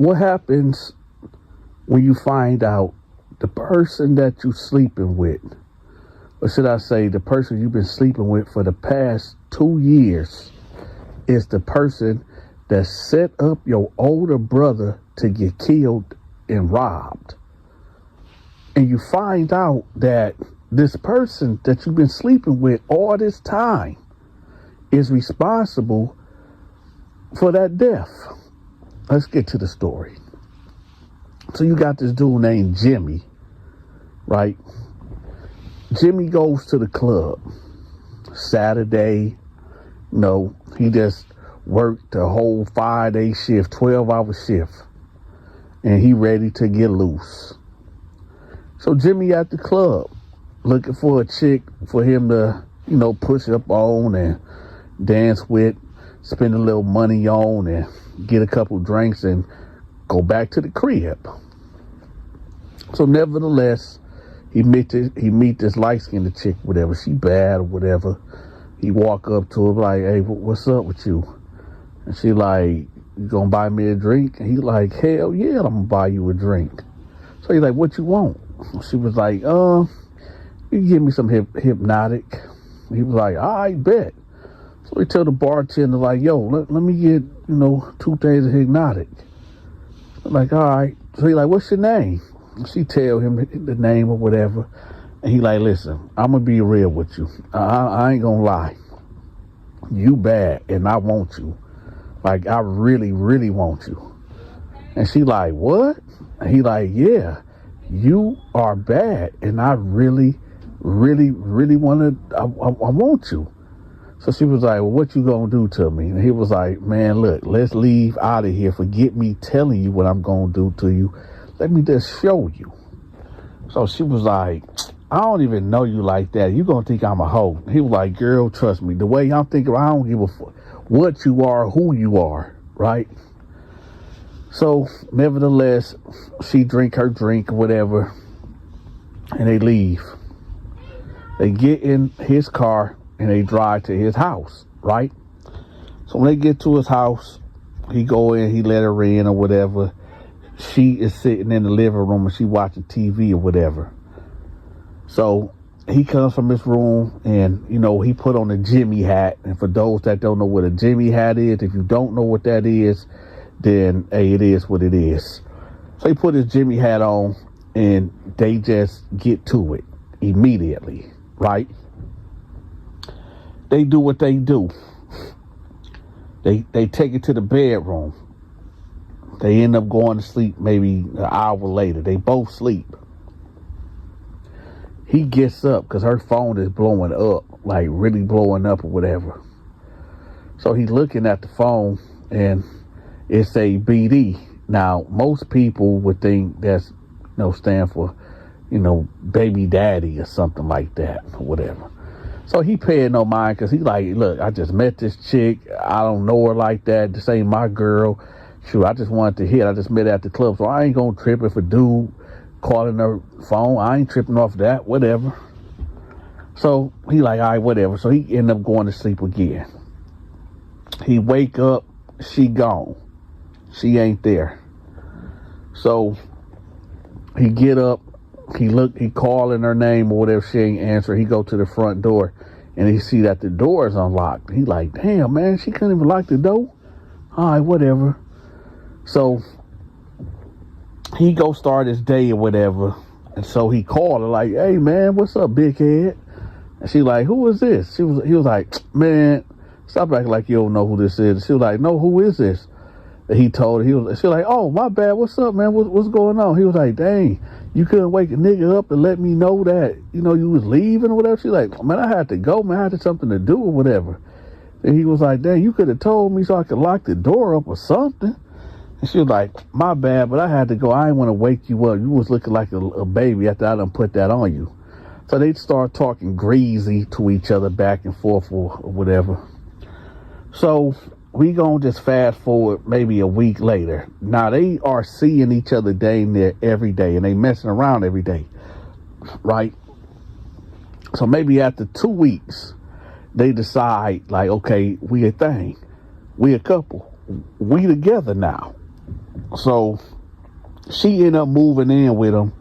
what happens when you find out the person that you're sleeping with, or should I say the person you've been sleeping with for the past 2 years, is the person that set up your older brother to get killed and robbed? And you find out that this person that you've been sleeping with all this time is responsible for that death. Let's get to the story. So you got this dude named Jimmy, right? Jimmy goes to the club Saturday. No, he just worked a whole 5-day shift, 12-hour shift, and he ready to get loose. So Jimmy at the club looking for a chick for him to, push up on and dance with, spend a little money on, and get a couple drinks and go back to the crib. So nevertheless, he meet this light-skinned chick, whatever. She bad or whatever. He walk up to her like, hey, what's up with you? And she like, you gonna buy me a drink? And he like, hell yeah, I'm gonna buy you a drink. So he like, what you want? She was like, you give me some hypnotic. He was like, I bet. So he tell the bartender like, yo, let me get, 2 days of hypnotic. I'm like, all right. So he like, what's your name? She tell him the name or whatever. And he like, listen, I'm going to be real with you. I ain't going to lie. You bad and I want you. Like, I really, really want you. And she like, what? And he like, yeah, you are bad. And I really, really, really want to, I want you. So she was like, well, what you going to do to me? And he was like, man, look, let's leave out of here. Forget me telling you what I'm going to do to you. Let me just show you. So she was like, I don't even know you like that. You going to think I'm a hoe. He was like, girl, trust me. The way I'm thinking, I don't give a fuck what you are, who you are, right? So nevertheless, she drink her drink or whatever, and they leave. They get in his car and they drive to his house, right? So when they get to his house, he go in, he let her in or whatever. She is sitting in the living room and she watching TV or whatever. So he comes from his room and, he put on a Jimmy hat. And for those that don't know what a Jimmy hat is, if you don't know what that is, then, hey, it is what it is. So he put his Jimmy hat on and they just get to it immediately, right? They do what they do. They take it to the bedroom. They end up going to sleep maybe an hour later. They both sleep. He gets up because her phone is blowing up, like really blowing up or whatever. So he's looking at the phone and it's a BD. Now, most people would think that's, stand for, baby daddy or something like that or whatever. So he paid no mind because he like, look, I just met this chick. I don't know her like that. This ain't my girl. Shoot, I just wanted to hit. I just met her at the club. So I ain't going to trip if a dude calling her phone. I ain't tripping off that, whatever. So he like, all right, whatever. So he ended up going to sleep again. He wake up, she gone. She ain't there. So he get up, he calling her name or whatever, she ain't answer. He go to the front door and he see that the door is unlocked. He like, damn, man, she couldn't even lock the door. All right, whatever. So he go start his day or whatever. And so he called her like, hey, man, what's up, big head? And she like, who is this? He was like, man, stop acting like you don't know who this is. She was like, no, who is this? And he told her, she was like, oh, my bad. What's up, man? What's going on? He was like, dang, you couldn't wake a nigga up and let me know that, you was leaving or whatever. She like, man, I had to go, man. I had something to do or whatever. And he was like, dang, you could have told me so I could lock the door up or something. And she was like, my bad, but I had to go. I didn't want to wake you up. You was looking like a baby after I done put that on you. So they start talking greasy to each other back and forth or whatever. So we gonna just fast forward maybe a week later. Now they are seeing each other day near every day and they messing around every day, right? So maybe after 2 weeks, they decide like, okay, we a thing. We a couple. We together now. So she ended up moving in with him,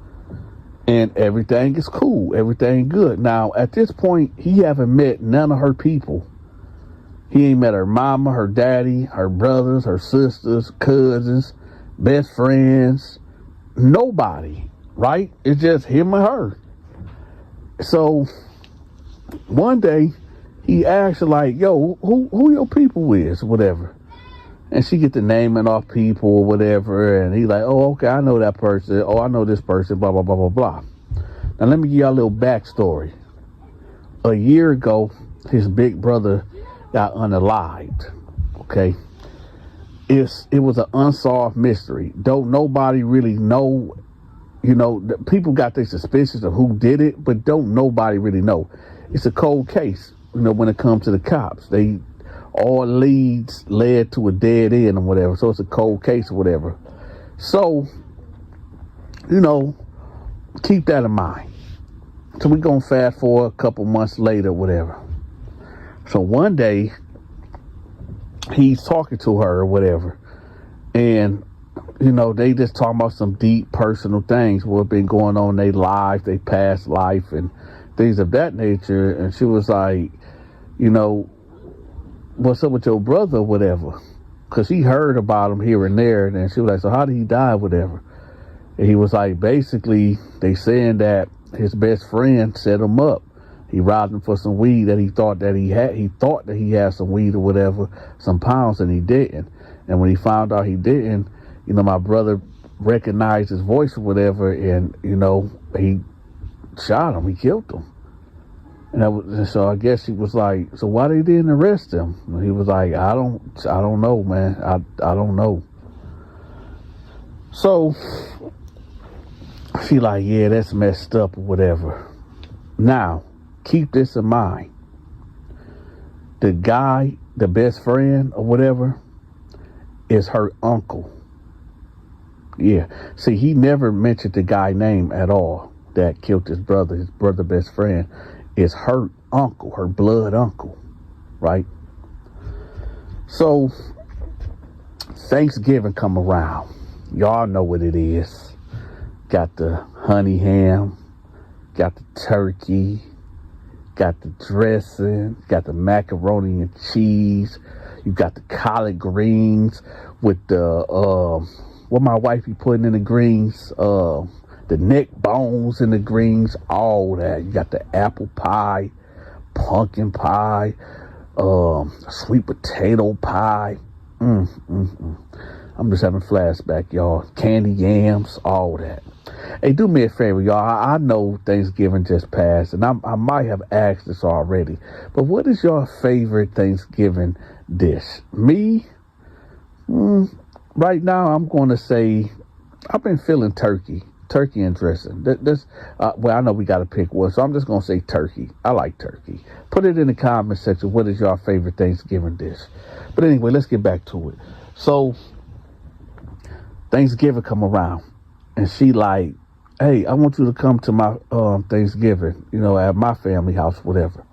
and everything is cool. Everything good. Now, at this point, he haven't met none of her people. He ain't met her mama, her daddy, her brothers, her sisters, cousins, best friends, nobody, right? It's just him and her. So one day he asked her, like, yo, who your people is, whatever. And she get the naming off people or whatever, and he like, oh, okay, I know that person. Oh, I know this person, blah, blah, blah, blah, blah. Now let me give y'all a little backstory. A year ago, his big brother got unalived, okay? It was an unsolved mystery. Don't nobody really know, people got their suspicions of who did it, but don't nobody really know. It's a cold case, when it comes to the cops. All leads led to a dead end or whatever, so it's a cold case or whatever. So, keep that in mind. So we're going to fast forward a couple months later, whatever. So one day, he's talking to her or whatever, and they just talking about some deep personal things, what been going on in their life, their past life, and things of that nature. And she was like, what's up with your brother or whatever? Because he heard about him here and there, and then she was like, so how did he die or whatever? And he was like, basically, they saying that his best friend set him up. He robbed him for some weed that he thought that he had. He thought that he had some weed or whatever, some pounds, and he didn't. And when he found out he didn't, my brother recognized his voice or whatever, and, he shot him. He killed him. And so I guess she was like, so why they didn't arrest him? And he was like, I don't know, man. I don't know. So she like, yeah, that's messed up or whatever. Now, keep this in mind. The guy, the best friend or whatever, is her uncle. Yeah. See, he never mentioned the guy name at all that killed his brother best friend. Is her uncle, her blood uncle, right? So Thanksgiving come around. Y'all know what it is. Got the honey ham, got the turkey, got the dressing, got the macaroni and cheese. You got the collard greens with the what my wife be putting in the greens, the neck bones in the greens, all that. You got the apple pie, pumpkin pie, sweet potato pie. I'm just having flashback, y'all. Candy yams, all that. Hey, do me a favor, y'all. I know Thanksgiving just passed, and I might have asked this already, but what is your favorite Thanksgiving dish? Me? Right now, I'm going to say I've been feeling turkey and dressing. Well, I know we got to pick one, so I'm just going to say turkey. I like turkey. Put it in the comment section. What is your favorite Thanksgiving dish? But anyway, let's get back to it. So Thanksgiving come around, and she like, hey, I want you to come to my Thanksgiving, at my family house, whatever.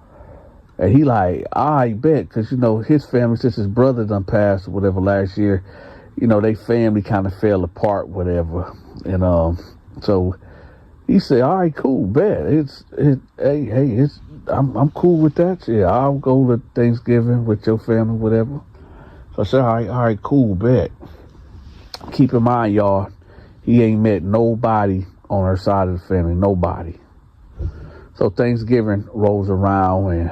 And he like, I bet, because, his family, since his brother done passed or whatever last year, they family kind of fell apart, whatever. And so he said, all right, cool, bet. I'm cool with that. Yeah, I'll go to Thanksgiving with your family, whatever. So I said, all right, cool, bet. Keep in mind, y'all, he ain't met nobody on her side of the family, nobody. So Thanksgiving rolls around, and,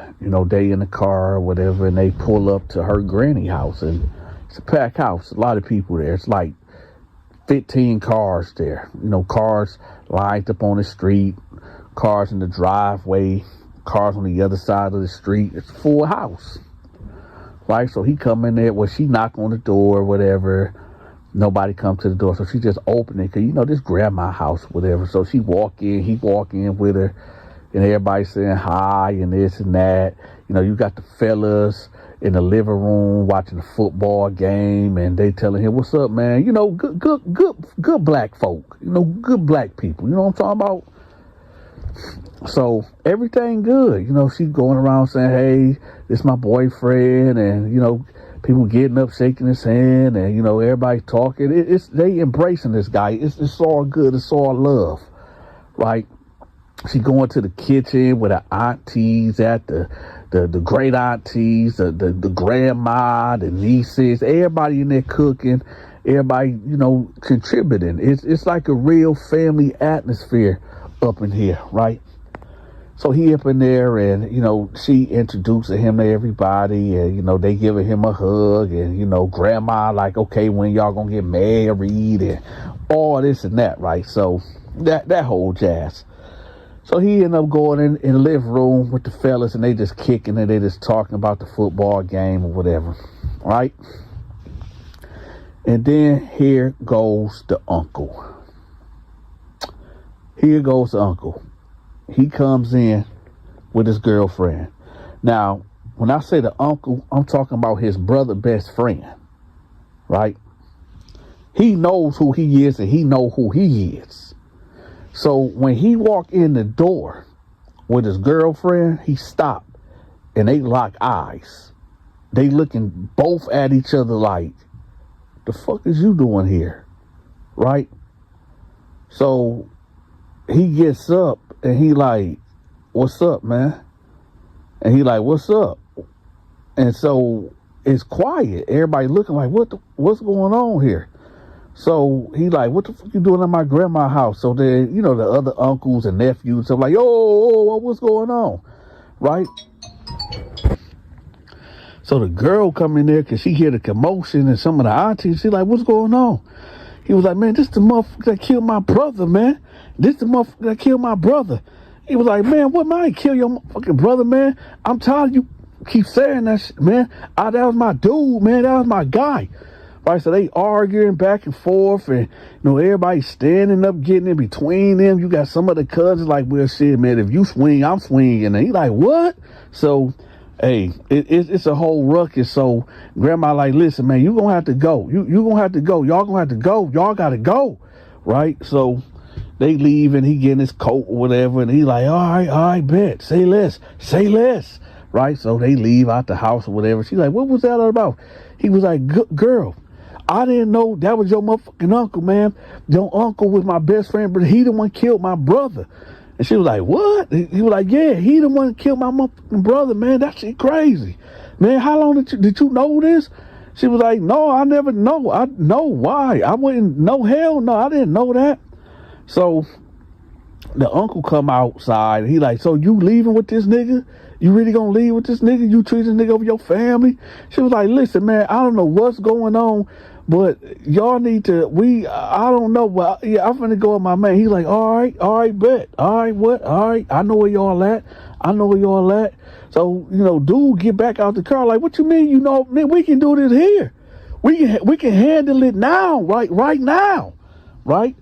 they in the car or whatever, and they pull up to her granny house, and it's a packed house, a lot of people there. It's like 15 cars there, cars lined up on the street, cars in the driveway, cars on the other side of the street. It's a full house, right? So he come in there, well, she knock on the door, whatever. Nobody come to the door, so she just opened it, because, this grandma house, whatever. So he walk in with her, and everybody saying hi and this and that. You got the fellas in the living room watching the football game, and they telling him, what's up, man? Good black folk, good black people. You know what I'm talking about? So everything good. She going around saying, hey, this is my boyfriend, and, People getting up, shaking his hand, and you know everybody talking. They embracing this guy. It's all good. It's all love, right? She going to the kitchen with her aunties at the great aunties, the grandma, the nieces, everybody in there cooking, everybody, you know, contributing. It's like a real family atmosphere up in here, right? So he up in there, and you know, she introducing him to everybody, and you know, they giving him a hug, and you know, grandma like, okay, when y'all gonna get married, and all this and that, right? So that whole jazz. So he ended up going in the living room with the fellas, and they just kicking it, they just talking about the football game or whatever, right? And then here goes the uncle. Here goes the uncle. He comes in with his girlfriend. Now, when I say the uncle, I'm talking about his brother best friend, right? He knows who he is, and he know who he is. So when he walked in the door with his girlfriend, he stopped, and they lock eyes. They looking both at each other like, the fuck is you doing here, right? So he gets up, and he like, what's up, man? And he like, what's up? And so it's quiet. Everybody looking like, what's going on here? So he like, what the fuck you doing at my grandma's house? So then, you know, the other uncles and nephews and stuff like, oh, what's going on? Right? So the girl come in there because she hear the commotion, and some of the aunties, she like, what's going on? He was like, man, this the motherfucker that killed my brother, man. This the motherfucker that killed my brother. He was like, man, what, man? I ain't kill your motherfucking brother, man. I'm tired of you keep saying that shit, man. That was my dude, man. That was my guy. Right, so they arguing back and forth, and you know, everybody standing up, getting in between them. You got some of the cousins like, well, shit, man, if you swing, I'm swinging. And he like, what? So, hey, it's a whole ruckus. So grandma like, listen, man, you gonna have to go. You gonna have to go. Y'all gonna have to go. Y'all gotta go. Right? So they leave, and he getting his coat or whatever, and he like, all right, bet. Say less. Right? So they leave out the house or whatever. She's like, what was that all about? He was like, girl, I didn't know that was your motherfucking uncle, man. Your uncle was my best friend, but he the one killed my brother. And she was like, what? He was like, yeah, he the one killed my motherfucking brother, man. That shit crazy. Man, how long did you know this? She was like, no, I never know. I know why. I wouldn't know. Hell no, I didn't know that. So the uncle come outside. He like, so you leaving with this nigga? You really gonna leave with this nigga? You treat this nigga over your family? She was like, listen, man, I don't know what's going on, but y'all need to, I don't know, but yeah, I'm finna go with my man. He's like, all right, bet. All right, what? All right, I know where y'all at. So, you know, dude, get back out the car. Like, what you mean? You know, man, we can do this here. We can handle it now, right now, right?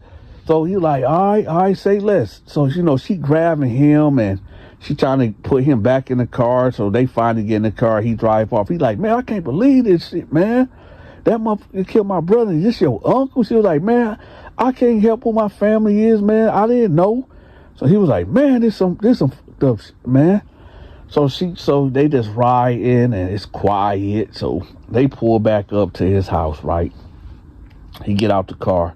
So he like, all right, say less. So, you know, she grabbing him, and she trying to put him back in the car. So they finally get in the car. He drive off. He like, man, I can't believe this shit, man. That motherfucker killed my brother. Is this your uncle? She was like, man, I can't help who my family is, man. I didn't know. So he was like, man, this some stuff, man. So they just ride in, and it's quiet. So they pull back up to his house, right? He get out the car,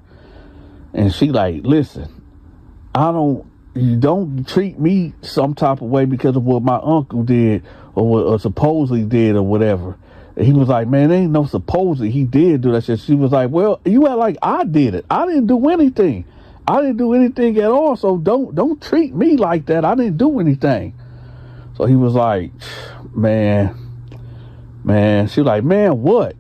and she like, listen, you don't treat me some type of way because of what my uncle did or supposedly did or whatever. And he was like, man, ain't no supposedly he did do that shit. She was like, well, you act like I did it. I didn't do anything. I didn't do anything at all. So don't treat me like that. I didn't do anything. So he was like, man. She was like, man, what?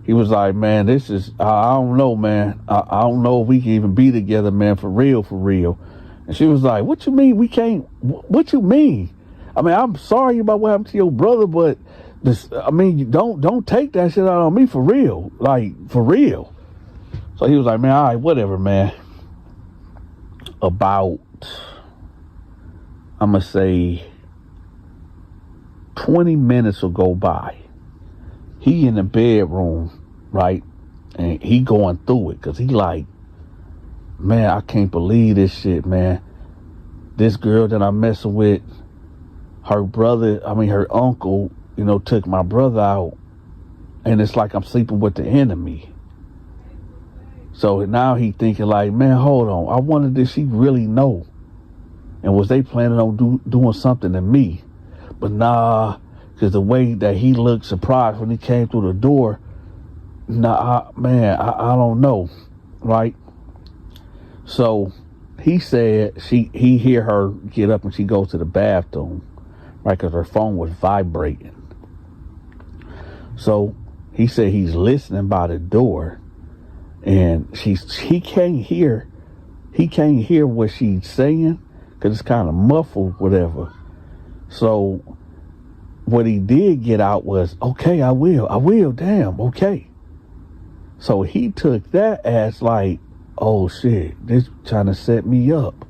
He was like, man, this is, I don't know, man. I don't know if we can even be together, man, for real. And she was like, what you mean we can't? What you mean? I mean, I'm sorry about what happened to your brother, but don't take that shit out on me for real. Like, for real. So he was like, man, all right, whatever, man. About, I'm going to say 20 minutes will go by. He in the bedroom, right? And he going through it because he like, man, I can't believe this shit, man. This girl that I'm messing with, her uncle, you know, took my brother out and it's like I'm sleeping with the enemy. So now he thinking like, man, hold on. I wonder, did she really know? And was they planning on doing something to me? But nah, because the way that he looked surprised when he came through the door, nah, I don't know, right? So he said he hear her get up and she goes to the bathroom, right? Because her phone was vibrating. So he said he's listening by the door, and he can't hear what she's saying because it's kind of muffled, whatever. So what he did get out was, okay, I will, damn, okay. So he took that as like, oh shit, this trying to set me up.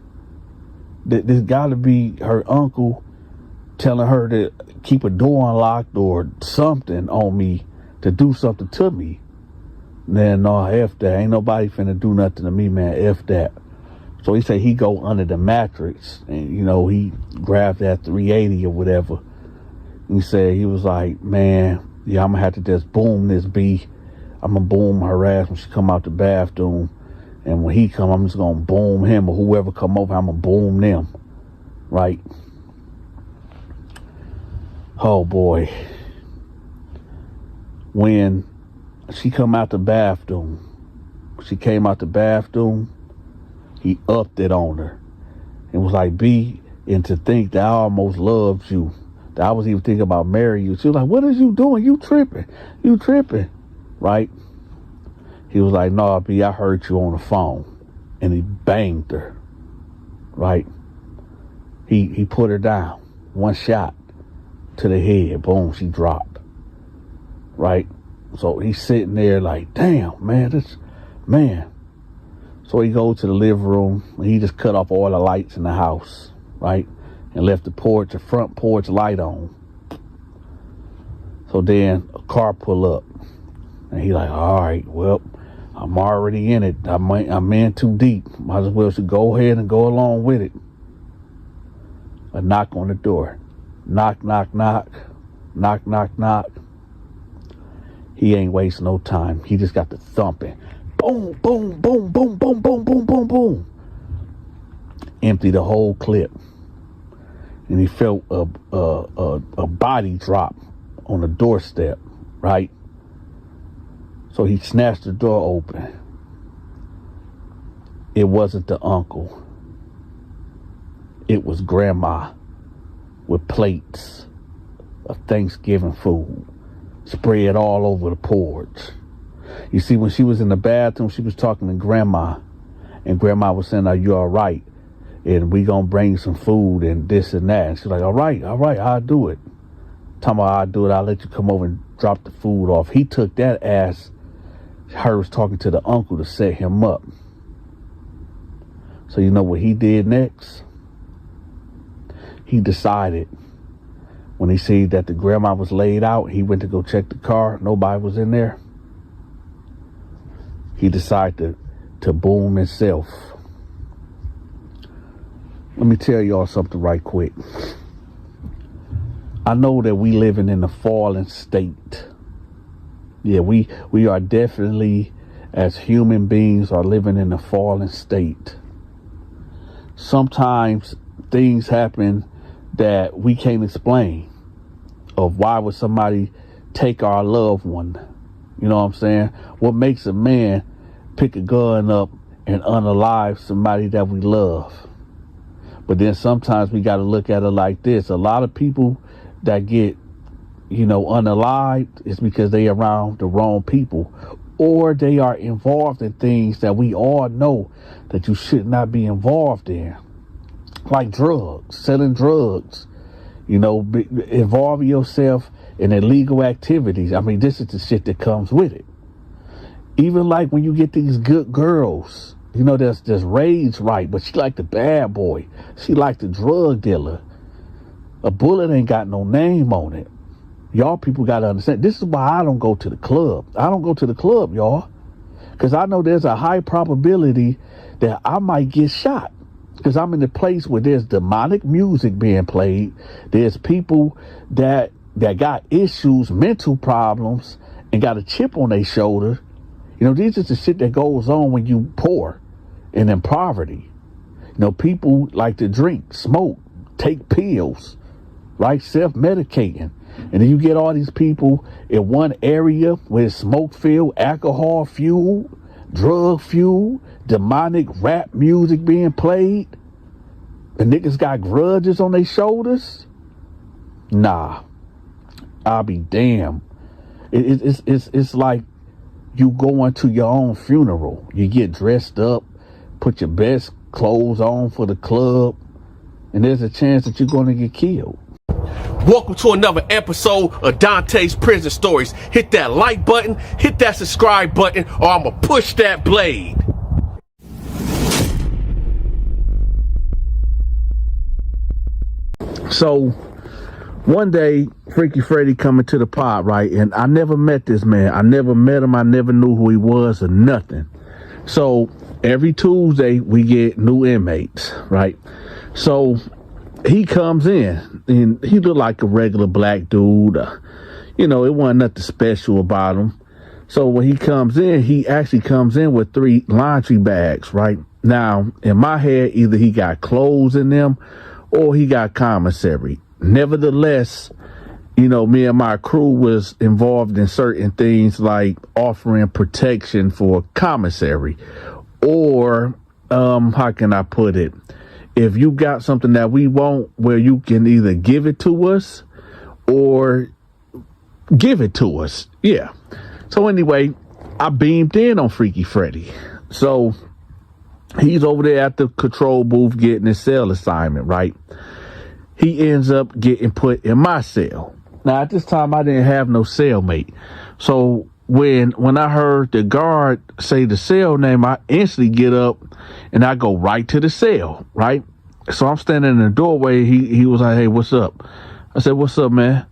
This got to be her uncle telling her to keep a door unlocked or something on me to do something to me. Man, no, F that. Ain't nobody finna do nothing to me, man. F that. So he said he go under the mattress and, he grabbed that 380 or whatever. He said he was like, man, yeah, I'm gonna have to just boom this B. I'm gonna boom her ass when she come out the bathroom. And when he come, I'm just gonna boom him, or whoever come over, I'm gonna boom them. Right? Oh boy. When she came out the bathroom, he upped it on her. It was like, B, and to think that I almost loved you, that I was even thinking about marrying you. She was like, what is you doing? You tripping, right? He was like, no, B, I heard you on the phone. And he banged her, right? He put her down, one shot to the head, boom, she dropped, right? So he's sitting there like, damn, man. So he goes to the living room, and he just cut off all the lights in the house, right? And left the front porch light on. So then a car pull up, and he like, all right, well, I'm already in it. I'm in too deep. Might as well should go ahead and go along with it. A knock on the door. Knock, knock, knock. Knock, knock, knock. He ain't wasting no time. He just got the thumping. Boom, boom, boom, boom, boom, boom, boom, boom, boom. Empty the whole clip. And he felt a body drop on the doorstep, right? So he snatched the door open. It wasn't the uncle. It was grandma with plates of Thanksgiving food spread all over the porch. You see, when she was in the bathroom, she was talking to grandma, and grandma was saying, are you all right? And we gonna bring some food and this and that. And she's like, all right, I'll do it. Talking about I'll do it, I'll let you come over and drop the food off. He took that as her was talking to the uncle to set him up. So you know what he did next? He decided, when he see that the grandma was laid out, he went to go check the car. Nobody was in there. He decided to boom himself. Let me tell y'all something right quick. I know that we living in a fallen state. Yeah, we are definitely, as human beings, are living in a fallen state. Sometimes things happen that we can't explain. Of why would somebody take our loved one? You know what I'm saying? What makes a man pick a gun up and unalive somebody that we love? But then sometimes we got to look at it like this. A lot of people that get, unalived is because they around the wrong people, or they are involved in things that we all know that you should not be involved in, like drugs, selling drugs, involving yourself in illegal activities. I mean, this is the shit that comes with it. Even like when you get these good girls, that's raised right, but she like the bad boy. She like the drug dealer. A bullet ain't got no name on it. Y'all people got to understand. This is why I don't go to the club. I don't go to the club, y'all, because I know there's a high probability that I might get shot, because I'm in a place where there's demonic music being played. There's people that got issues, mental problems, and got a chip on their shoulder. You know, these is the shit that goes on when you poor and in poverty. You know, people like to drink, smoke, take pills, right? Self-medicating. And then you get all these people in one area where it's smoke-filled, alcohol-fueled, drug-fueled, demonic rap music being played. The niggas got grudges on their shoulders. Nah, I'll be damned. It's like you going to your own funeral. You get dressed up, put your best clothes on for the club, and there's a chance that you're going to get killed. Welcome to another episode of Dante's Prison Stories. Hit that like button, hit that subscribe button, or I'ma push that blade. So one day, Freaky Freddy coming to the pod, right? And I never met this man. I never met him. I never knew who he was or nothing. So every Tuesday we get new inmates, right? So he comes in and he looked like a regular black dude. You know, it wasn't nothing special about him. So when he comes in, he actually comes in with 3 laundry bags, right? Now, in my head, either he got clothes in them or he got commissary. Nevertheless, you know, me and my crew was involved in certain things like offering protection for commissary. Or, how can I put it? If you got something that we want, where you can either give it to us or give it to us. Yeah. So anyway, I beamed in on Freaky Freddy. So he's over there at the control booth getting his cell assignment, right? He ends up getting put in my cell. Now, at this time, I didn't have no cellmate. So when I heard the guard say the cell name, I instantly get up and I go right to the cell, right? So I'm standing in the doorway. He was like, "Hey, what's up?" I said, "What's up, man?"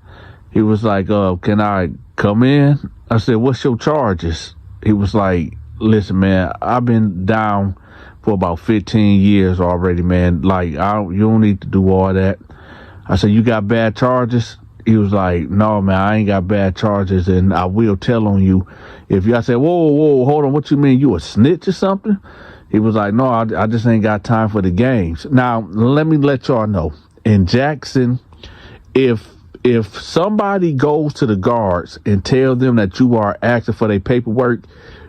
He was like, "Can I come in?" I said, "What's your charges?" He was like, "Listen, man, I've been down for about 15 years already, man. Like, you don't need to do all that." I said, "You got bad charges?" He was like, "No, man, I ain't got bad charges, and I will tell on you if you." I said, whoa, hold on. What you mean? You a snitch or something?" He was like, "No, I just ain't got time for the games." Now, let me let y'all know. In Jackson, if somebody goes to the guards and tell them that you are asking for their paperwork,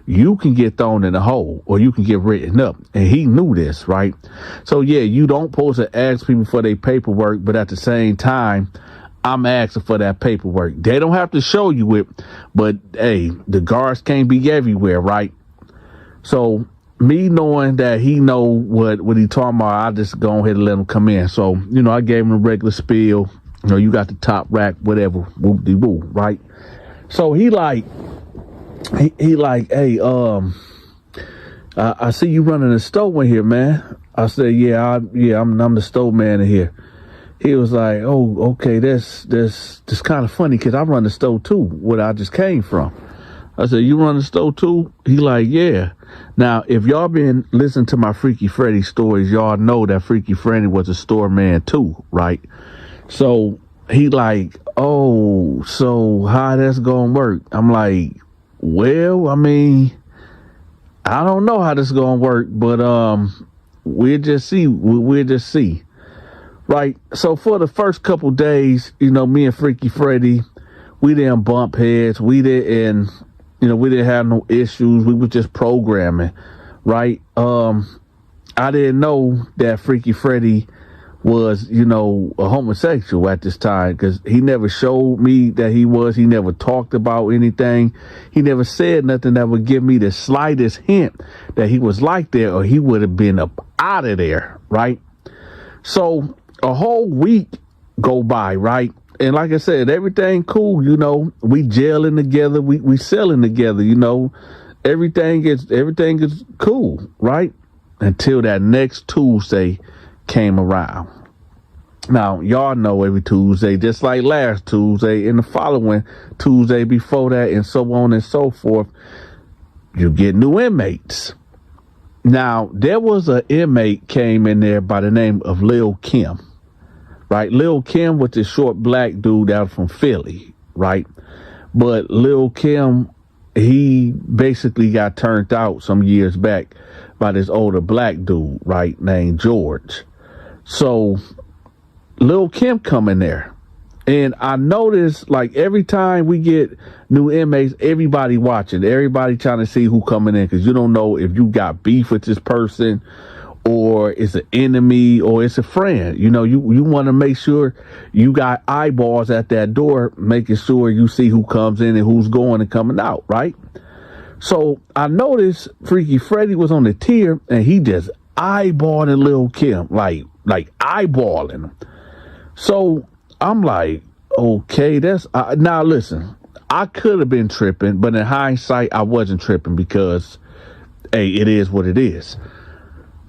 you can get thrown in a hole or you can get written up. And he knew this, right? So, yeah, you don't supposed to ask people for their paperwork, but at the same time, I'm asking for that paperwork. They don't have to show you it, but, hey, the guards can't be everywhere, right? So me knowing that he know what he talking about, I just go ahead and let him come in. So, you know, I gave him a regular spiel. You know, you got the top rack, whatever, whoop-de-woo, right? So he like, "Hey, I see you running a stove in here, man." I said, I'm the stove man in here. He was like, "Oh, okay, that's kind of funny because I run the stove too, where I just came from." I said, "You run the stove too?" He like, "Yeah." Now, if y'all been listening to my Freaky Freddy stories, y'all know that Freaky Freddy was a store man too, right? So he like, "Oh, so how that's gonna work?" I'm like, "Well, I mean, I don't know how this is gonna work, but we'll just see. We'll just see." Right. So for the first couple days, you know, me and Freaky Freddy, we didn't bump heads. We didn't have no issues. We were just programming. Right. I didn't know that Freaky Freddy was, you know, a homosexual at this time because he never showed me that he was. He never talked about anything. He never said nothing that would give me the slightest hint that he was like that, or he would have been up out of there. Right. So a whole week go by, right? And like I said, everything cool, you know, we gelling together, we selling together, you know, everything is cool, right? Until that next Tuesday came around. Now, y'all know every Tuesday, just like last Tuesday and the following Tuesday before that and so on and so forth, you get new inmates. Now, there was an inmate came in there by the name of Lil Kim, right? Lil Kim was this short black dude out from Philly, right? But Lil Kim, he basically got turned out some years back by this older black dude, right, named George. So Lil Kim come in there. And I noticed, like, every time we get new inmates, everybody watching, everybody trying to see who coming in, because you don't know if you got beef with this person or it's an enemy or it's a friend. You know, you want to make sure you got eyeballs at that door, making sure you see who comes in and who's going and coming out, right? So I noticed Freaky Freddy was on the tier, and he just eyeballing Lil Kim, like eyeballing him. So I'm like, okay, that's now listen, I could have been tripping, but in hindsight, I wasn't tripping because, hey, it is what it is.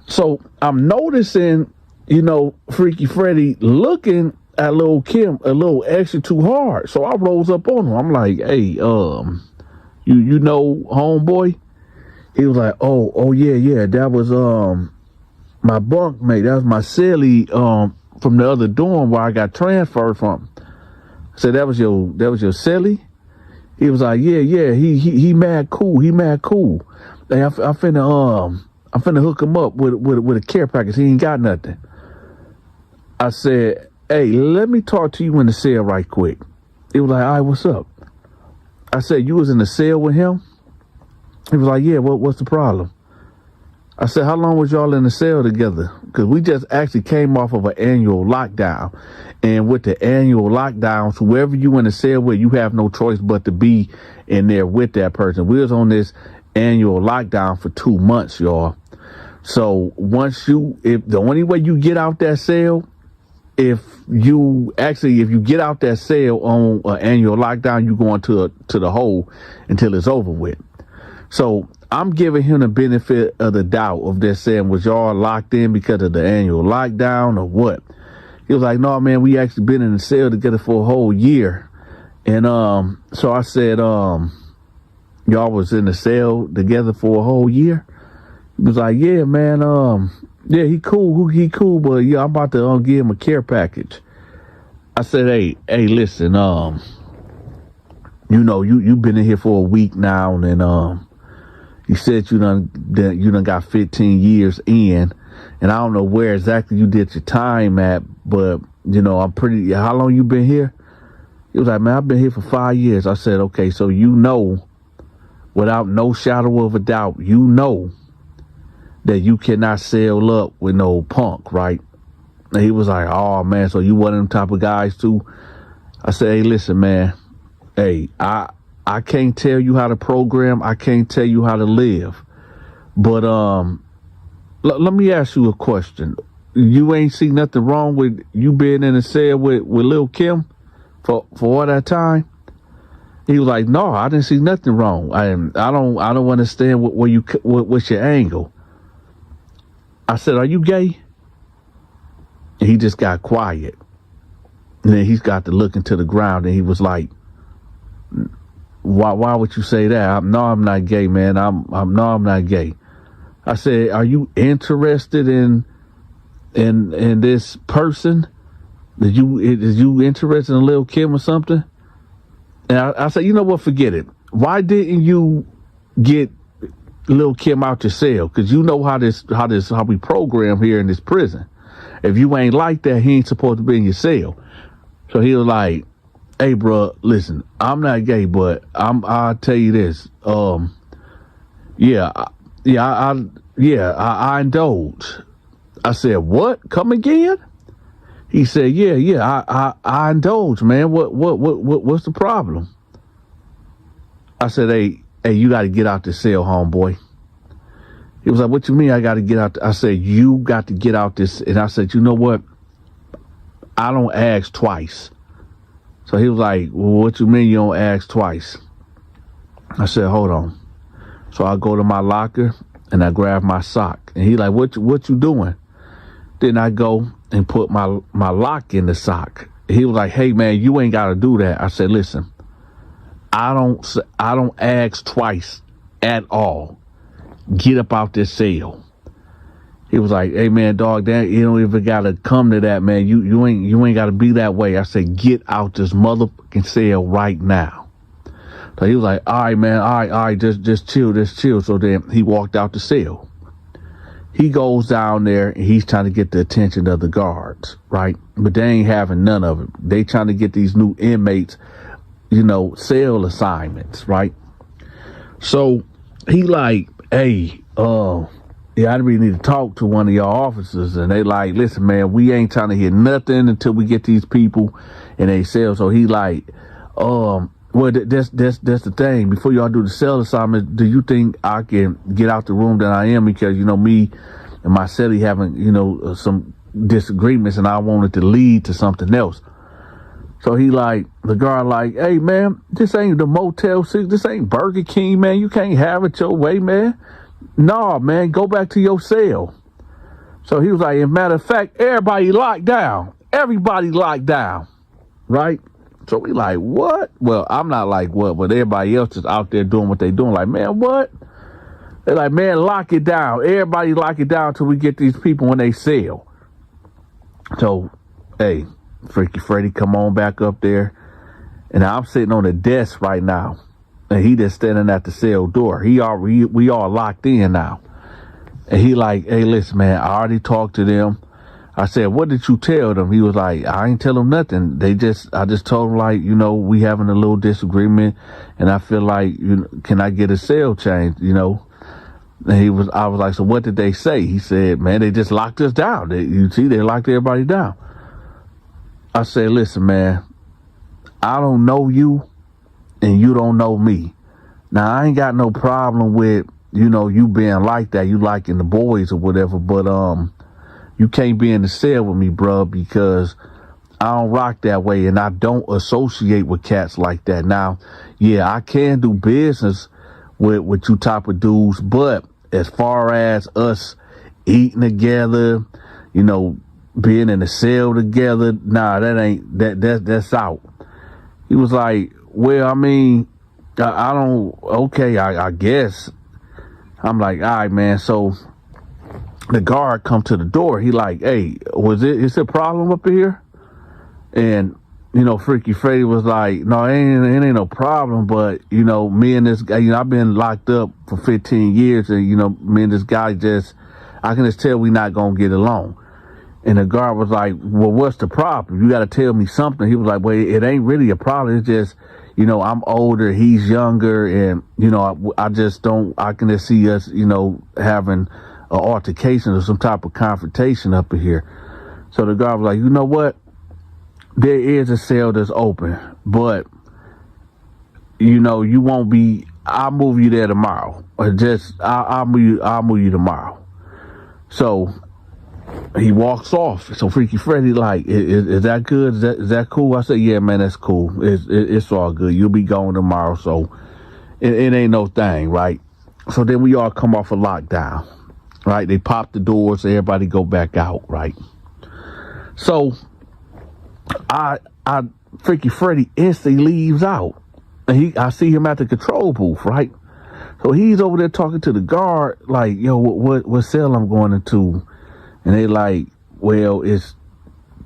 So I'm noticing, you know, Freaky Freddy looking at Lil Kim a little extra too hard. So I rose up on him. I'm like, hey, you know, homeboy? He was like, oh yeah, that was my bunk mate. That was my cellie from the other dorm where I got transferred from. I said, that was your cellie? He was like, yeah, he mad cool. He mad cool. Hey, I'm finna hook him up with a care package. He ain't got nothing. I said, hey, let me talk to you in the cell right quick. He was like, all right, what's up? I said, you was in the cell with him? He was like, yeah, what's the problem? I said, how long was y'all in the cell together? Because we just actually came off of an annual lockdown. And with the annual lockdowns, whoever you in the cell with, you have no choice but to be in there with that person. We was on this annual lockdown for 2 months, y'all. So if the only way you get out that cell, if you get out that cell on an annual lockdown, you go into the hole until it's over with. So I'm giving him the benefit of the doubt of this, saying, was y'all locked in because of the annual lockdown or what? He was like, no, man, we actually been in the cell together for a whole year. And so I said, y'all was in the cell together for a whole year? He was like, yeah, man, yeah, he cool, but yeah, I'm about to give him a care package. I said, hey, listen, you know, you've been in here for a week now, and you said you done got 15 years in, and I don't know where exactly you did your time at, but you know, how long you been here? He was like, man, I've been here for 5 years. I said, okay, so you know, without no shadow of a doubt, you know that you cannot sail up with no punk, right? And he was like, oh man, so you one of them type of guys too? I said, hey, listen, man, hey, I can't tell you how to program. I can't tell you how to live. But let me ask you a question. You ain't see nothing wrong with you being in the cell with Lil Kim for all that time? He was like, no, I didn't see nothing wrong. I don't understand what's your angle. I said, are you gay? And he just got quiet. And then he's got to look into the ground, and he was like, why would you say that? No, I'm not gay, man. I'm not gay. I said, are you interested in this person? Is you interested in Lil Kim or something? And I said, you know what? Forget it. Why didn't you get Lil Kim out your cell? Because you know how we program here in this prison. If you ain't like that, he ain't supposed to be in your cell. So he was like, hey, bro, listen, I'm not gay, but I'll tell you this. I indulge. I said, what? Come again? He said, yeah, I indulge, man. What's the problem? I said, hey, you got to get out the cell, homeboy. He was like, what you mean I got to get out? I said, you got to get out this. And I said, you know what? I don't ask twice. So he was like, well, what you mean you don't ask twice? I said, hold on. So I go to my locker and I grab my sock. And he like, what you doing? Then I go and put my lock in the sock. He was like, hey, man, you ain't got to do that. I said, listen, I don't ask twice at all. Get up out this cell. He was like, hey, man, dog, that you don't even got to come to that, man. You ain't got to be that way. I said, get out this motherfucking cell right now. So he was like, all right, man, all right, just chill. So then he walked out the cell. He goes down there and he's trying to get the attention of the guards, right? But they ain't having none of it. They trying to get these new inmates, cell assignments, right? So he like, hey, yeah, I really need to talk to one of y'all officers. And they like, listen, man, we ain't trying to hear nothing until we get these people in a cell. So he like, well, that's the thing. Before y'all do the cell assignment, do you think I can get out the room that I am? Because, me and my cellie having, some disagreements and I wanted to lead to something else. So he like, the guard like, hey, man, this ain't the Motel 6. This ain't Burger King, man. You can't have it your way, man. Nah, man, go back to your cell. So he was like, as a matter of fact, everybody locked down. Everybody locked down, right? So we like, what? Well, I'm not like what, but everybody else is out there doing what they doing. Like, man, what? They're like, man, lock it down. Everybody lock it down till we get these people in they cell. So, hey, Freaky Freddy, come on back up there. And I'm sitting on the desk right now. And he just standing at the cell door. We all locked in now. And he like, hey, listen, man, I already talked to them. I said, what did you tell them? He was like, I ain't tell them nothing. I just told them like, we having a little disagreement. And I feel like, can I get a cell change, And I was like, so what did they say? He said, man, they just locked us down. They locked everybody down. I said, listen, man, I don't know you. And you don't know me. Now, I ain't got no problem with, you being like that. You liking the boys or whatever. But you can't be in the cell with me, bro, because I don't rock that way. And I don't associate with cats like that. Now, yeah, I can do business with you type of dudes. But as far as us eating together, being in the cell together, nah, that's out. He was like, well, I mean, I don't, okay, I guess. I'm like, all right, man. So the guard come to the door. He like, hey, is it a problem up here? And, Freaky Freddy was like, no, it ain't no problem. But, me and this guy, I've been locked up for 15 years. And, me and this guy I can just tell we not going to get along. And the guard was like, well, what's the problem? You got to tell me something. He was like, well, it ain't really a problem. It's just, I'm older, he's younger, and, I can just see us, having an altercation or some type of confrontation up in here. So the guy was like, you know what? There is a cell that's open, but, you won't be, I'll move you there tomorrow. Or I'll move you tomorrow. So he walks off. So Freaky Freddy like, is that good? Is that cool? I said, yeah, man, that's cool. It's all good. You'll be going tomorrow, so it ain't no thing, right? So then we all come off a lockdown, right? They pop the doors, everybody go back out, right? So Freaky Freddy instantly leaves out, and I see him at the control booth, right? So he's over there talking to the guard, like, yo, what cell I'm going into? And they like, well, it's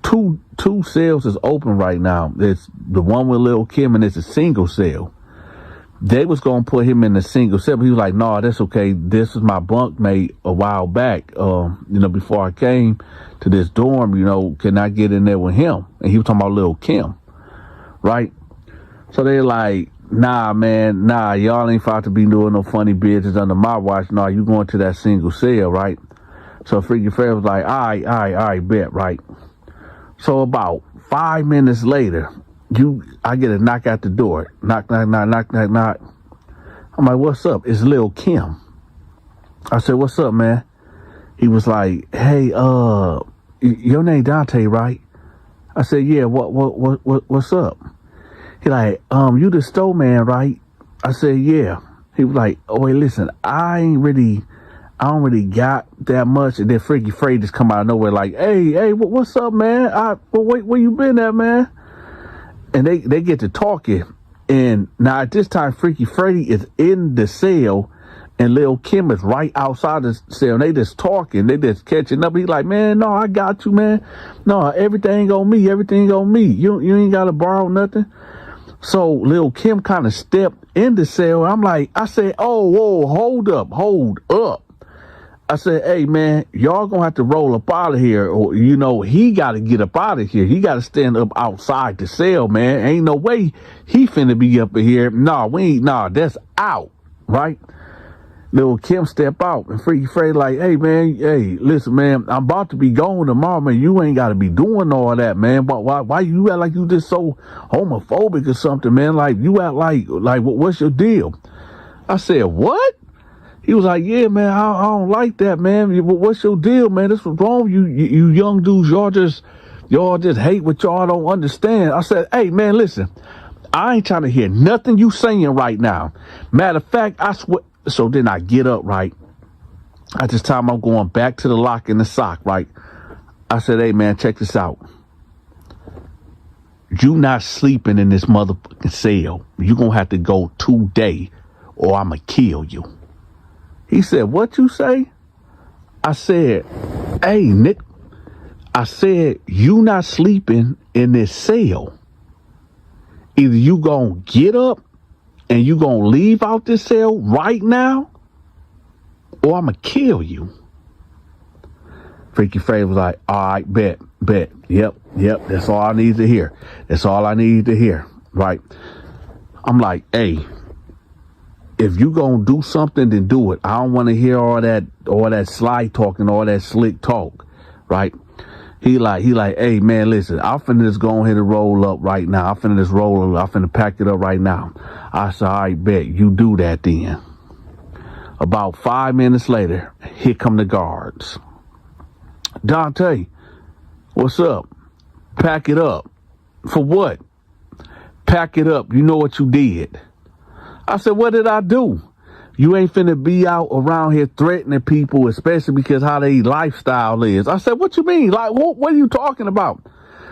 two cells is open right now. It's the one with Lil Kim, and it's a single cell. They was going to put him in the single cell, but he was like, no, that's okay. This is my bunkmate a while back. Before I came to this dorm, can I get in there with him? And he was talking about Lil Kim, right? So they like, nah, man, y'all ain't about to be doing no funny business under my watch. Nah, you going to that single cell, right? So Freaky Freddy was like, all right, bet, right? So about 5 minutes later, I get a knock at the door. Knock. I'm like, what's up? It's Lil Kim. I said, what's up, man? He was like, hey, your name Donta, right? I said, yeah, what's up? He like, you the store man, right? I said, yeah. He was like, oh, wait, listen, I don't really got that much. And then Freaky Freddy just come out of nowhere like, hey, what's up, man? Where you been at, man? And they get to talking. And now at this time, Freaky Freddy is in the cell and Lil Kim is right outside the cell. And they just talking. They just catching up. He's like, man, no, I got you, man. No, everything on me. You ain't got to borrow nothing. So Lil Kim kind of stepped in the cell. I said, oh, whoa, hold up. I said, hey, man, y'all gonna have to roll up out of here. Or, he got to get up out of here. He got to stand up outside the cell, man. Ain't no way he finna be up in here. That's out, right? Lil Kim step out and Freaky Freddy like, hey, man, listen, man, I'm about to be going tomorrow, man. You ain't got to be doing all that, man. Why you act like you just so homophobic or something, man? Like, you act like what's your deal? I said, what? He was like, yeah, man, I don't like that, man. What's your deal, man? This was wrong with you. You young dudes, y'all just hate what y'all don't understand. I said, hey, man, listen, I ain't trying to hear nothing you saying right now. Matter of fact, I swear. So then I get up, right? At this time, I'm going back to the lock in the sock, right? I said, hey, man, check this out. You not sleeping in this motherfucking cell. You gonna have to go today or I'ma kill you. He said, what you say? I said, hey, Nick. I said, you not sleeping in this cell. Either you gonna get up and you gonna leave out this cell right now, or I'ma kill you. Freaky Freddy was like, all right, bet. Yep, that's all I need to hear. That's all I need to hear, right? I'm like, hey, if you gonna do something, then do it. I don't want to hear all that sly talking, all that slick talk, right? He like, hey, man, listen, I'm finna just go ahead and roll up right now. I'm finna pack it up right now. I said, all right, bet, you do that then. About 5 minutes later, here come the guards. Donta, what's up? Pack it up. For what? Pack it up. You know what you did. I said, what did I do? You ain't finna be out around here threatening people, especially because how they lifestyle is. I said, what you mean? Like, what are you talking about?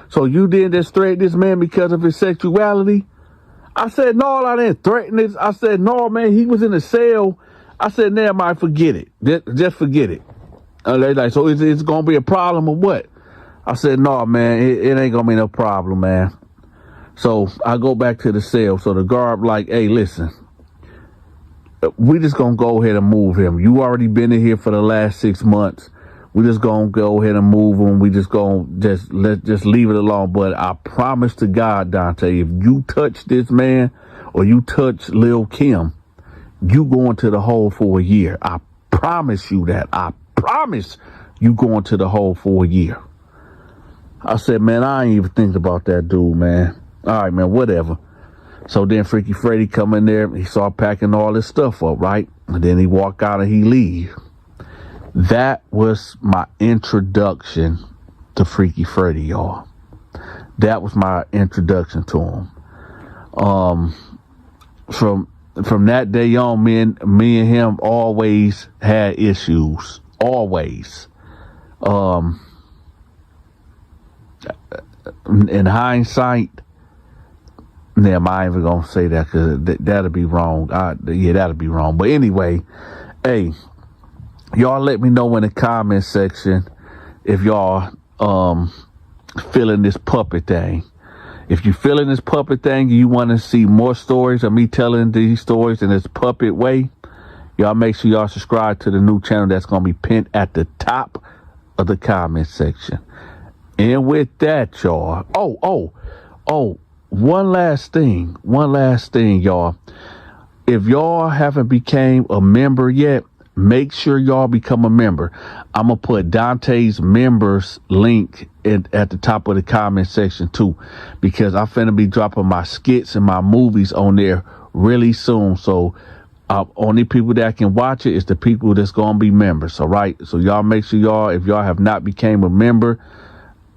So you didn't just threaten this man because of his sexuality? I said, no, I didn't threaten this. I said, no, man, he was in a cell. I said, never mind, forget it. Just forget it. They like, so it's going to be a problem or what? I said, no, man, it ain't going to be no problem, man. So I go back to the cell. So the guard like, hey, listen, we just going to go ahead and move him. You already been in here for the last 6 months. We just going to go ahead and move him. We just going to just leave it alone. But I promise to God, Donta, if you touch this man or you touch Lil Kim, you going to the hole for a year. I promise you that. I promise you going to the hole for a year. I said, man, I ain't even think about that dude, man. All right, man, whatever. So then Freaky Freddy come in there. He started packing all his stuff up, right? And then he walk out and he leave. That was my introduction to Freaky Freddy, y'all. That was my introduction to him. From that day on, me and him always had issues. Always. In hindsight, I ain't even gonna say that because that'll be wrong. That'll be wrong. But anyway, hey, y'all let me know in the comment section if y'all feeling this puppet thing. If you feeling this puppet thing and you want to see more stories of me telling these stories in this puppet way, y'all make sure y'all subscribe to the new channel that's going to be pinned at the top of the comment section. And with that, y'all. Oh, one last thing, y'all. If y'all haven't became a member yet, make sure y'all become a member. I'm going to put Donta's members link at the top of the comment section too, because I'm finna be dropping my skits and my movies on there really soon. So only people that can watch it is the people that's going to be members. All right. So y'all make sure y'all, if y'all have not became a member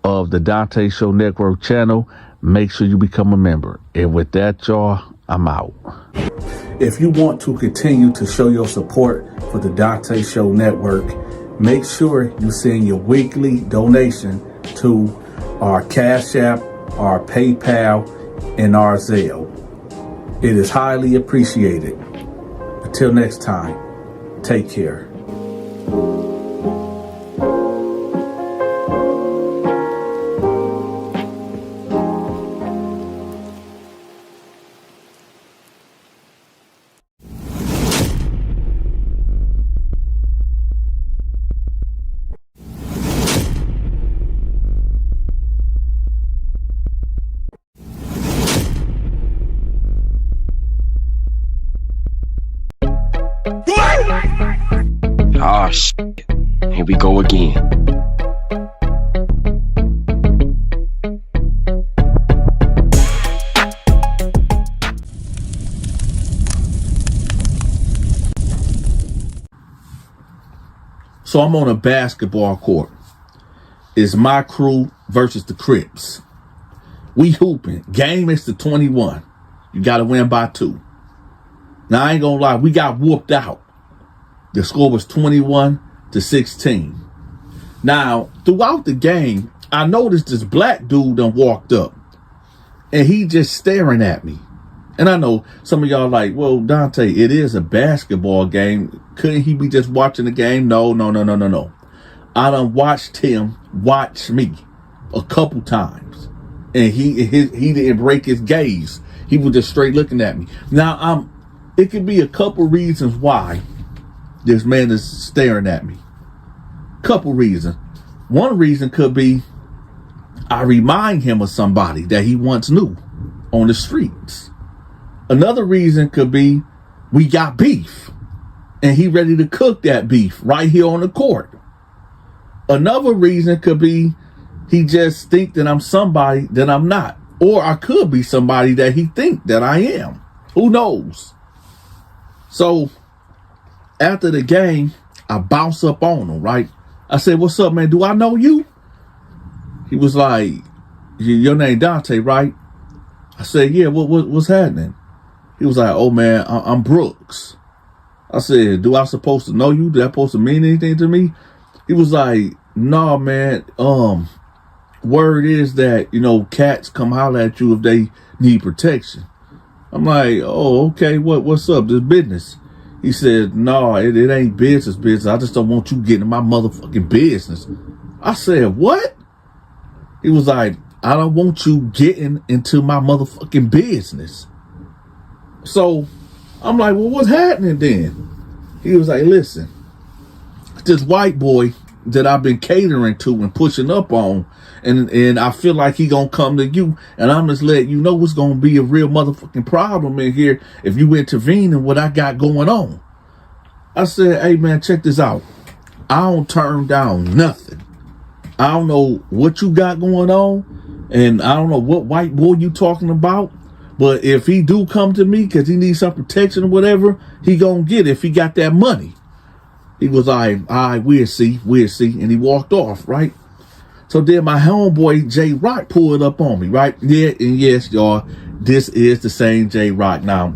of the Donta Show Network channel, make sure you become a member. And with that, y'all, I'm out. If you want to continue to show your support for the Donta Show Network, make sure you send your weekly donation to our Cash App, our PayPal, and our Zelle. It is highly appreciated. Until next time, take care. Ah, shit. Here we go again. So I'm on a basketball court. It's my crew versus the Crips. We hooping. Game is to 21. You got to win by 2. Now, I ain't going to lie. We got whooped out. The score was 21-16. Now, throughout the game, I noticed this black dude done walked up. And he just staring at me. And I know some of y'all like, well, Donta, it is a basketball game. Couldn't he be just watching the game? No. I done watched him watch me a couple times. And he didn't break his gaze. He was just straight looking at me. Now, it could be a couple reasons why this man is staring at me. Couple reasons. One reason could be I remind him of somebody that he once knew on the streets. Another reason could be we got beef and he ready to cook that beef right here on the court. Another reason could be he just think that I'm somebody that I'm not. Or I could be somebody that he think that I am. Who knows? So after the game, I bounce up on him, right? I said, what's up, man? Do I know you? He was like, your name Donta, right? I said, yeah, what's happening? He was like, oh, man, I'm Brooks. I said, do I supposed to know you? Do that supposed to mean anything to me? He was like, no, man. Word is that, cats come holler at you if they need protection. I'm like, oh, okay, what's up? This business. He said, no, it ain't business. I just don't want you getting in my motherfucking business. I said, what? He was like, I don't want you getting into my motherfucking business. So I'm like, well, what's happening then? He was like, listen, this white boy that I've been catering to and pushing up on, and I feel like he gonna come to you, and I'm just letting you know what's gonna be a real motherfucking problem in here if you intervene in what I got going on. I said, hey man, check this out. I don't turn down nothing. I don't know what you got going on, and I don't know what white boy you talking about, but if he do come to me because he needs some protection or whatever, he gonna get it if he got that money. He was like, all right, we'll see. And he walked off, right? So then my homeboy, J Rock, pulled up on me, right? Yeah, and yes, y'all, this is the same J Rock. Now,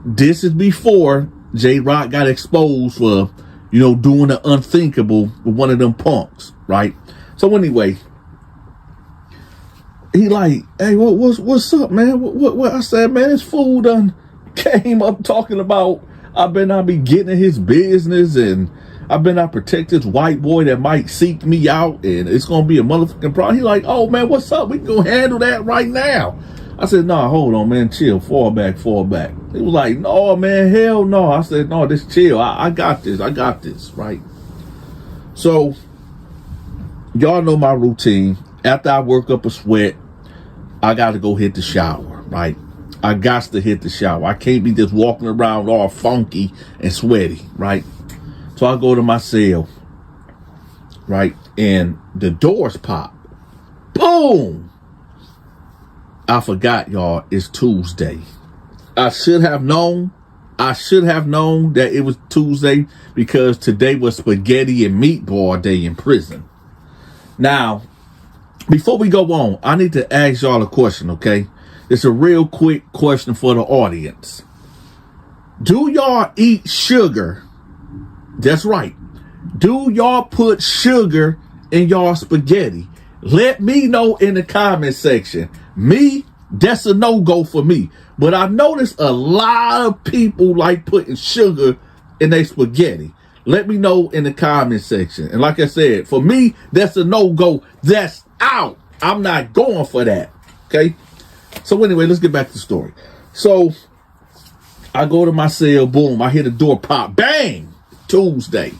this is before J Rock got exposed for, doing the unthinkable with one of them punks, right? So anyway, he like, hey, what's up, man? What? I said, man, this fool done came up talking about I be getting in his business, and I protect this white boy that might seek me out, and it's gonna be a motherfucking problem. He like, oh man, what's up? We can go handle that right now. I said, nah, hold on, man, chill, fall back. He was like, no, man, hell no. I said, no, just chill. I got this, right? So y'all know my routine. After I work up a sweat, I got to go hit the shower, right? I got to hit the shower. I can't be just walking around all funky and sweaty, right? So I go to my cell, right? And the doors pop. Boom! I forgot, y'all, it's Tuesday. I should have known that it was Tuesday because today was spaghetti and meatball day in prison. Now, before we go on, I need to ask y'all a question, okay? It's a real quick question for the audience. Do y'all eat sugar? That's right. Do y'all put sugar in y'all spaghetti? Let me know in the comment section. Me, that's a no-go for me. But I noticed a lot of people like putting sugar in their spaghetti. Let me know in the comment section. And like I said, for me, that's a no-go. That's out. I'm not going for that. Okay? So anyway, let's get back to the story. So I go to my cell. Boom. I hear the door pop. Bang! Tuesday.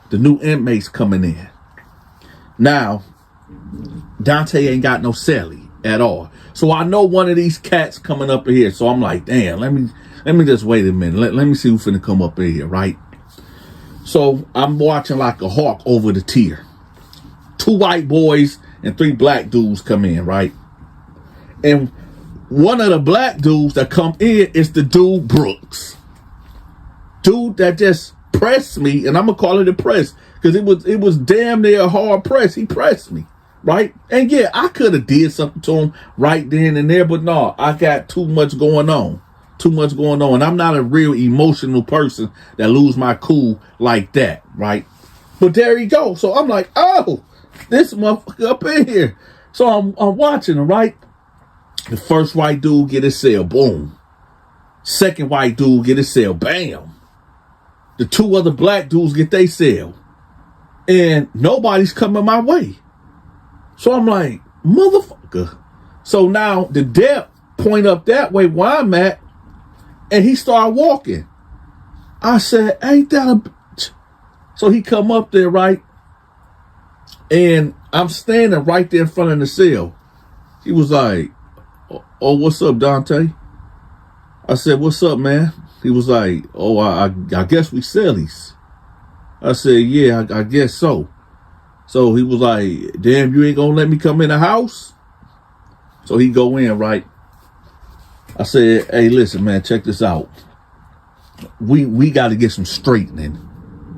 The new inmates coming in. Now, Donta ain't got no celly at all. So I know one of these cats coming up in here. So I'm like, damn, let me just wait a minute. Let me see who's finna come up in here, right? So I'm watching like a hawk over the tier. 2 white boys and 3 black dudes come in, right? And one of the black dudes that come in is the dude Brooks. Dude that just pressed me, and I'm gonna call it a press, because it was damn near a hard press. He pressed me, right? And yeah, I could have did something to him right then and there, but no, I got too much going on. Too much going on. And I'm not a real emotional person that lose my cool like that, right? But there you go. So I'm like, oh, this motherfucker up in here. So I'm watching him, right? The first white dude get his cell, boom. Second white dude get his cell, bam. The 2 other black dudes get their cell. And nobody's coming my way. So I'm like, motherfucker. So now the depth point up that way where I'm at, and he started walking. I said, ain't that a bitch? So he come up there, right? And I'm standing right there in front of the cell. He was like, oh, what's up, Donta? I said, what's up, man? He was like, oh, I guess we cellies. I said, yeah, I guess so. So he was like, damn, you ain't gonna let me come in the house? So he go in, right? I said, hey, listen, man, check this out. We got to get some straightening.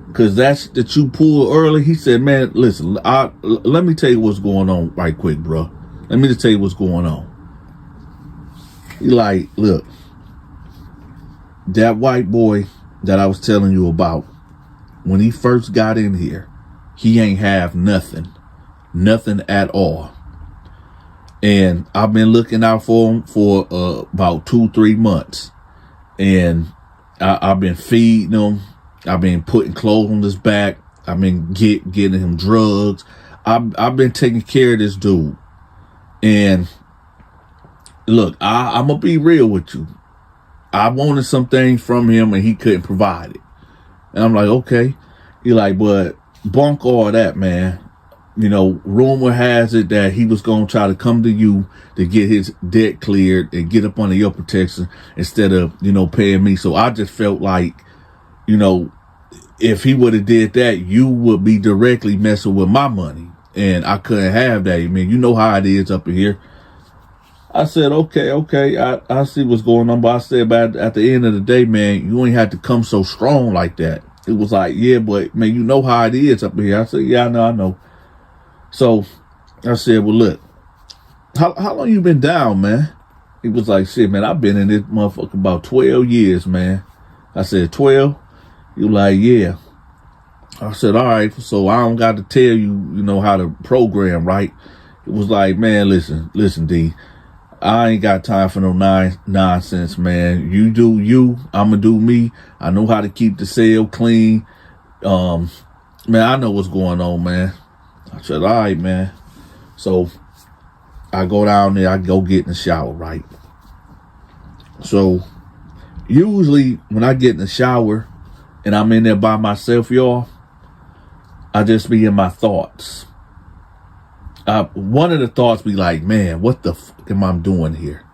Because that you pulled early. He said, man, listen, let me tell you what's going on right quick, bro. Let me just tell you what's going on. He like, look, that white boy that I was telling you about, when he first got in here, he ain't have nothing. Nothing at all. And I've been looking out for him for about 2-3 months. And I've been feeding him. I've been putting clothes on his back. I've been getting him drugs. I've been taking care of this dude. And look, I'm going to be real with you. I wanted some things from him and he couldn't provide it. And I'm like, okay. He like, but bunk all that, man. You know, rumor has it that he was going to try to come to you to get his debt cleared and get up under your protection instead of, you know, paying me. So I just felt like, you know, if he would have did that, you would be directly messing with my money. And I couldn't have that. I mean, you know how it is up in here. I said, okay. I see what's going on. But I said, but at the end of the day, man, you ain't have to come so strong like that. It was like, yeah, but man, you know how it is up here. I said, yeah, I know. So I said, well, look, how long you been down, man? He was like, shit, man, I've been in this motherfucker about 12 years, man. I said, 12? He was like, yeah. I said, all right, so I don't got to tell you, you know, how to program, right? It was like, man, listen, D, I ain't got time for no nonsense, man. You do you, I'm going to do me. I know how to keep the cell clean. Man, I know what's going on, man. I said, all right, man. So I go down there, I go get in the shower, right? So usually when I get in the shower and I'm in there by myself, y'all, I just be in my thoughts. One of the thoughts be like, man, what the fuck am I doing here?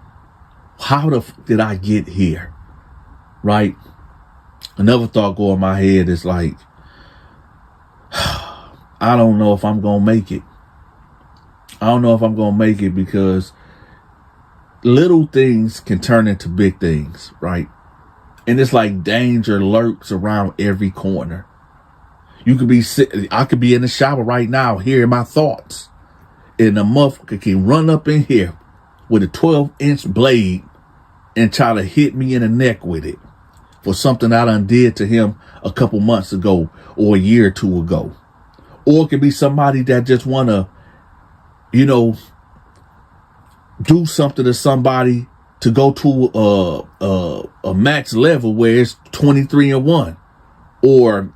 How the fuck did I get here? Right? Another thought go in my head is like, I don't know if I'm going to make it. I don't know if I'm going to make it because little things can turn into big things, right? And it's like danger lurks around every corner. You could be I could be in the shower right now hearing my thoughts. And the motherfucker can run up in here with a 12-inch blade and try to hit me in the neck with it for something I done did to him a couple months ago or a year or two ago. Or it could be somebody that just want to, you know, do something to somebody to go to a max level where it's 23-1, or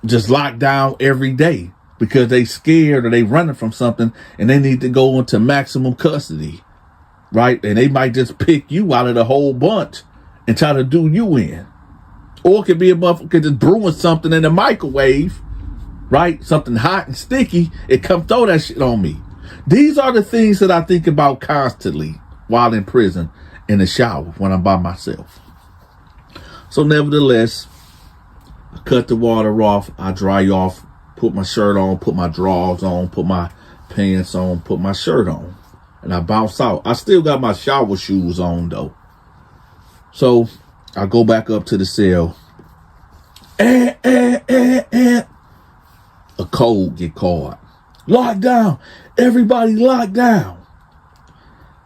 just locked down every day because they scared or they running from something and they need to go into maximum custody, right? And they might just pick you out of the whole bunch and try to do you in. Or it could be a motherfucker just brewing something in the microwave, right? Something hot and sticky. It come throw that shit on me. These are the things that I think about constantly while in prison, in the shower when I'm by myself. So nevertheless, cut the water off, I dry off, put my shirt on, put my drawers on, put my pants on, put my shirt on, and I bounce out. I still got my shower shoes on though. So I go back up to the cell. A code get called. Lock down. Everybody lock down.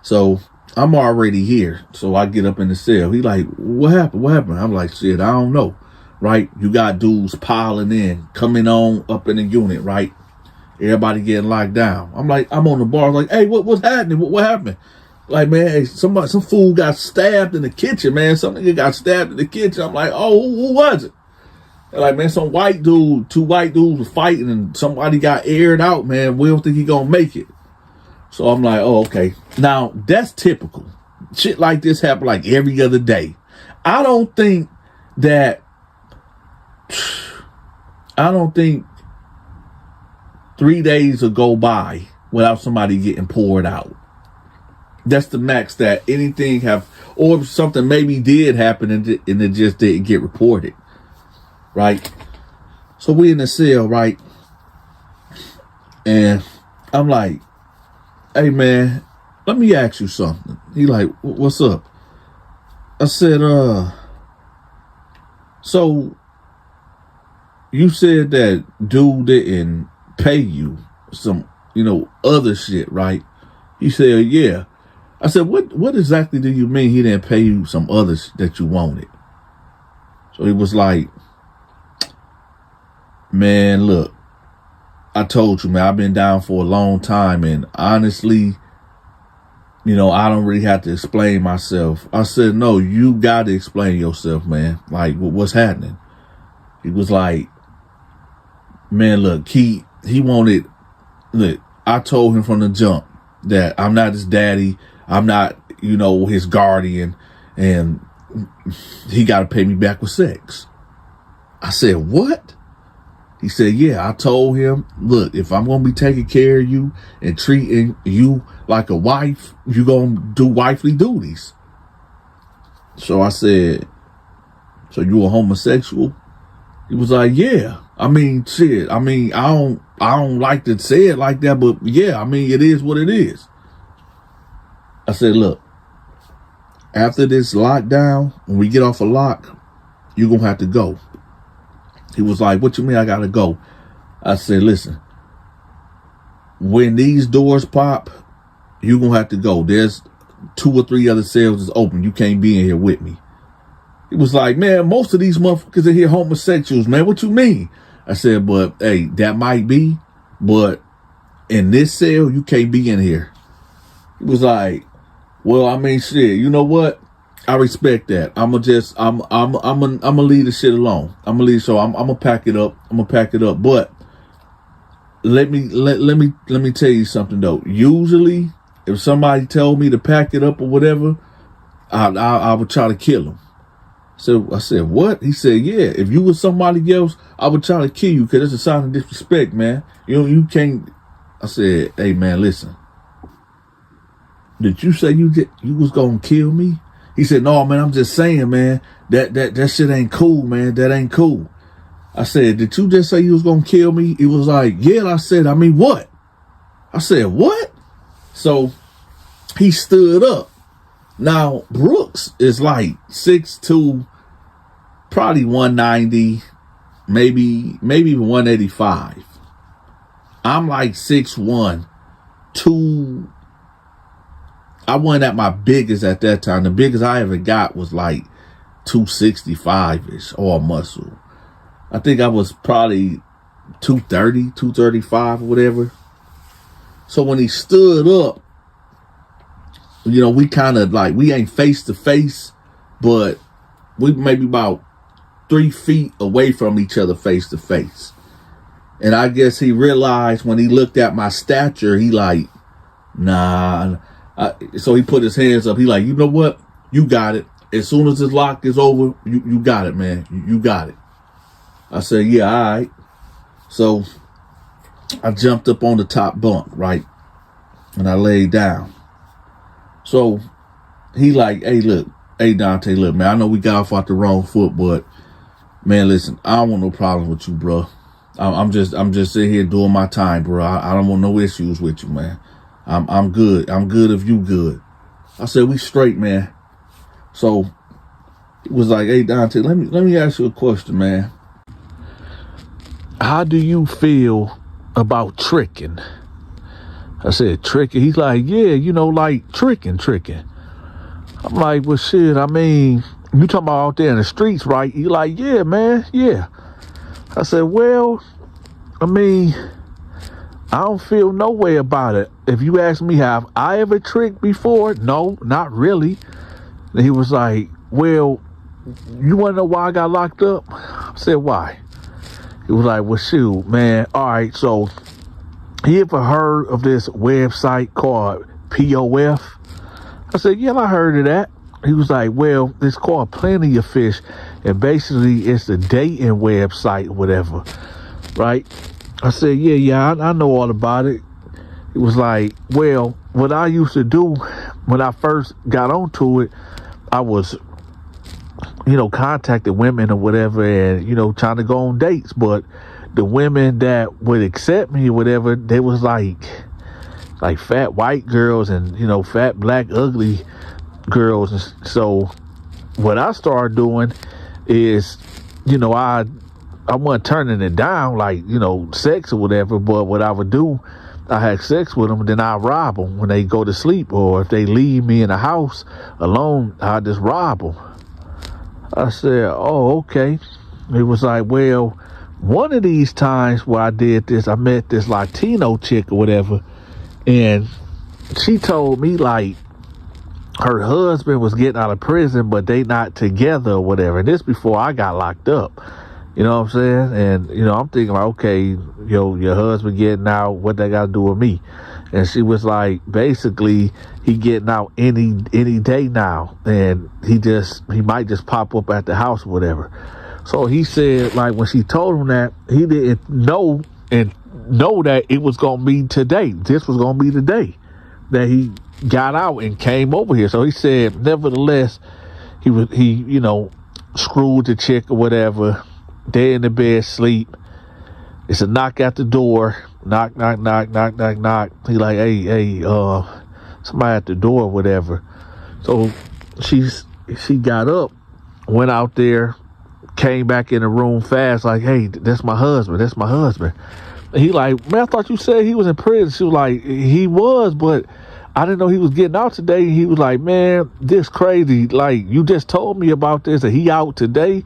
So I'm already here. So I get up in the cell. He like, what happened? What happened? I'm like, shit, I don't know. Right? You got dudes piling in, coming on up in the unit, right? Everybody getting locked down. I'm like, I'm on the bar. Like, hey, what's happening? What happened? Like, man, hey, some fool got stabbed in the kitchen, man. Some nigga got stabbed in the kitchen. I'm like, oh, who was it? They're like, man, some white dude, two white dudes was fighting and somebody got aired out, man. We don't think he gonna make it. So I'm like, oh, okay. Now, that's typical. Shit like this happen like every other day. I don't think 3 days will go by without somebody getting poured out. That's the max that anything or something maybe did happen and it just didn't get reported. Right? So we in the cell, right? And I'm like, hey man, let me ask you something. He like, what's up? I said, so you said that dude didn't pay you some, other shit, right? He said, yeah. I said, what exactly do you mean he didn't pay you some others that you wanted? So he was like, man, look, I told you, man, I've been down for a long time. And honestly, I don't really have to explain myself. I said, no, you got to explain yourself, man. Like, what's happening? He was like, man, look, he wanted, look, I told him from the jump that I'm not his daddy. I'm not, his guardian. And he got to pay me back with sex. I said, what? He said, yeah, I told him, look, if I'm going to be taking care of you and treating you like a wife, you're going to do wifely duties. So I said, so you a homosexual? He was like, yeah. I mean, shit. I mean, I don't like to say it like that, but yeah, I mean, it is what it is. I said, look, after this lockdown, when we get off a lock, you're going to have to go. He was like, what you mean I got to go? I said, listen, when these doors pop, you're going to have to go. There's 2 or 3 other cells that's open. You can't be in here with me. He was like, man, most of these motherfuckers are here homosexuals, man. What you mean? I said, but hey, that might be, but in this cell, you can't be in here. He was like, well, I mean, shit, you know what? I respect that. I'm gonna leave the shit alone. I'm gonna pack it up. But let me tell you something though. Usually, if somebody told me to pack it up or whatever, I would try to kill him. So I said, what? He said, yeah. If you was somebody else, I would try to kill you because it's a sign of disrespect, man. You can't. I said, hey man, listen. Did you say you was gonna kill me? He said, no, man, I'm just saying, man, that shit ain't cool, man. That ain't cool. I said, did you just say you was going to kill me? He was like, yeah. I said, I mean, what? I said, what? So he stood up. Now, Brooks is like 6'2", probably 190, maybe 185. I'm like 6'1", 2. I wasn't at my biggest at that time. The biggest I ever got was like 265-ish, all muscle. I think I was probably 230, 235 or whatever. So when he stood up, we kind of like, we ain't face to face, but we maybe about 3 feet away from each other face to face. And I guess he realized when he looked at my stature, he like, nah. So he put his hands up. He like, you know what? You got it. As soon as this lock is over, you got it, man. You got it. I said, yeah, all right. So I jumped up on the top bunk, right? And I laid down. So he like, hey, Donta, look, man, I know we got off the wrong foot, but Man, listen, I don't want no problems with you, bro. I'm just sitting here doing my time, bro. I don't want no issues with you, man. I'm good. I'm good if you good. I said, we straight, man. So it was like, hey, Dante, let me ask you a question, man. How do you feel about tricking? I said, tricking? He's like, yeah, like tricking. I'm like, well, shit, I mean, you talking about out there in the streets, right? He like, yeah, man, yeah. I said, well, I mean, I don't feel no way about it. If you ask me, have I ever tricked before? No, not really. And he was like, well, you want to know why I got locked up? I said, why? He was like, well, shoot, man. All right, so you ever heard of this website called POF? I said, yeah, I heard of that. He was like, well, it's called Plenty of Fish, and basically it's the dating website or whatever, right? I said, yeah, I know all about it. It was like, well, what I used to do when I first got onto it, I was, contacting women or whatever and, trying to go on dates. But the women that would accept me or whatever, they was like fat white girls and, fat black ugly girls. And so what I started doing is, I wasn't turning it down like, sex or whatever, but what I would do, I had sex with them, and then I rob them when they go to sleep, or if they leave me in the house alone, I just rob them. I said, oh, okay. It was like, well, one of these times where I did this, I met this Latino chick or whatever, and she told me like her husband was getting out of prison, but they not together or whatever. And this before I got locked up. You know what I'm saying? And, I'm thinking like, okay, your husband getting out, what they got to do with me? And she was like, basically, he getting out any day now. And he might just pop up at the house or whatever. So he said, like, when she told him that, he didn't know that it was going to be today. This was going to be the day that he got out and came over here. So he said, nevertheless, he screwed the chick or whatever. They in the bed, sleep. It's a knock at the door. Knock. He like, hey, somebody at the door or whatever. So she got up, went out there, came back in the room fast, like, hey, that's my husband. And he like, man, I thought you said he was in prison. She was like, he was, but I didn't know he was getting out today. He was like, man, this crazy. Like, you just told me about this, and he out today.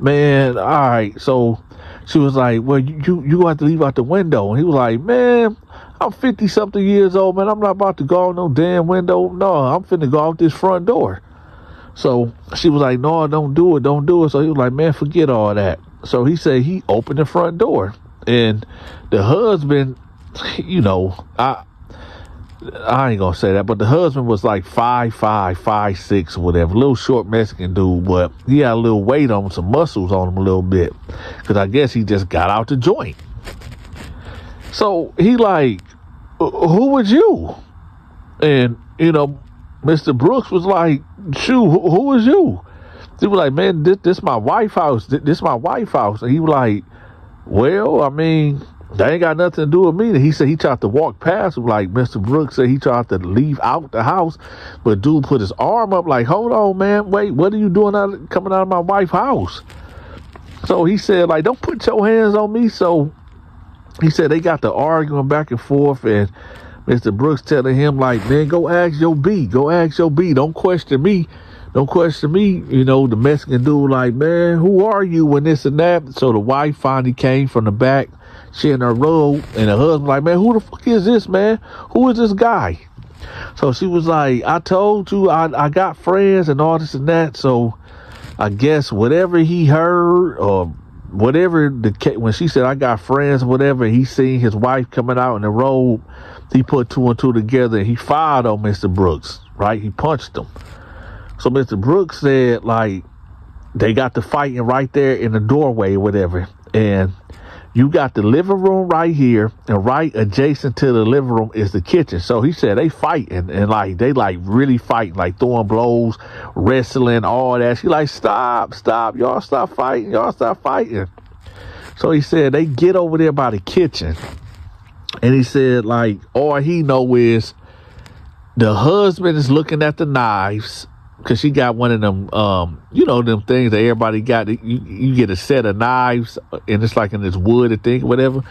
Man, all right. So she was like, well, you gonna have to leave out the window. And he was like, man, I'm 50-something years old, man. I'm not about to go out no damn window. No, I'm finna go out this front door. So she was like, no, don't do it. So he was like, man, forget all that. So he said he opened the front door. And the husband, I ain't gonna say that, but the husband was like 5'5", 5'6", or whatever, a little short Mexican dude, but he had a little weight on him, some muscles on him a little bit, because I guess he just got out the joint. So he like, who was you? And Mr. Brooks was like, shoot, who was you? He was like, man, this my wife's house. This my wife's house. And he was like, well, I mean, that ain't got nothing to do with me. And he said he tried to walk past him, like Mr. Brooks said he tried to leave out the house, but dude put his arm up like, hold on, man, wait, what are you doing coming out of my wife's house? So he said, like, don't put your hands on me. So he said they got to arguing back and forth, and Mr. Brooks telling him, like, man, go ask your B. Don't question me. The Mexican dude like, man, who are you and this and that? So the wife finally came from the back. She in her robe, and the husband like, man, who the fuck is this, man? Who is this guy? So she was like, I told you I got friends and all this and that. So I guess whatever he heard or whatever when she said I got friends or whatever, he seen his wife coming out in the robe. He put two and two together and he fired on Mr. Brooks, right? He punched him. So Mr. Brooks said, like, they got to fighting right there in the doorway or whatever. And You got the living room right here, and right adjacent to the living room is the kitchen. So he said they fighting, and like they like really fighting, like throwing blows, wrestling, all that. She like, stop, y'all stop fighting. So he said they get over there by the kitchen, and he said like all he know is the husband is looking at the knives. Because she got one of them, them things that everybody got. You get a set of knives, and it's like in this wood thing, whatever.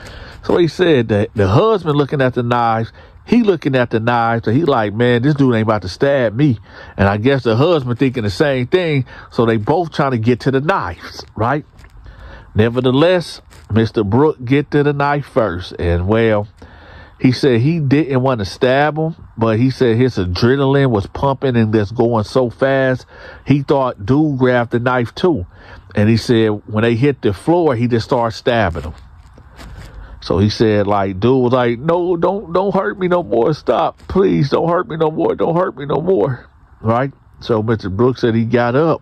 So he said that the husband looking at the knives, he looking at the knives, and he like, man, this dude ain't about to stab me. And I guess the husband thinking the same thing. So they both trying to get to the knives, right? Nevertheless, Mr. Brooke get to the knife first, and well, he said he didn't want to stab him, but he said his adrenaline was pumping and just going so fast, he thought dude grabbed the knife too. And he said when they hit the floor, he just started stabbing him. So he said, like, dude was like, no, don't hurt me no more. Stop. Please, don't hurt me no more. Don't hurt me no more. Right? So Mr. Brooks said he got up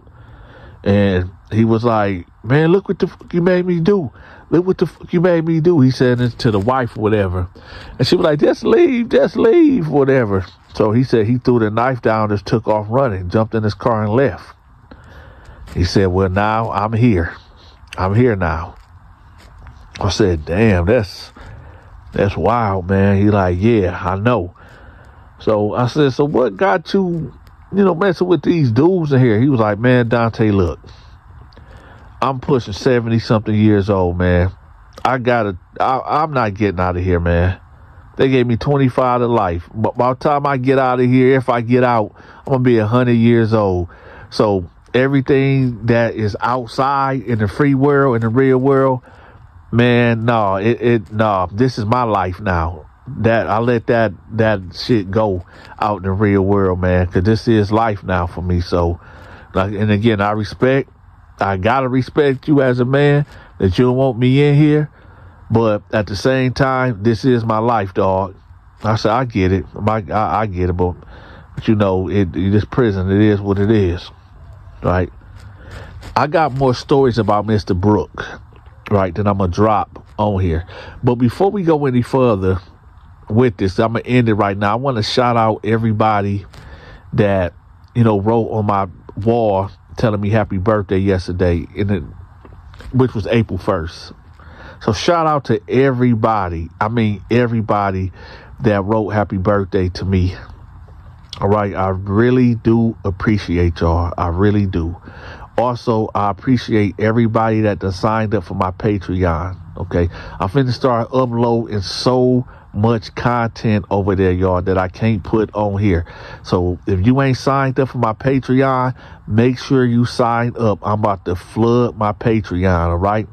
and he was like, man, look what the fuck you made me do. Look what the fuck you made me do. He said it to the wife or whatever. And she was like, just leave, whatever. So he said he threw the knife down, just took off running, jumped in his car and left. He said, well, now I'm here. I'm here now. I said, damn, that's wild, man. He like, yeah, I know. So I said, so what got you, messing with these dudes in here? He was like, man, Dante, look. I'm pushing 70-something years old, man. I'm not getting out of here, man. They gave me 25 to life. But by the time I get out of here, if I get out, I'm going to be 100 years old. So everything that is outside in the free world, in the real world, man, no, this is my life now. That I let that shit go out in the real world, man, because this is life now for me. So, like, and again, I gotta respect you as a man that you don't want me in here, but at the same time, this is my life, dog. I said, I get it. I get it, but this prison, it is what it is, right? I got more stories about Mr. Brooke, right, that I'm gonna drop on here. But before we go any further with this, I'm gonna end it right now. I want to shout out everybody that wrote on my wall telling me happy birthday yesterday, which was April 1st. So shout out to everybody. I mean, everybody that wrote happy birthday to me. All right. I really do appreciate y'all. I really do. Also, I appreciate everybody that done signed up for my Patreon. Okay. I'm finna start uploading so much content over there, y'all, that I can't put on here. So if you ain't signed up for my Patreon, make sure you sign up. I'm about to flood my Patreon, all right?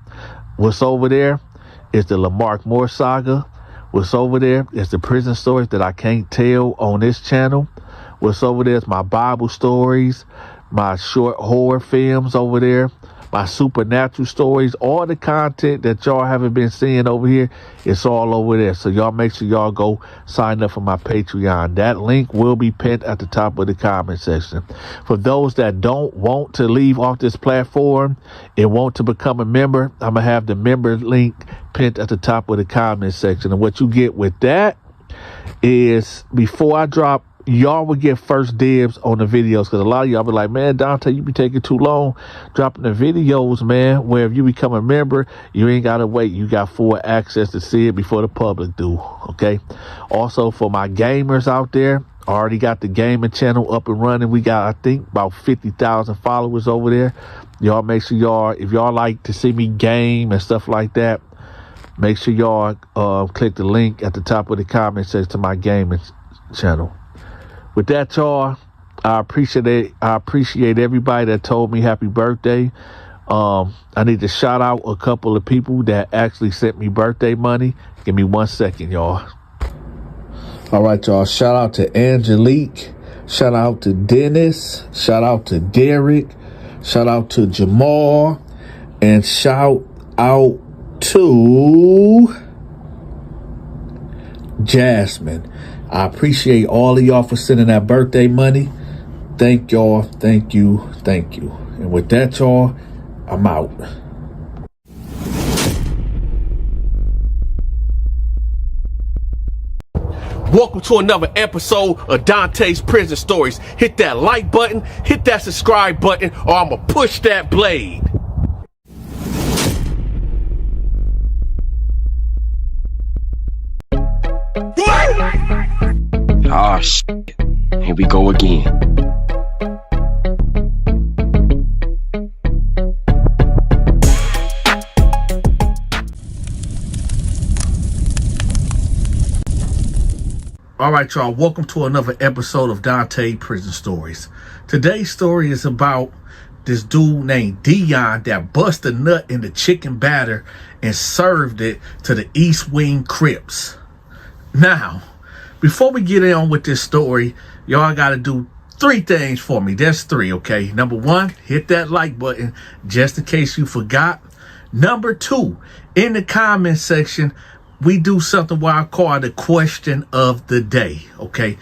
What's over there is the Lamarck Moore saga. What's over there is the prison stories that I can't tell on this channel. What's over there is my Bible stories, my short horror films over there, my supernatural stories, all the content that y'all haven't been seeing over here, it's all over there. So y'all make sure y'all go sign up for my Patreon. That link will be pinned at the top of the comment section. For those that don't want to leave off this platform and want to become a member, I'm going to have the member link pinned at the top of the comment section. And what you get with that is, before I drop, y'all will get first dibs on the videos, because a lot of y'all be like, man, Dante, you be taking too long dropping the videos, man. Where if you become a member, you ain't gotta wait. You got full access to see it before the public do. Okay. Also, for my gamers out there, I already got the gaming channel up and running. We got, I think, about 50,000 followers over there. Y'all make sure if y'all like to see me game and stuff like that, make sure y'all click the link at the top of the comment section to my gaming channel. With that, y'all, I appreciate it. I appreciate everybody that told me happy birthday. I need to shout out a couple of people that actually sent me birthday money. Give me 1 second, y'all. All right, y'all. Shout out to Angelique. Shout out to Dennis. Shout out to Derek. Shout out to Jamal. And shout out to Jasmine. I appreciate all of y'all for sending that birthday money. Thank y'all. Thank you. Thank you. And with that, y'all, I'm out. Welcome to another episode of Dante's Prison Stories. Hit that like button, hit that subscribe button, or I'ma push that blade. Ah, shit. Here we go again. All right, y'all, welcome to another episode of Dante Prison Stories. Today's story is about this dude named Dion that busted a nut in the chicken batter and served it to the East Wing Crips. Now, before we get on with this story, y'all got to do three things for me. There's three, okay? Number one, hit that like button just in case you forgot. Number two, in the comment section, we do something what I call the question of the day, okay?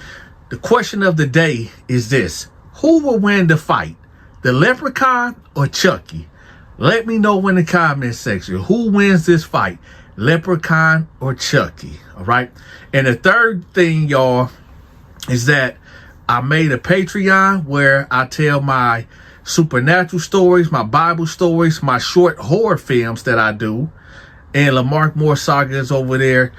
The question of the day is this: who will win the fight, the Leprechaun or Chucky? Let me know in the comment section who wins this fight, Leprechaun or Chucky, all right? And the third thing, y'all, is that I made a Patreon where I tell my supernatural stories, my Bible stories, my short horror films that I do, and Lamarck Moore Saga is over there,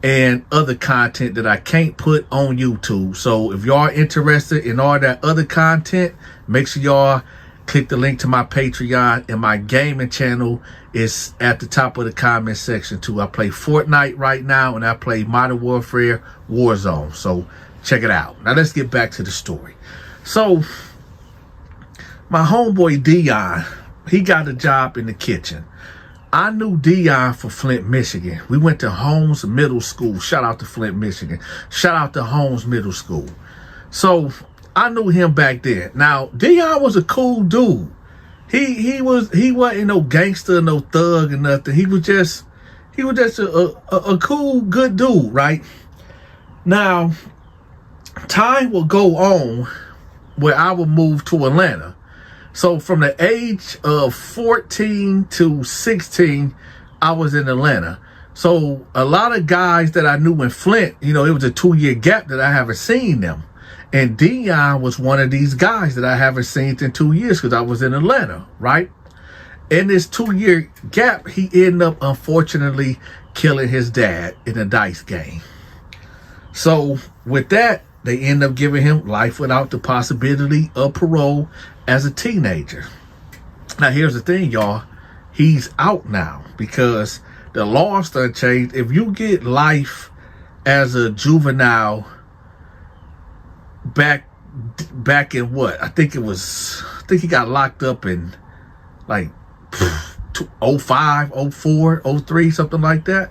and other content that I can't put on YouTube. So if y'all interested in all that other content, make sure y'all click the link to my Patreon, and my gaming channel is at the top of the comment section too. I play Fortnite right now, and I play Modern Warfare Warzone. So check it out. Now let's get back to the story. So my homeboy Dion, he got a job in the kitchen. I knew Dion from Flint, Michigan. We went to Holmes Middle School. Shout out to Flint, Michigan. Shout out to Holmes Middle School. So I knew him back then. Now, Dion was a cool dude. He wasn't no gangster, no thug or nothing. He was just a cool, good dude, right? Now, time will go on where I will move to Atlanta. So from the age of 14 to 16, I was in Atlanta. So a lot of guys that I knew in Flint, it was a 2-year gap that I haven't seen them. And Dion was one of these guys that I haven't seen in 2 years because I was in Atlanta, right? In this 2-year gap, he ended up, unfortunately, killing his dad in a dice game. So with that, they end up giving him life without the possibility of parole as a teenager. Now, here's the thing, y'all. He's out now because the laws done changed. If you get life as a juvenile back in what? I think he got locked up in like 05, 04, 03, something like that.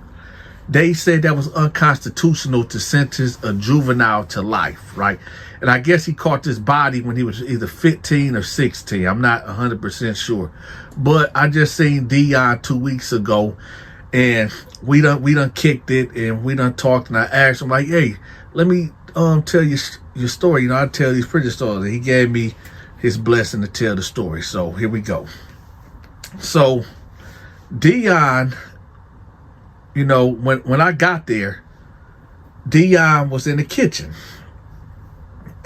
They said that was unconstitutional to sentence a juvenile to life, right? And I guess he caught this body when he was either 15 or 16. I'm not 100% sure. But I just seen Dion 2 weeks ago, and we done kicked it, and we done talked, and I asked him, like, hey, let me tell you your story. I tell these prison stories. And he gave me his blessing to tell the story. So here we go. So Dion, when I got there, Dion was in the kitchen.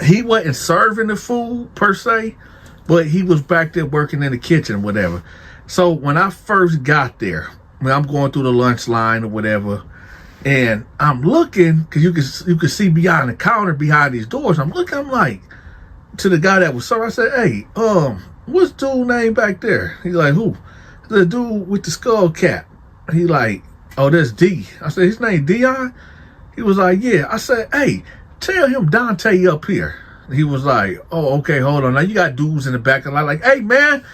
He wasn't serving the food per se, but he was back there working in the kitchen, whatever. So when I first got there, when I'm going through the lunch line or whatever, and I'm looking, because you can see behind the counter, behind these doors, I'm like, to the guy that was serving, I said, hey, what's dude name back there? He's like, who? The dude with the skull cap. He like, oh, that's D. I said, his name Dion? He was like, yeah. I said, hey, tell him Dante up here. He was like, oh, okay, hold on. Now you got dudes in the back, and I'm like, hey, man,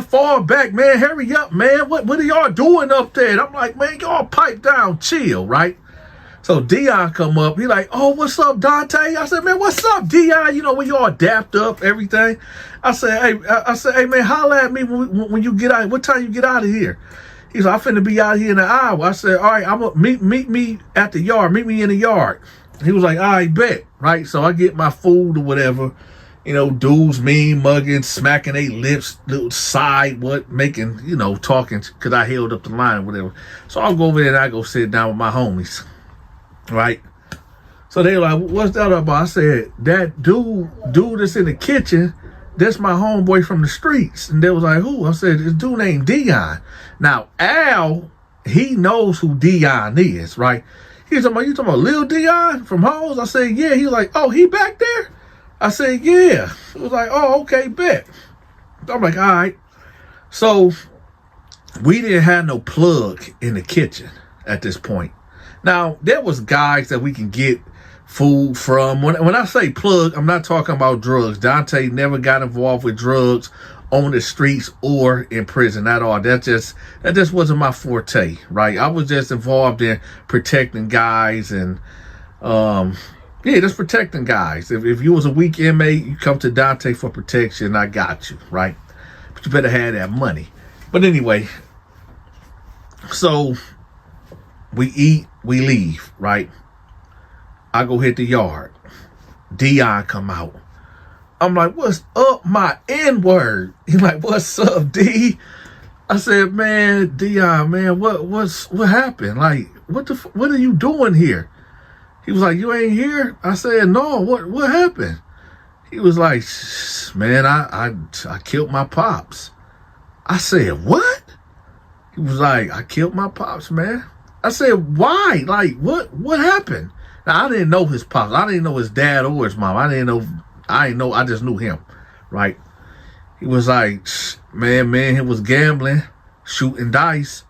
fall back, man, hurry up, man. What are y'all doing up there? And I'm like, man, y'all pipe down, chill, right? So Dion come up. He like, oh, what's up, Dante? I said, man, what's up, Dion? When you all dapped up, everything. I said, hey, man, holla at me when you get out. What time you get out of here? He's like, I'm finna be out here in an hour. I said, all right, I'm gonna meet me at the yard. Meet me in the yard. He was like, all right, bet, right? So I get my food or whatever. Dudes mean mugging, smacking their lips, little side, making, talking, because I held up the line or whatever. So I'll go over there and I go sit down with my homies, right? So they were like, what's that about? I said, that dude that's in the kitchen, that's my homeboy from the streets. And they was like, who? I said, this dude named Dion. Now, Al, he knows who Dion is, right? He was talking about, you talking about Lil Dion from Halls? I said, yeah. He was like, oh, he back there? I said, yeah. He was like, oh, okay, bet. I'm like, all right. So we didn't have no plug in the kitchen at this point. Now, there was guys that we can get food from. When I say plug, I'm not talking about drugs. Dante never got involved with drugs on the streets or in prison at all. That just wasn't my forte, right? I was just involved in protecting guys and just protecting guys. If you was a weak inmate, you come to Dante for protection, I got you, right? But you better have that money. But anyway, so we eat, we leave, right? I go hit the yard. Dion come out. I'm like, what's up, my N-word? He's like, what's up, D? I said, man, Dion, man, what happened? Like, what are you doing here? He was like, you ain't here? I said, no, what happened? He was like, man, I killed my pops. I said, what? He was like, I killed my pops, man. I said, why? Like, what happened? Now, I didn't know his pops. I didn't know his dad or his mom. I just knew him, right? He was like, man, he was gambling, shooting dice,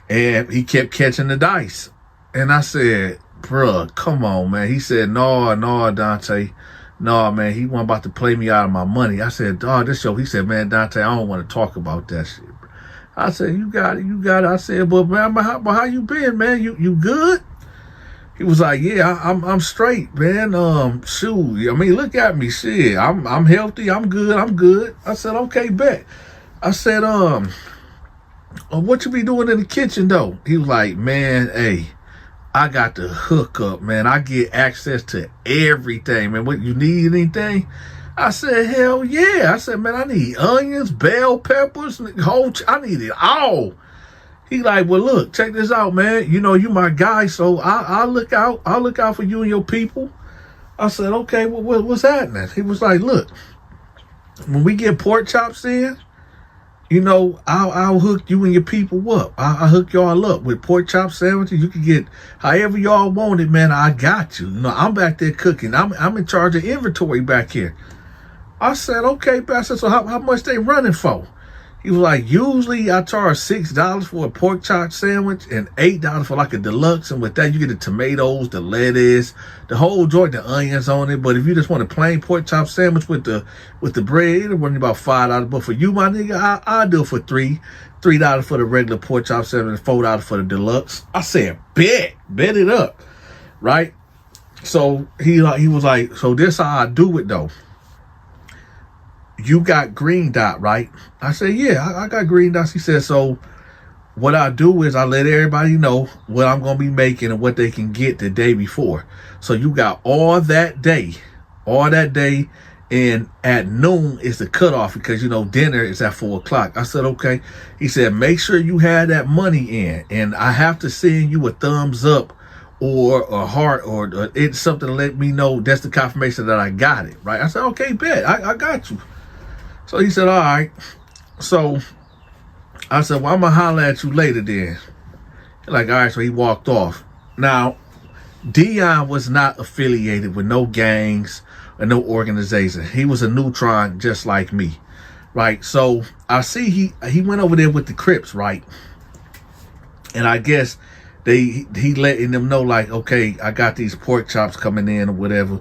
and he kept catching the dice. And I said, bruh, come on, man. He said, no, Dante. No, man, he wasn't about to play me out of my money. I said, dog, this show. He said, man, Dante, I don't want to talk about that shit. I said, you got it. I said, but man, how you been, man? You good? He was like, yeah, I'm straight, man. Shoot, I mean, look at me, shit. I'm healthy. I'm good. I said, okay, bet. I said, what you be doing in the kitchen though? He was like, man, hey, I got the hookup, man. I get access to everything, man. What, you need anything? I said, hell yeah. I said, man, I need onions, bell peppers, I need it all. He like, well, look, check this out, man. You know, you my guy, so I'll look out. I'll look out for you and your people. I said, okay, well, what's happening? He was like, look, when we get pork chops in, you know, I'll hook you and your people up. I'll hook y'all up with pork chop sandwiches. You can get however y'all want it, man. I got you. You know, I'm back there cooking. I'm in charge of inventory back here. I said, okay, Pastor, so how much they running for? He was like, usually I charge $6 for a pork chop sandwich and $8 for like a deluxe. And with that, you get the tomatoes, the lettuce, the whole joint, the onions on it. But if you just want a plain pork chop sandwich with the bread, it'll run you about $5. But for you, my nigga, I'll do it for $3 for the regular pork chop sandwich and $4 for the deluxe. I said, bet it up, right? So he was like, so this how I do it though. You got green dot, right? I said, yeah, I got green dots. He said, so what I do is I let everybody know what I'm going to be making and what they can get the day before. So you got all that day, and at noon is the cutoff because, you know, dinner is at 4 o'clock. I said, okay. He said, make sure you have that money in, and I have to send you a thumbs up or a heart or it's something to let me know that's the confirmation that I got it, right? I said, okay, bet, I got you. So he said, all right. So I said, well, I'm going to holler at you later then. Like, all right. So he walked off. Now, Dion was not affiliated with no gangs or no organization. He was a neutron just like me, right? So I see he went over there with the Crips, right? And I guess he letting them know, like, okay, I got these pork chops coming in or whatever.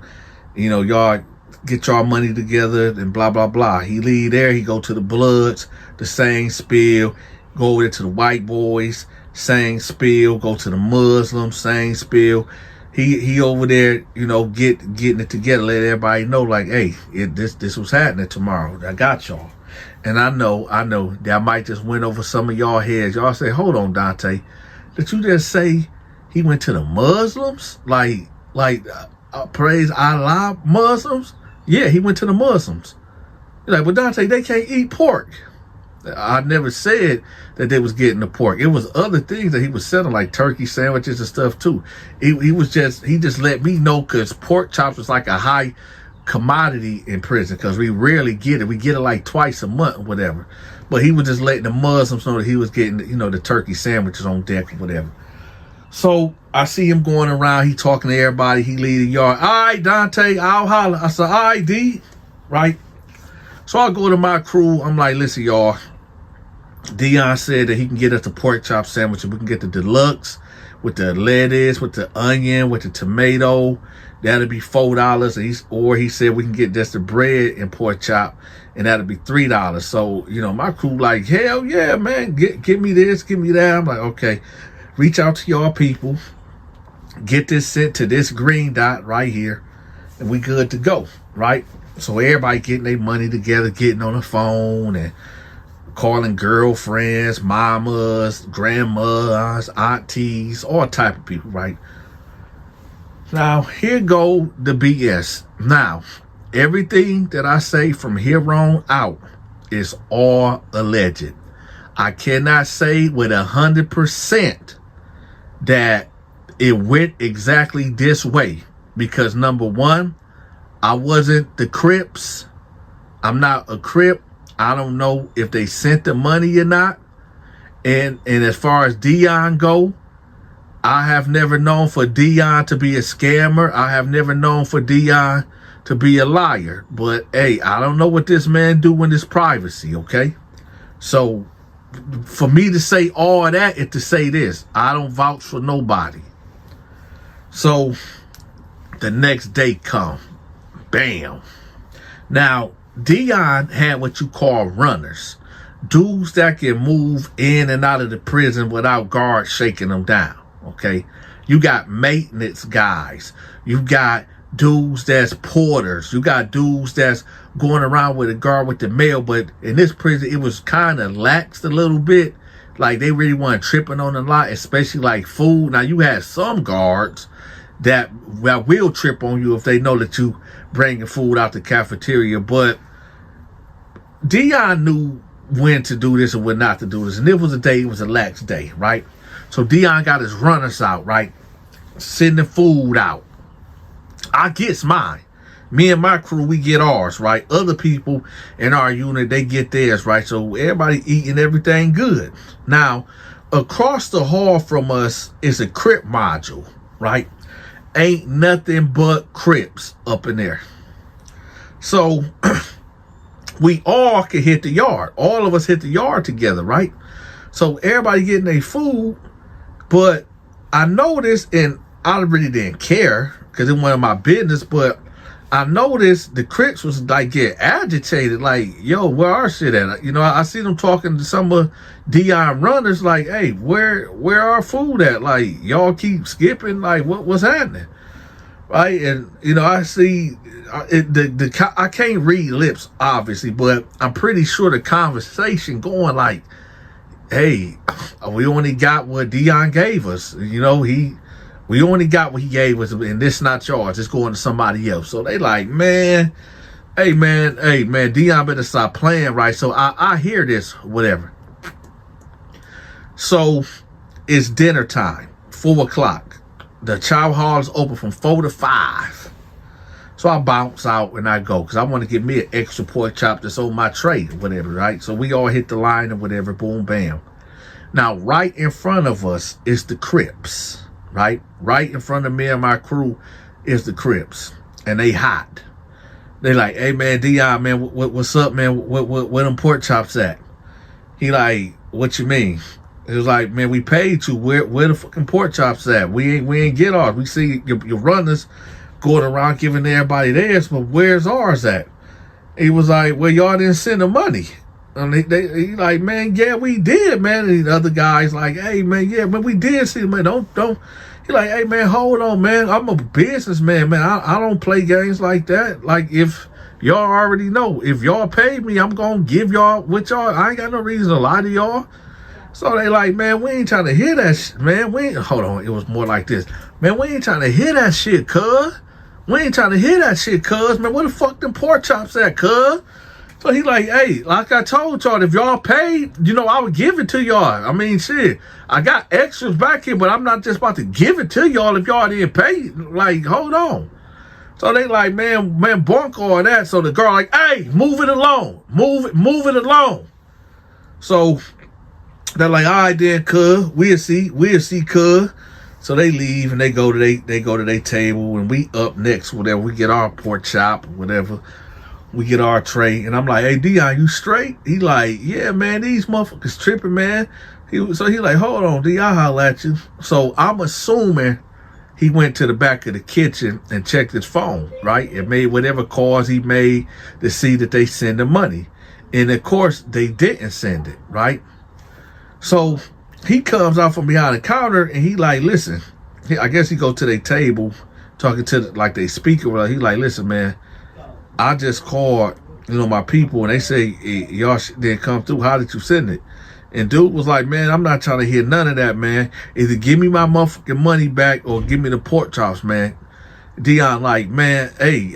You know, y'all get y'all money together and blah, blah, blah. He leave there. He go to the Bloods, the same spiel. Go over there to the white boys, same spiel. Go to the Muslims, same spiel. He over there, you know, getting it together. Let everybody know, like, hey, this was happening tomorrow. I got y'all. And I know that I might just went over some of y'all heads. Y'all say, hold on, Dante. Did you just say he went to the Muslims? Like praise Allah Muslims? Yeah, he went to the Muslims. You're like, well, Dante, they can't eat pork. I never said that they was getting the pork. It was other things that he was selling, like turkey sandwiches and stuff too. He just let me know, because pork chops was like a high commodity in prison, because we rarely get it. We get it like twice a month or whatever. But he was just letting the Muslims know that he was getting, the turkey sandwiches on deck or whatever. So I see him going around. He talking to everybody. He leave the yard. All right, Dante, I'll holler. I said, all right, D. Right? So I go to my crew. I'm like, listen, y'all. Dion said that he can get us the pork chop sandwich, and we can get the deluxe with the lettuce, with the onion, with the tomato. That'll be $4. Or he said we can get just the bread and pork chop, and that'll be $3. So, my crew like, hell yeah, man. Give me this, give me that. I'm like, okay. Reach out to y'all people. Get this sent to this green dot right here, and we good to go, right? So everybody getting their money together, getting on the phone and calling girlfriends, mamas, grandmas, aunties, all type of people, right? Now, here go the BS. Now, everything that I say from here on out is all alleged. I cannot say with 100% that it went exactly this way, because number one, I wasn't the Crips. I'm not a Crip. I don't know if they sent the money or not. And as far as Dion go, I have never known for Dion to be a scammer. I have never known for Dion to be a liar. But hey, I don't know what this man do in his privacy, okay? So for me to say all of that is to say this: I don't vouch for nobody. So the next day come. Bam. Now, Dion had what you call runners. Dudes that can move in and out of the prison without guards shaking them down. Okay? You got maintenance guys. You got dudes that's porters. You got dudes that's going around with a guard with the mail. But in this prison, it was kind of laxed a little bit. Like, they really weren't tripping on a lot, especially like food. Now, you had some guards that will trip on you if they know that you bringing food out the cafeteria. But Dion knew when to do this and when not to do this. And it was a lax day, right? So Dion got his runners out, right? Sending food out. I gets mine. Me and my crew, we get ours, right? Other people in our unit, they get theirs, right? So everybody eating everything good. Now, across the hall from us is a Crip module, right? Ain't nothing but Crips up in there. So we all can hit the yard. All of us hit the yard together, right? So everybody getting their food. But I noticed, and I really didn't care because it wasn't my business, but I noticed the Crips was like getting agitated, like, yo, where our shit at? I see them talking to some of Dion runners like, hey, where our food at? Like, y'all keep skipping, like, what's happening? Right? And, I see, I can't read lips, obviously, but I'm pretty sure the conversation going like, hey, we only got what Dion gave us. We only got what he gave us, and this not yours. It's going to somebody else. So they like, man, hey, man, Dion better stop playing, right? So I hear this, whatever. So it's dinner time, 4 o'clock. The chow hall is open from 4 to 5. So I bounce out and I go, because I want to get me an extra pork chop that's on my tray or whatever, right? So we all hit the line or whatever, boom, bam. Now, right in front of us is the Crips, right? Right in front of me and my crew is the Crips, and they hot. They like, hey, man, Dion, man, what's up, man? Where them pork chops at? He like, what you mean? It was like, man, we paid you. Where the fucking pork chops at? We ain't get ours. We see your runners going around giving everybody theirs, but where's ours at? He was like, well, y'all didn't send the money. And he like, man, yeah, we did, man. And the other guys like, hey, man, yeah, man, we did see, man. Don't. He like, hey, man, hold on, man. I'm a businessman, man. I don't play games like that. Like, if y'all already know, if y'all paid me, I'm gonna give y'all what y'all. I ain't got no reason to lie to y'all. So they like, man, we ain't trying to hear that man. Hold on. It was more like this. Man, we ain't trying to hear that shit, cuz. We ain't trying to hear that shit, cuz. Man, where the fuck them pork chops at, cuz? So he like, hey, like I told y'all, if y'all paid, I would give it to y'all. I mean, shit, I got extras back here, but I'm not just about to give it to y'all if y'all didn't pay. Like, hold on. So they like, man, bunk all that. So the girl like, hey, move it along. Move it along. So they're like, all right then, cuz, we'll see, cuz. So they leave and they go to their table, and we up next, whatever. We get our pork chop, whatever. We get our tray, and I'm like, hey, Dion, you straight? He like, yeah, man, these motherfuckers tripping, man. So he like, hold on, D, I'll holler at you. So I'm assuming he went to the back of the kitchen and checked his phone, right? And made whatever calls he made to see that they send the money. And of course, they didn't send it, right? So he comes out from behind the counter, and he like, listen, I guess he go to their table, talking to they speaker. He like, listen, man, I just called, my people, and they say, hey, y'all didn't come through. How did you send it? And dude was like, man, I'm not trying to hear none of that, man. Either give me my motherfucking money back or give me the pork chops, man. Dion like, man, hey,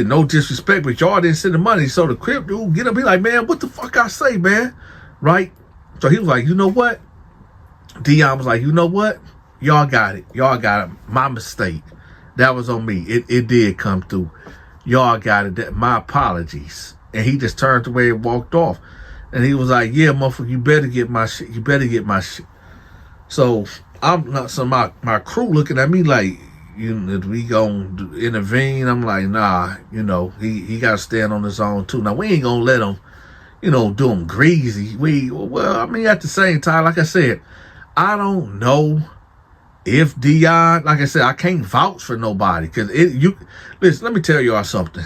no disrespect, but y'all didn't send the money. So the Crip dude get up, he like, man, what the fuck I say, man? Right? So he was like, you know what? Dion was like, you know what? Y'all got it. My mistake. That was on me. It did come through. Y'all got it. My apologies. And he just turned away and walked off. And he was like, yeah, motherfucker, you better get my shit. So I'm not, so my crew looking at me like, we gonna intervene? I'm like, nah, he got to stand on his own too. Now, we ain't gonna let him, do him greasy. At the same time, like I said, I don't know if Dion, like I said, I can't vouch for nobody. Because listen, let me tell y'all something.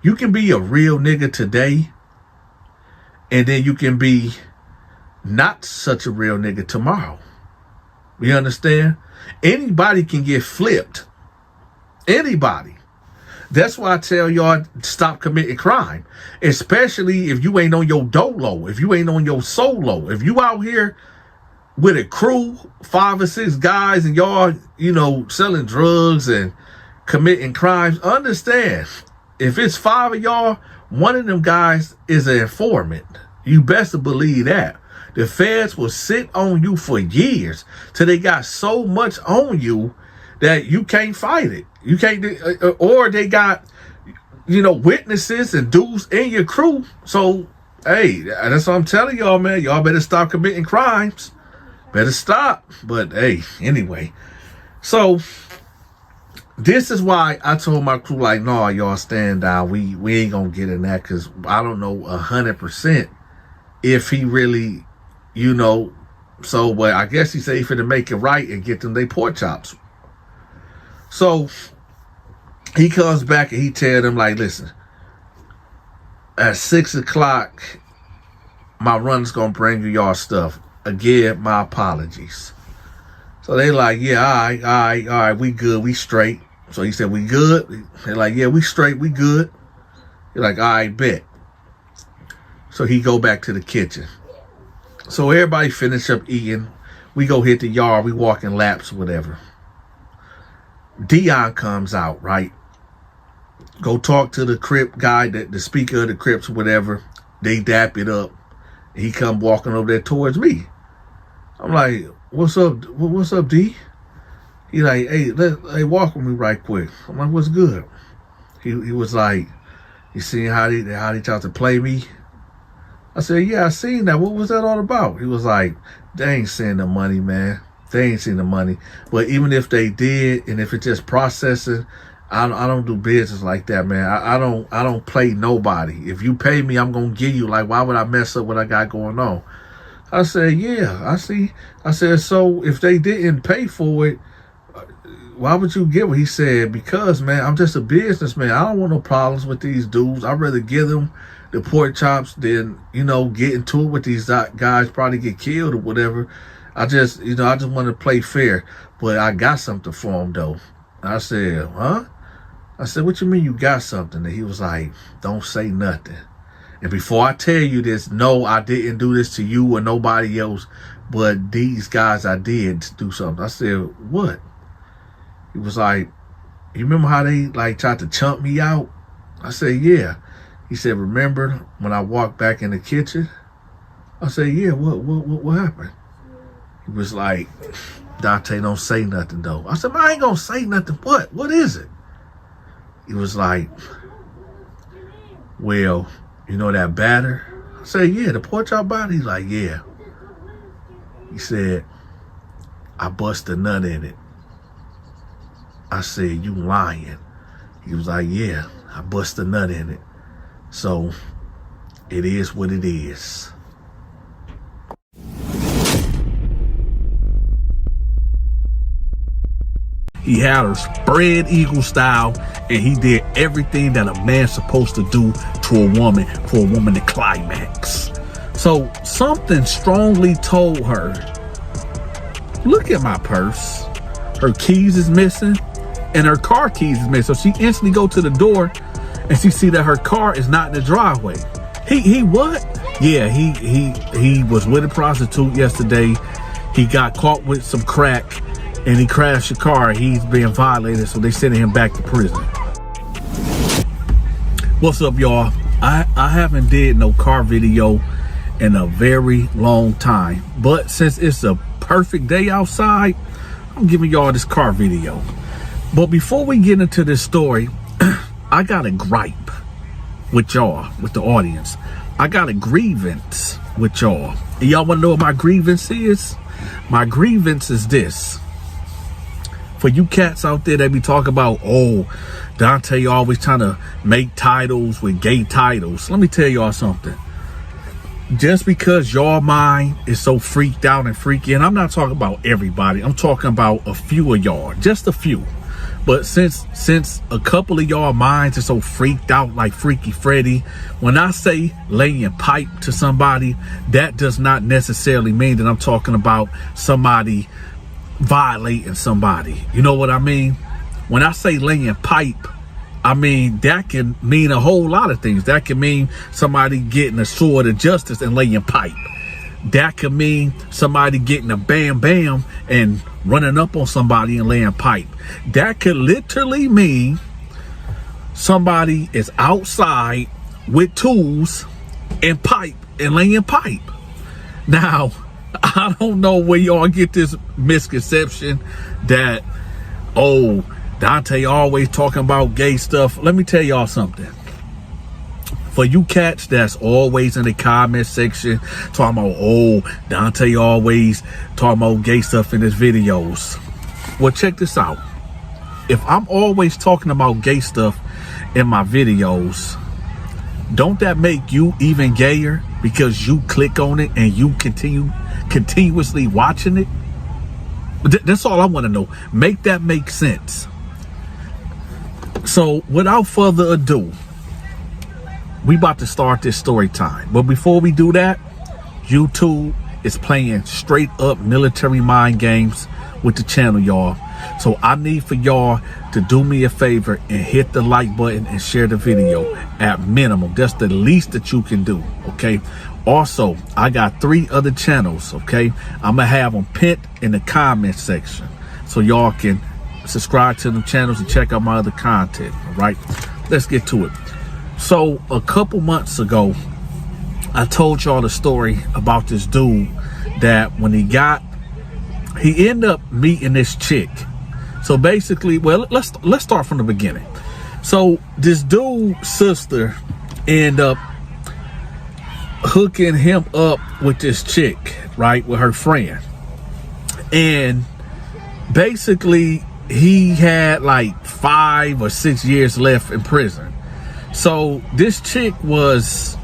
You can be a real nigga today, and then you can be not such a real nigga tomorrow. You understand? Anybody can get flipped. Anybody. That's why I tell y'all, stop committing crime. Especially if you ain't on your dolo, if you ain't on your solo. If you out here with a crew, 5 or 6 guys, and y'all, selling drugs and committing crimes, understand, if it's 5 of y'all, one of them guys is an informant. You best to believe that. The feds will sit on you for years till they got so much on you that you can't fight it. You can't, or they got, witnesses and dudes in your crew. So, hey, that's what I'm telling y'all, man. Y'all better stop committing crimes. Better stop. But hey, anyway. So this is why I told my crew, like, no, y'all stand down. We ain't gonna get in that, because I don't know 100% if he really, so, but I guess he said he finna make it right and get them they pork chops. So he comes back and he tell them, like, listen, at 6 o'clock, my run's gonna bring you y'all stuff. Again, my apologies. So they like, yeah, all right, we good, we straight. So he said, we good? They're like, yeah, we straight, we good. You're like, all right, bet. So he go back to the kitchen. So everybody finish up eating. We go hit the yard, we walk in laps, whatever. Dion comes out, right? Go talk to the Crip guy, the speaker of the Crips, whatever. They dap it up. He come walking over there towards me. I'm like, what's up? What's up, D? He like, hey, walk with me right quick. I'm like, what's good? He was like, you seen how they tried to play me? I said, yeah, I seen that. What was that all about? He was like, they ain't seen the money, man. They ain't seen the money. But even if they did, and if it's just processing, I don't do business like that, man. I don't play nobody. If you pay me, I'm gonna give you. Like, why would I mess up what I got going on? I said, yeah, I see. I said, so if they didn't pay for it, why would you give it? He said, because, man, I'm just a businessman. I don't want no problems with these dudes. I'd rather give them the pork chops than, get into it with these guys, probably get killed or whatever. I just want to play fair. But I got something for them, though. I said, huh? I said, what you mean you got something? And he was like, don't say nothing. And before I tell you this, no, I didn't do this to you or nobody else, but these guys, I did do something. I said, what? He was like, you remember how they tried to chump me out? I said, yeah. He said, remember when I walked back in the kitchen? I said, yeah, what happened? He was like, Dante, don't say nothing though. I said, man, I ain't gonna say nothing. What is it? He was like, well, you know that batter? I said, yeah, the pork chop batter? He's like, yeah. He said, I bust a nut in it. I said, you lying. He was like, yeah, I bust a nut in it. So it is what it is. He had her spread eagle style, and he did everything that a man's supposed to do to a woman for a woman to climax. So something strongly told her, look at my purse. Her keys is missing, and her car keys is missing. So she instantly go to the door, and she see that her car is not in the driveway. He what? Yeah, he was with a prostitute yesterday. He got caught with some crack, and he crashed a car. He's being violated, so they sending him back to prison. What's up, y'all? I haven't did no car video in a very long time, but since it's a perfect day outside, I'm giving y'all this car video. But before we get into this story, I got a gripe with y'all, with the audience. I got a grievance with y'all. And y'all want to know what my grievance is? My grievance is this. For you cats out there that be talking about, oh, Dante always trying to make titles with gay titles. Let me tell y'all something. Just because y'all mind is so freaked out and freaky, and I'm not talking about everybody. I'm talking about a few of y'all, just a few. But since a couple of y'all minds are so freaked out like Freaky Freddy, when I say laying pipe to somebody, that does not necessarily mean that I'm talking about somebody violating somebody. You know what I mean? When I say laying pipe, I mean that can mean a whole lot of things. That can mean somebody getting a sword of justice and laying pipe. That could mean somebody getting a bam bam and running up on somebody and laying pipe. That could literally mean somebody is outside with tools and pipe and laying pipe. Now, I don't know where y'all get this misconception that, oh, Dante always talking about gay stuff. Let me tell y'all something. For you cats that's always in the comment section talking about, oh, Dante always talking about gay stuff in his videos. Well, check this out. If I'm always talking about gay stuff in my videos, don't that make you even gayer because you click on it and you continuously watching it? That's all I want to know. Make that make sense. So without further ado, we about to start this story time. But before we do that, YouTube is playing straight up military mind games with the channel, y'all. So I need for y'all to do me a favor and hit the like button and share the video at minimum. That's the least that you can do, okay? Also, I got 3 other channels, okay? I'm gonna have them pinned in the comment section so y'all can subscribe to them channels and check out my other content, all right? Let's get to it. So a couple months ago, I told y'all the story about this dude that when he ended up meeting this chick. So basically, well, let's start from the beginning. So this dude's sister ended up hooking him up with this chick, right, with her friend. And basically, he had like 5 or 6 years left in prison. So this chick was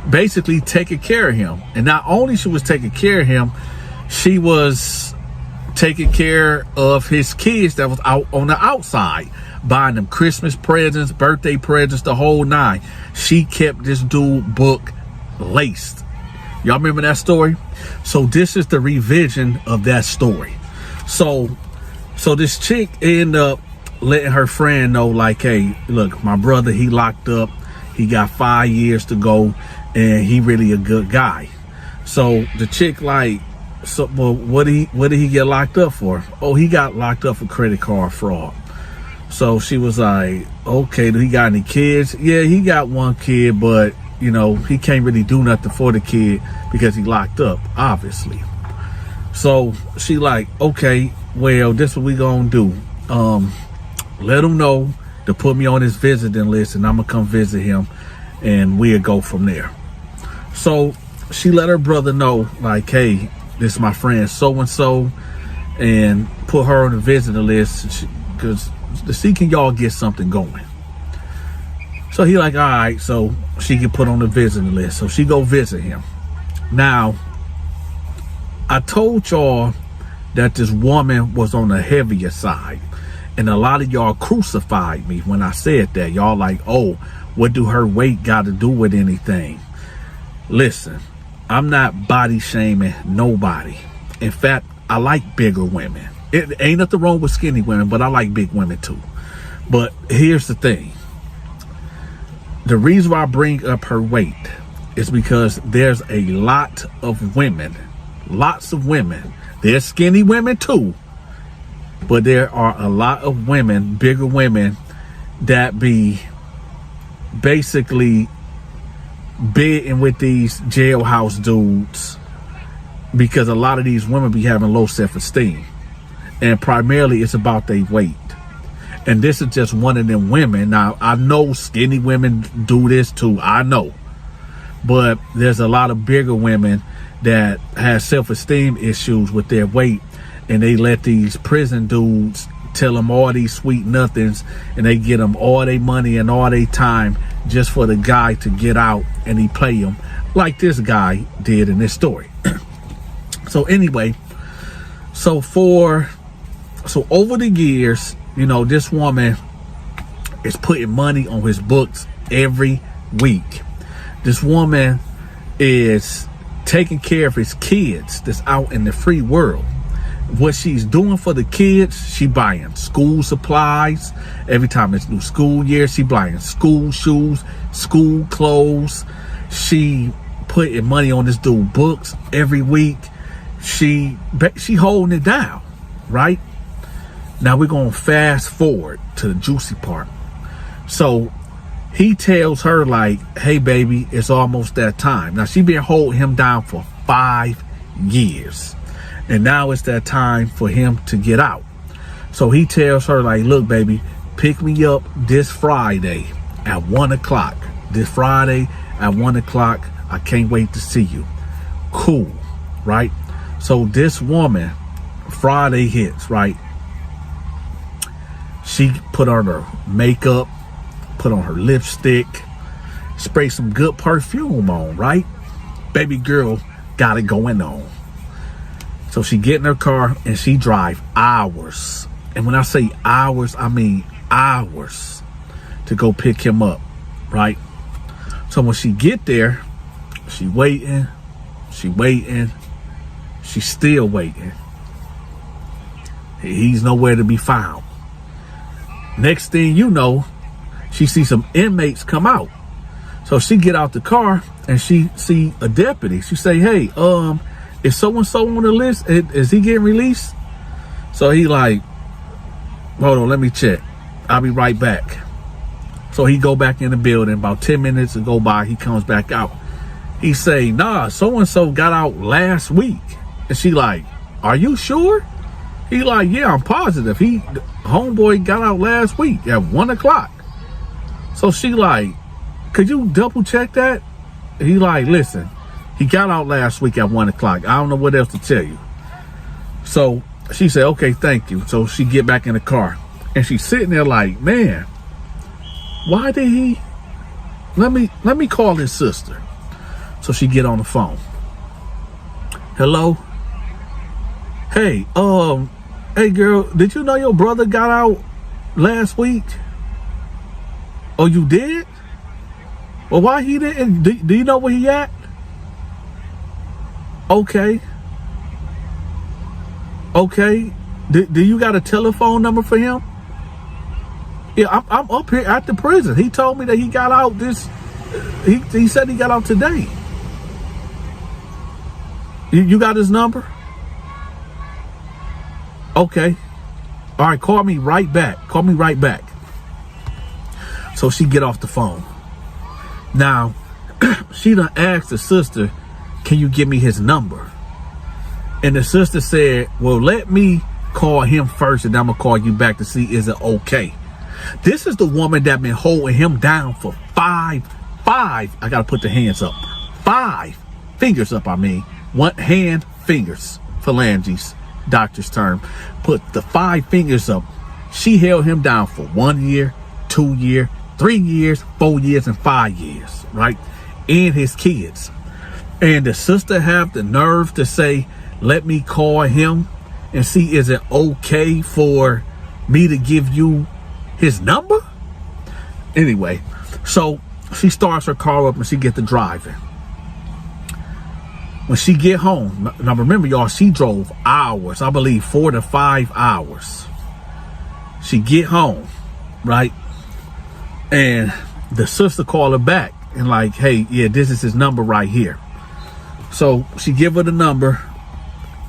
basically taking care of him. And not only she was taking care of him, she was taking care of his kids that was out on the outside, buying them Christmas presents, birthday presents, the whole 9. She kept this dude book laced. Y'all remember that story? So this is the revision of that story. So this chick ended up letting her friend know, like, hey, look, my brother, he locked up. He got 5 years to go, and he really a good guy. So the chick like, so, well, what did he get locked up for? Oh, he got locked up for credit card fraud. So she was like, okay, do he got any kids? Yeah, he got one kid, but you know, he can't really do nothing for the kid because he locked up, obviously. So she like, okay, well, this what we gonna do. Let him know to put me on his visiting list, and I'm gonna come visit him, and we'll go from there. So she let her brother know, like, hey, this is my friend so-and-so, and put her on the visitor list because to see can y'all get something going. So he like, all right, so she get put on the visiting list. So she go visit him. Now, I told y'all that this woman was on the heavier side. And a lot of y'all crucified me when I said that. Y'all like, oh, what do her weight got to do with anything? Listen, I'm not body shaming nobody. In fact, I like bigger women. It ain't nothing wrong with skinny women, but I like big women too. But here's the thing. The reason why I bring up her weight is because there's a lot of women, lots of women. There's skinny women too, but there are a lot of women, bigger women, that be basically bidding with these jailhouse dudes because a lot of these women be having low self-esteem. And primarily it's about their weight. And this is just one of them women. Now, I know skinny women do this too. I know. But there's a lot of bigger women that have self-esteem issues with their weight. And they let these prison dudes tell them all these sweet nothings. And they get them all their money and all their time just for the guy to get out and he play them like this guy did in this story. So anyway, so over the years, you know, this woman is putting money on his books every week. This woman is taking care of his kids that's out in the free world. What she's doing for the kids, she buying school supplies. Every time it's new school year, she buying school shoes, school clothes. She putting money on this dude books every week. She holding it down, right? Now we're going to fast forward to the juicy part. So he tells her like, hey, baby, it's almost that time. Now she been holding him down for 5 years. And now it's that time for him to get out. So he tells her like, look, baby, pick me up this Friday at 1 o'clock. This Friday at 1 o'clock. I can't wait to see you. Cool, right? So this woman, Friday hits, right? She put on her makeup, put on her lipstick, spray some good perfume on, right? Baby girl got it going on. So she get in her car and she drive hours. And when I say hours, I mean hours to go pick him up, right? So when she get there, she waiting, she's still waiting. He's nowhere to be found. Next thing you know, she sees some inmates come out. So she get out the car and she see a deputy. She say, hey, is so-and-so on the list? Is he getting released? So he like, hold on, let me check. I'll be right back. So he go back in the building. About 10 minutes to go by, he comes back out. He say, nah, so-and-so got out last week. And she like, are you sure? He like, yeah, I'm positive. Homeboy got out last week at 1 o'clock. So she like, could you double check that? He like, listen, he got out last week at 1 o'clock. I don't know what else to tell you. So she said, okay, thank you. So she get back in the car and she's sitting there like, man, why did he? Let me call his sister. So she get on the phone. Hello? Hey, hey girl, did you know your brother got out last week? Oh, you did? Well, why he didn't? Do you know where he at? Okay. Okay. Do you got a telephone number for him? Yeah, I'm up here at the prison. He told me that he got out he said he got out today. You got his number? Okay. All right, call me right back. Call me right back. So she get off the phone. Now, she done asked the sister, can you give me his number? And the sister said, well, let me call him first and I'm going to call you back to see is it okay. This is the woman that been holding him down for five, I got to put the hands up. 5 fingers up, I mean. One hand, fingers, phalanges, doctor's term. Put the 5 fingers up. She held him down for 1 year, 2 years, 3 years, 4 years, and 5 years, right? And his kids. And the sister have the nerve to say, let me call him and see, is it okay for me to give you his number? Anyway, so she starts her car up and she get to driving. When she get home, now remember y'all, she drove hours, I believe 4 to 5 hours. She get home, right? And the sister called her back and like, hey, yeah, this is his number right here. So she give her the number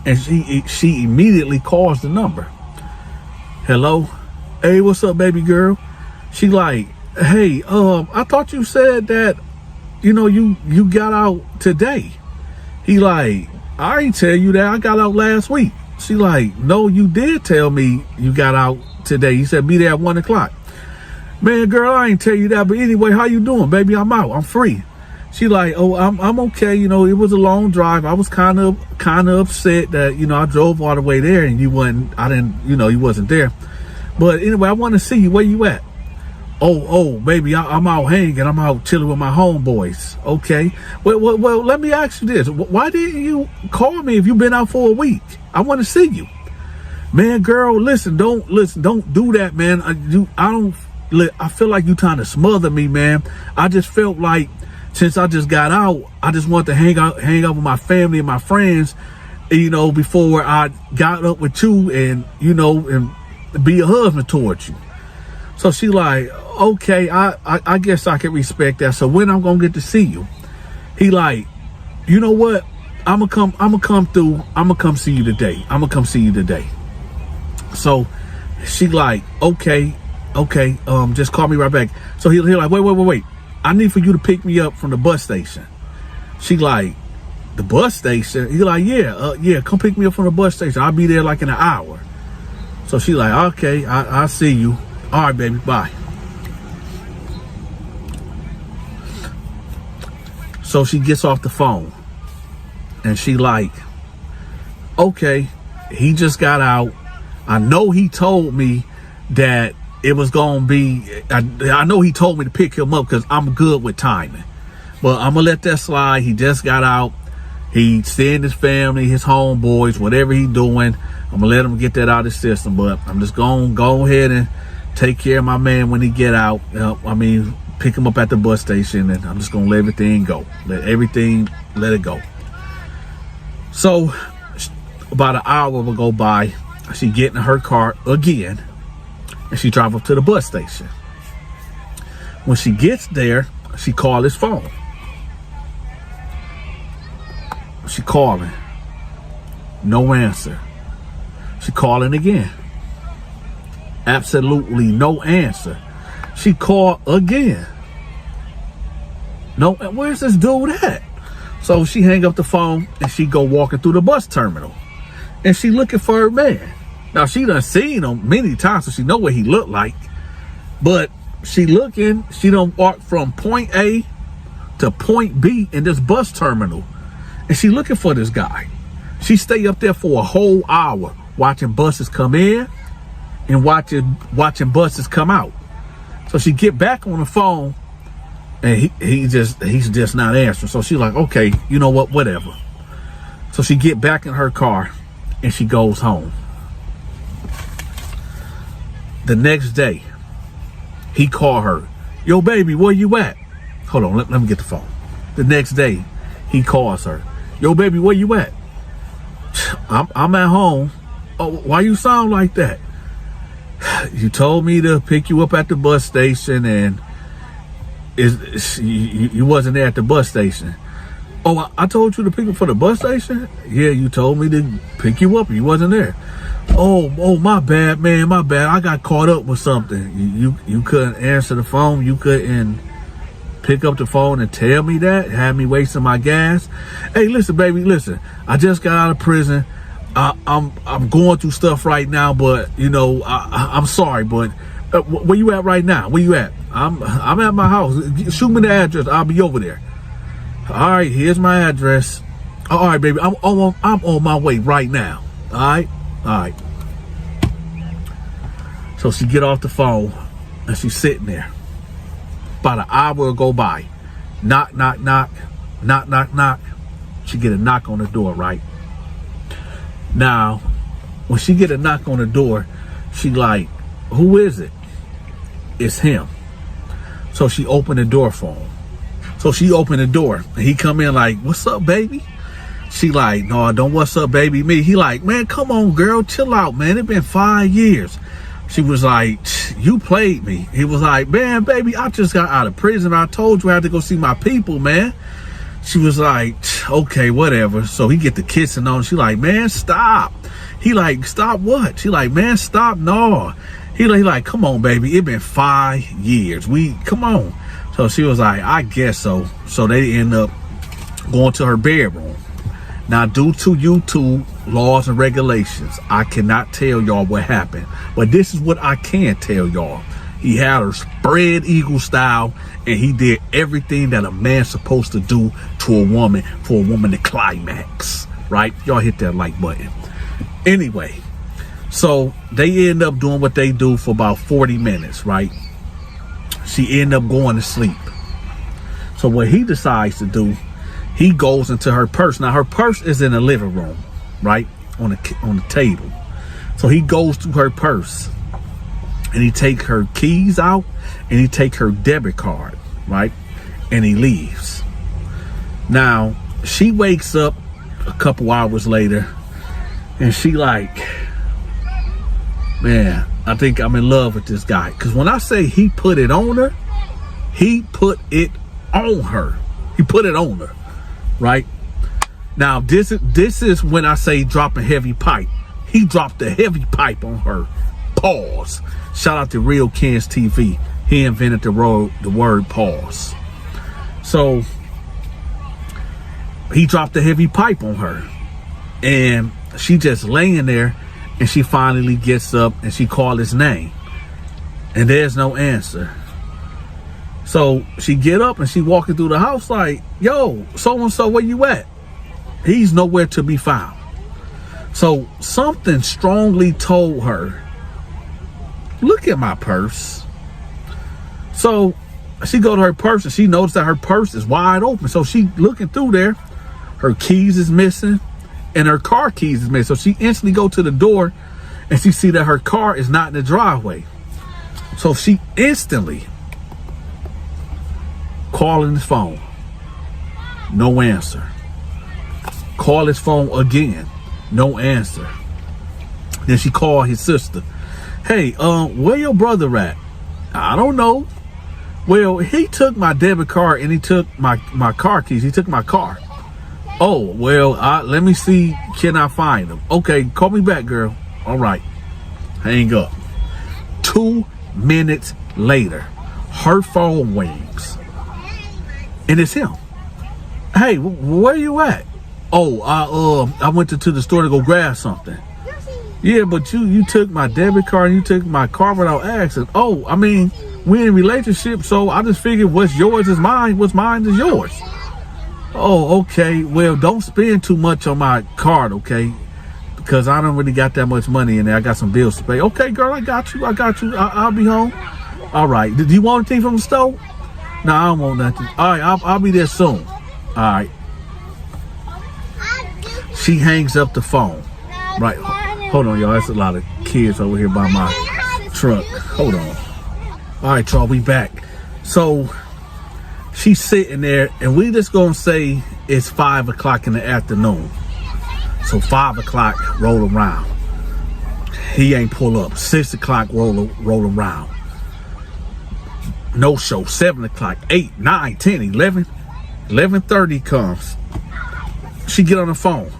and she immediately calls the number. Hello? Hey, what's up, baby girl? She like, hey, I thought you said that, you know, you got out today. He like, I ain't tell you that. I got out last week. She like, no, you did tell me you got out today. You said be there at 1 o'clock. Man, girl, I ain't tell you that. But anyway, how you doing, baby? I'm out. I'm free. She like, oh, I'm okay. You know, it was a long drive. I was kind of upset that, you know, I drove all the way there and you wasn't there. But anyway, I want to see you. Where you at? Oh, baby, I'm out hanging. I'm out chilling with my homeboys. Okay. Well, let me ask you this. Why didn't you call me if you've been out for a week? I want to see you. Man, girl, listen, don't do that, man. I feel like you trying to smother me, man. I just felt like since I just got out, I just want to hang out with my family and my friends, you know, before I got up with you and, you know, and be a husband towards you. So she like, okay, I guess I can respect that. So when I'm gonna get to see you? He like, you know what? I'm gonna come through. I'm gonna come see you today. So she like, okay, just call me right back. So he like, wait. I need for you to pick me up from the bus station. She like, the bus station? He like, yeah, come pick me up from the bus station. I'll be there like in an hour. So she like, okay, I'll see you. All right, baby, bye. So she gets off the phone and she like, okay, he just got out. I know he told me that it was going to be, I know he told me to pick him up because I'm good with timing. But I'm going to let that slide. He just got out. He's seeing his family, his homeboys, whatever he's doing. I'm going to let him get that out of the system. But I'm just going to go ahead and take care of my man when he get out. Pick him up at the bus station, and I'm just going to let everything go. Let it go. So about an hour will go by. She get in her car again, and she drive up to the bus station. When she gets there, she call his phone. She calling. No answer. She calling again. Absolutely no answer. She called again. No, where's this dude at? So she hang up the phone and she go walking through the bus terminal. And she looking for her man. Now she done seen him many times, so she know what he looked like. But she done walk from point A to point B in this bus terminal. And she looking for this guy. She stay up there for a whole hour watching buses come in and watching buses come out. So she get back on the phone and he's just not answering. So she like, okay, you know what, whatever. So she get back in her car and she goes home. The next day, he called her. Yo, baby, where you at? Hold on, let me get the phone. The next day, he calls her. Yo, baby, where you at? I'm at home. Oh, why you sound like that? You told me to pick you up at the bus station, and you wasn't there at the bus station. Oh, I told you to pick up for the bus station? Yeah, you told me to pick you up and you wasn't there. Oh, my bad, man, my bad. I got caught up with something. You couldn't answer the phone. You couldn't pick up the phone and tell me that. Had me wasting my gas. Hey, listen, baby, listen. I just got out of prison. I'm going through stuff right now, but you know, I'm sorry, but where you at right now? Where you at? I'm at my house. Shoot me the address. I'll be over there. All right, here's my address. All right, baby. I'm on my way right now. All right. So she get off the phone and she's sitting there. About an hour will go by. Knock, knock, knock. Knock, knock, knock. She get a knock on the door, right? Now, when she get a knock on the door, she like, who is it? It's him. So she opened the door for him. So she opened the door and he come in like, what's up, baby? She like, no, don't what's up, baby, me. He like, man, come on, girl, chill out, man. It's been 5 years. She was like, you played me. He was like, man, baby, I just got out of prison. I told you I had to go see my people, man. She was like, okay, whatever. So he get the kissing on. She like, man, stop. He like, stop what? She like, man, stop. No. He like, come on, baby. It been 5 years. Come on. So she was like, I guess so. So they end up going to her bedroom. Now, due to YouTube laws and regulations, I cannot tell y'all what happened. But this is what I can tell y'all. He had her spread eagle style, and he did everything that a man's supposed to do to a woman for a woman to climax, right? Y'all hit that like button. Anyway, so they end up doing what they do for about 40 minutes, right? She end up going to sleep. So what he decides to do, he goes into her purse. Now her purse is in the living room, right? On the table. So he goes to her purse and he take her keys out and he take her debit card, right? And he leaves. Now she wakes up a couple hours later and she like, man, I think I'm in love with this guy. Because when I say he put it on her, he put it on her. He put it on her, right? Now, this is when I say drop a heavy pipe. He dropped a heavy pipe on her. Pause. Shout out to Real Kens TV. He invented the word pause. So, he dropped a heavy pipe on her. And she just laying there. And she finally gets up and she called his name. And there's no answer. So she get up and she walking through the house like, yo, so-and-so, where you at? He's nowhere to be found. So something strongly told her, look at my purse. So she go to her purse and she noticed that her purse is wide open. So she looking through there. Her keys is missing. And her car keys is missing. So she instantly go to the door and she see that her car is not in the driveway. So she instantly calling his phone. No answer. Call his phone again. No answer. Then she called his sister. Hey, where your brother at? I don't know. Well, he took my debit card and he took my car keys. He took my car. Oh, well, let me see. Can I find him? Okay, call me back, girl. All right. Hang up. 2 minutes later, her phone rings. And it's him. Hey, where you at? Oh, I went to the store to go grab something. Yeah, but you took my debit card and you took my car without asking. Oh, I mean, we're in a relationship, so I just figured what's yours is mine, what's mine is yours. Oh, okay. Well, don't spend too much on my card, okay? Because I don't really got that much money in there. I got some bills to pay. Okay, girl, I got you. I'll be home. All right. Do you want anything from the store? No, I don't want nothing. All right, I'll be there soon. All right. She hangs up the phone. Right. Hold on, y'all. That's a lot of kids over here by my truck. Hold on. All right, y'all. We back. So she's sitting there, and we just gonna say it's 5 o'clock in the afternoon. So 5 o'clock roll around. He ain't pull up. 6 o'clock roll around. No show. 7 o'clock, 8, 9, 10, 11. 11:30 comes. She get on the phone.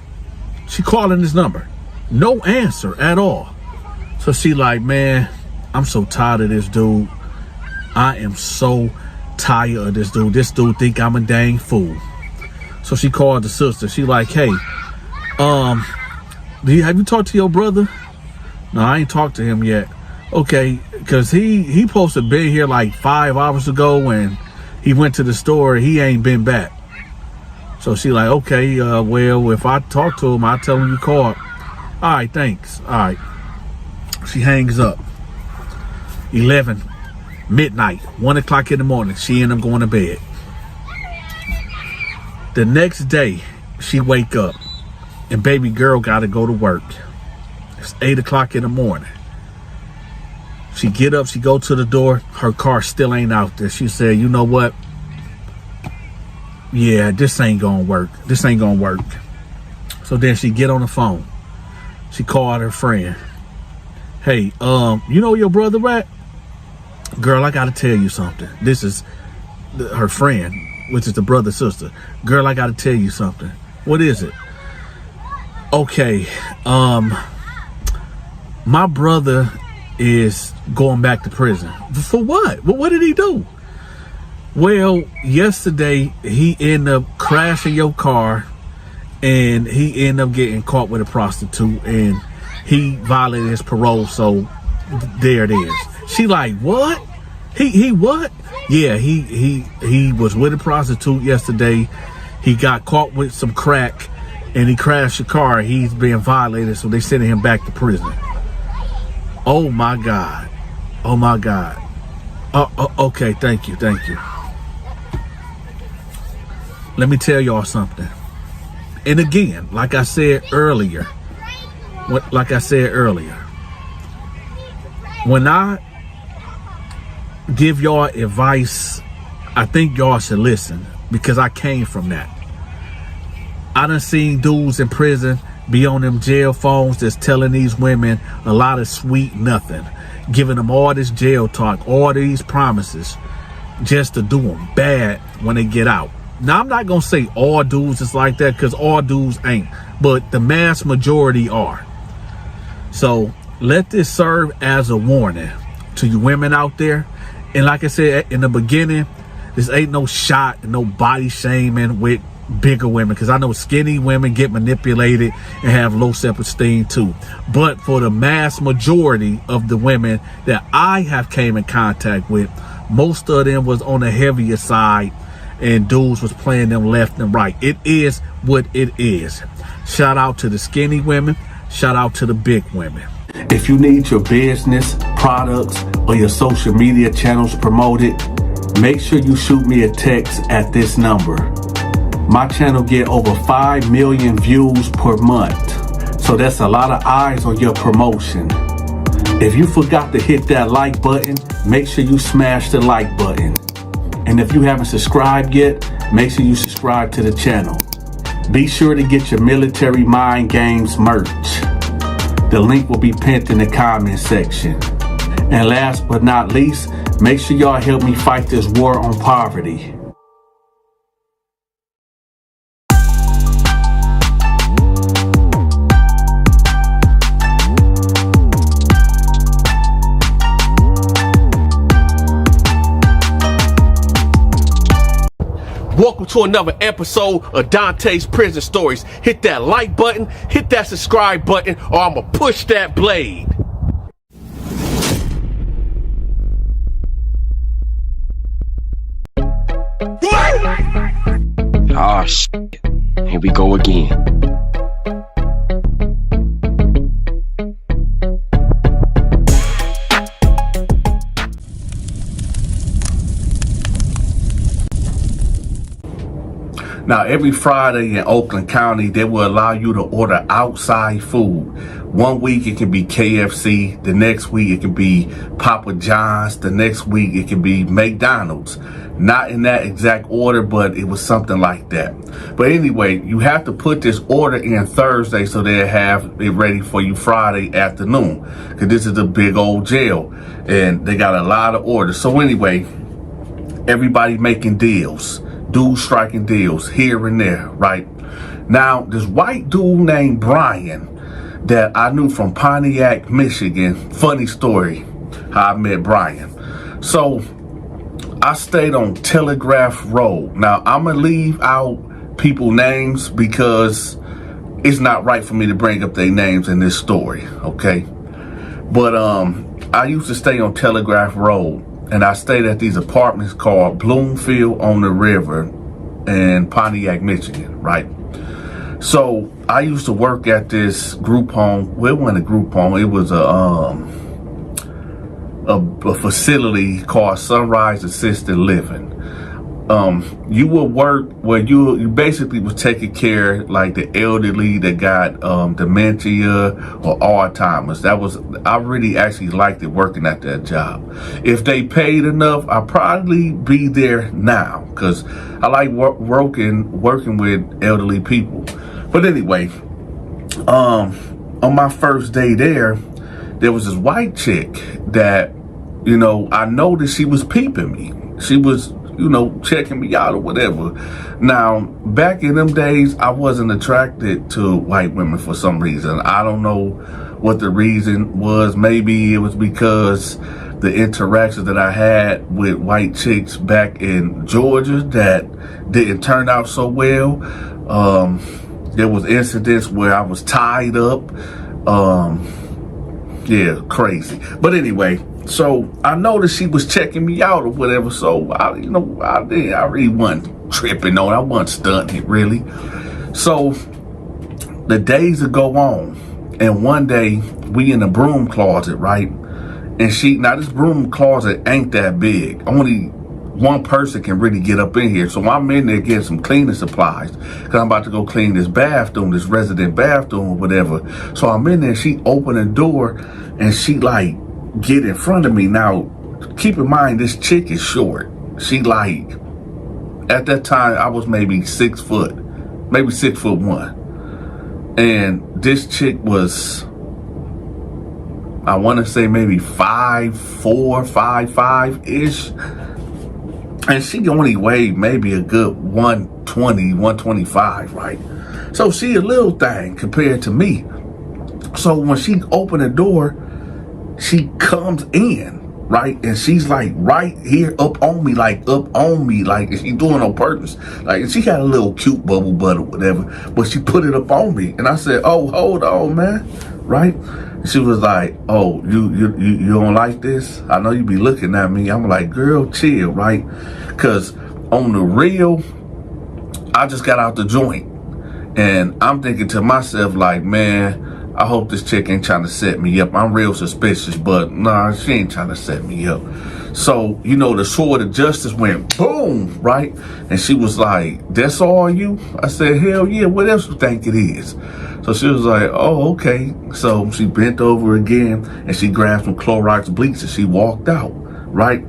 She calling his number. No answer at all. So she like, man, I'm so tired of this dude. I am so tired of this dude. This dude think I'm a dang fool. So she called the sister. She like, hey, have you talked to your brother? No, I ain't talked to him yet. Okay, because he supposed to be here like 5 hours ago when he went to the store. He ain't been back. So she like, okay, well, if I talk to him, I'll tell him you called. All right, thanks. All right. She hangs up. 11, midnight, 1 o'clock in the morning. She and him going to bed. The next day, she wake up and baby girl got to go to work. It's 8 o'clock in the morning. She get up, she go to the door. Her car still ain't out there. She said, you know what? Yeah, this ain't gonna work. This ain't gonna work. So then she get on the phone. She called her friend. Hey, you know your brother at? Girl, I gotta tell you something. This is her friend, which is the brother sister. Girl, I gotta tell you something. What is it? Okay, my brother is going back to prison. For what? What did he do? Well, yesterday he ended up crashing your car and he ended up getting caught with a prostitute and he violated his parole. So there it is. She like, what? He what? Yeah, he was with a prostitute yesterday. He got caught with some crack and he crashed the car. He's being violated, so they sending him back to prison. Oh my God. Oh my God. Okay, thank you. Let me tell y'all something. And again, like I said earlier, when I give y'all advice, I think y'all should listen because I came from that. I done seen dudes in prison be on them jail phones that's telling these women a lot of sweet nothing, giving them all this jail talk, all these promises just to do them bad when they get out. Now, I'm not going to say all dudes is like that because all dudes ain't, but the mass majority are. So let this serve as a warning to you women out there. And like I said in the beginning, this ain't no shot, no body shaming with bigger women, because I know skinny women get manipulated and have low self-esteem too. But for the mass majority of the women that I have came in contact with, most of them was on the heavier side and dudes was playing them left and right. It is what it is. Shout out to the skinny women. Shout out to the big women. If you need your business, products, or your social media channels promoted, make sure you shoot me a text at this number. My channel get over 5 million views per month. So that's a lot of eyes on your promotion. If you forgot to hit that like button, make sure you smash the like button. And if you haven't subscribed yet, make sure you subscribe to the channel. Be sure to get your Military Mind Games merch. The link will be pinned in the comment section. And last but not least, make sure y'all help me fight this war on poverty. Welcome to another episode of Dante's Prison Stories. Hit that like button, hit that subscribe button, or I'ma push that blade. Ah, shit. Here we go again. Now, every Friday in Oakland County, they will allow you to order outside food. One week it can be KFC. The next week it can be Papa John's. The next week it can be McDonald's. Not in that exact order, but it was something like that. But anyway, you have to put this order in Thursday so they'll have it ready for you Friday afternoon. Because this is a big old jail and they got a lot of orders. So anyway, everybody making deals. Dudes striking deals here and there, right? Now, this white dude named Brian, that I knew from Pontiac, Michigan. Funny story, how I met Brian. So I stayed on Telegraph Road. Now I'm gonna leave out people names because it's not right for me to bring up their names in this story, okay? But I used to stay on Telegraph Road, and I stayed at these apartments called Bloomfield on the River in Pontiac, Michigan, right? So I used to work at this group home. Well, it wasn't a group home. It was a facility called Sunrise Assisted Living. You would work where you basically was taking care like the elderly that got dementia or Alzheimer's. I really actually liked it working at that job. If they paid enough, I'd probably be there now because I like working with elderly people. But anyway, on my first day there was this white chick that, you know, I noticed she was peeping me. She was, you know, checking me out or whatever. Now, back in them days, I wasn't attracted to white women for some reason. I don't know what the reason was. Maybe it was because the interactions that I had with white chicks back in Georgia that didn't turn out so well. There was incidents where I was tied up. Yeah, crazy. But anyway, so I noticed she was checking me out or whatever. So I really wasn't tripping on. I wasn't stunting really. So the days would go on, and one day we in a broom closet, right? And now this broom closet ain't that big. Only one person can really get up in here. So I'm in there getting some cleaning supplies because I'm about to go clean this bathroom, this resident bathroom or whatever. So I'm in there, she opened the door and she like get in front of me. Now, keep in mind, this chick is short. She like, at that time, I was maybe 6 foot, maybe 6'1". And this chick was, I want to say maybe 5'4", 5'5"-ish. And she only weighed maybe a good 120, 125, right? So she a little thing compared to me. So when she opened the door, she comes in, right? And she's like right here up on me, like she's doing on purpose. Like, and she had a little cute bubble butt or whatever, but she put it up on me. And I said, oh, hold on, man, right? She was like, oh, you don't like this? I know you be looking at me. I'm like, girl, chill, right? Because on the real, I just got out the joint. And I'm thinking to myself, like, man, I hope this chick ain't trying to set me up. I'm real suspicious, but nah, she ain't trying to set me up. So, you know, the sword of justice went boom, right? And she was like, that's all you? I said, hell yeah, what else you think it is? So she was like, oh, okay. So she bent over again and she grabbed some Clorox bleach and she walked out, right?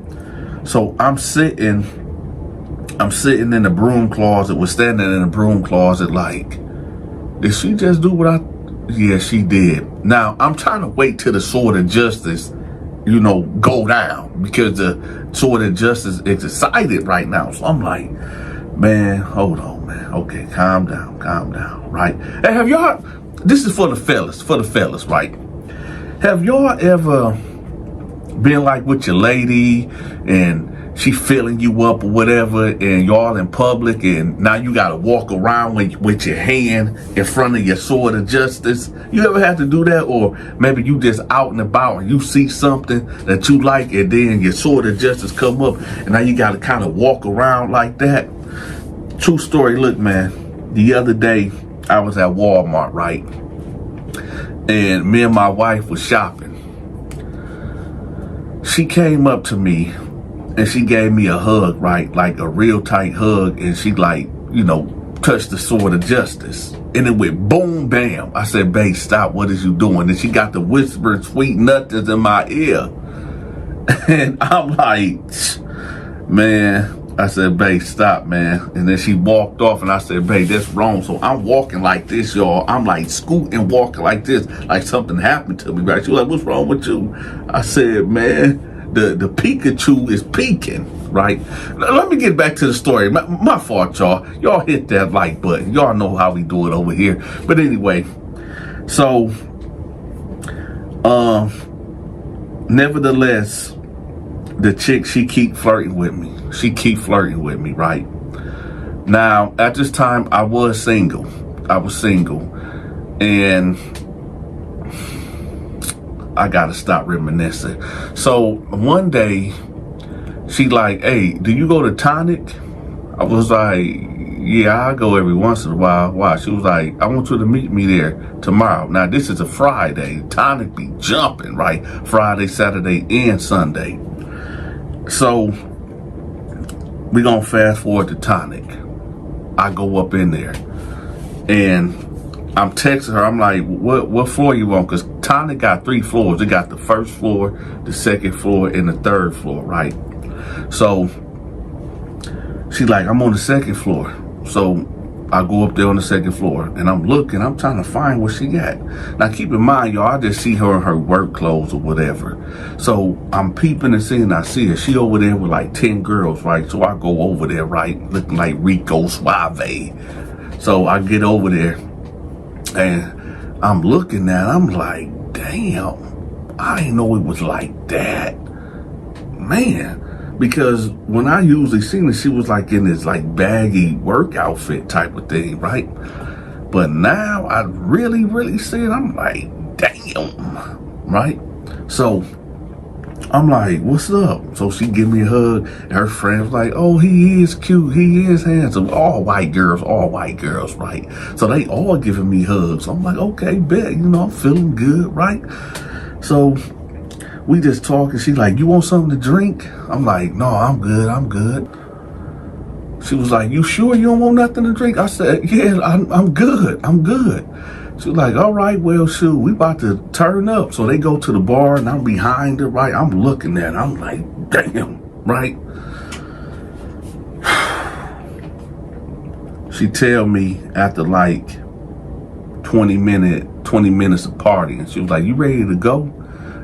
So I'm sitting in the broom closet, was standing in the broom closet like, did she just do what yeah, she did. Now, I'm trying to wait till the sword of justice, you know, go down because the sword of justice is excited right now. So I'm like, man, hold on, man. Okay, calm down, right? Hey, have y'all, this is for the fellas, right? Have y'all ever been like with your lady and she filling you up or whatever and y'all in public and now you got to walk around with your hand in front of your sword of justice? You ever had to do that? Or maybe you just out and about and you see something that you like and then your sword of justice come up and now you got to kind of walk around like that. True story. Look, man, the other day I was at Walmart, right? And me and my wife was shopping. She came up to me and she gave me a hug, right? Like a real tight hug. And she like, you know, touched the sword of justice. And it went boom, bam. I said, babe, stop. What is you doing? And she got the whispering sweet nothings in my ear. And I'm like, man, I said, babe, stop, man. And then she walked off and I said, babe, that's wrong. So I'm walking like this, y'all. I'm like scooting, walking like this, like something happened to me, right? She was like, what's wrong with you? I said, man, the Pikachu is peeking, right? Let me get back to the story. My fault, y'all. Y'all hit that like button. Y'all know how we do it over here. But anyway, so Nevertheless, the chick, she keep flirting with me. Right? Now, at this time, I was single. And I gotta stop reminiscing. So one day, she like, hey, do you go to Tonic? I was like, yeah, I go every once in a while. Why? She was like, I want you to meet me there tomorrow. Now, this is a Friday. Tonic be jumping, right? Friday, Saturday, and Sunday. So, we gonna fast forward to Tonic. I go up in there, and I'm texting her. I'm like, what floor you on? Because Tonic got 3 floors. It got the first floor, the second floor, and the third floor, right? So, she's like, I'm on the second floor. So I go up there on the second floor, and I'm looking, I'm trying to find where she at. Now keep in mind, y'all, I just see her in her work clothes or whatever. So I'm peeping and seeing, I see her. She over there with like 10 girls, right? So I go over there, right? Looking like Rico Suave. So I get over there, and I'm looking at it, I'm like, damn, I didn't know it was like that. Man. Because when I usually seen her, she was like in this like baggy work outfit type of thing, right? But now I really see it. I'm like, damn, right? So I'm like, what's up? So she give me a hug, and her friend was like, oh, he is cute, he is handsome. All white girls, right? So they all giving me hugs. I'm like, okay, bet, I'm feeling good, right? So we just talking. She like, you want something to drink? I'm like, no, I'm good. She was like, you sure you don't want nothing to drink? I said, yeah, I'm good. She was like, all right, well, shoot, we about to turn up. So they go to the bar, and I'm behind her, right? I'm looking at her. I'm like, damn, right? She tell me after like 20 minutes of partying, she was like, you ready to go?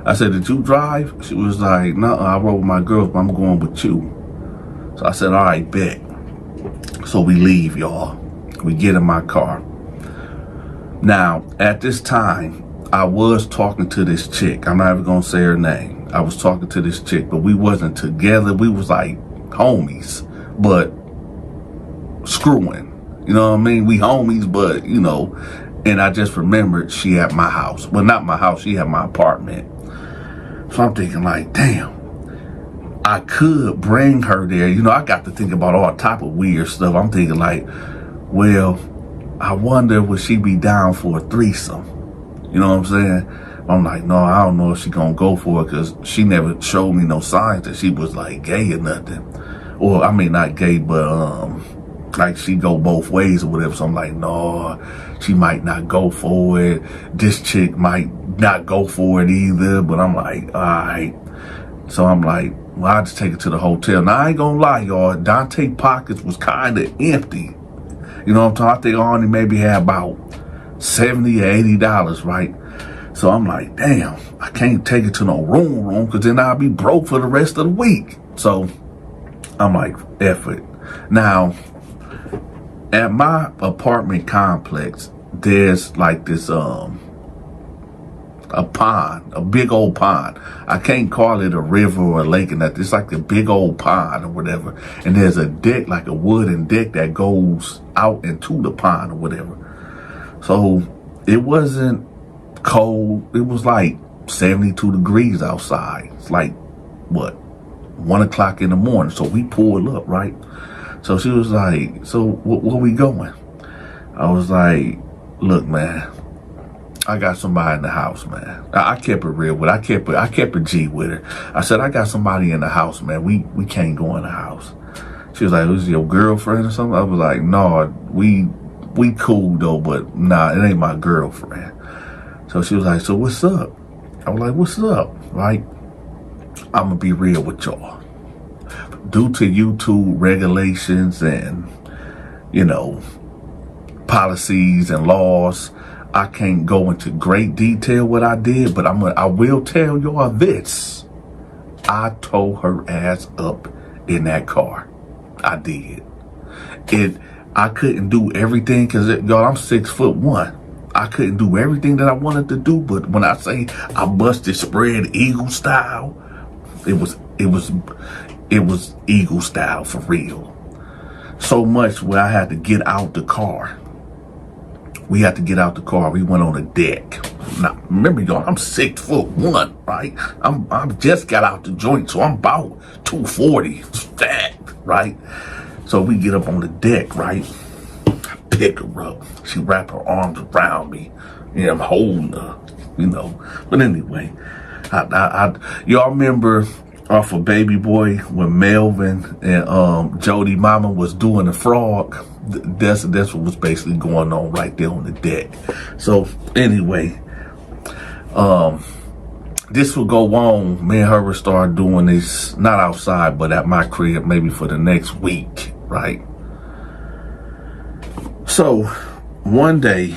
I said, did you drive? She was like, no, I rode with my girls, but I'm going with you. So I said, all right, bet. So we leave, y'all. We get in my car. Now, at this time, I was talking to this chick. I'm not even going to say her name. I was talking to this chick, but we wasn't together. We was like homies, but screwing. You know what I mean? We homies, but, and I just remembered she at my house. Well, not my house. She at my apartment. So I'm thinking like, damn, I could bring her there. I got to think about all type of weird stuff. I'm thinking like, well, I wonder would she be down for a threesome? You know what I'm saying? I'm like, no, I don't know if she gonna go for it, because she never showed me no signs that she was like gay or nothing. Or I mean, not gay, but like she go both ways or whatever. So I'm like, no, she might not go for it. This chick might not go for it either. But I'm like, all right. So I'm like, well, I'll just take it to the hotel. Now, I ain't gonna lie, y'all. Donta's pockets was kind of empty. You know what I'm talking? I think I only maybe had about $70 or $80, right? So I'm like, damn, I can't take it to no room, because then I'll be broke for the rest of the week. So I'm like, F it. Now, at my apartment complex, there's like this, a pond, a big old pond. I can't call it a river or a lake and that. It's like a big old pond or whatever. And there's a deck, like a wooden deck that goes out into the pond or whatever. So it wasn't cold. It was like 72 degrees outside. It's like, 1 o'clock in the morning. So we pulled up, right? So she was like, so where we going? I was like, look, man, I got somebody in the house, man. I kept it real with her. I kept a G with her. I said, I got somebody in the house, man. We can't go in the house. She was like, was it your girlfriend or something? I was like, no, we cool though, but nah, it ain't my girlfriend. So she was like, so what's up? I was like, what's up? Right? I'm gonna be real with y'all. Due to YouTube regulations and, policies and laws, I can't go into great detail what I did, but I will tell y'all this. I tore her ass up in that car. I did. I couldn't do everything because, y'all, I'm 6'1". I couldn't do everything that I wanted to do, but when I say I busted spread eagle style, it was eagle style for real. So much where I had to get out the car. We had to get out the car. We went on the deck. Now, remember, y'all, I'm 6'1", right? I'm just got out the joint, so I'm about 240 stacked, right? So we get up on the deck, right? I pick her up. She wrapped her arms around me. Yeah, I'm holding her, you know. But anyway, y'all remember off of Baby Boy when Melvin and Jody Mama was doing the frog? That's what was basically going on right there on the deck. So anyway, this will go on. Me and her will start doing this, not outside, but at my crib, maybe for the next week, right? So one day,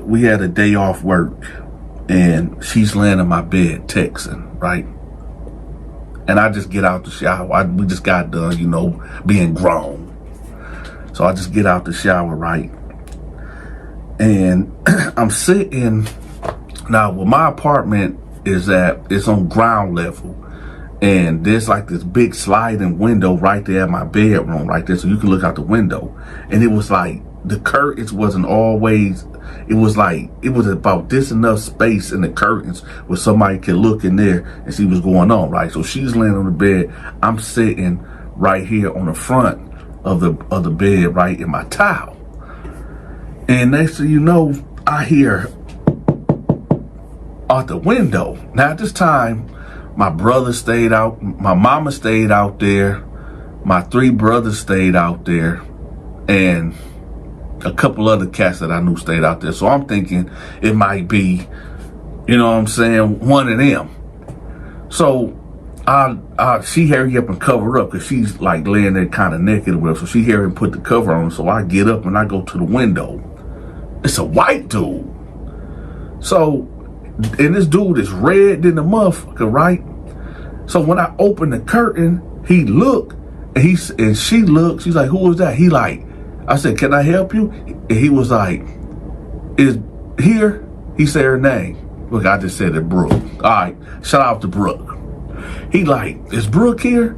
we had a day off work, and she's laying in my bed texting, right? And I just get out the shower. We just got done, you know, being grown. So I just get out the shower, right? And I'm sitting. Now, where my apartment is at, it's on ground level. And there's like this big sliding window right there at my bedroom, right there. So you can look out the window. And it was like, the curtains wasn't always, it was about this enough space in the curtains where somebody could look in there and see what's going on, right? So she's laying on the bed. I'm sitting right here on the front of the bed, right, in my towel. And next thing you know, I hear out the window. Now at this time, my brother stayed out, my mama stayed out there, my 3 brothers stayed out there, and a couple other cats that I knew stayed out there. So I'm thinking it might be, you know what I'm saying, one of them. So she hurry up and cover up because she's like laying there kind of naked or whatever. So she hurry and put the cover on. So I get up and I go to the window. It's a white dude. So, and this dude is red than the motherfucker, right? So when I open the curtain, he look and she looks. She's like, "Who is that?" He like, I said, "Can I help you?" And he was like, "Is here?" He said her name. Look, I just said it, Brooke. All right, shout out to Brooke. He like, "Is Brooke here?"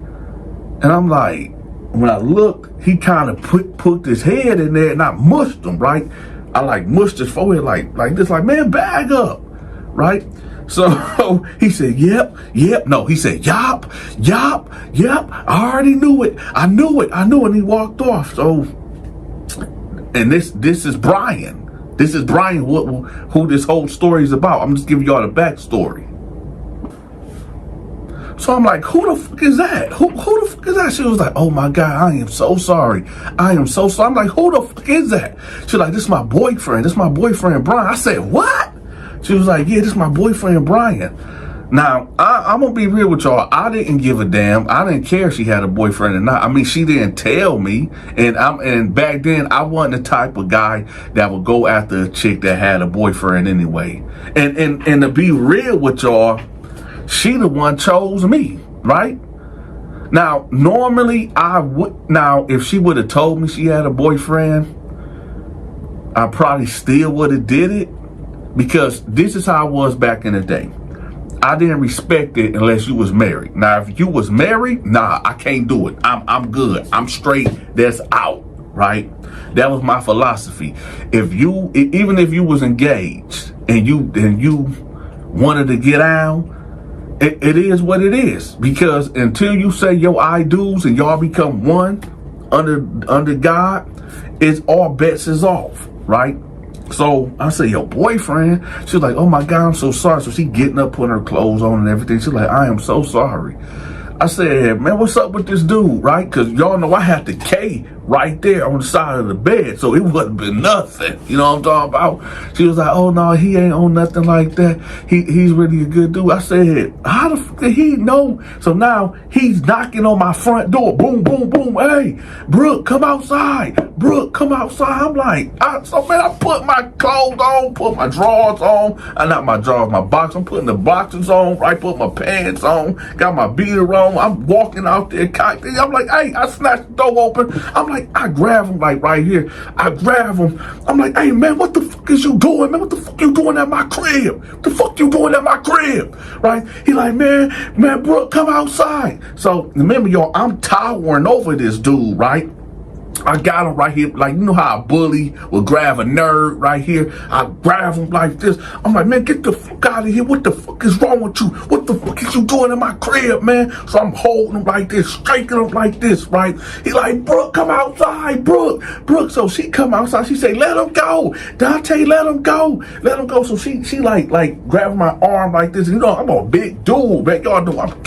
And I'm like, when I looked, he kind of put his head in there and I mushed him, right? I like mushed his forehead like this, like, "Man, bag up," right? So he said, yep. No, he said, yup. I already knew it. I knew it. And he walked off. So, and this is Brian. This is Brian, who this whole story is about. I'm just giving y'all the backstory. So I'm like, who the fuck is that? Who the fuck is that? She was like, "Oh my God, I am so sorry. I'm so sorry." I'm like, who the fuck is that? She's like, "This is my boyfriend. This is my boyfriend, Brian." I said, "What?" She was like, "Yeah, this is my boyfriend, Brian." Now, I'm going to be real with y'all. I didn't give a damn. I didn't care if she had a boyfriend or not. I mean, she didn't tell me. And back then, I wasn't the type of guy that would go after a chick that had a boyfriend anyway. And to be real with y'all, she the one chose me, right? Now, normally I would, now if she would have told me she had a boyfriend, I probably still would have did it, because this is how I was back in the day. I didn't respect it unless you was married. Now, if you was married, nah, I can't do it. I'm good. I'm straight. That's out, right? That was my philosophy. Even if you was engaged and you wanted to get out, it is what it is. Because until you say your I do's and y'all become one under God, it's all bets is off, right? So I said, "Your boyfriend?" She was like, "Oh my God, I'm so sorry." So she getting up, putting her clothes on and everything. She's like, "I am so sorry." I said, "Man, what's up with this dude?" Right? Because y'all know I had the K right there on the side of the bed. So it wouldn't been nothing. You know what I'm talking about? She was like, "Oh no, he ain't on nothing like that. He's really a good dude." I said, "How the fuck did he know?" So now he's knocking on my front door. Boom, boom, boom. "Hey, Brooke, come outside. Brooke, come outside. I'm like, so man, I put my clothes on, put my drawers on. Not my drawers, my box. I'm putting the boxers on, right? Put my pants on, got my beater on. I'm walking out there. I'm like, hey, I snatched the door open. I'm like, I grab him like right here. I grab him. I'm like, hey man, what the fuck is you doing, man? What the fuck you doing at my crib? What the fuck you doing at my crib? Right? He like, man, Brooke, come outside. So remember, y'all, I'm towering over this dude, right? I got him right here, like, you know how a bully will grab a nerd right here? I grab him like this. I'm like, man, get the fuck out of here. What the fuck is wrong with you? What the fuck is you doing in my crib, man? So I'm holding him like this, striking him like this, right? He like, Brooke, come outside, Brooke. So she come outside. She say, let him go. Dante, let him go. Let him go. So she like grabbing my arm like this. You know, I'm a big dude, man. Y'all know I'm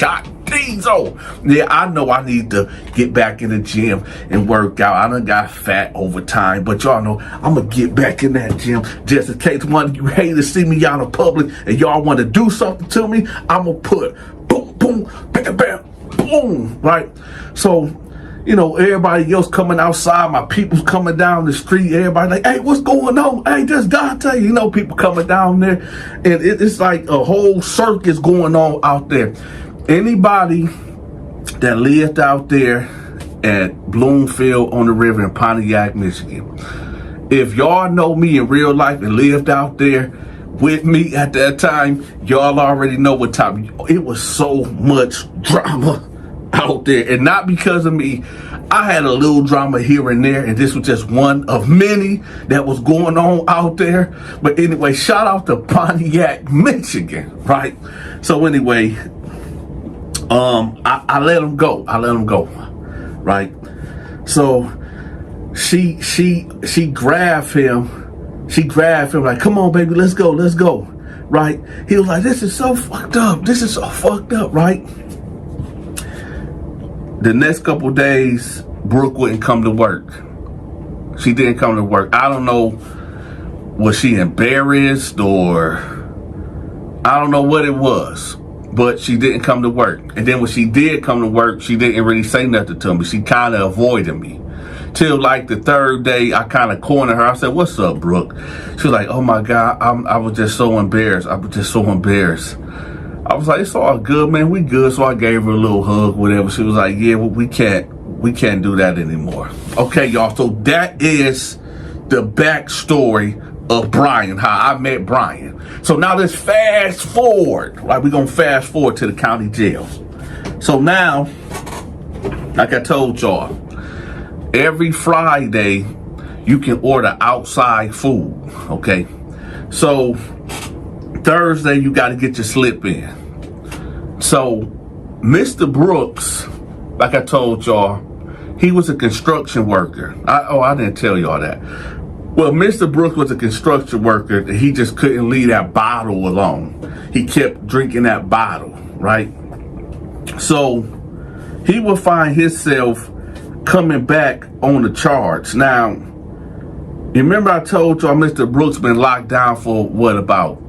Diesel. Yeah, I know I need to get back in the gym and work out. I done got fat over time, but y'all know I'm gonna get back in that gym just in case one of you haters see me out in public and y'all want to do something to me. I'm gonna put boom, boom, bam, bam, boom, right? So, you know, everybody else coming outside, my people's coming down the street, everybody like, hey, what's going on? Hey, that's Dante. You know, people coming down there, and it's like a whole circus going on out there. Anybody that lived out there at Bloomfield on the river in Pontiac, Michigan, if y'all know me in real life and lived out there with me at that time, y'all already know what time. It was so much drama out there, and not because of me. I had a little drama here and there, and this was just one of many that was going on out there. But anyway, shout out to Pontiac, Michigan, right? So anyway, I let him go. Right? So she grabbed him. She grabbed him like, come on, baby, let's go. Right? He was like, this is so fucked up. Right? The next couple days, Brooke wouldn't come to work. She didn't come to work. I don't know, was she embarrassed or I don't know what it was. But she didn't come to work. And then when she did come to work, she didn't really say nothing to me. She kind of avoided me. Till like the third day, I kind of cornered her. I said, what's up, Brooke? She was like, oh my God, I was just so embarrassed. I was like, it's all good, man. We good. So I gave her a little hug, whatever. She was like, yeah, well, we can't do that anymore. Okay, y'all. So that is the backstory of Brian, how I met Brian. So now let's fast forward, right? We're going to fast forward to the county jail. So now, like I told y'all, every Friday, you can order outside food, okay? So Thursday, you got to get your slip in. So Mr. Brooks, like I told y'all, he was a construction worker. I didn't tell y'all that. Well, Mr. Brooks was a construction worker. He just couldn't leave that bottle alone. He kept drinking that bottle, right? So he would find himself coming back on the charge. Now, you remember I told y'all Mr. Brooks been locked down for what, about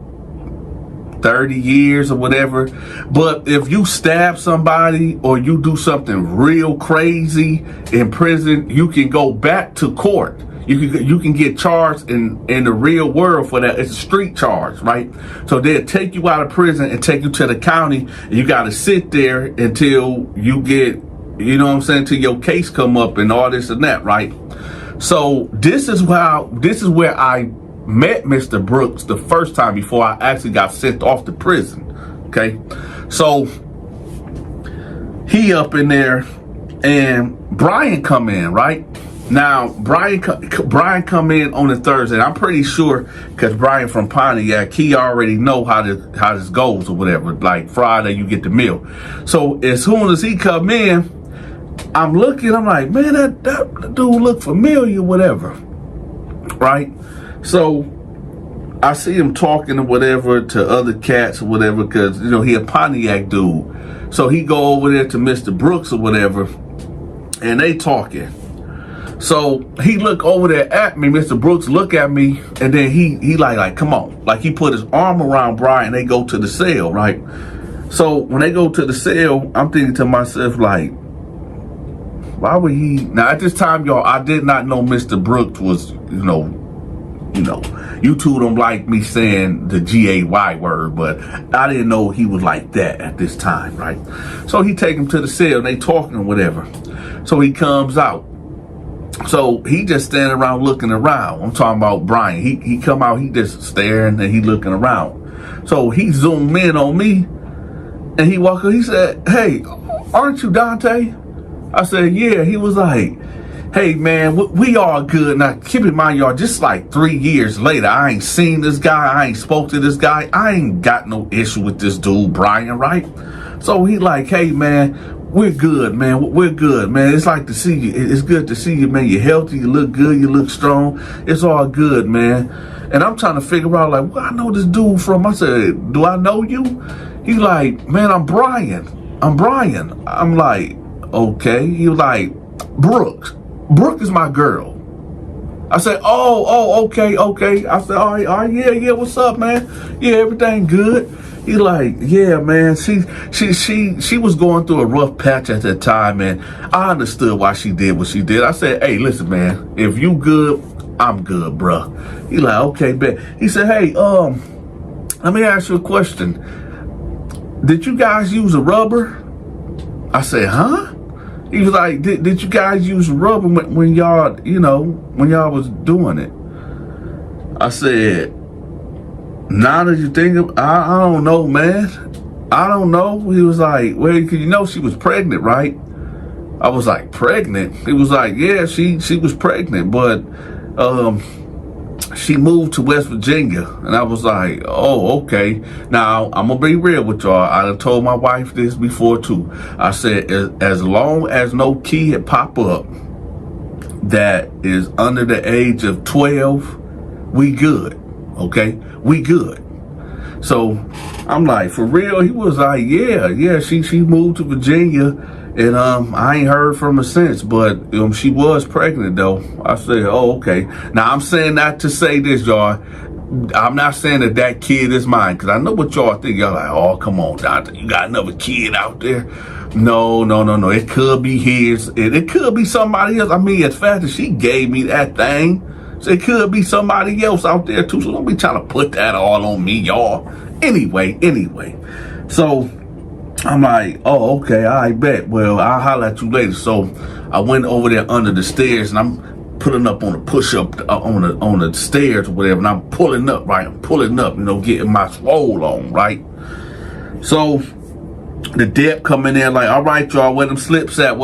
30 years or whatever? But if you stab somebody or you do something real crazy in prison, you can go back to court. You can get charged in the real world for that. It's a street charge, right? So they'll take you out of prison and take you to the county, and you got to sit there until you get, you know what I'm saying, till your case come up and all this and that, right? So this is where I met Mr. Brooks the first time before I actually got sent off to prison. Okay, so he up in there, and Brian come in, right? Now, Brian come in on a Thursday. I'm pretty sure, because Brian from Pontiac, he already know how this goes or whatever. Like Friday, you get the meal. So as soon as he come in, I'm looking, I'm like, man, that dude look familiar, whatever. Right? So I see him talking or whatever to other cats or whatever, because, you know, he a Pontiac dude. So he go over there to Mr. Brooks or whatever, and they talking. So he look over there at me, Mr. Brooks look at me, and then he like, come on. Like he put his arm around Brian, they go to the cell, right? So when they go to the cell, I'm thinking to myself like, Why would he? Now at this time, y'all, I did not know Mr. Brooks was, you two don't like me saying the GAY word, but I didn't know he was like that at this time, right? So he take him to the cell and they talking or whatever. So he comes out. So he just standing around looking around. I'm talking about Brian. He come out, he just staring and he looking around. So he zoomed in on me and he walked up, he said, "Hey, aren't you Donta?" I said, "Yeah." He was like, "Hey man, we all good." Now keep in mind, y'all, just like 3 years later, I ain't seen this guy, I ain't spoke to this guy, I ain't got no issue with this dude, Brian, right? So he like, "Hey man, we're good, man. We're good, man. It's like to see you. It's good to see you, man. You're healthy. You look good. You look strong. It's all good, man." And I'm trying to figure out, like, where I know this dude from. I said, "Do I know you?" He like, "Man, I'm Brian. I'm Brian." I'm like, "Okay." He was like, "Brooks. Brooke is my girl." I said, oh, okay. I said, all right, yeah, what's up, man? Yeah, everything good. He like, "Yeah, man, she was going through a rough patch at that time, and I understood why she did what she did." I said, "Hey, listen, man, if you good, I'm good, bruh." He like, "Okay, bet." He said, "Hey, let me ask you a question. Did you guys use a rubber?" I said, "Huh?" He was like, did you guys use rubber when y'all, when y'all was doing it?" I said, "Now that you think of, I don't know, man. I don't know." He was like, "Well, she was pregnant, right?" I was like, "Pregnant?" He was like, "Yeah, she was pregnant, but she moved to West Virginia." And I was like, "Oh, okay." Now, I'm going to be real with y'all. I done told my wife this before, too. I said, as long as no kid pop up that is under the age of 12, we good, okay? We good. So I'm like, "For real?" He was like, yeah, she moved to Virginia, and I ain't heard from her since, but she was pregnant though. I said, "Oh, okay." Now I'm saying that to say this, y'all. I'm not saying that kid is mine, because I know what y'all think. Y'all like, "Oh, come on, Donta, you got another kid out there." No. It could be his. It could be somebody else. I mean, as fast as she gave me that thing, so it could be somebody else out there too. So don't be trying to put that all on me, y'all. Anyway. So I'm like, "Oh, okay, I bet. Well, I'll holler at you later." So I went over there under the stairs, and I'm pulling up on the push-up on the stairs or whatever, and I'm pulling up, right? I'm pulling up, getting my swole on, right? So the dep coming in like, "All right, y'all, where them slips at?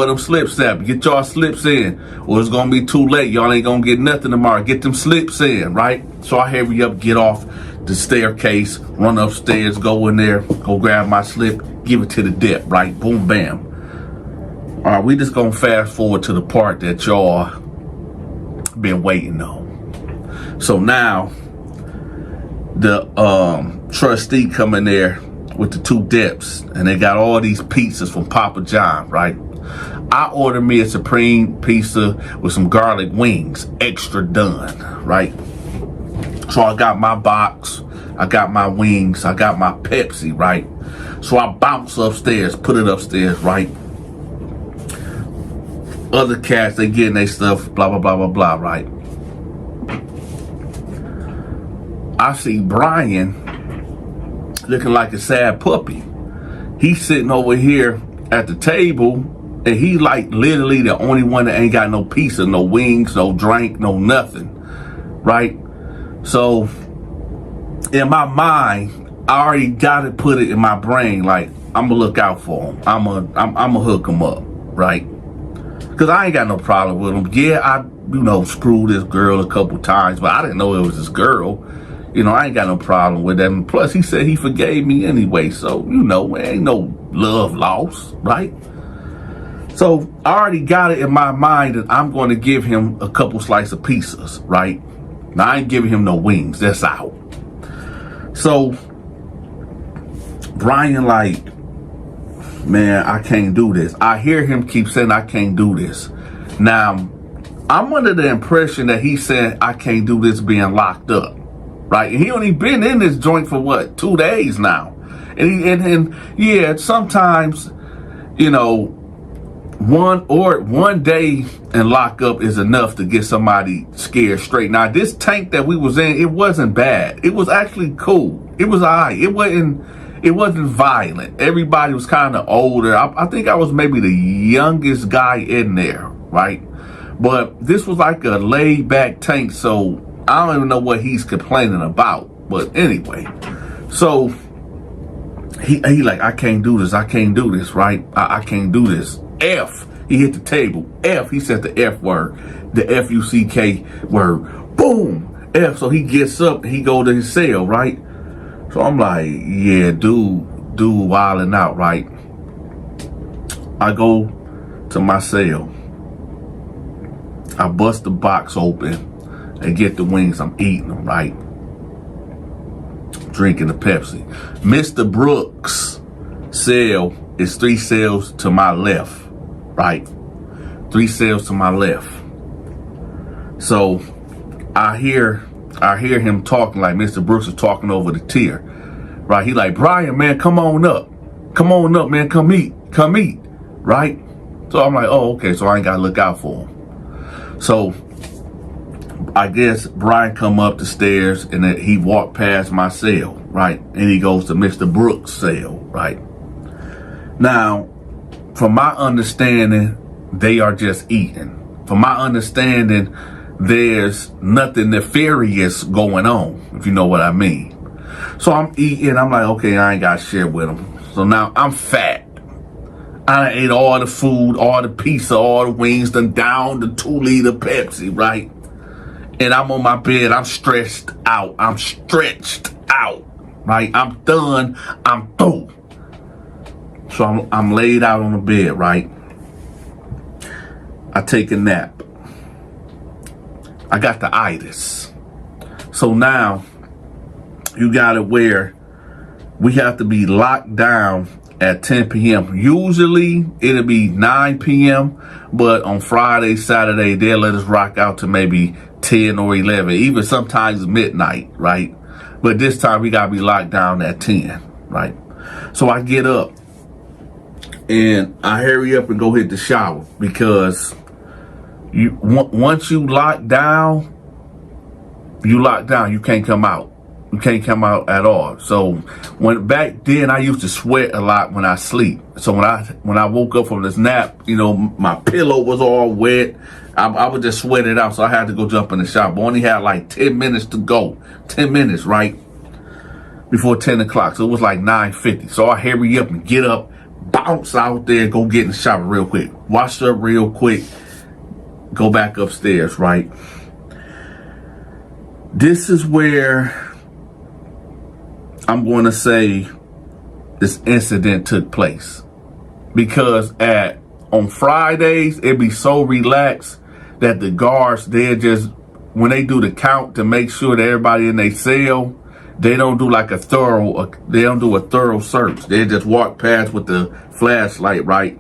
Get y'all slips in, or it's gonna be too late. Y'all ain't gonna get nothing tomorrow. Get them slips in," right? So I hurry up, get off the staircase, run upstairs, go in there, go grab my slip, give it to the dep, right? Boom, bam. All right, we just gonna fast forward to the part that y'all been waiting on. So now the trustee come in there with the 2 deps, and they got all these pizzas from Papa John, right? I ordered me a supreme pizza with some garlic wings, extra done, right? So I got my box, I got my wings, I got my Pepsi, right? So I bounce upstairs, put it upstairs, right? Other cats, they getting their stuff, blah, blah, blah, blah, blah, right? I see Brian looking like a sad puppy. He's sitting over here at the table, and he like literally the only one that ain't got no pizza, no wings, no drink, no nothing, right? So in my mind, I already got it, put it in my brain, like, I'm gonna look out for him. I'm gonna hook him up, right? Because I ain't got no problem with him. Yeah, I, screwed this girl a couple times, but I didn't know it was this girl. I ain't got no problem with that. And plus, he said he forgave me anyway. So, ain't no love lost, right? So I already got it in my mind that I'm going to give him a couple slices of pizzas, right? Now, I ain't giving him no wings. That's out. So Brian like, "Man, I can't do this." I hear him keep saying, "I can't do this." Now, I'm under the impression that he said, "I can't do this," being locked up, right? And he only been in this joint for what, 2 days now. And yeah, sometimes, one day in lockup is enough to get somebody scared straight. Now, this tank that we was in, it wasn't bad. It was actually cool. It was all right. It wasn't violent. Everybody was kind of older. I think I was maybe the youngest guy in there, right? But this was like a laid back tank, so I don't even know what he's complaining about. But anyway, so he like, I can't do this. I can't do this, right? I can't do this. F. He hit the table. F. He said the F word. The F-U-C-K word. Boom. F. So he gets up and he go to his cell, right? So I'm like, yeah, dude wilding out, right? I go to my cell. I bust the box open and get the wings. I'm eating them, right? Drinking the Pepsi. Mr. Brooks' cell is 3 cells to my left, right? 3 cells to my left. So I hear him talking like Mr. Brooks is talking over the tier, right? He like, Brian, man, come on up, man, come eat, right? So I'm like, oh, okay, so I ain't gotta look out for him. So I guess Brian come up the stairs and then he walked past my cell, right? And he goes to Mr. Brooks' cell, right? Now, from my understanding, they are just eating. From my understanding, there's nothing nefarious going on, if you know what I mean. So I'm eating. I'm like, okay, I ain't got shit with them. So now I'm fat. I ate all the food, all the pizza, all the wings, then down the 2-liter Pepsi, right? And I'm on my bed. I'm stretched out. Right? I'm done. I'm through. So I'm laid out on the bed, right? I take a nap. I got the itis. So now you got it where we have to be locked down at 10 p.m. Usually it'll be 9 p.m. But on Friday, Saturday, they'll let us rock out to maybe 10 or 11, even sometimes midnight, right? But this time we gotta be locked down at 10, right? So I get up and I hurry up and go hit the shower because once you lock down, you can't come out. You can't come out at all. So back then I used to sweat a lot when I sleep. So when I woke up from this nap, you know, my pillow was all wet. I would just sweat it out. So I had to go jump in the shower. But only had like 10 minutes to go. 10 minutes, right? Before 10 o'clock. So it was like 9:50. So I hurry up and get up, bounce out there, go get in the shower real quick. Wash up real quick. Go back upstairs, right? This is where I'm going to say this incident took place. Because on Fridays, it'd be so relaxed that the guards, when they do the count to make sure that everybody in their cell, they don't do a thorough search. They just walk past with the flashlight, right?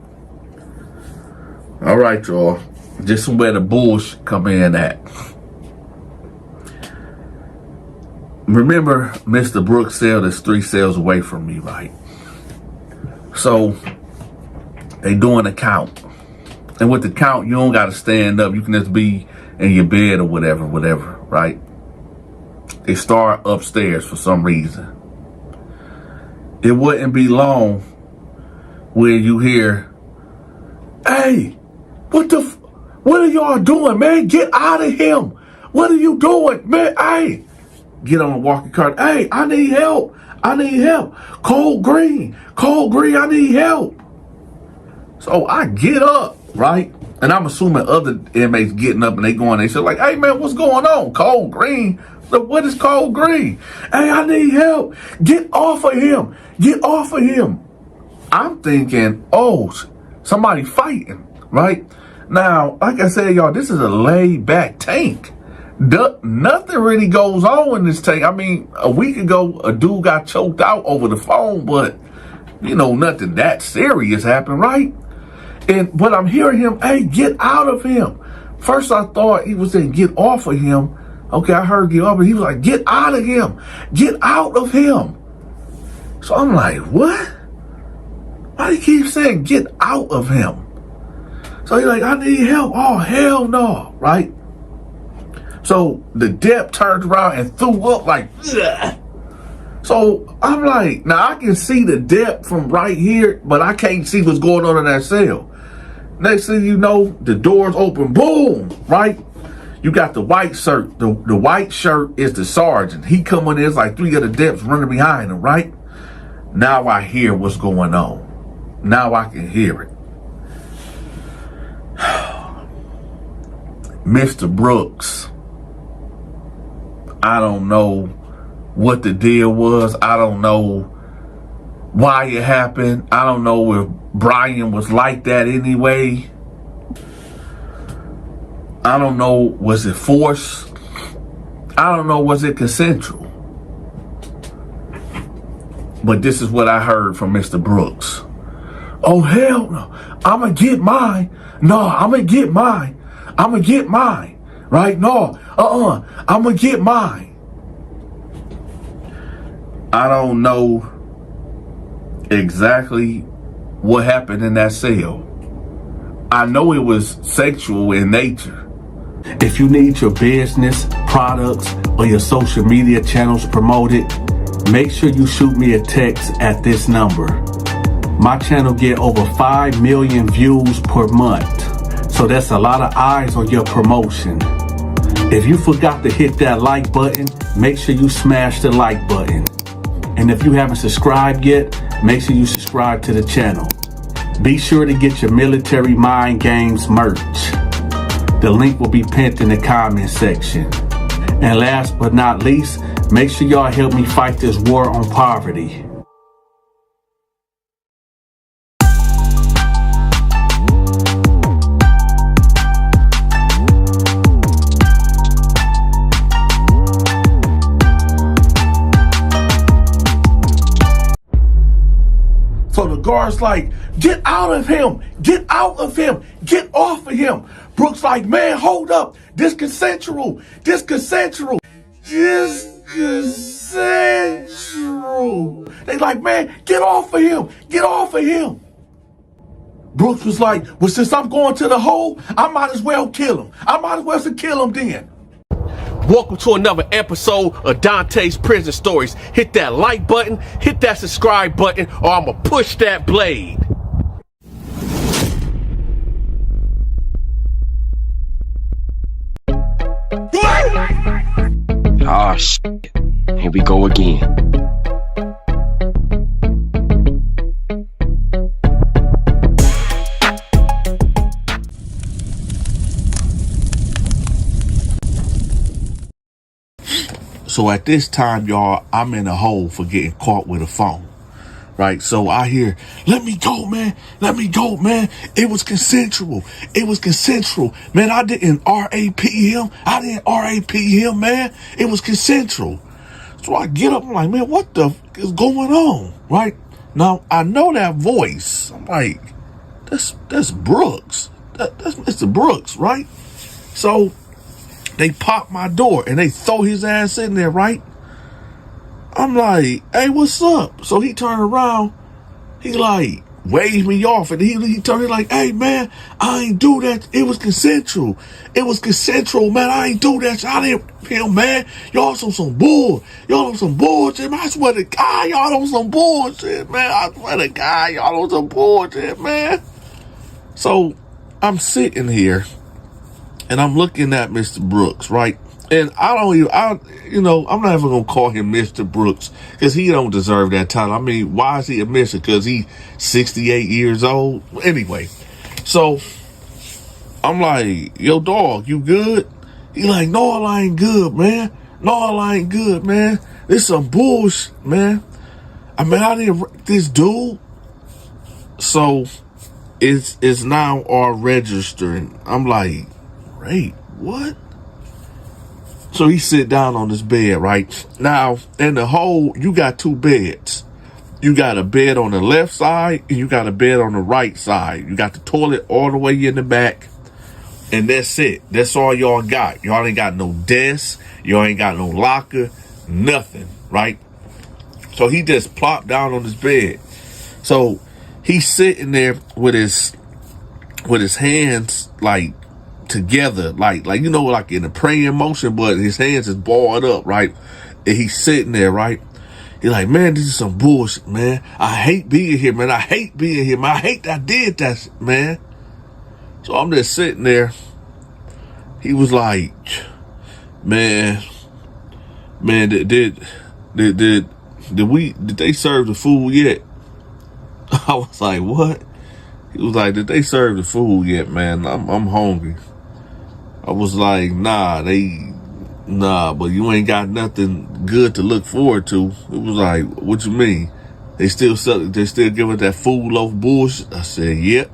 All right, y'all. Just where the bullshit come in at. Remember, Mr. Brooks' cell is 3 cells away from me, right? So they doing a count. And with the count, you don't got to stand up. You can just be in your bed or whatever, right? They start upstairs for some reason. It wouldn't be long where you hear, hey, what are y'all doing, man? Get out of him. What are you doing, man? Hey, get on a walkie cart. Hey, I need help. Cold green, I need help. So I get up, right? And I'm assuming other inmates getting up and they going, they say like, hey man, what's going on? Cold green? What is cold green? Hey, I need help. Get off of him. I'm thinking, oh, somebody fighting, right? Now, like I said, y'all, this is a laid back tank. Nothing really goes on in this tank. I mean, a week ago, a dude got choked out over the phone, but, you know, nothing that serious happened, right? But I'm hearing him, hey, get out of him. First, I thought he was saying, get off of him. Okay, I heard get off, but he was like, get out of him. Get out of him. So I'm like, what? Why do you keep saying, get out of him? So he's like, I need help. Oh, hell no, right? So the dep turned around and threw up like, ugh. So I'm like, now I can see the dep from right here, but I can't see what's going on in that cell. Next thing you know, the doors open, boom, right? You got the white shirt. The white shirt is the sergeant. He coming in, it's like 3 other deps running behind him, right? Now I hear what's going on. Now I can hear it. Mr. Brooks, I don't know what the deal was. I don't know why it happened. I don't know if Brian was like that anyway. I don't know, was it forced? I don't know, was it consensual? But this is what I heard from Mr. Brooks. Oh, hell no. I'm going to get mine. No, I'm going to get mine. I'm going to get mine. Right? No. I'm going to get mine. I don't know exactly what happened in that cell. I know it was sexual in nature. If you need your business, products, or your social media channels promoted, make sure you shoot me a text at this number. My channel get over 5 million views per month, so that's a lot of eyes on your promotion. If you forgot to hit that like button, make sure you smash the like button. And if you haven't subscribed yet, make sure you subscribe to the channel. Be sure to get your Military Mind Games merch. The link will be pinned in the comment section. And last but not least, make sure y'all help me fight this war on poverty. So the guard's like, get out of him, get out of him, get off of him. Brooks like, man, hold up, this consensual. They like, man, get off of him. Brooks was like, well, since I'm going to the hole, I might as well kill him. Then. Welcome to another episode of Dante's Prison Stories. Hit that like button, hit that subscribe button, or I'ma push that blade. Oh, shit. Here we go again. So at this time, y'all, I'm in a hole for getting caught with a phone. Right? So I hear, let me go, man. It was consensual. Man, I didn't R.A.P. him. Man. It was consensual. So I get up, I'm like, man, what the f is going on? Right? Now, I know that voice. I'm like, that's Brooks. That's Mr. Brooks, right? So they pop my door and they throw his ass in there, right? I'm like, hey, what's up? So he turned around, he like waved me off, and he turned like, hey man, I ain't do that. It was consensual, man. I ain't do that. I didn't him, man. Y'all on some bullshit, man. I swear to God, y'all on some bullshit, man. So I'm sitting here and I'm looking at Mr. Brooks, right? And I'm not even gonna call him Mr. Brooks because he don't deserve that title. I mean, why is he a Mr.? Because he's 68 years old. Anyway, so I'm like, yo, dog, you good? He like, no, I ain't good, man. This some bullshit, man. I mean, I didn't this dude. So it's now all registering. I'm like, wait, what? So he sit down on this bed, right? Now, in the hole, you got 2 beds. You got a bed on the left side, and you got a bed on the right side. You got the toilet all the way in the back, and that's it. That's all y'all got. Y'all ain't got no desk. Y'all ain't got no locker, nothing, right? So he just plopped down on his bed. So he's sitting there with his with his hands like together, like you know, like in a praying motion, but his hands is balled up, right? And he's sitting there, right? He's like, man, this is some bullshit, man. I hate being here, man. I hate being here, man. I hate that I did that, man. So I'm just sitting there. He was like, man, did they serve the food yet? I was like, what? He was like, did they serve the food yet, man? I'm hungry. I was like, nah, but you ain't got nothing good to look forward to. It was like, what you mean? They still giving that food loaf bullshit? I said, yep.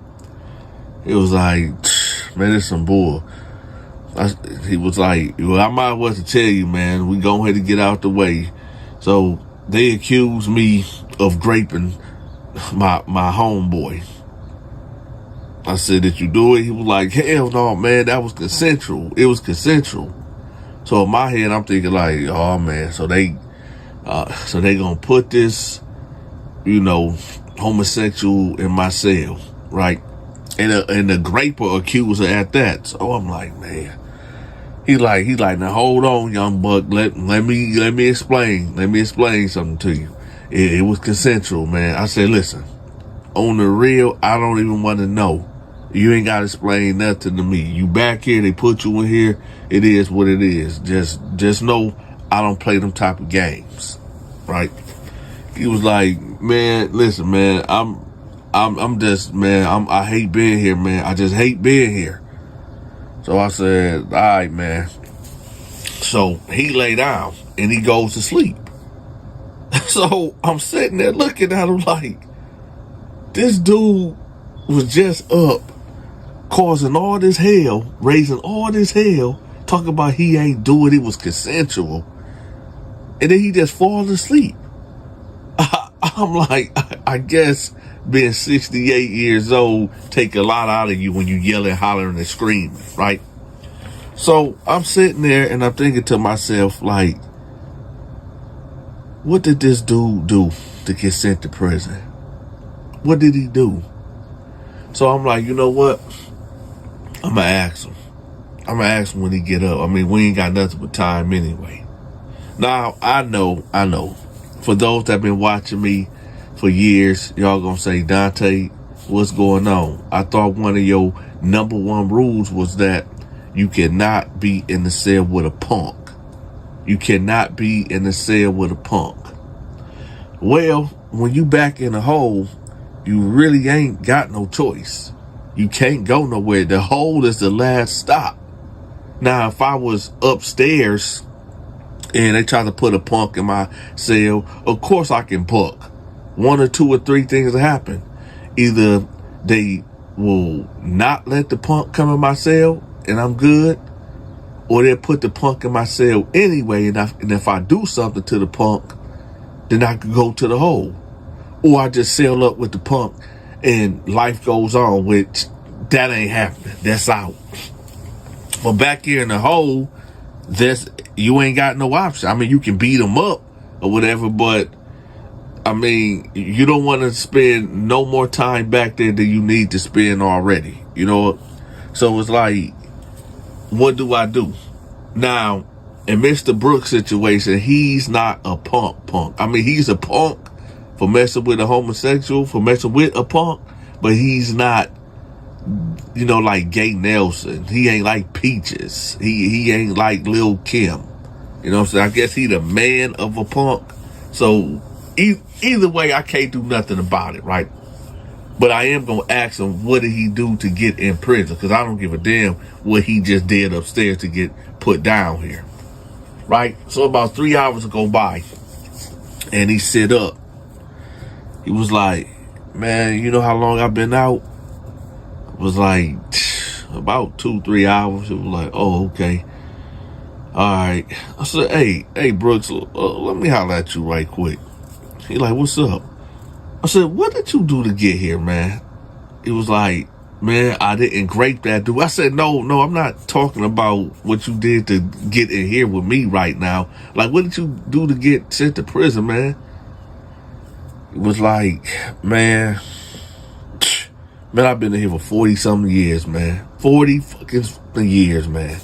It was like, man, it's some bull. He was like, well, I might as well to tell you, man, we go ahead and get out the way. So they accused me of graping my homeboy. I said, did you do it? He was like, hell no, man, that was consensual. It was consensual. So in my head, I'm thinking like, oh man, so they gonna put this, you know, homosexual in my cell, right? And the graper accuser at that. So I'm like, man. He like, now hold on, young buck. Let me explain. Let me explain something to you. It was consensual, man. I said, listen, on the real, I don't even want to know. You ain't got to explain nothing to me. You back here, they put you in here. It is what it is. Just know I don't play them type of games, right? He was like, man, listen, man, I'm just, man, I hate being here, man. I just hate being here. So I said, all right, man. So he lay down and he goes to sleep. So I'm sitting there looking at him like, this dude was just up, causing all this hell, raising all this hell, talking about he ain't do it, it was consensual. And then he just falls asleep. I'm like, I guess being 68 years old take a lot out of you when you yelling, hollering, and screaming, right? So I'm sitting there and I'm thinking to myself, like, what did this dude do to get sent to prison? What did he do? So I'm like, you know what? I'm gonna ask him. I'm gonna ask him when he get up. I mean, we ain't got nothing but time anyway. Now, I know. For those that been watching me for years, y'all gonna say, Donta, what's going on? I thought one of your number one rules was that you cannot be in the cell with a punk. You cannot be in the cell with a punk. Well, when you back in the hole, you really ain't got no choice. You can't go nowhere. The hole is the last stop. Now, if I was upstairs and they try to put a punk in my cell, of course I can punk. One or two or three things happen. Either they will not let the punk come in my cell and I'm good, or they'll put the punk in my cell anyway, and if I do something to the punk, then I can go to the hole. Or I just sail up with the punk and life goes on, which that ain't happening. That's out. But back here in the hole, you ain't got no option. I mean, you can beat them up or whatever, but I mean, you don't want to spend no more time back there than you need to spend already. You know? So it's like, what do I do? Now, in Mr. Brooks' situation, he's not a punk. I mean, he's a punk for messing with a homosexual, for messing with a punk, but he's not, you know, like Gay Nelson. He ain't like Peaches. He ain't like Lil Kim. You know what I'm saying? I guess he the man of a punk. So either way, I can't do nothing about it, right? But I am going to ask him, what did he do to get in prison? Because I don't give a damn what he just did upstairs to get put down here, right? So about 3 hours go by, and he sit up. He was like, man, you know how long I've been out? It was like about 2-3 hours. It was like, oh, okay. All right. I said, hey, Brooks, let me holler at you right quick. He like, what's up? I said, what did you do to get here, man? He was like, man, I didn't grape that dude. I said, no, I'm not talking about what you did to get in here with me right now. Like, what did you do to get sent to prison, man? It was like, man, Man, I've been in here for 40 something years, man. 40 fucking years, man.